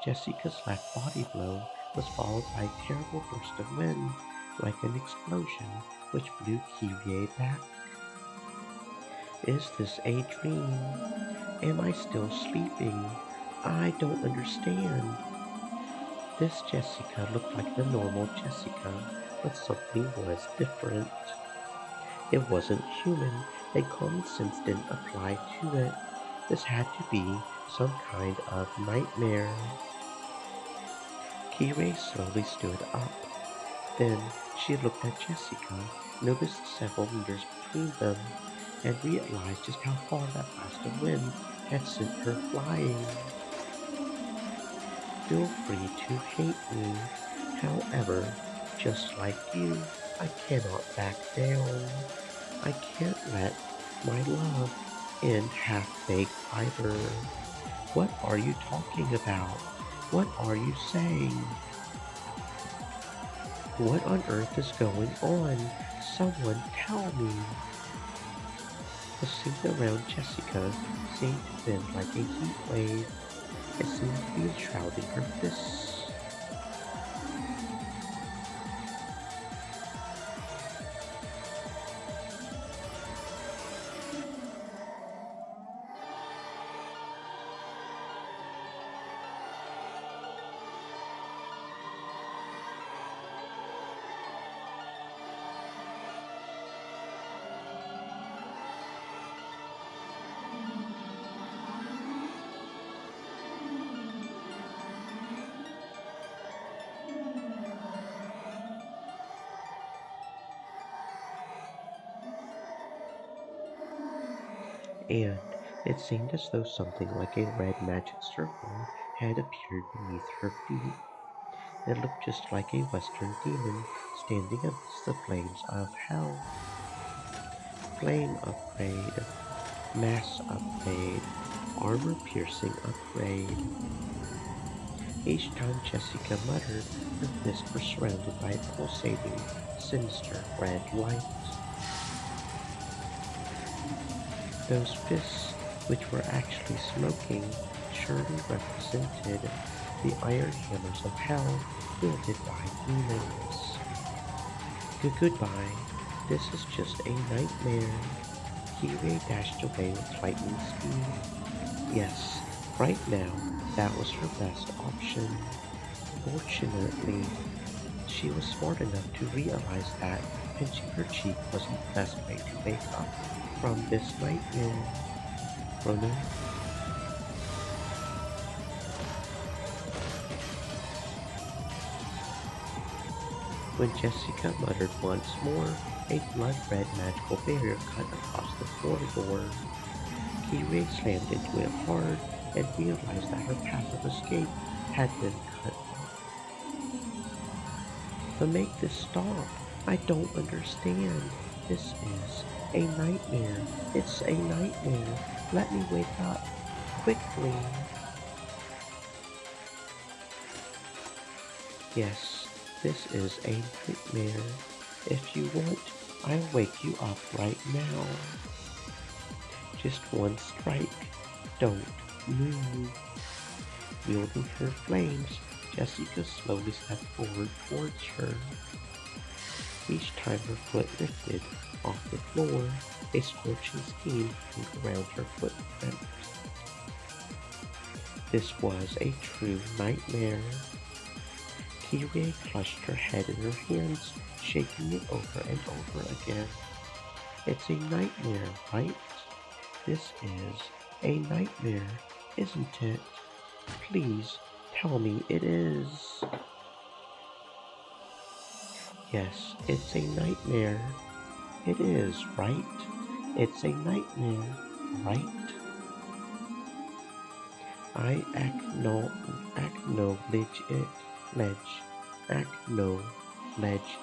Jessica's left body blow was followed by a terrible burst of wind, like an explosion, which blew Kyrie back. Is this a dream? Am I still sleeping? I don't understand. This Jessica looked like the normal Jessica, but something was different. It wasn't human, and common sense didn't apply to it. This had to be some kind of nightmare. Kirei slowly stood up. Then she looked at Jessica, noticed several meters between them, and realized just how far that blast of wind had sent her flying. Feel free to hate me. However, just like you, I cannot back down. I can't let my love end half-baked either. What are you talking about? What are you saying? What on earth is going on? Someone tell me. The scene around Jessica seemed to bend like a heat wave. It seemed to be enshrouding her fists. And it seemed as though something like a red magic circle had appeared beneath her feet. It looked just like a western demon standing amidst the flames of hell. Flame upgrade, mass upgrade, armor piercing upgrade. Each time Jessica muttered, her fists were surrounded by a pulsating, sinister red light. Those fists, which were actually smoking, surely represented the iron hammers of hell wielded by demons. Goodbye. This is just a nightmare. Kirei dashed away with lightning speed. Yes, right now, that was her best option. Fortunately, she was smart enough to realize that pinching her cheek wasn't the best way to wake up from this nightmare. Ronan? When Jessica muttered once more, a blood-red magical barrier cut across the corridor. Kirei slammed into it hard and realized that her path of escape had been cut off. But make this stop. I don't understand. This is a nightmare. It's a nightmare. Let me wake up. Quickly. Yes, this is a nightmare. If you want, I'll wake you up right now. Just one strike. Don't move. Wielding her flames, Jessica slowly stepped forward towards her. Each time her foot lifted off the floor, a scorching steam hung around her footprint. This was a true nightmare. Kirei clutched her head in her hands, shaking it over and over again. It's a nightmare, right? This is a nightmare, isn't it? Please tell me it is. Yes, it's a nightmare. It is, right? It's a nightmare, right? I acknowledge it. Ledge. Acknowledge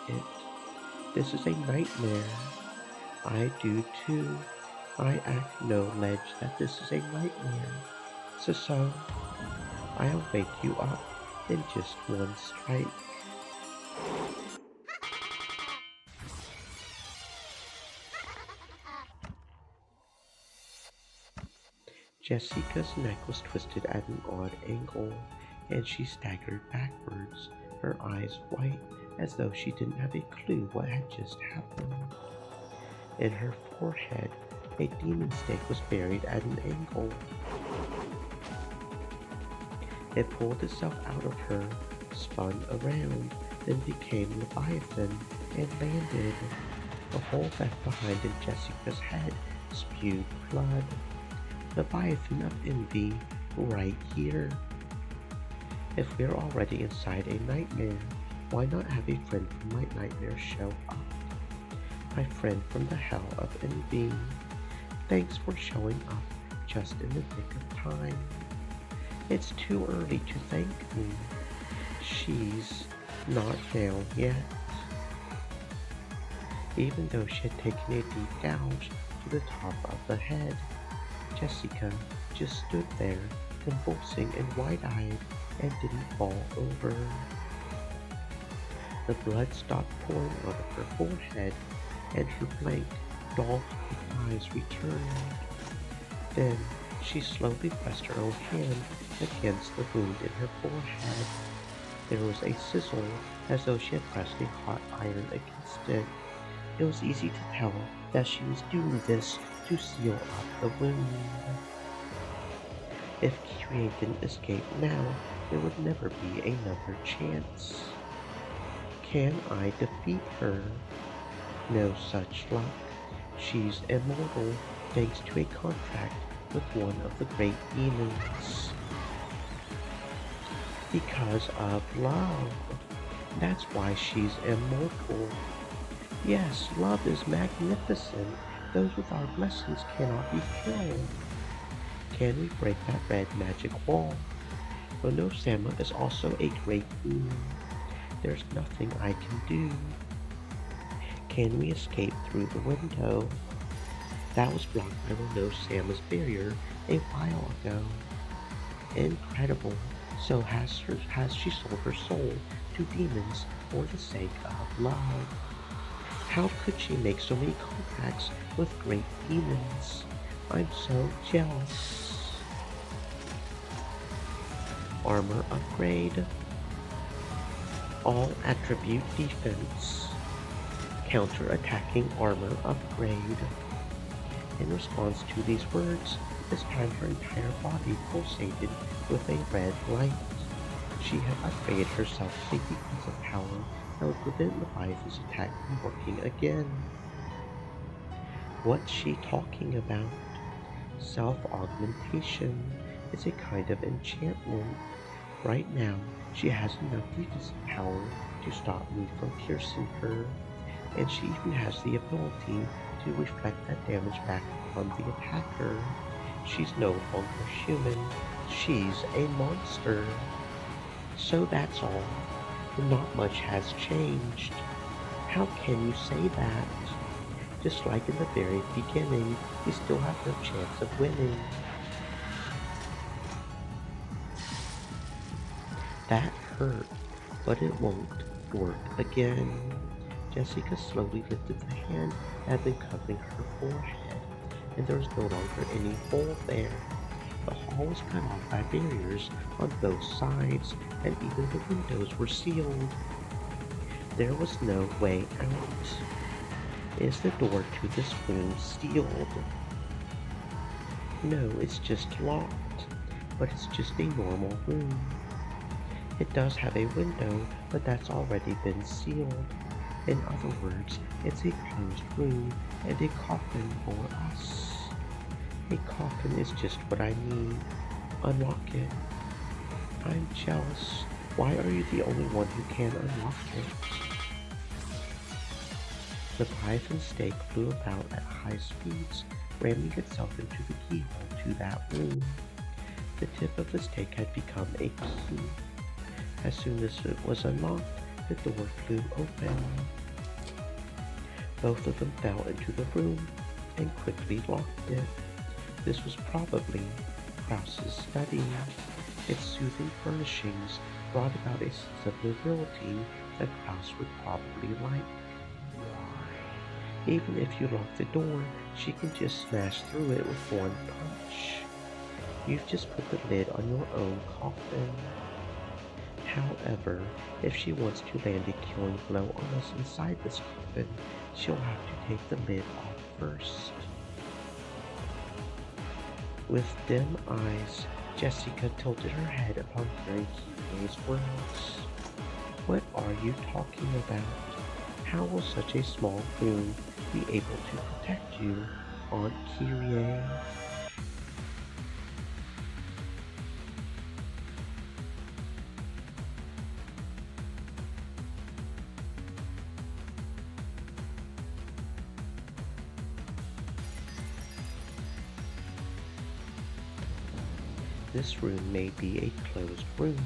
it. This is a nightmare. I do too. I acknowledge that this is a nightmare. So, I'll wake you up in just one strike. Jessica's neck was twisted at an odd angle, and she staggered backwards, her eyes white as though she didn't have a clue what had just happened. In her forehead, a demon stake was buried at an angle. It pulled itself out of her, spun around, then became Leviathan and landed. The hole left behind in Jessica's head spewed blood. Leviathan of envy, right here. If we're already inside a nightmare, why not have a friend from my nightmare show up? My friend from the hell of envy. Thanks for showing up just in the nick of time. It's too early to thank me. She's not down yet. Even though she had taken a deep gouge to the top of the head, Jessica just stood there, convulsing and wide-eyed, and didn't fall over. The blood stopped pouring out of her forehead, and her blank, doll-like eyes returned. Then she slowly pressed her own hand against the wound in her forehead. There was a sizzle, as though she had pressed a hot iron against it. It was easy to tell that she was doing this to seal up the wound. If Kirie didn't escape now, there would never be another chance. Can I defeat her? No such luck. She's immortal thanks to a contract with one of the great demons. Because of love. That's why she's immortal. Yes, love is magnificent. Those with our blessings cannot be killed. Can we break that red magic wall? Onosama is also a great demon. There's nothing I can do. Can we escape through the window? That was blocked by Onosama's barrier a while ago. Incredible. So has she sold her soul to demons for the sake of love? How could she make so many contacts with great demons? I'm so jealous. Armor upgrade. All attribute defense. Counter-attacking armor upgrade. In response to these words, this time her entire body pulsated with a red light. She had upgraded herself to a defensive power that would prevent Leviathan's attack from working again. What's she talking about? Self-augmentation is a kind of enchantment. Right now, she has enough defensive power to stop me from piercing her, and she even has the ability to reflect that damage back upon the attacker. She's no longer human. She's a monster. So that's all. Not much has changed. How can you say that? Just like in the very beginning, we still have no chance of winning. That hurt, but it won't work again. Jessica slowly lifted the hand that had been covering her forehead, and there was no longer any hole there. The hall was cut off by barriers on both sides, and even the windows were sealed. There was no way out. Is the door to this room sealed? No, it's just locked, but it's just a normal room. It does have a window, but that's already been sealed. In other words, it's a closed room and a coffin for us. A coffin is just what I need. Unlock it. I'm jealous. Why are you the only one who can unlock it? The Leviathan stake flew about at high speeds, ramming itself into the keyhole to that room. The tip of the stake had become a key. As soon as it was unlocked, the door flew open. Both of them fell into the room and quickly locked it. This was probably Krause's study. Its soothing furnishings brought about a sense of nobility that Krause would probably like. Even if you lock the door, she can just smash through it with one punch. You've just put the lid on your own coffin. However, if she wants to land a killing blow on us inside this coffin, she'll have to take the lid off first. With dim eyes, Jessica tilted her head upon hearing Kirie's words. What are you talking about? How will such a small room be able to protect you, Aunt Kyrie? This room may be a closed room.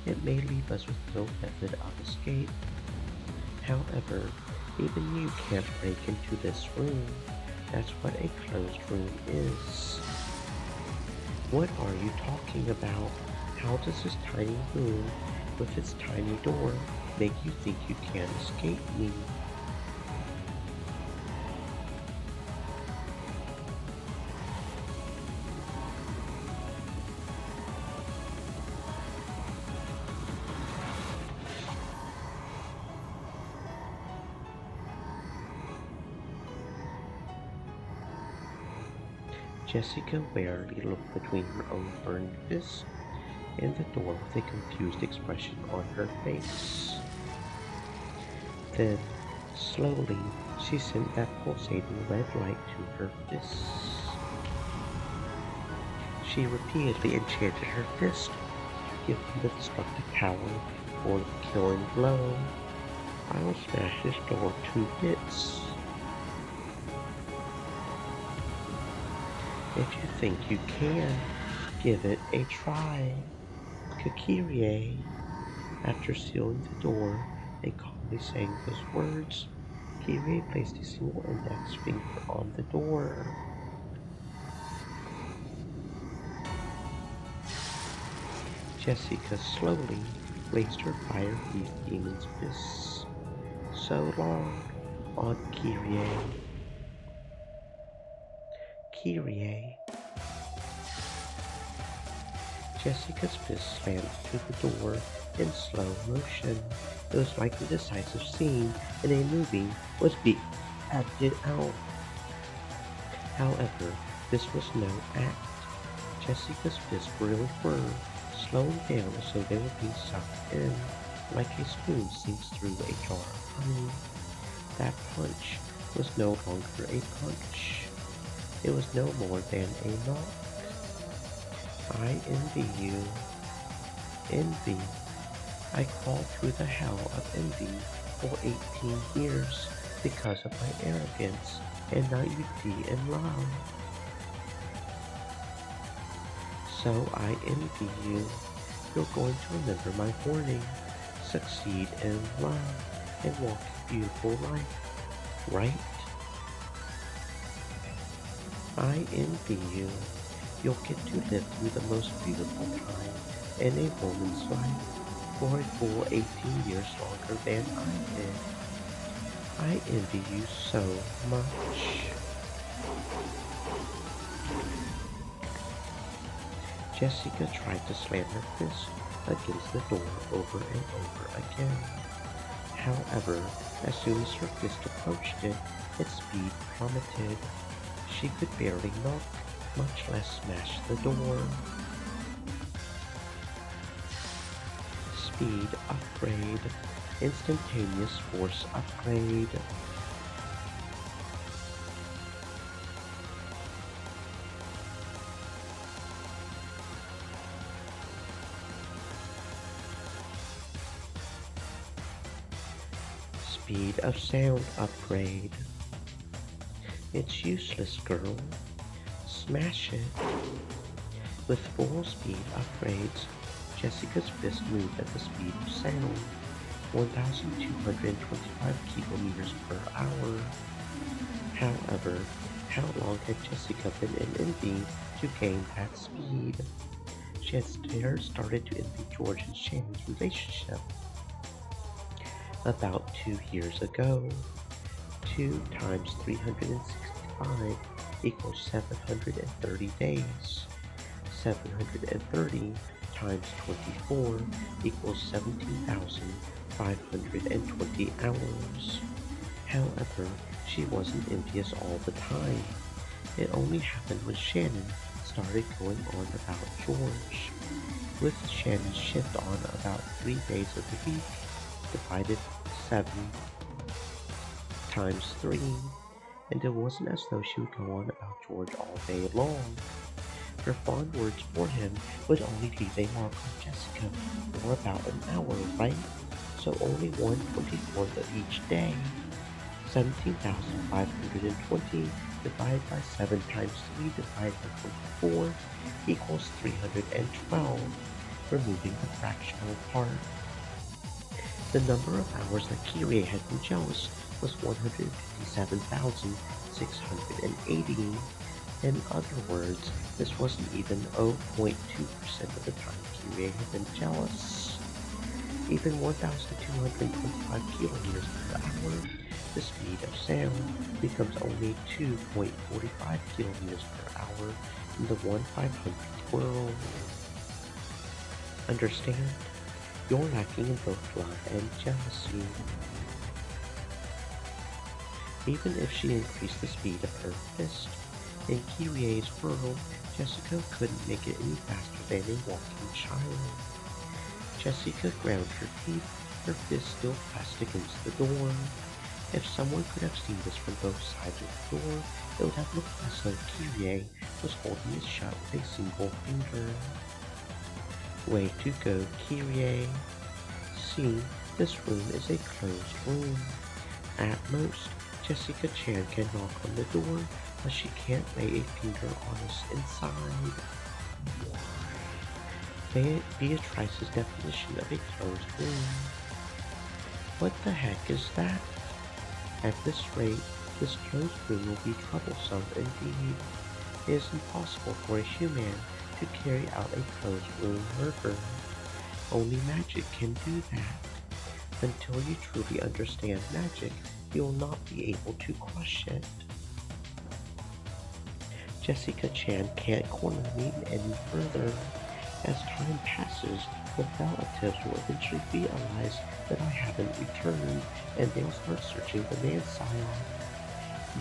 It may leave us with no method of escape. However, even you can't break into this room. That's what a closed room is. What are you talking about? How does this tiny room, with its tiny door, make you think you can't escape me? Jessica warily looked between her own burned fist and the door with a confused expression on her face. Then, slowly, she sent that pulsating red light to her fists. She repeatedly enchanted her fist to give them the destructive power for the killing blow. I will smash this door to bits. If you think you can, give it a try. Kikirie. After sealing the door and calmly saying those words, Kirie placed a single index finger on the door. Jessica slowly raised her fire-breathed demon's fists. So long, Aunt Kyrie. Kyrie. Jessica's fist slammed to the door in slow motion. It was like the decisive scene in a movie was being acted out. However, this was no act. Jessica's fists really were slowing down as though they were being sucked in, like a spoon sinks through a jar of honey. That punch was no longer a punch. It was no more than a knock. I envy you. Envy. I crawled through the hell of envy for 18 years because of my arrogance and naivety in love. So I envy you. You're going to remember my warning. Succeed in love and walk a beautiful life, right? I envy you. You'll get to live through the most beautiful time in a woman's life for a full 18 years longer than I did. I envy you so much. Jessica tried to slam her fist against the door over and over again. However, as soon as her fist approached it, its speed plummeted. She could barely knock, much less smash the door. Speed upgrade. Instantaneous force upgrade. Speed of sound upgrade. It's useless, girl. Smash it. With full speed upgrades, Jessica's fist moved at the speed of sound, 1,225 kilometers per hour. However, how long had Jessica been in envy to gain that speed? She had started to envy George and Shannon's relationship about 2 years ago. 2 times 365 equals 730 days. 730 times 24 equals 17,520 hours. However, she wasn't envious all the time. It only happened when Shannon started going on about George. With Shannon's shift on about 3 days of the week, divided 7 times 3, and it wasn't as though she would go on about George all day long. Her fond words for him would only leave a mark on Jessica for about an hour, right? So only 1/24th of each day. 17,520 divided by 7 times 3 divided by 24 equals 312, removing the fractional part. The number of hours that Kyrie had been jealous was 157,680. In other words, this wasn't even 0.2% of the time Kyrie had been jealous. Even 1,225 kilometers per hour, the speed of sound becomes only 2.45 kilometers per hour in the 1/500th world. Understand? You're lacking in both love and jealousy. Even if she increased the speed of her fist, in Kyrie's world, Jessica couldn't make it any faster than a walking child. Jessica ground her teeth, her fist still pressed against the door. If someone could have seen this from both sides of the door, it would have looked as though Kyrie was holding it shut with a single finger. Way to go, Kyrie. See, this room is a closed room. At most, Jessica Chan can knock on the door, but she can't lay a finger on us inside. Beatrice's definition of a closed room. What the heck is that? At this rate, this closed room will be troublesome indeed. It is impossible for a human to carry out a closed room murder. Only magic can do that. Until you truly understand magic, you will not be able to crush it. Jessica Chan can't corner me any further. As time passes, the relatives will eventually realize that I haven't returned, and they'll start searching the man's scion.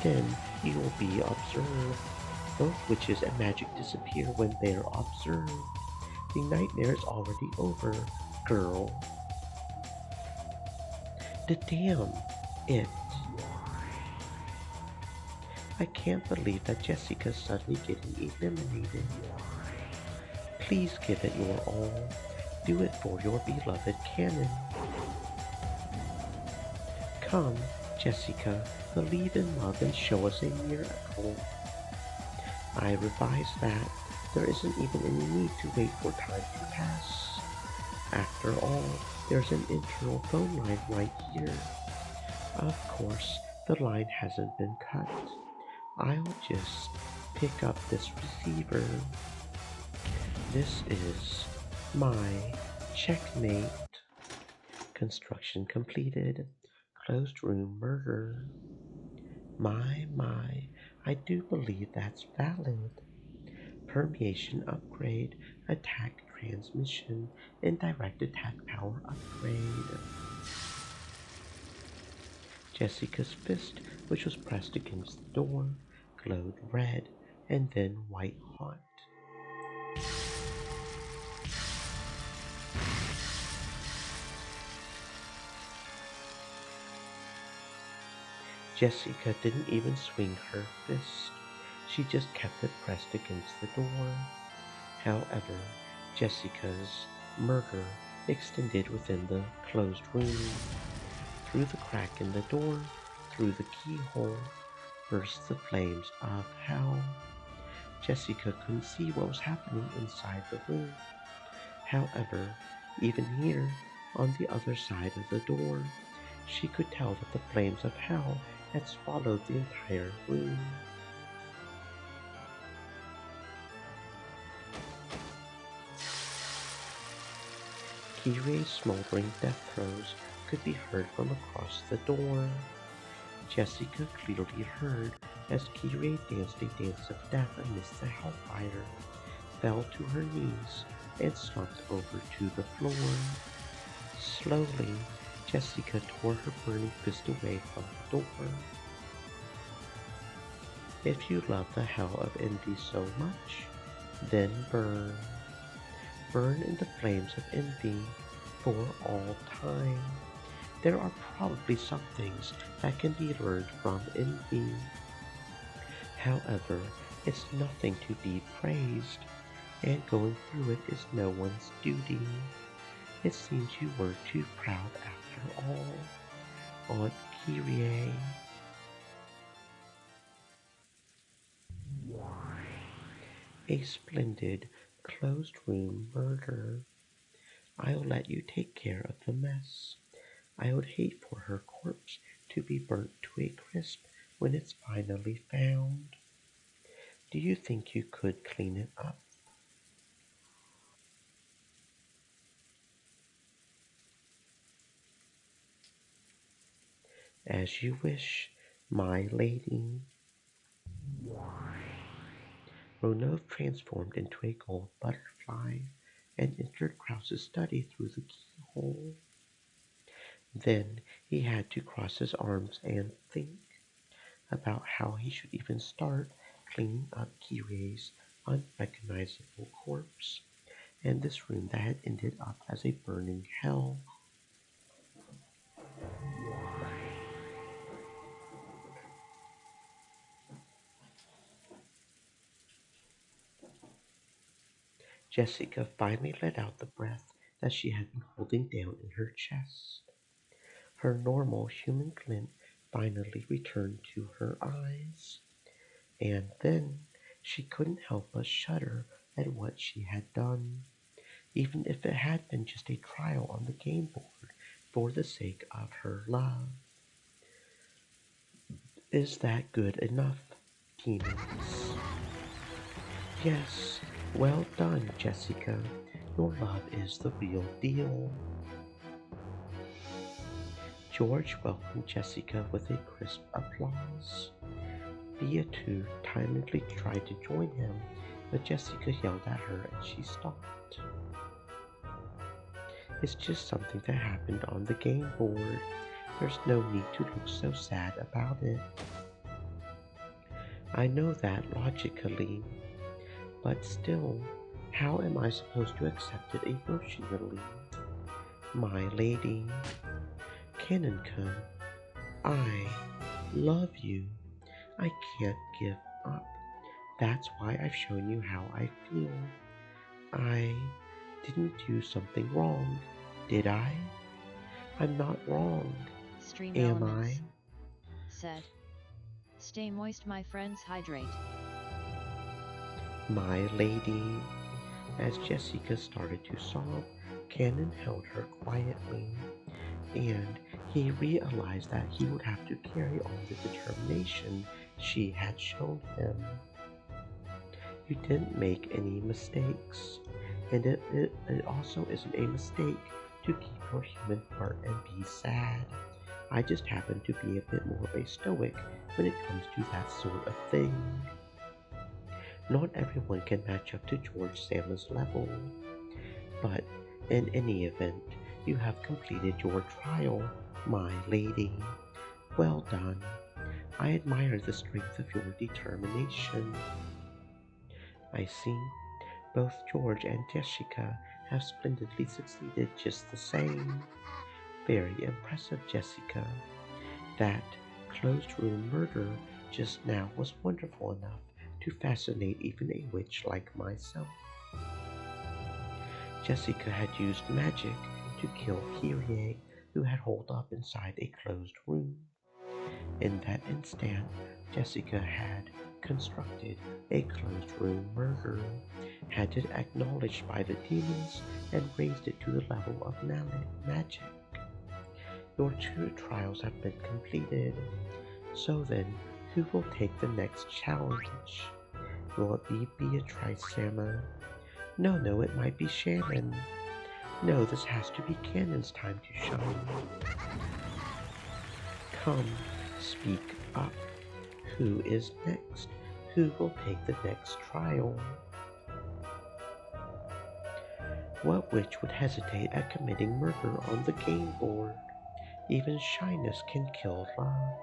Then you will be observed. Both witches and magic disappear when they're observed. The nightmare is already over, girl. Damn it. I can't believe that Jessica's suddenly getting eliminated. Please give it your all. Do it for your beloved canon. Come, Jessica, believe in love and show us a miracle. I revise that. There isn't even any need to wait for time to pass. After all, there's an internal phone line right here. Of course, the line hasn't been cut. I'll just pick up this receiver. This is my checkmate. Construction completed. Closed room murder. My, I do believe that's valid. Permeation upgrade, attack transmission, and direct attack power upgrade. Jessica's fist, which was pressed against the door, glowed red and then white hot. Jessica didn't even swing her fist. She just kept it pressed against the door. However, Jessica's murder extended within the closed room. Through the crack in the door, through the keyhole, burst the flames of hell. Jessica couldn't see what was happening inside the room. However, even here, on the other side of the door, she could tell that the flames of hell had swallowed the entire room. Kirei's smoldering death throes could be heard from across the door. Jessica clearly heard as Kirei danced a dance of death amidst the hellfire, fell to her knees, and slumped over to the floor. Slowly, Jessica tore her burning fist away from the door. If you love the hell of envy so much, then burn. Burn in the flames of envy for all time. There are probably some things that can be learned from envy. However, it's nothing to be praised, and going through it is no one's duty. It seems you were too proud after all. Aunt Kyrie. A splendid closed room murder. I'll let you take care of the mess. I would hate for her corpse to be burnt to a crisp when it's finally found. Do you think you could clean it up? As you wish, my lady. Ronov transformed into a gold butterfly and entered Krause's study through the keyhole. Then he had to cross his arms and think about how he should even start cleaning up Kirei's unrecognizable corpse and this room that had ended up as a burning hell. Jessica finally let out the breath that she had been holding down in her chest. Her normal human glint finally returned to her eyes, and then she couldn't help but shudder at what she had done, even if it had been just a trial on the game board for the sake of her love. Is that good enough, demons? Yes, well done, Jessica. Your love is the real deal. George welcomed Jessica with a crisp applause. Beatrice timidly tried to join him, but Jessica yelled at her and she stopped. It's just something that happened on the game board. There's no need to look so sad about it. I know that logically, but still, how am I supposed to accept it emotionally? My lady, Kanenka, I love you. I can't give up. That's why I've shown you how I feel. I didn't do something wrong, did I? I'm not wrong, Stream am I? Elements said. Stay moist, my friends, hydrate. My lady. As Jessica started to sob, Cannon held her quietly, and he realized that he would have to carry on the determination she had shown him. You didn't make any mistakes, and it also isn't a mistake to keep your human heart and be sad. I just happen to be a bit more of a stoic when it comes to that sort of thing. Not everyone can match up to George Sama's level, but in any event, you have completed your trial, my lady. Well done. I admire the strength of your determination. I see. Both George and Jessica have splendidly succeeded just the same. Very impressive, Jessica. That closed room murder just now was wonderful enough to fascinate even a witch like myself. Jessica had used magic to kill Kyrie, who had holed up inside a closed room. In that instant, Jessica had constructed a closed room murder, had it acknowledged by the demons, and raised it to the level of magic. Your two trials have been completed. So then, who will take the next challenge? Will it be Beatrice Sama? No, no, it might be Shannon. No, this has to be Cannon's time to shine. Come, speak up. Who is next? Who will take the next trial? What witch would hesitate at committing murder on the game board? Even shyness can kill love.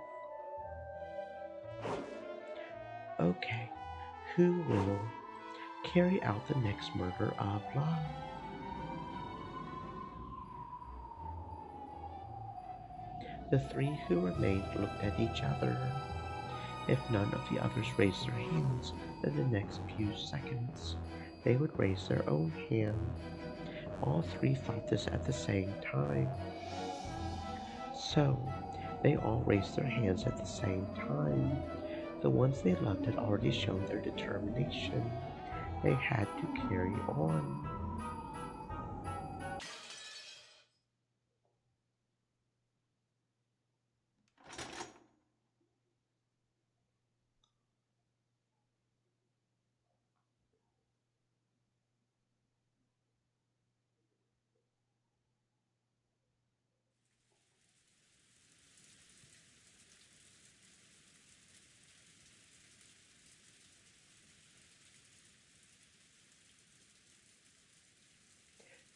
Okay, who will carry out the next murder of love? The three who remained looked at each other. If none of the others raised their hands in the next few seconds, they would raise their own hand. All three thought this at the same time. So, they all raised their hands at the same time. The ones they loved had already shown their determination. They had to carry on.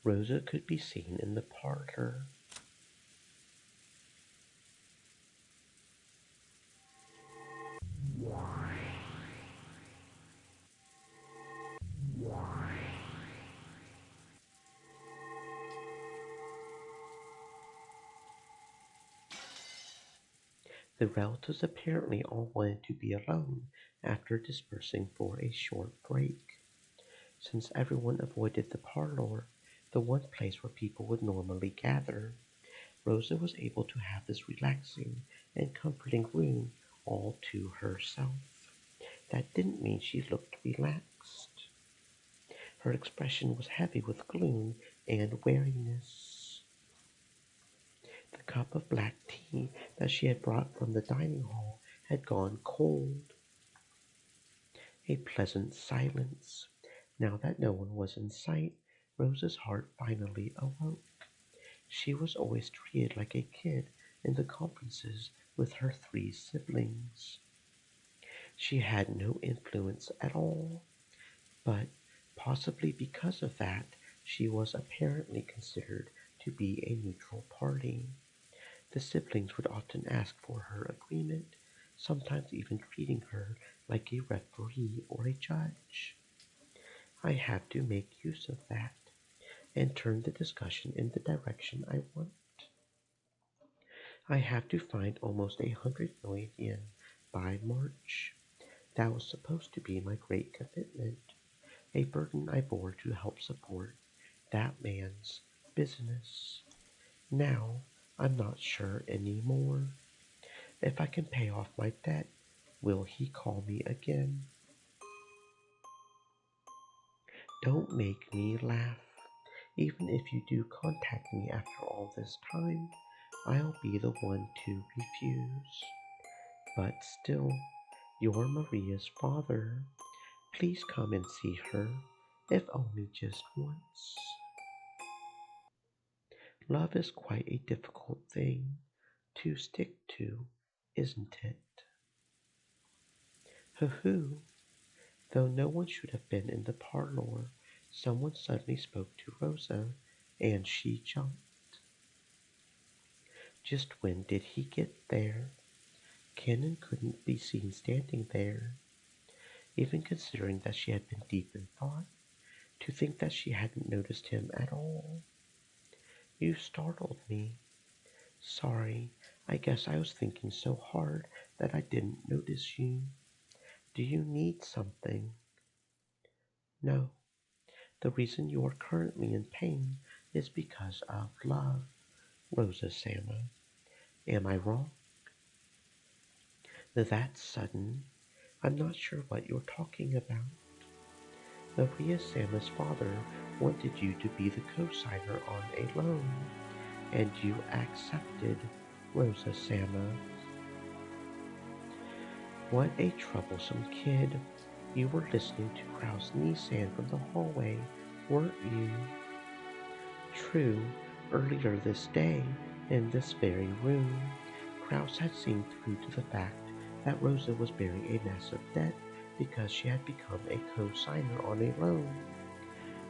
Rosa could be seen in the parlor. The relatives apparently all wanted to be alone after dispersing for a short break. Since everyone avoided the parlor, the one place where people would normally gather, Rosa was able to have this relaxing and comforting room all to herself. That didn't mean she looked relaxed. Her expression was heavy with gloom and weariness. The cup of black tea that she had brought from the dining hall had gone cold. A pleasant silence. Now that no one was in sight, Rosa's heart finally awoke. She was always treated like a kid in the conferences with her three siblings. She had no influence at all, but possibly because of that, she was apparently considered to be a neutral party. The siblings would often ask for her agreement, sometimes even treating her like a referee or a judge. I have to make use of that and turn the discussion in the direction I want. I have to find almost 100 million yen by March. That was supposed to be my great commitment, a burden I bore to help support that man's business. Now I'm not sure anymore. If I can pay off my debt, will he call me again? Don't make me laugh. Even if you do contact me after all this time, I'll be the one to refuse. But still, you're Maria's father. Please come and see her, if only just once. Love is quite a difficult thing to stick to, isn't it? Hoo-hoo! Though no one should have been in the parlor, someone suddenly spoke to Rosa, and she jumped. Just when did he get there? Cannon couldn't be seen standing there. Even considering that she had been deep in thought, to think that she hadn't noticed him at all. You startled me. Sorry, I guess I was thinking so hard that I didn't notice you. Do you need something? No. The reason you are currently in pain is because of love, Rosa Sama. Am I wrong? That's sudden. I'm not sure what you're talking about. Maria Sama's father wanted you to be the co-signer on a loan, and you accepted, Rosa Sama. What a troublesome kid. You were listening to Kraus Nissan from the hallway, weren't you? True, earlier this day, in this very room, Kraus had seen through to the fact that Rosa was bearing a massive debt because she had become a co-signer on a loan.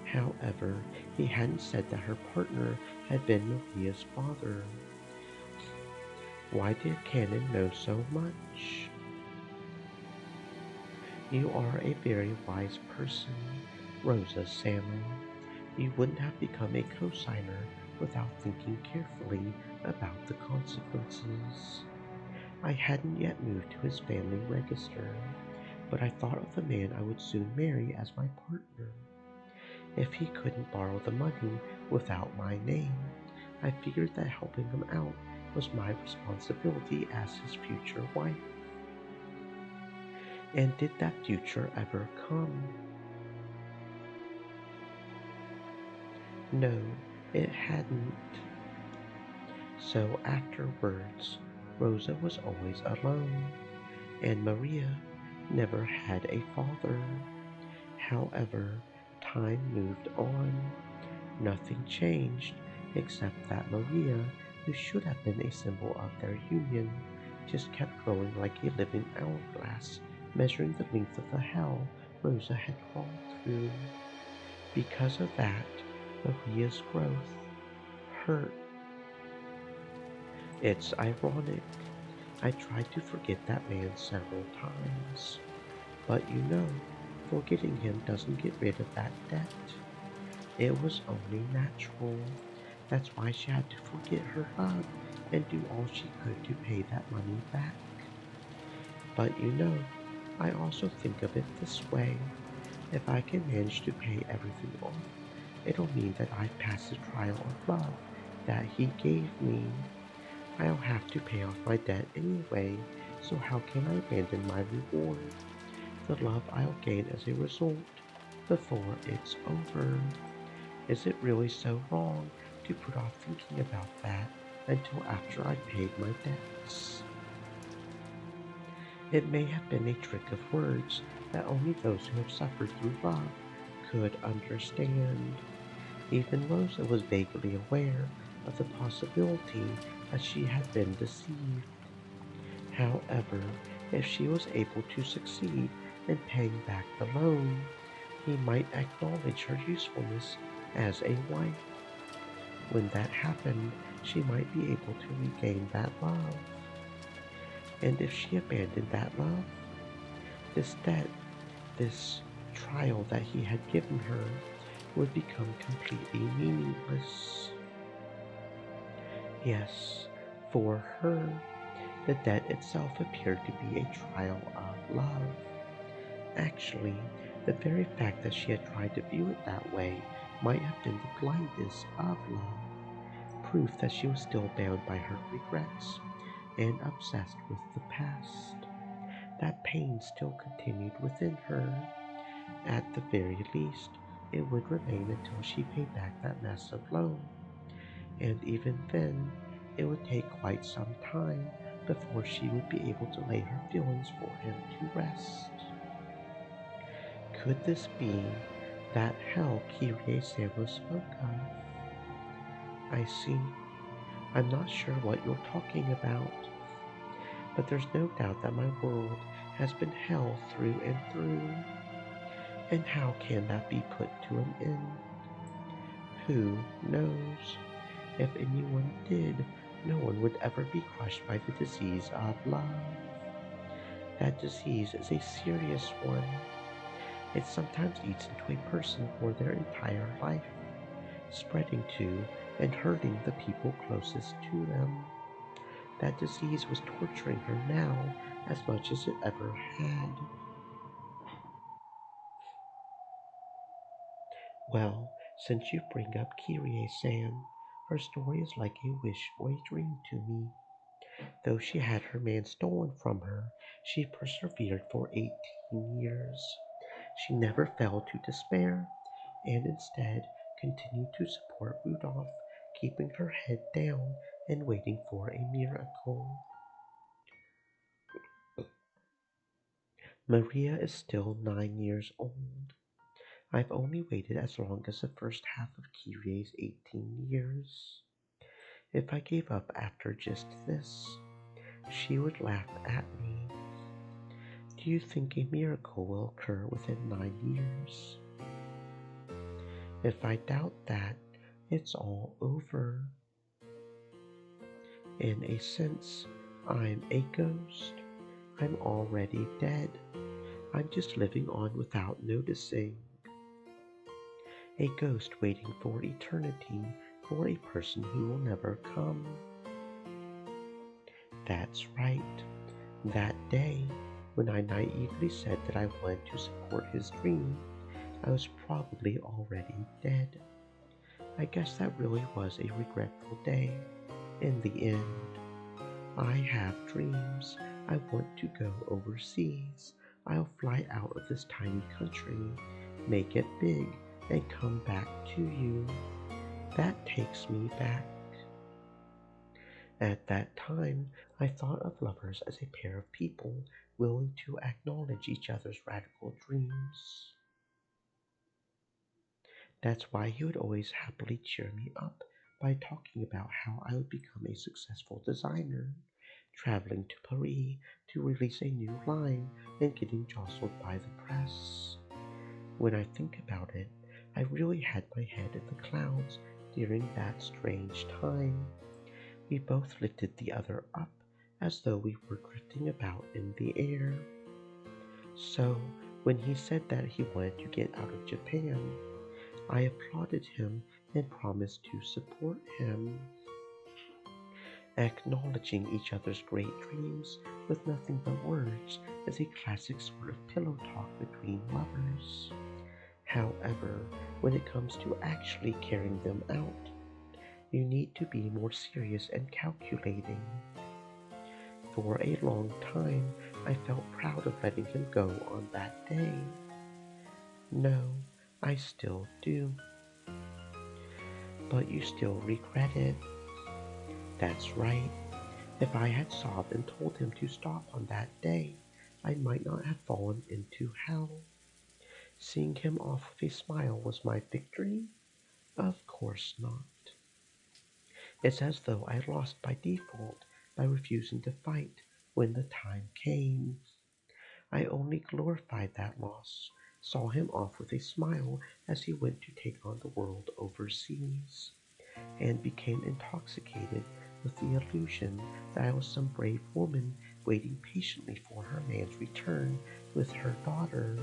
However, he hadn't said that her partner had been Maria's father. Why did Cannon know so much? You are a very wise person, Rosa Salmon. You wouldn't have become a cosigner without thinking carefully about the consequences. I hadn't yet moved to his family register, but I thought of the man I would soon marry as my partner. If he couldn't borrow the money without my name, I figured that helping him out was my responsibility as his future wife. And did that future ever come? No, it hadn't. So afterwards, Rosa was always alone, and Maria never had a father. However, time moved on. Nothing changed except that Maria, who should have been a symbol of their union, just kept growing like a living hourglass, measuring the length of the hell Rosa had crawled through. Because of that, Maria's growth hurt. It's ironic. I tried to forget that man several times, but forgetting him doesn't get rid of that debt. It was only natural. That's why she had to forget her love and do all she could to pay that money back. But I also think of it this way. If I can manage to pay everything off, it'll mean that I've passed the trial of love that he gave me. I'll have to pay off my debt anyway, so how can I abandon my reward? The love I'll gain as a result before it's over. Is it really so wrong to put off thinking about that until after I've paid my debts? It may have been a trick of words that only those who have suffered through love could understand. Even Rosa was vaguely aware of the possibility that she had been deceived. However, if she was able to succeed in paying back the loan, he might acknowledge her usefulness as a wife. When that happened, she might be able to regain that love. And if she abandoned that love, this debt, this trial that he had given her, would become completely meaningless. Yes, for her, the debt itself appeared to be a trial of love. Actually, the very fact that she had tried to view it that way might have been the blindness of love, proof that she was still bound by her regrets and obsessed with the past. That pain still continued within her. At the very least, it would remain until she paid back that massive loan. And even then, it would take quite some time before she would be able to lay her feelings for him to rest. Could this be that hell Kyrie-sama spoke of? I see. I'm not sure what you're talking about, but there's no doubt that my world has been hell through and through. And how can that be put to an end? Who knows? If anyone did, no one would ever be crushed by the disease of love. That disease is a serious one. It sometimes eats into a person for their entire life, spreading to and hurting the people closest to them. That disease was torturing her now as much as it ever had. Well, since you bring up Kyrie-san, her story is like a wish or a dream to me. Though she had her man stolen from her, She persevered for 18 years. She never fell to despair, and instead continued to support Rudolph, keeping her head down and waiting for a miracle. Maria is still 9 years old. I've only waited as long as the first half of Kyrie's 18 years. If I gave up after just this, she would laugh at me. Do you think a miracle will occur within 9 years? If I doubt that, it's all over. In a sense, I'm a ghost. I'm already dead. I'm just living on without noticing. A ghost waiting for eternity for a person who will never come. That's right. That day, when I naively said that I wanted to support his dream, I was probably already dead. I guess that really was a regretful day. In the end, I have dreams. I want to go overseas. I'll fly out of this tiny country, make it big, and come back to you. That takes me back. At that time, I thought of lovers as a pair of people willing to acknowledge each other's radical dreams. That's why he would always happily cheer me up by talking about how I would become a successful designer, traveling to Paris to release a new line and getting jostled by the press. When I think about it, I really had my head in the clouds during that strange time. We both lifted the other up as though we were drifting about in the air. So, when he said that he wanted to get out of Japan, I applauded him and promised to support him. Acknowledging each other's great dreams with nothing but words is a classic sort of pillow talk between lovers. However, when it comes to actually carrying them out, you need to be more serious and calculating. For a long time, I felt proud of letting him go on that day. No, I still do. But you still regret it. That's right. If I had sobbed and told him to stop on that day, I might not have fallen into hell. Seeing him off with a smile was my victory? Of course not. It's as though I lost by default by refusing to fight when the time came. I only glorified that loss, saw him off with a smile as he went to take on the world overseas, and became intoxicated with the illusion that I was some brave woman waiting patiently for her man's return with her daughter,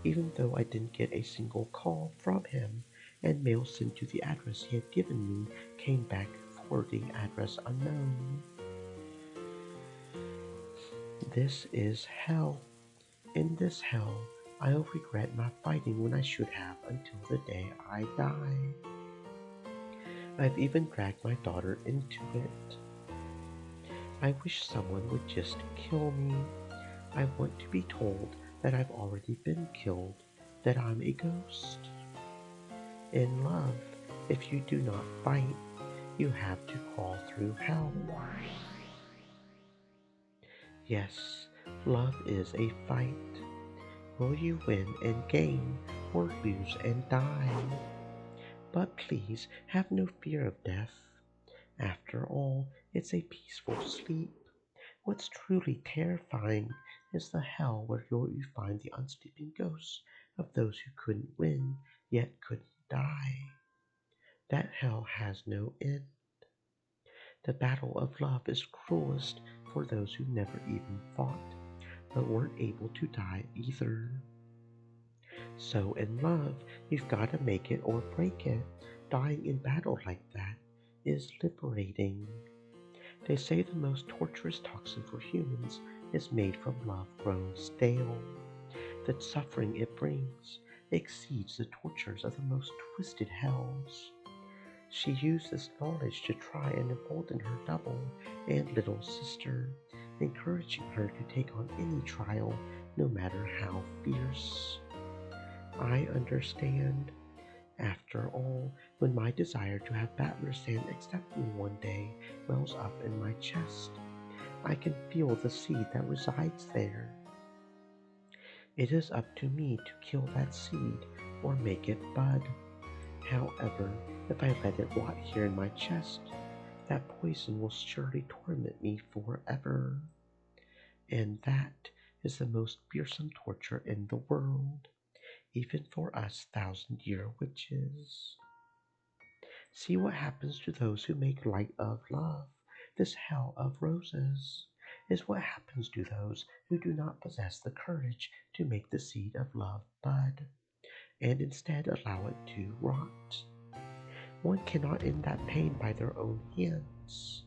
even though I didn't get a single call from him, and mail sent to the address he had given me came back forwarding address unknown. This is hell. In this hell, I'll regret not fighting when I should have until the day I die. I've even dragged my daughter into it. I wish someone would just kill me. I want to be told that I've already been killed, that I'm a ghost. In love, if you do not fight, you have to crawl through hell. Yes, love is a fight. Will you win and gain, or lose and die? But please have no fear of death. After all, it's a peaceful sleep. What's truly terrifying is the hell where you find the unsleeping ghosts of those who couldn't win, yet couldn't die. That hell has no end. The battle of love is cruelest for those who never even fought, but weren't able to die either. So in love, you've got to make it or break it. Dying in battle like that is liberating. They say the most torturous toxin for humans is made from love grown stale. That suffering it brings exceeds the tortures of the most twisted hells. She used this knowledge to try and embolden her double and little sister, encouraging her to take on any trial, no matter how fierce. I understand. After all, when my desire to have battlers stand accept me one day wells up in my chest, I can feel the seed that resides there. It is up to me to kill that seed or make it bud. However, if I let it rot here in my chest, that poison will surely torment me forever. And that is the most fearsome torture in the world, even for us thousand-year witches. See what happens to those who make light of love. This hell of roses is what happens to those who do not possess the courage to make the seed of love bud, and instead allow it to rot. One cannot end that pain by their own hands.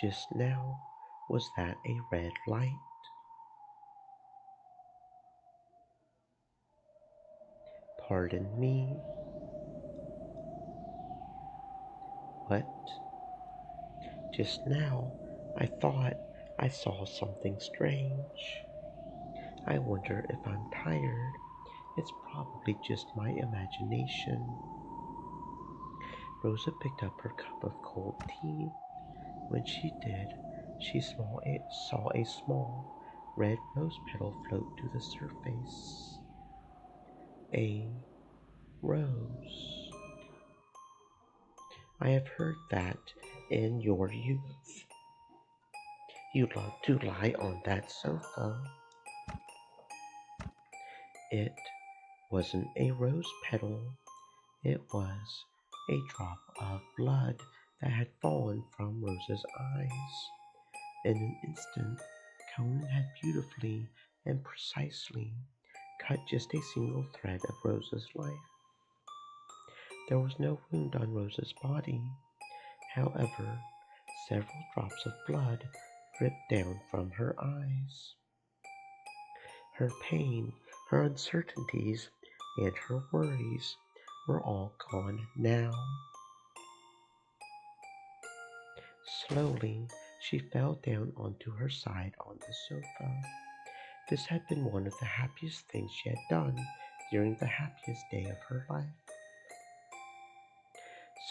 Just now, was that a red light? Pardon me. What? Just now, I thought I saw something strange. I wonder if I'm tired. It's probably just my imagination. Rosa picked up her cup of cold tea. When she did, she saw a small red rose petal float to the surface. A rose. I have heard that in your youth. You loved to lie on that sofa. It wasn't a rose petal. It was a drop of blood that had fallen from Rosa's eyes. In an instant, Conan had beautifully and precisely cut just a single thread of Rosa's life. There was no wound on Rosa's body. However, several drops of blood dripped down from her eyes. Her pain, her uncertainties, and her worries were all gone now. Slowly, she fell down onto her side on the sofa. This had been one of the happiest things she had done during the happiest day of her life.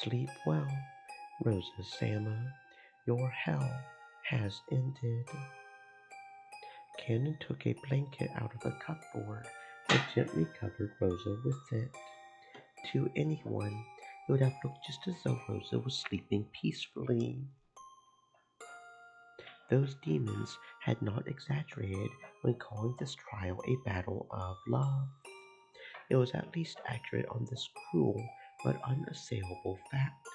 Sleep well, Rosa Sama. Your hell has ended. Cannon took a blanket out of the cupboard and gently covered Rosa with it. To anyone, it would have looked just as though Rosa was sleeping peacefully. Those demons had not exaggerated when calling this trial a battle of love. It was at least accurate on this cruel but unassailable fact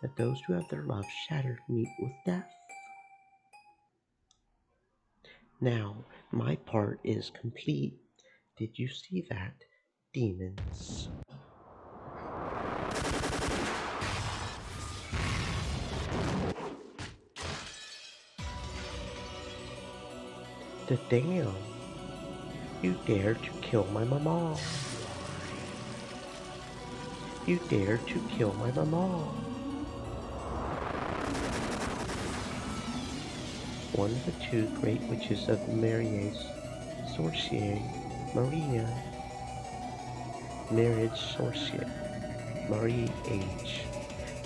that those who have their love shattered meet with death. Now, my part is complete. Did you see that, demons? The dam! You dared to kill my mama! You dared to kill my mama! One of the two great witches of the Marie's Sorcier, Maria, Marriage Sorcier, Marie H.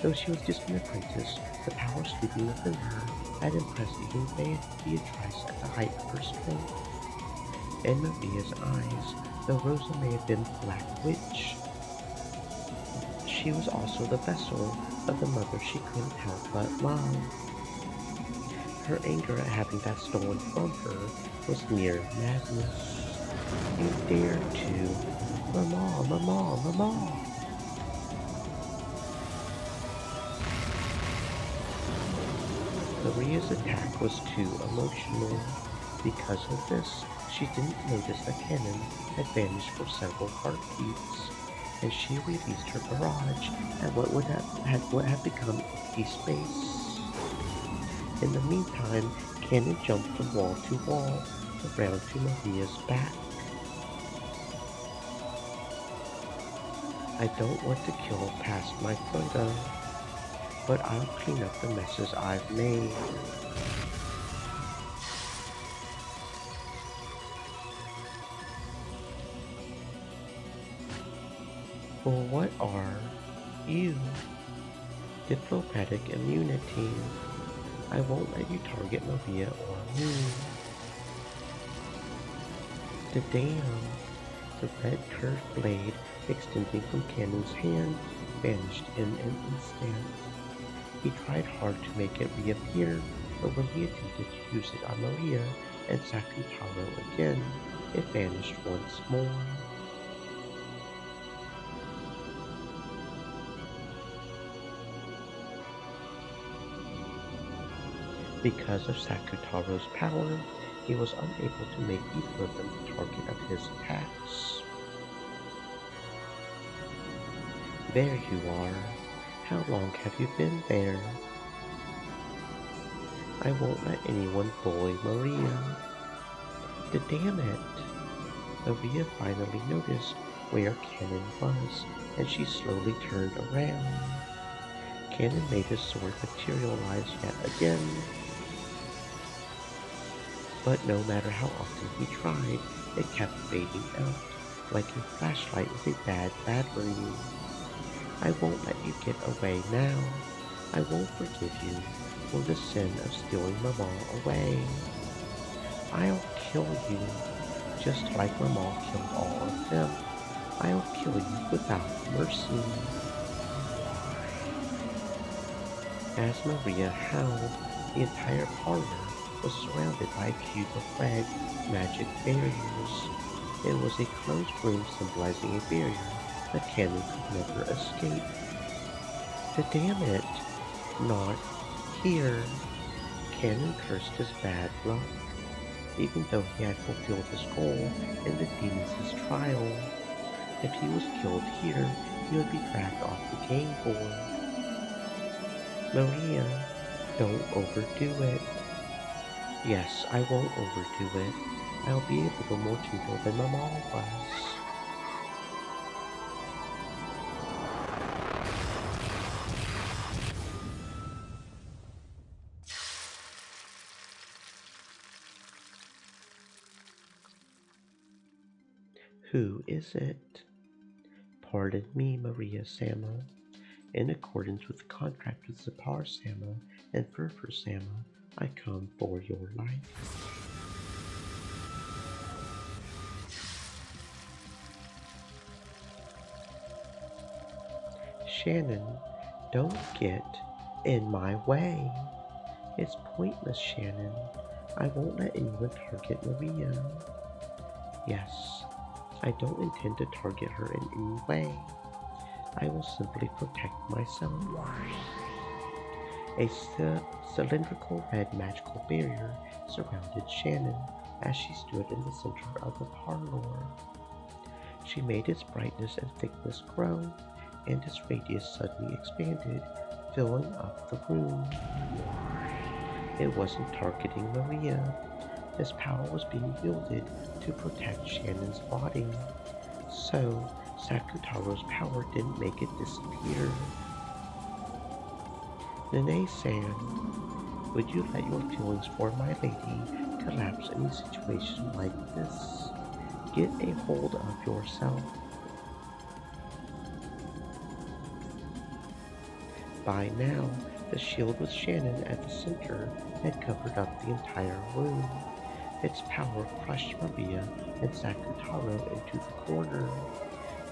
Though she was just an apprentice, the power sleeping within her had impressed even Beatrice at the height of her strength. In Maria's eyes, though Rosa may have been the Black Witch, she was also the vessel of the mother she couldn't help but love. Her anger at having that stolen from her was mere madness. You dared to. Mama, mama, mama. Maria's attack was too emotional. Because of this, she didn't notice that Cannon had vanished for several heartbeats, and she released her barrage at what had become empty space. In the meantime, Cannon jumped from wall to wall around to Maria's back. I don't want to kill past my quota, but I'll clean up the messes I've made. Well, what are you? Diplomatic immunity. I won't let you target Maria or me. The dam. The red curved blade extending from Cannon's hand vanished in an instant. He tried hard to make it reappear, but when he attempted to use it on Maria and Sakutaro again, it vanished once more. Because of Sakutaro's power, he was unable to make either of them the target of his attacks. There you are. How long have you been there? I won't let anyone bully Maria. Damn it! Maria finally noticed where Cannon was, and she slowly turned around. Cannon made his sword materialize yet again, but no matter how often he tried, it kept fading out, like a flashlight with a bad battery. I won't let you get away now. I won't forgive you for the sin of stealing Mama away. I'll kill you, just like Mama killed all of them. I'll kill you without mercy. As Maria howled, the entire parlor was surrounded by a cube of red magic barriers. It was a closed room symbolizing a barrier that Cannon could never escape. Damn it! Not here! Cannon cursed his bad luck. Even though he had fulfilled his goal in the demons' trial, if he was killed here, he would be dragged off the game board. Maria, don't overdo it. Yes, I won't overdo it. I'll be a little more gentle than Mama was. Who is it? Pardon me, Maria-sama. In accordance with the contract with Zapar-sama and Furfur-sama, I come for your life. Shannon, don't get in my way. It's pointless, Shannon. I won't let anyone target Maria. Yes, I don't intend to target her in any way. I will simply protect myself. A cylindrical red magical barrier surrounded Shannon as she stood in the center of the parlor. She made its brightness and thickness grow, and its radius suddenly expanded, filling up the room. It wasn't targeting Maria. This power was being wielded to protect Shannon's body. So, Sakutaro's power didn't make it disappear. Nene-san, would you let your feelings for my lady collapse in a situation like this? Get a hold of yourself. By now, the shield with Shannon at the center had covered up the entire room. Its power crushed Maria and Sakutaro into the corner.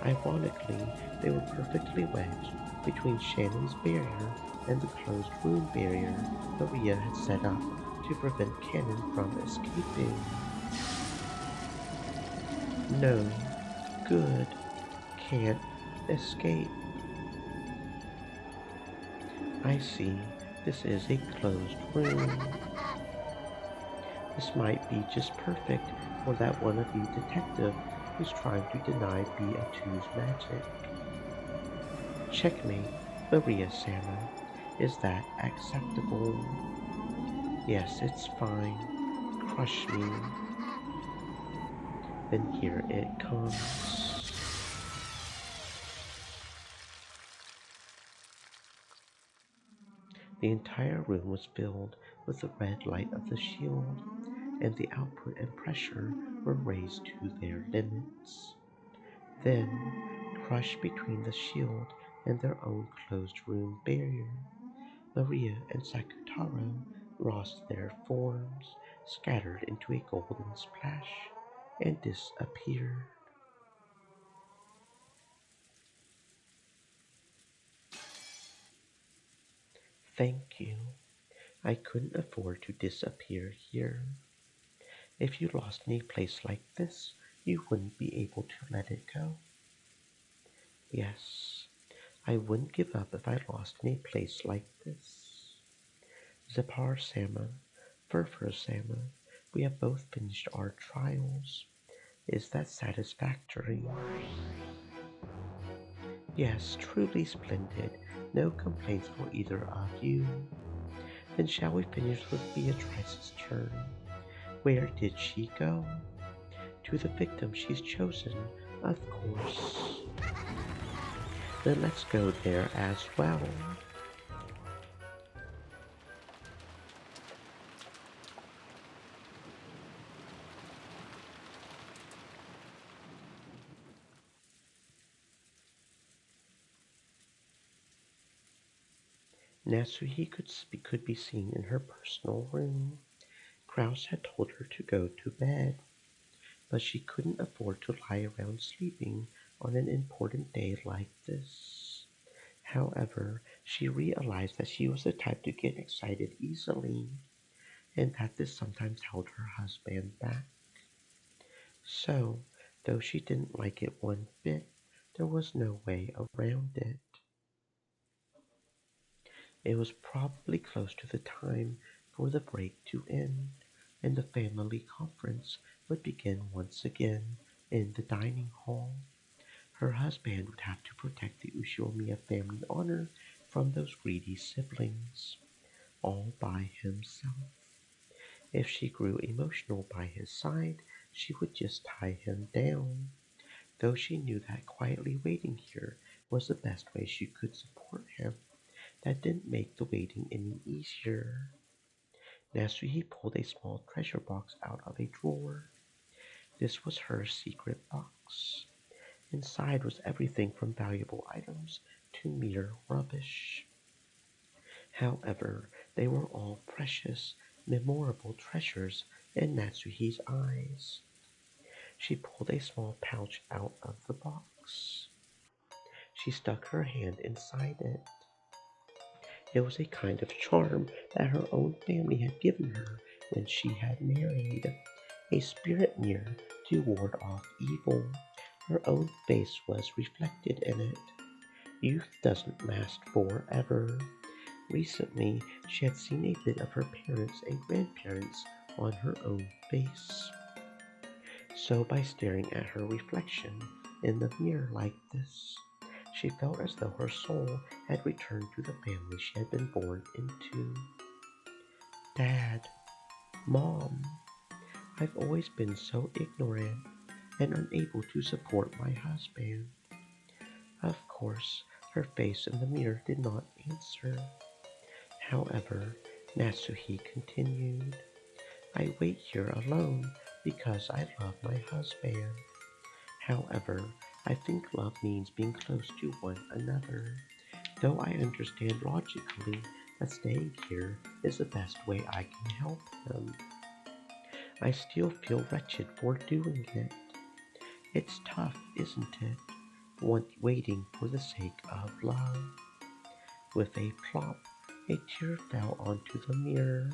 Ironically, they were perfectly wedged between Shannon's barrier and the closed room barrier Maria had set up to prevent Cannon from escaping. No, good, can't escape. I see, This is a closed room. This might be just perfect for that wannabe detective who's trying to deny B.A.2's magic. Checkmate, Maria Sama. Is that acceptable? Yes, it's fine. Crush me. Then here it comes. The entire room was filled with the red light of the shield, and the output and pressure were raised to their limits. Then, crushed between the shield and their own closed room barrier, Maria and Sakutaro lost their forms, scattered into a golden splash, and disappeared. Thank you. I couldn't afford to disappear here. If you lost in a place like this, you wouldn't be able to let it go. Yes, I wouldn't give up if I lost in a place like this. Zepar Sama, Furfur Sama, we have both finished our trials. Is that satisfactory? Yes, truly splendid. No complaints for either of you. Then shall we finish with Beatrice's turn? Where did she go? To the victim she's chosen, of course. Then let's go there as well. Natsuhi could be seen in her personal room. Kraus had told her to go to bed, but she couldn't afford to lie around sleeping on an important day like this. However, she realized that she was the type to get excited easily, and that this sometimes held her husband back. So, though she didn't like it one bit, there was no way around it. It was probably close to the time for the break to end, and the family conference would begin once again in the dining hall. Her husband would have to protect the Ushinomiya family honor from those greedy siblings, all by himself. If she grew emotional by his side, she would just tie him down, though she knew that quietly waiting here was the best way she could support him. That didn't make the waiting any easier. Natsuhi pulled a small treasure box out of a drawer. This was her secret box. Inside was everything from valuable items to mere rubbish. However, they were all precious, memorable treasures in Natsuhi's eyes. She pulled a small pouch out of the box. She stuck her hand inside it. It was a kind of charm that her own family had given her when she had married, a spirit mirror to ward off evil. Her own face was reflected in it. Youth doesn't last forever. Recently, she had seen a bit of her parents and grandparents on her own face. So, by staring at her reflection in the mirror like this, she felt as though her soul had returned to the family she had been born into. Dad, Mom, I've always been so ignorant and unable to support my husband. Of course, her face in the mirror did not answer. However, Natsuhi continued, I wait here alone because I love my husband. However, I think love means being close to one another, though I understand logically that staying here is the best way I can help him. I still feel wretched for doing it. It's tough, isn't it? Waiting for the sake of love. With a plop, a tear fell onto the mirror.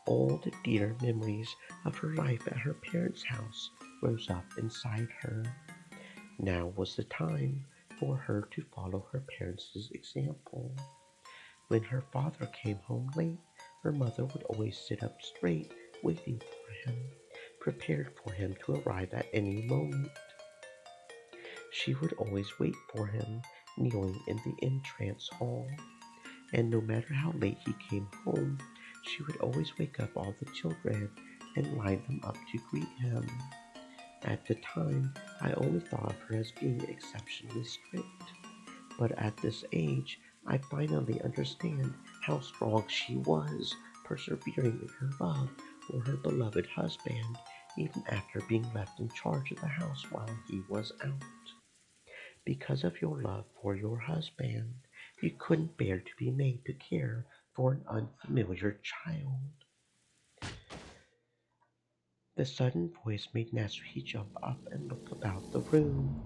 All the dear memories of her life at her parents' house rose up inside her. Now was the time for her to follow her parents' example. When her father came home late, her mother would always sit up straight, waiting for him, prepared for him to arrive at any moment. She would always wait for him, kneeling in the entrance hall, and no matter how late he came home, she would always wake up all the children and line them up to greet him. At the time, I only thought of her as being exceptionally strict, but at this age, I finally understand how strong she was, persevering in her love for her beloved husband, even after being left in charge of the house while he was out. Because of your love for your husband, you couldn't bear to be made to care for an unfamiliar child. The sudden voice made Natsuhi jump up and look about the room.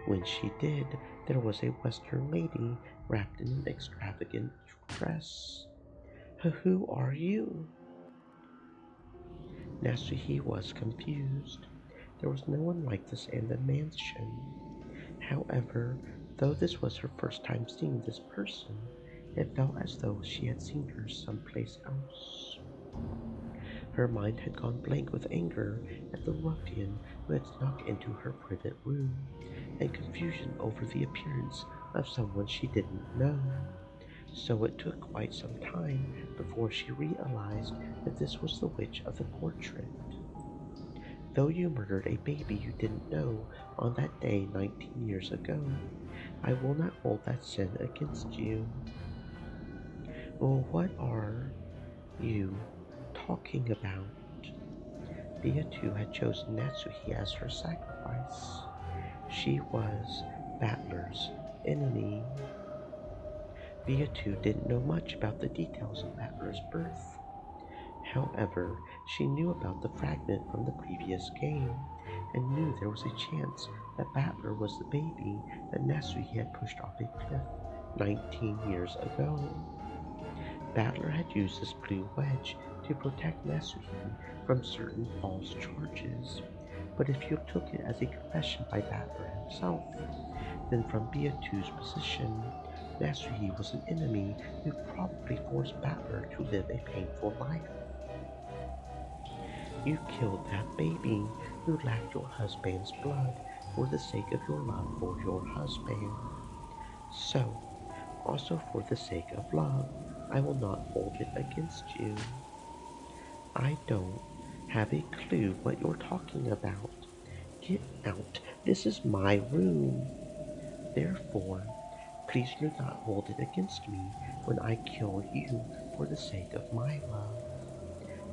When she did, there was a Western lady wrapped in an extravagant dress. Who are you? Natsuhi was confused. There was no one like this in the mansion. However, though this was her first time seeing this person, it felt as though she had seen her someplace else. Her mind had gone blank with anger at the ruffian who had snuck into her private room, and confusion over the appearance of someone she didn't know. So it took quite some time before she realized that this was the witch of the portrait. Though you murdered a baby you didn't know on that day 19 years ago, I will not hold that sin against you. Well, what are you talking about? Beatu had chosen Natsuhi as her sacrifice. She was Battler's enemy. Beatu didn't know much about the details of Battler's birth. However, she knew about the fragment from the previous game, and knew there was a chance that Battler was the baby that Natsuhi had pushed off a cliff 19 years ago. Battler had used this blue wedge to protect Natsuhi from certain false charges, but if you took it as a confession by Battler himself, then from Beatu's position, Natsuhi was an enemy who probably forced Battler to live a painful life. You killed that baby who lacked your husband's blood for the sake of your love for your husband. So, also for the sake of love, I will not hold it against you. I don't have a clue what you're talking about. Get out. This is my room. Therefore, please do not hold it against me when I kill you for the sake of my love.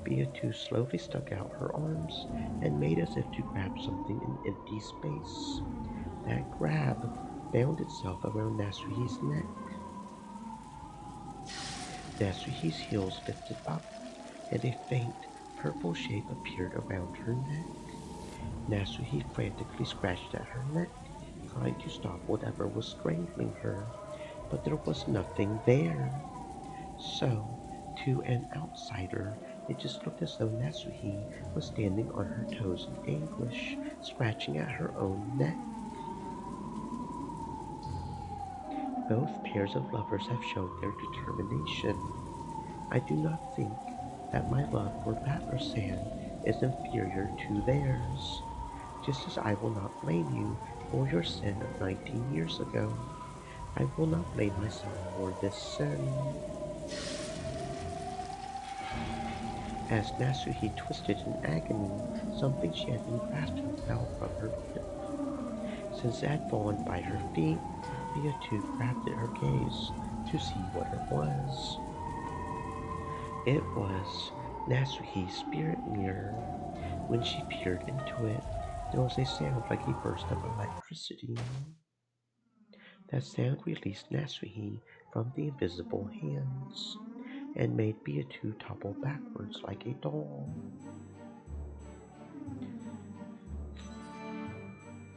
Beatrice slowly stuck out her arms and made as if to grab something in empty space. That grab bound itself around Nasuhi's neck. Nasuhi's heels lifted up, and a faint purple shape appeared around her neck. Nasuhi frantically scratched at her neck, trying to stop whatever was strangling her, but there was nothing there. So, to an outsider, it just looked as though Natsuhi was standing on her toes in anguish, scratching at her own neck. Both pairs of lovers have shown their determination. I do not think that my love for Battler-san is inferior to theirs, just as I will not blame you for your sin of 19 years ago. I will not blame myself for this sin. As Nasuhi twisted in agony, something she had been grasping fell from her grip. Since it had fallen by her feet, Beatu grabbed at her gaze to see what it was. It was Nasuhi's spirit mirror. When she peered into it, there was a sound like a burst of electricity. That sound released Nasuhi from the invisible hands and made Beatu topple backwards like a doll.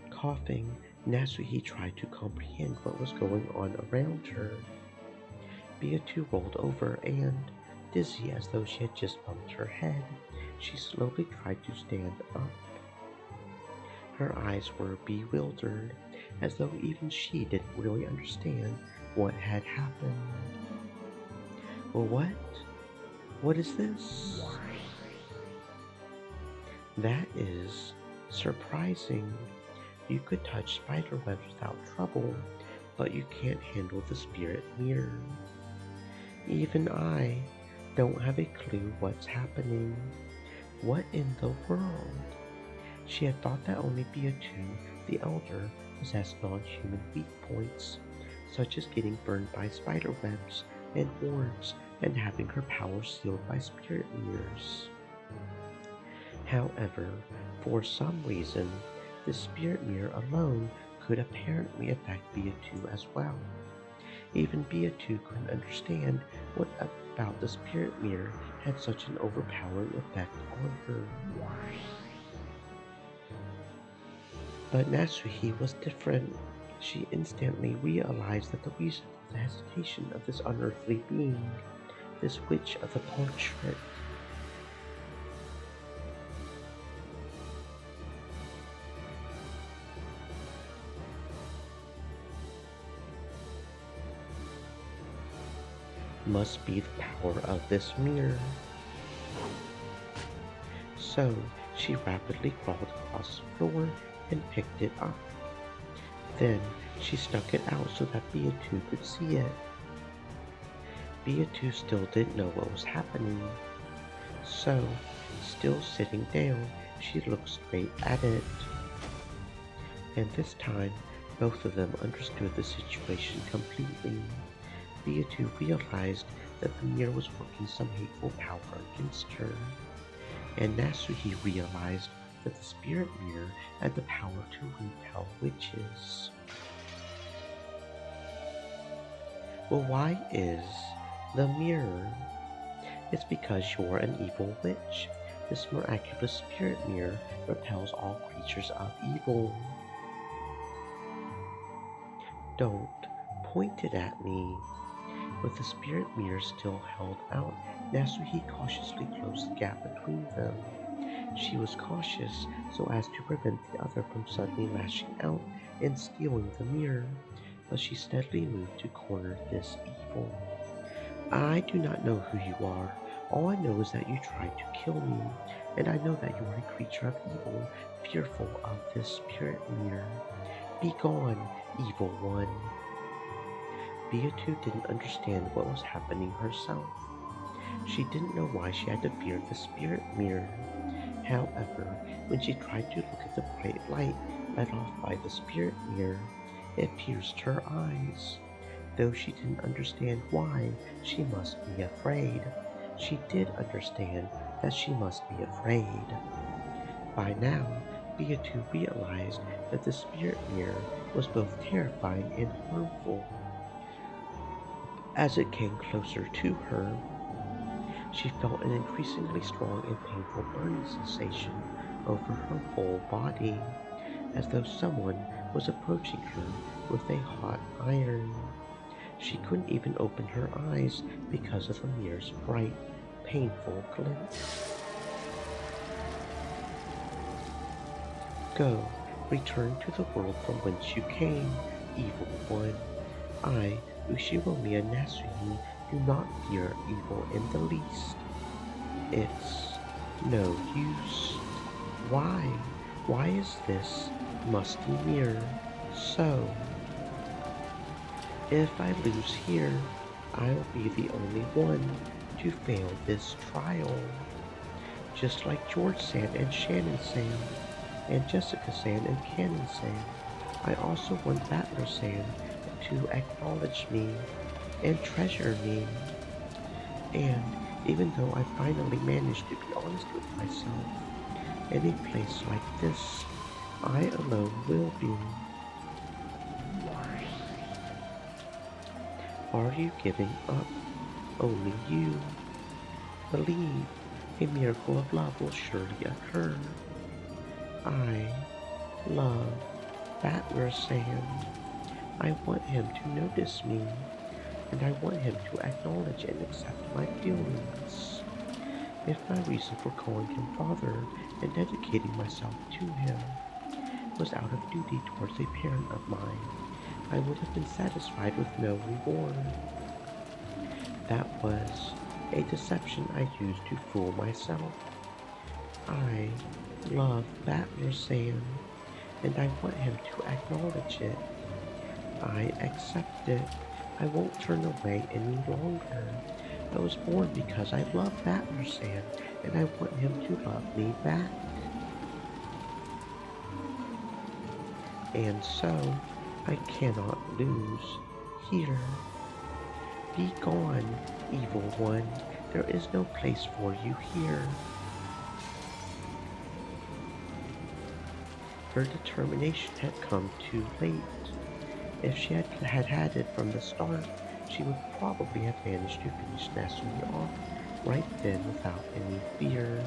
Coughing, Nasuhi tried to comprehend what was going on around her. Beatu rolled over and, dizzy as though she had just bumped her head, she slowly tried to stand up. Her eyes were bewildered, as though even she didn't really understand what had happened. Well, what? What is this? That is surprising. You could touch spiderwebs without trouble, but you can't handle the spirit mirror. Even I don't have a clue what's happening. What in the world? She had thought that only Beatu, the elder, possessed non-human weak points, such as getting burned by spiderwebs and orbs and having her powers sealed by spirit mirrors. However, for some reason, the spirit mirror alone could apparently affect Beatu as well. Even Beatu couldn't understand what about the spirit mirror had such an overpowering effect on her. But Natsuhi was different. She instantly realized that the reason for the hesitation of this unearthly being, this witch of the portrait, must be the power of this mirror. So she rapidly crawled across the floor and picked it up. Then she stuck it out so that Beatu could see it. Beatu still didn't know what was happening. So, still sitting down, she looked straight at it. And this time, both of them understood the situation completely. Beatu realized that the mirror was working some hateful power against her. And Natsuhi realized that the spirit mirror had the power to repel witches. Well, why is the mirror? It's because you're an evil witch. This miraculous spirit mirror repels all creatures of evil. Don't point it at me. With the spirit mirror still held out, Natsuhi cautiously closed the gap between them. She was cautious so as to prevent the other from suddenly lashing out and stealing the mirror, but she steadily moved to corner this evil. I do not know who you are. All I know is that you tried to kill me, and I know that you are a creature of evil, fearful of this spirit mirror. Be gone, evil one. Beatu didn't understand what was happening herself. She didn't know why she had to fear the spirit mirror. However, when she tried to look at the bright light let off by the spirit mirror, it pierced her eyes. Though she didn't understand why she must be afraid, she did understand that she must be afraid. By now, Beatu realized that the spirit mirror was both terrifying and harmful. As it came closer to her, she felt an increasingly strong and painful burning sensation over her whole body, as though someone was approaching her with a hot iron. She couldn't even open her eyes because of the mirror's bright, painful glint. Go, return to the world from whence you came, evil one. I, Ushiromi and Natsuhi, do not fear evil in the least. It's no use. Why? Why is this musty mirror so? If I lose here, I'll be the only one to fail this trial. Just like George-san and Shannon-san, and Jessica-san and Cannon-san, I also want Battler-san to acknowledge me and treasure me. And even though I finally managed to be honest with myself, in a place like this, I alone will be. Are you giving up? Only you. Believe a miracle of love will surely occur. I love Battler-san. I want him to notice me, and I want him to acknowledge and accept my feelings. If my reason for calling him father and dedicating myself to him was out of duty towards a parent of mine, I would have been satisfied with no reward. That was a deception I used to fool myself. I love Battler Sam, and I want him to acknowledge it. I accept it. I won't turn away any longer. I was born because I love Battler Sam, and I want him to love me back. And so I cannot lose. Here, be gone, evil one. There is no place for you here. Her determination had come too late. If she had it from the start, she would probably have managed to finish Nasumi off right then without any fear.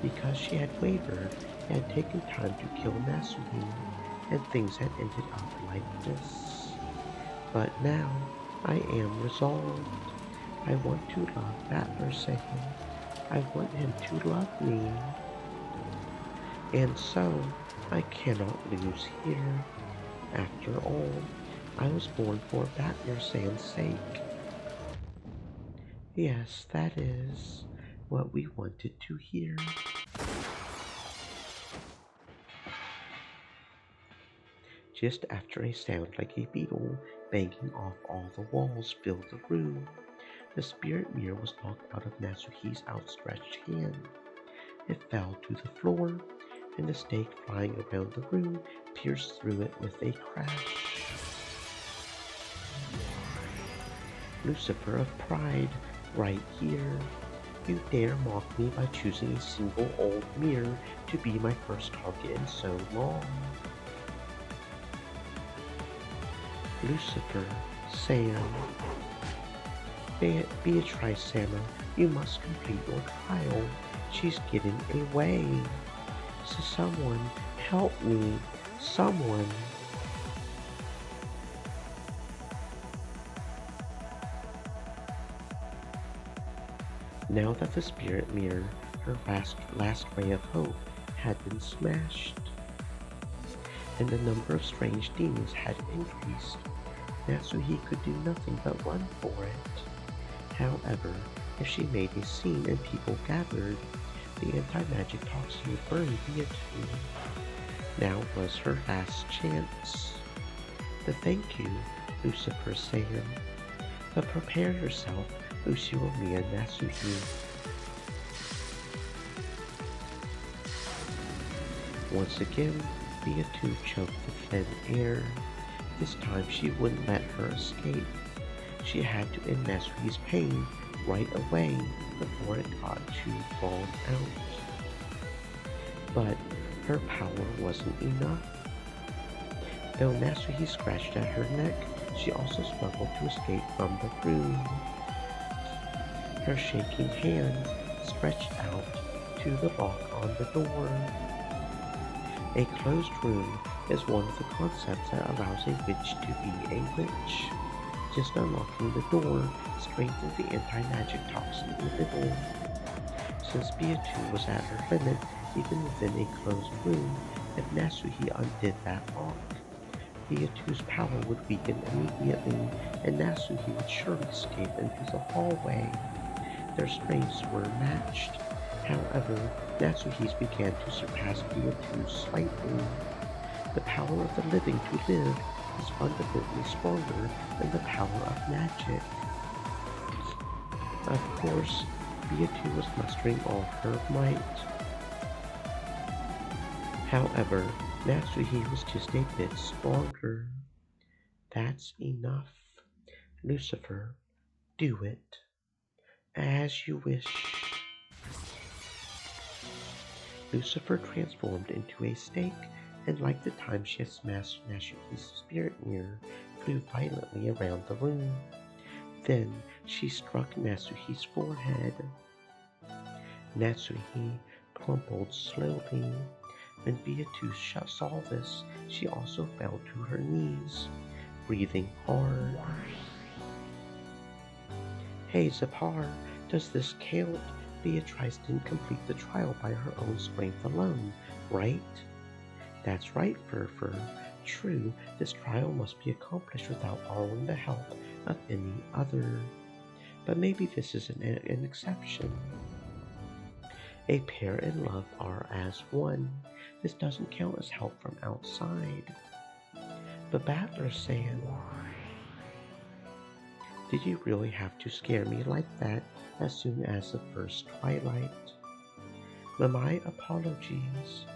Because she had wavered and had taken time to kill Nasumi, and things had ended up like this. But now I am resolved. I want to love Battler Sam. I want him to love me. And so I cannot lose here. After all, I was born for Battler Sam's sake. Yes, that is what we wanted to hear. Just after a sound like a beetle banging off all the walls filled the room, the spirit mirror was knocked out of Nasuhi's outstretched hand. It fell to the floor, and the stake flying around the room pierced through it with a crash. Lucifer of Pride, right here. You dare mock me by choosing a single old mirror to be my first target in so long. Lucifer, Sam. Beatrice Sama, you must complete your trial. She's getting away. So someone help me. Someone. Now that the spirit mirror, her last ray of hope, had been smashed, and the number of strange demons had increased, Natsuhi could do nothing but run for it. However, if she made a scene and people gathered, the anti-magic toxin would burn Beatu. Now was her last chance. The thank you, Lucifer Sam. But prepare yourself, Uchiromi Natsuhi. Once again, Beatu choked the thin air. This time she wouldn't let her escape. She had to end Natsuhi's pain right away before it got too drawn out. But her power wasn't enough. Though Natsuhi scratched at her neck, she also struggled to escape from the room. Her shaking hand stretched out to the lock on the door. A closed room is one of the concepts that allows a witch to be a witch. Just unlocking the door strengthened the anti-magic toxin in the middle. Since Beatu was at her limit, even within a closed room, if Natsuhi undid that lock, Beatu's power would weaken immediately, and Natsuhi would surely escape into the hallway. Their strengths were matched. However, Natsuhi's began to surpass Beatu's slightly. The power of the living to live is fundamentally stronger than the power of magic. Of course, Beatu was mustering all her might. However, Natsuhi was just a bit stronger. That's enough. Lucifer, do it. As you wish. Lucifer transformed into a snake, and like the time she had smashed Natsuhi's spirit mirror, flew violently around the room. Then she struck Natsuhi's forehead. Natsuhi crumpled slowly. When Beatu saw this, she also fell to her knees, breathing hard. Hey Zapar, does this count? Beatrice didn't complete the trial by her own strength alone, right? That's right, Furfur. True, this trial must be accomplished without borrowing the help of any other. But maybe this is an exception. A pair in love are as one. This doesn't count as help from outside. But Battler saying, did you really have to scare me like that as soon as the first twilight? My apologies.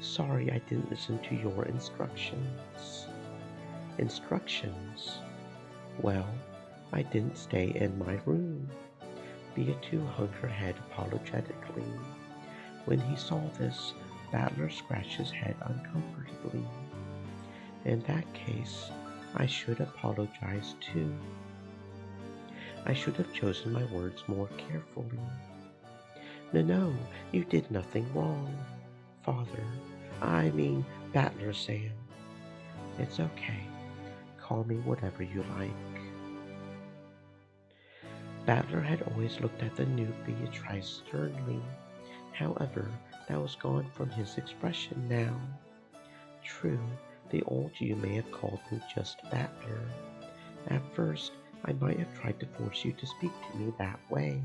Sorry I didn't listen to your instructions. Instructions? Well, I didn't stay in my room. Beatrice hung her head apologetically. When he saw this, Battler scratched his head uncomfortably. In that case, I should apologize too. I should have chosen my words more carefully. No, you did nothing wrong, Father. I mean, Battler Sam. It's okay. Call me whatever you like. Battler had always looked at the new Beatrice sternly. However, that was gone from his expression now. True, the old you may have called me just Battler. At first, I might have tried to force you to speak to me that way.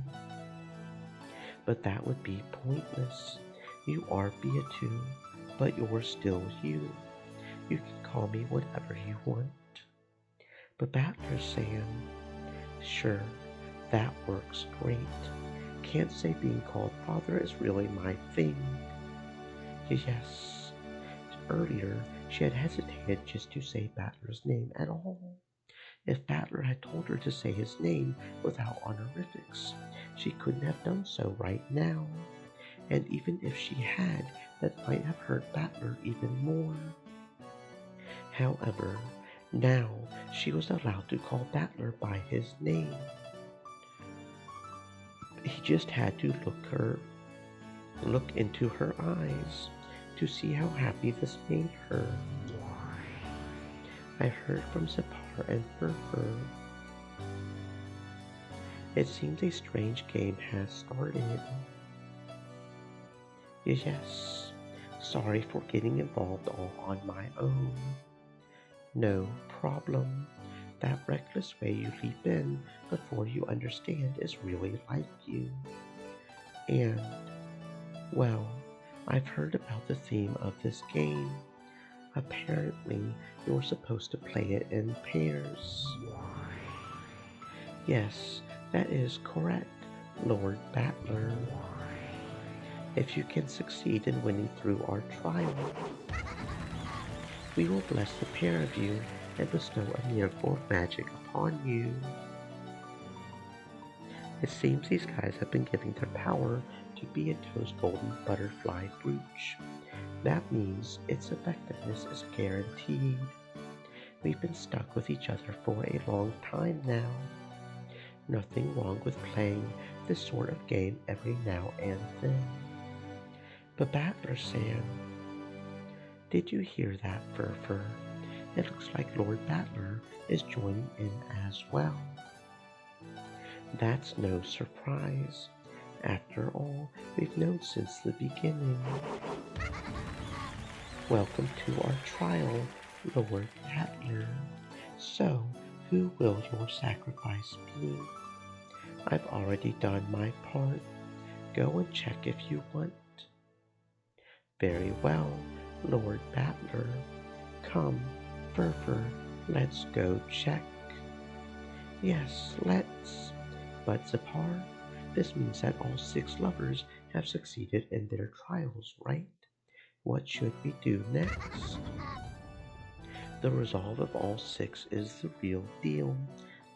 But that would be pointless. You are Beatrice, but you're still you. You can call me whatever you want. But Battler Sam, sure, that works great. Can't say being called father is really my thing. Yes, earlier she had hesitated just to say Battler's name at all. If Battler had told her to say his name without honorifics, she couldn't have done so right now. And even if she had, that might have hurt Battler even more. However, now she was allowed to call Battler by his name. He just had to look into her eyes to see how happy this made her. I heard from Zipar and Furfur. It seems a strange game has started. Yes, sorry for getting involved all on my own. No problem. That reckless way you leap in before you understand is really like you. And, well, I've heard about the theme of this game. Apparently, you're supposed to play it in pairs. Yes, that is correct, Lord Battler. If you can succeed in winning through our trial, we will bless the pair of you and bestow a miracle of magic upon you. It seems these guys have been giving their power to Beato's golden butterfly brooch. That means its effectiveness is guaranteed. We've been stuck with each other for a long time now. Nothing wrong with playing this sort of game every now and then. But Battler Sam, did you hear that, Furfur? It looks like Lord Battler is joining in as well. That's no surprise. After all, we've known since the beginning. Welcome to our trial, Lord Battler. So, who will your sacrifice be? I've already done my part. Go and check if you want. Very well, Lord Battler. Come, Furfur, let's go check. Yes, let's. But Zipar, this means that all 6 lovers have succeeded in their trials, right? What should we do next? The resolve of all 6 is the real deal.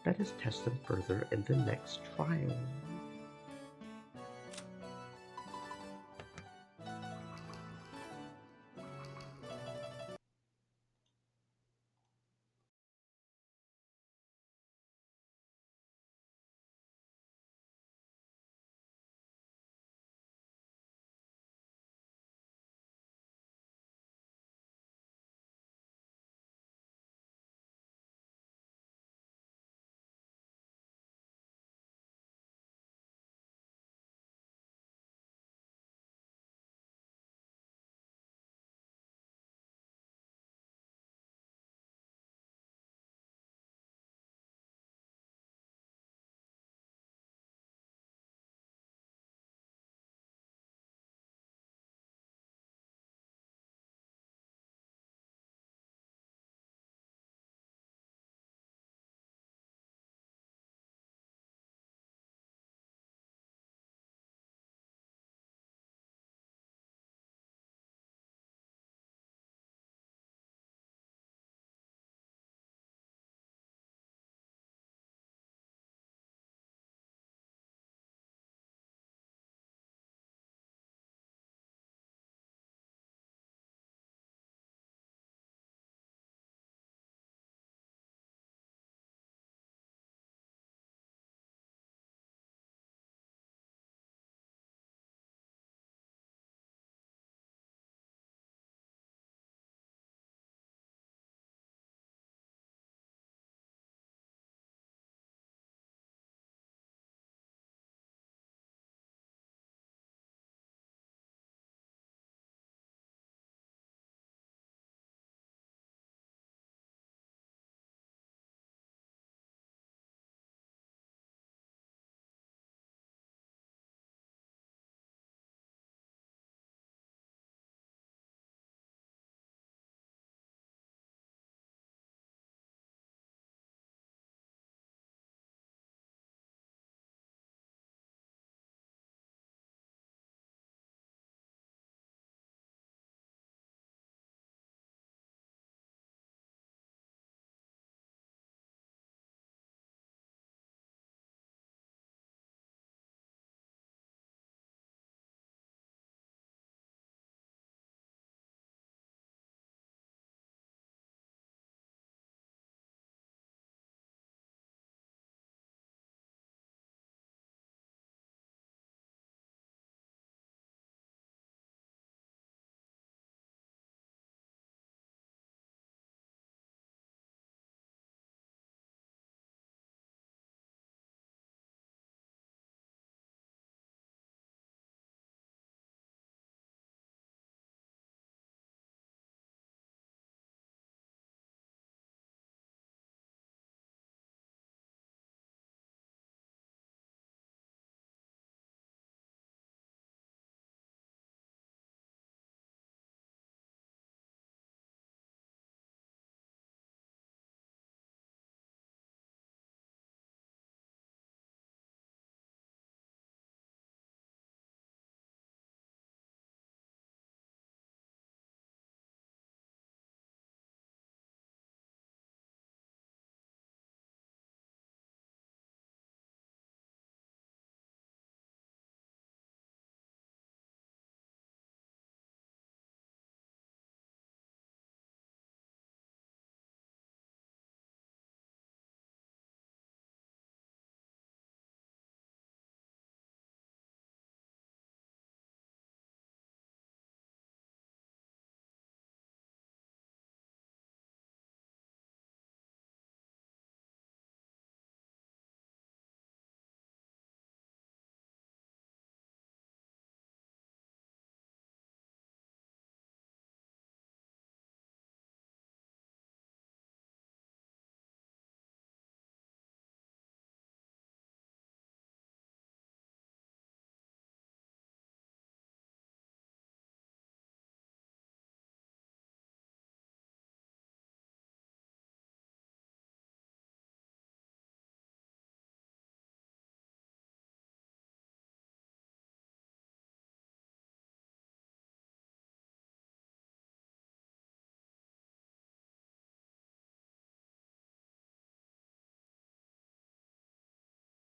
Let us test them further in the next trial.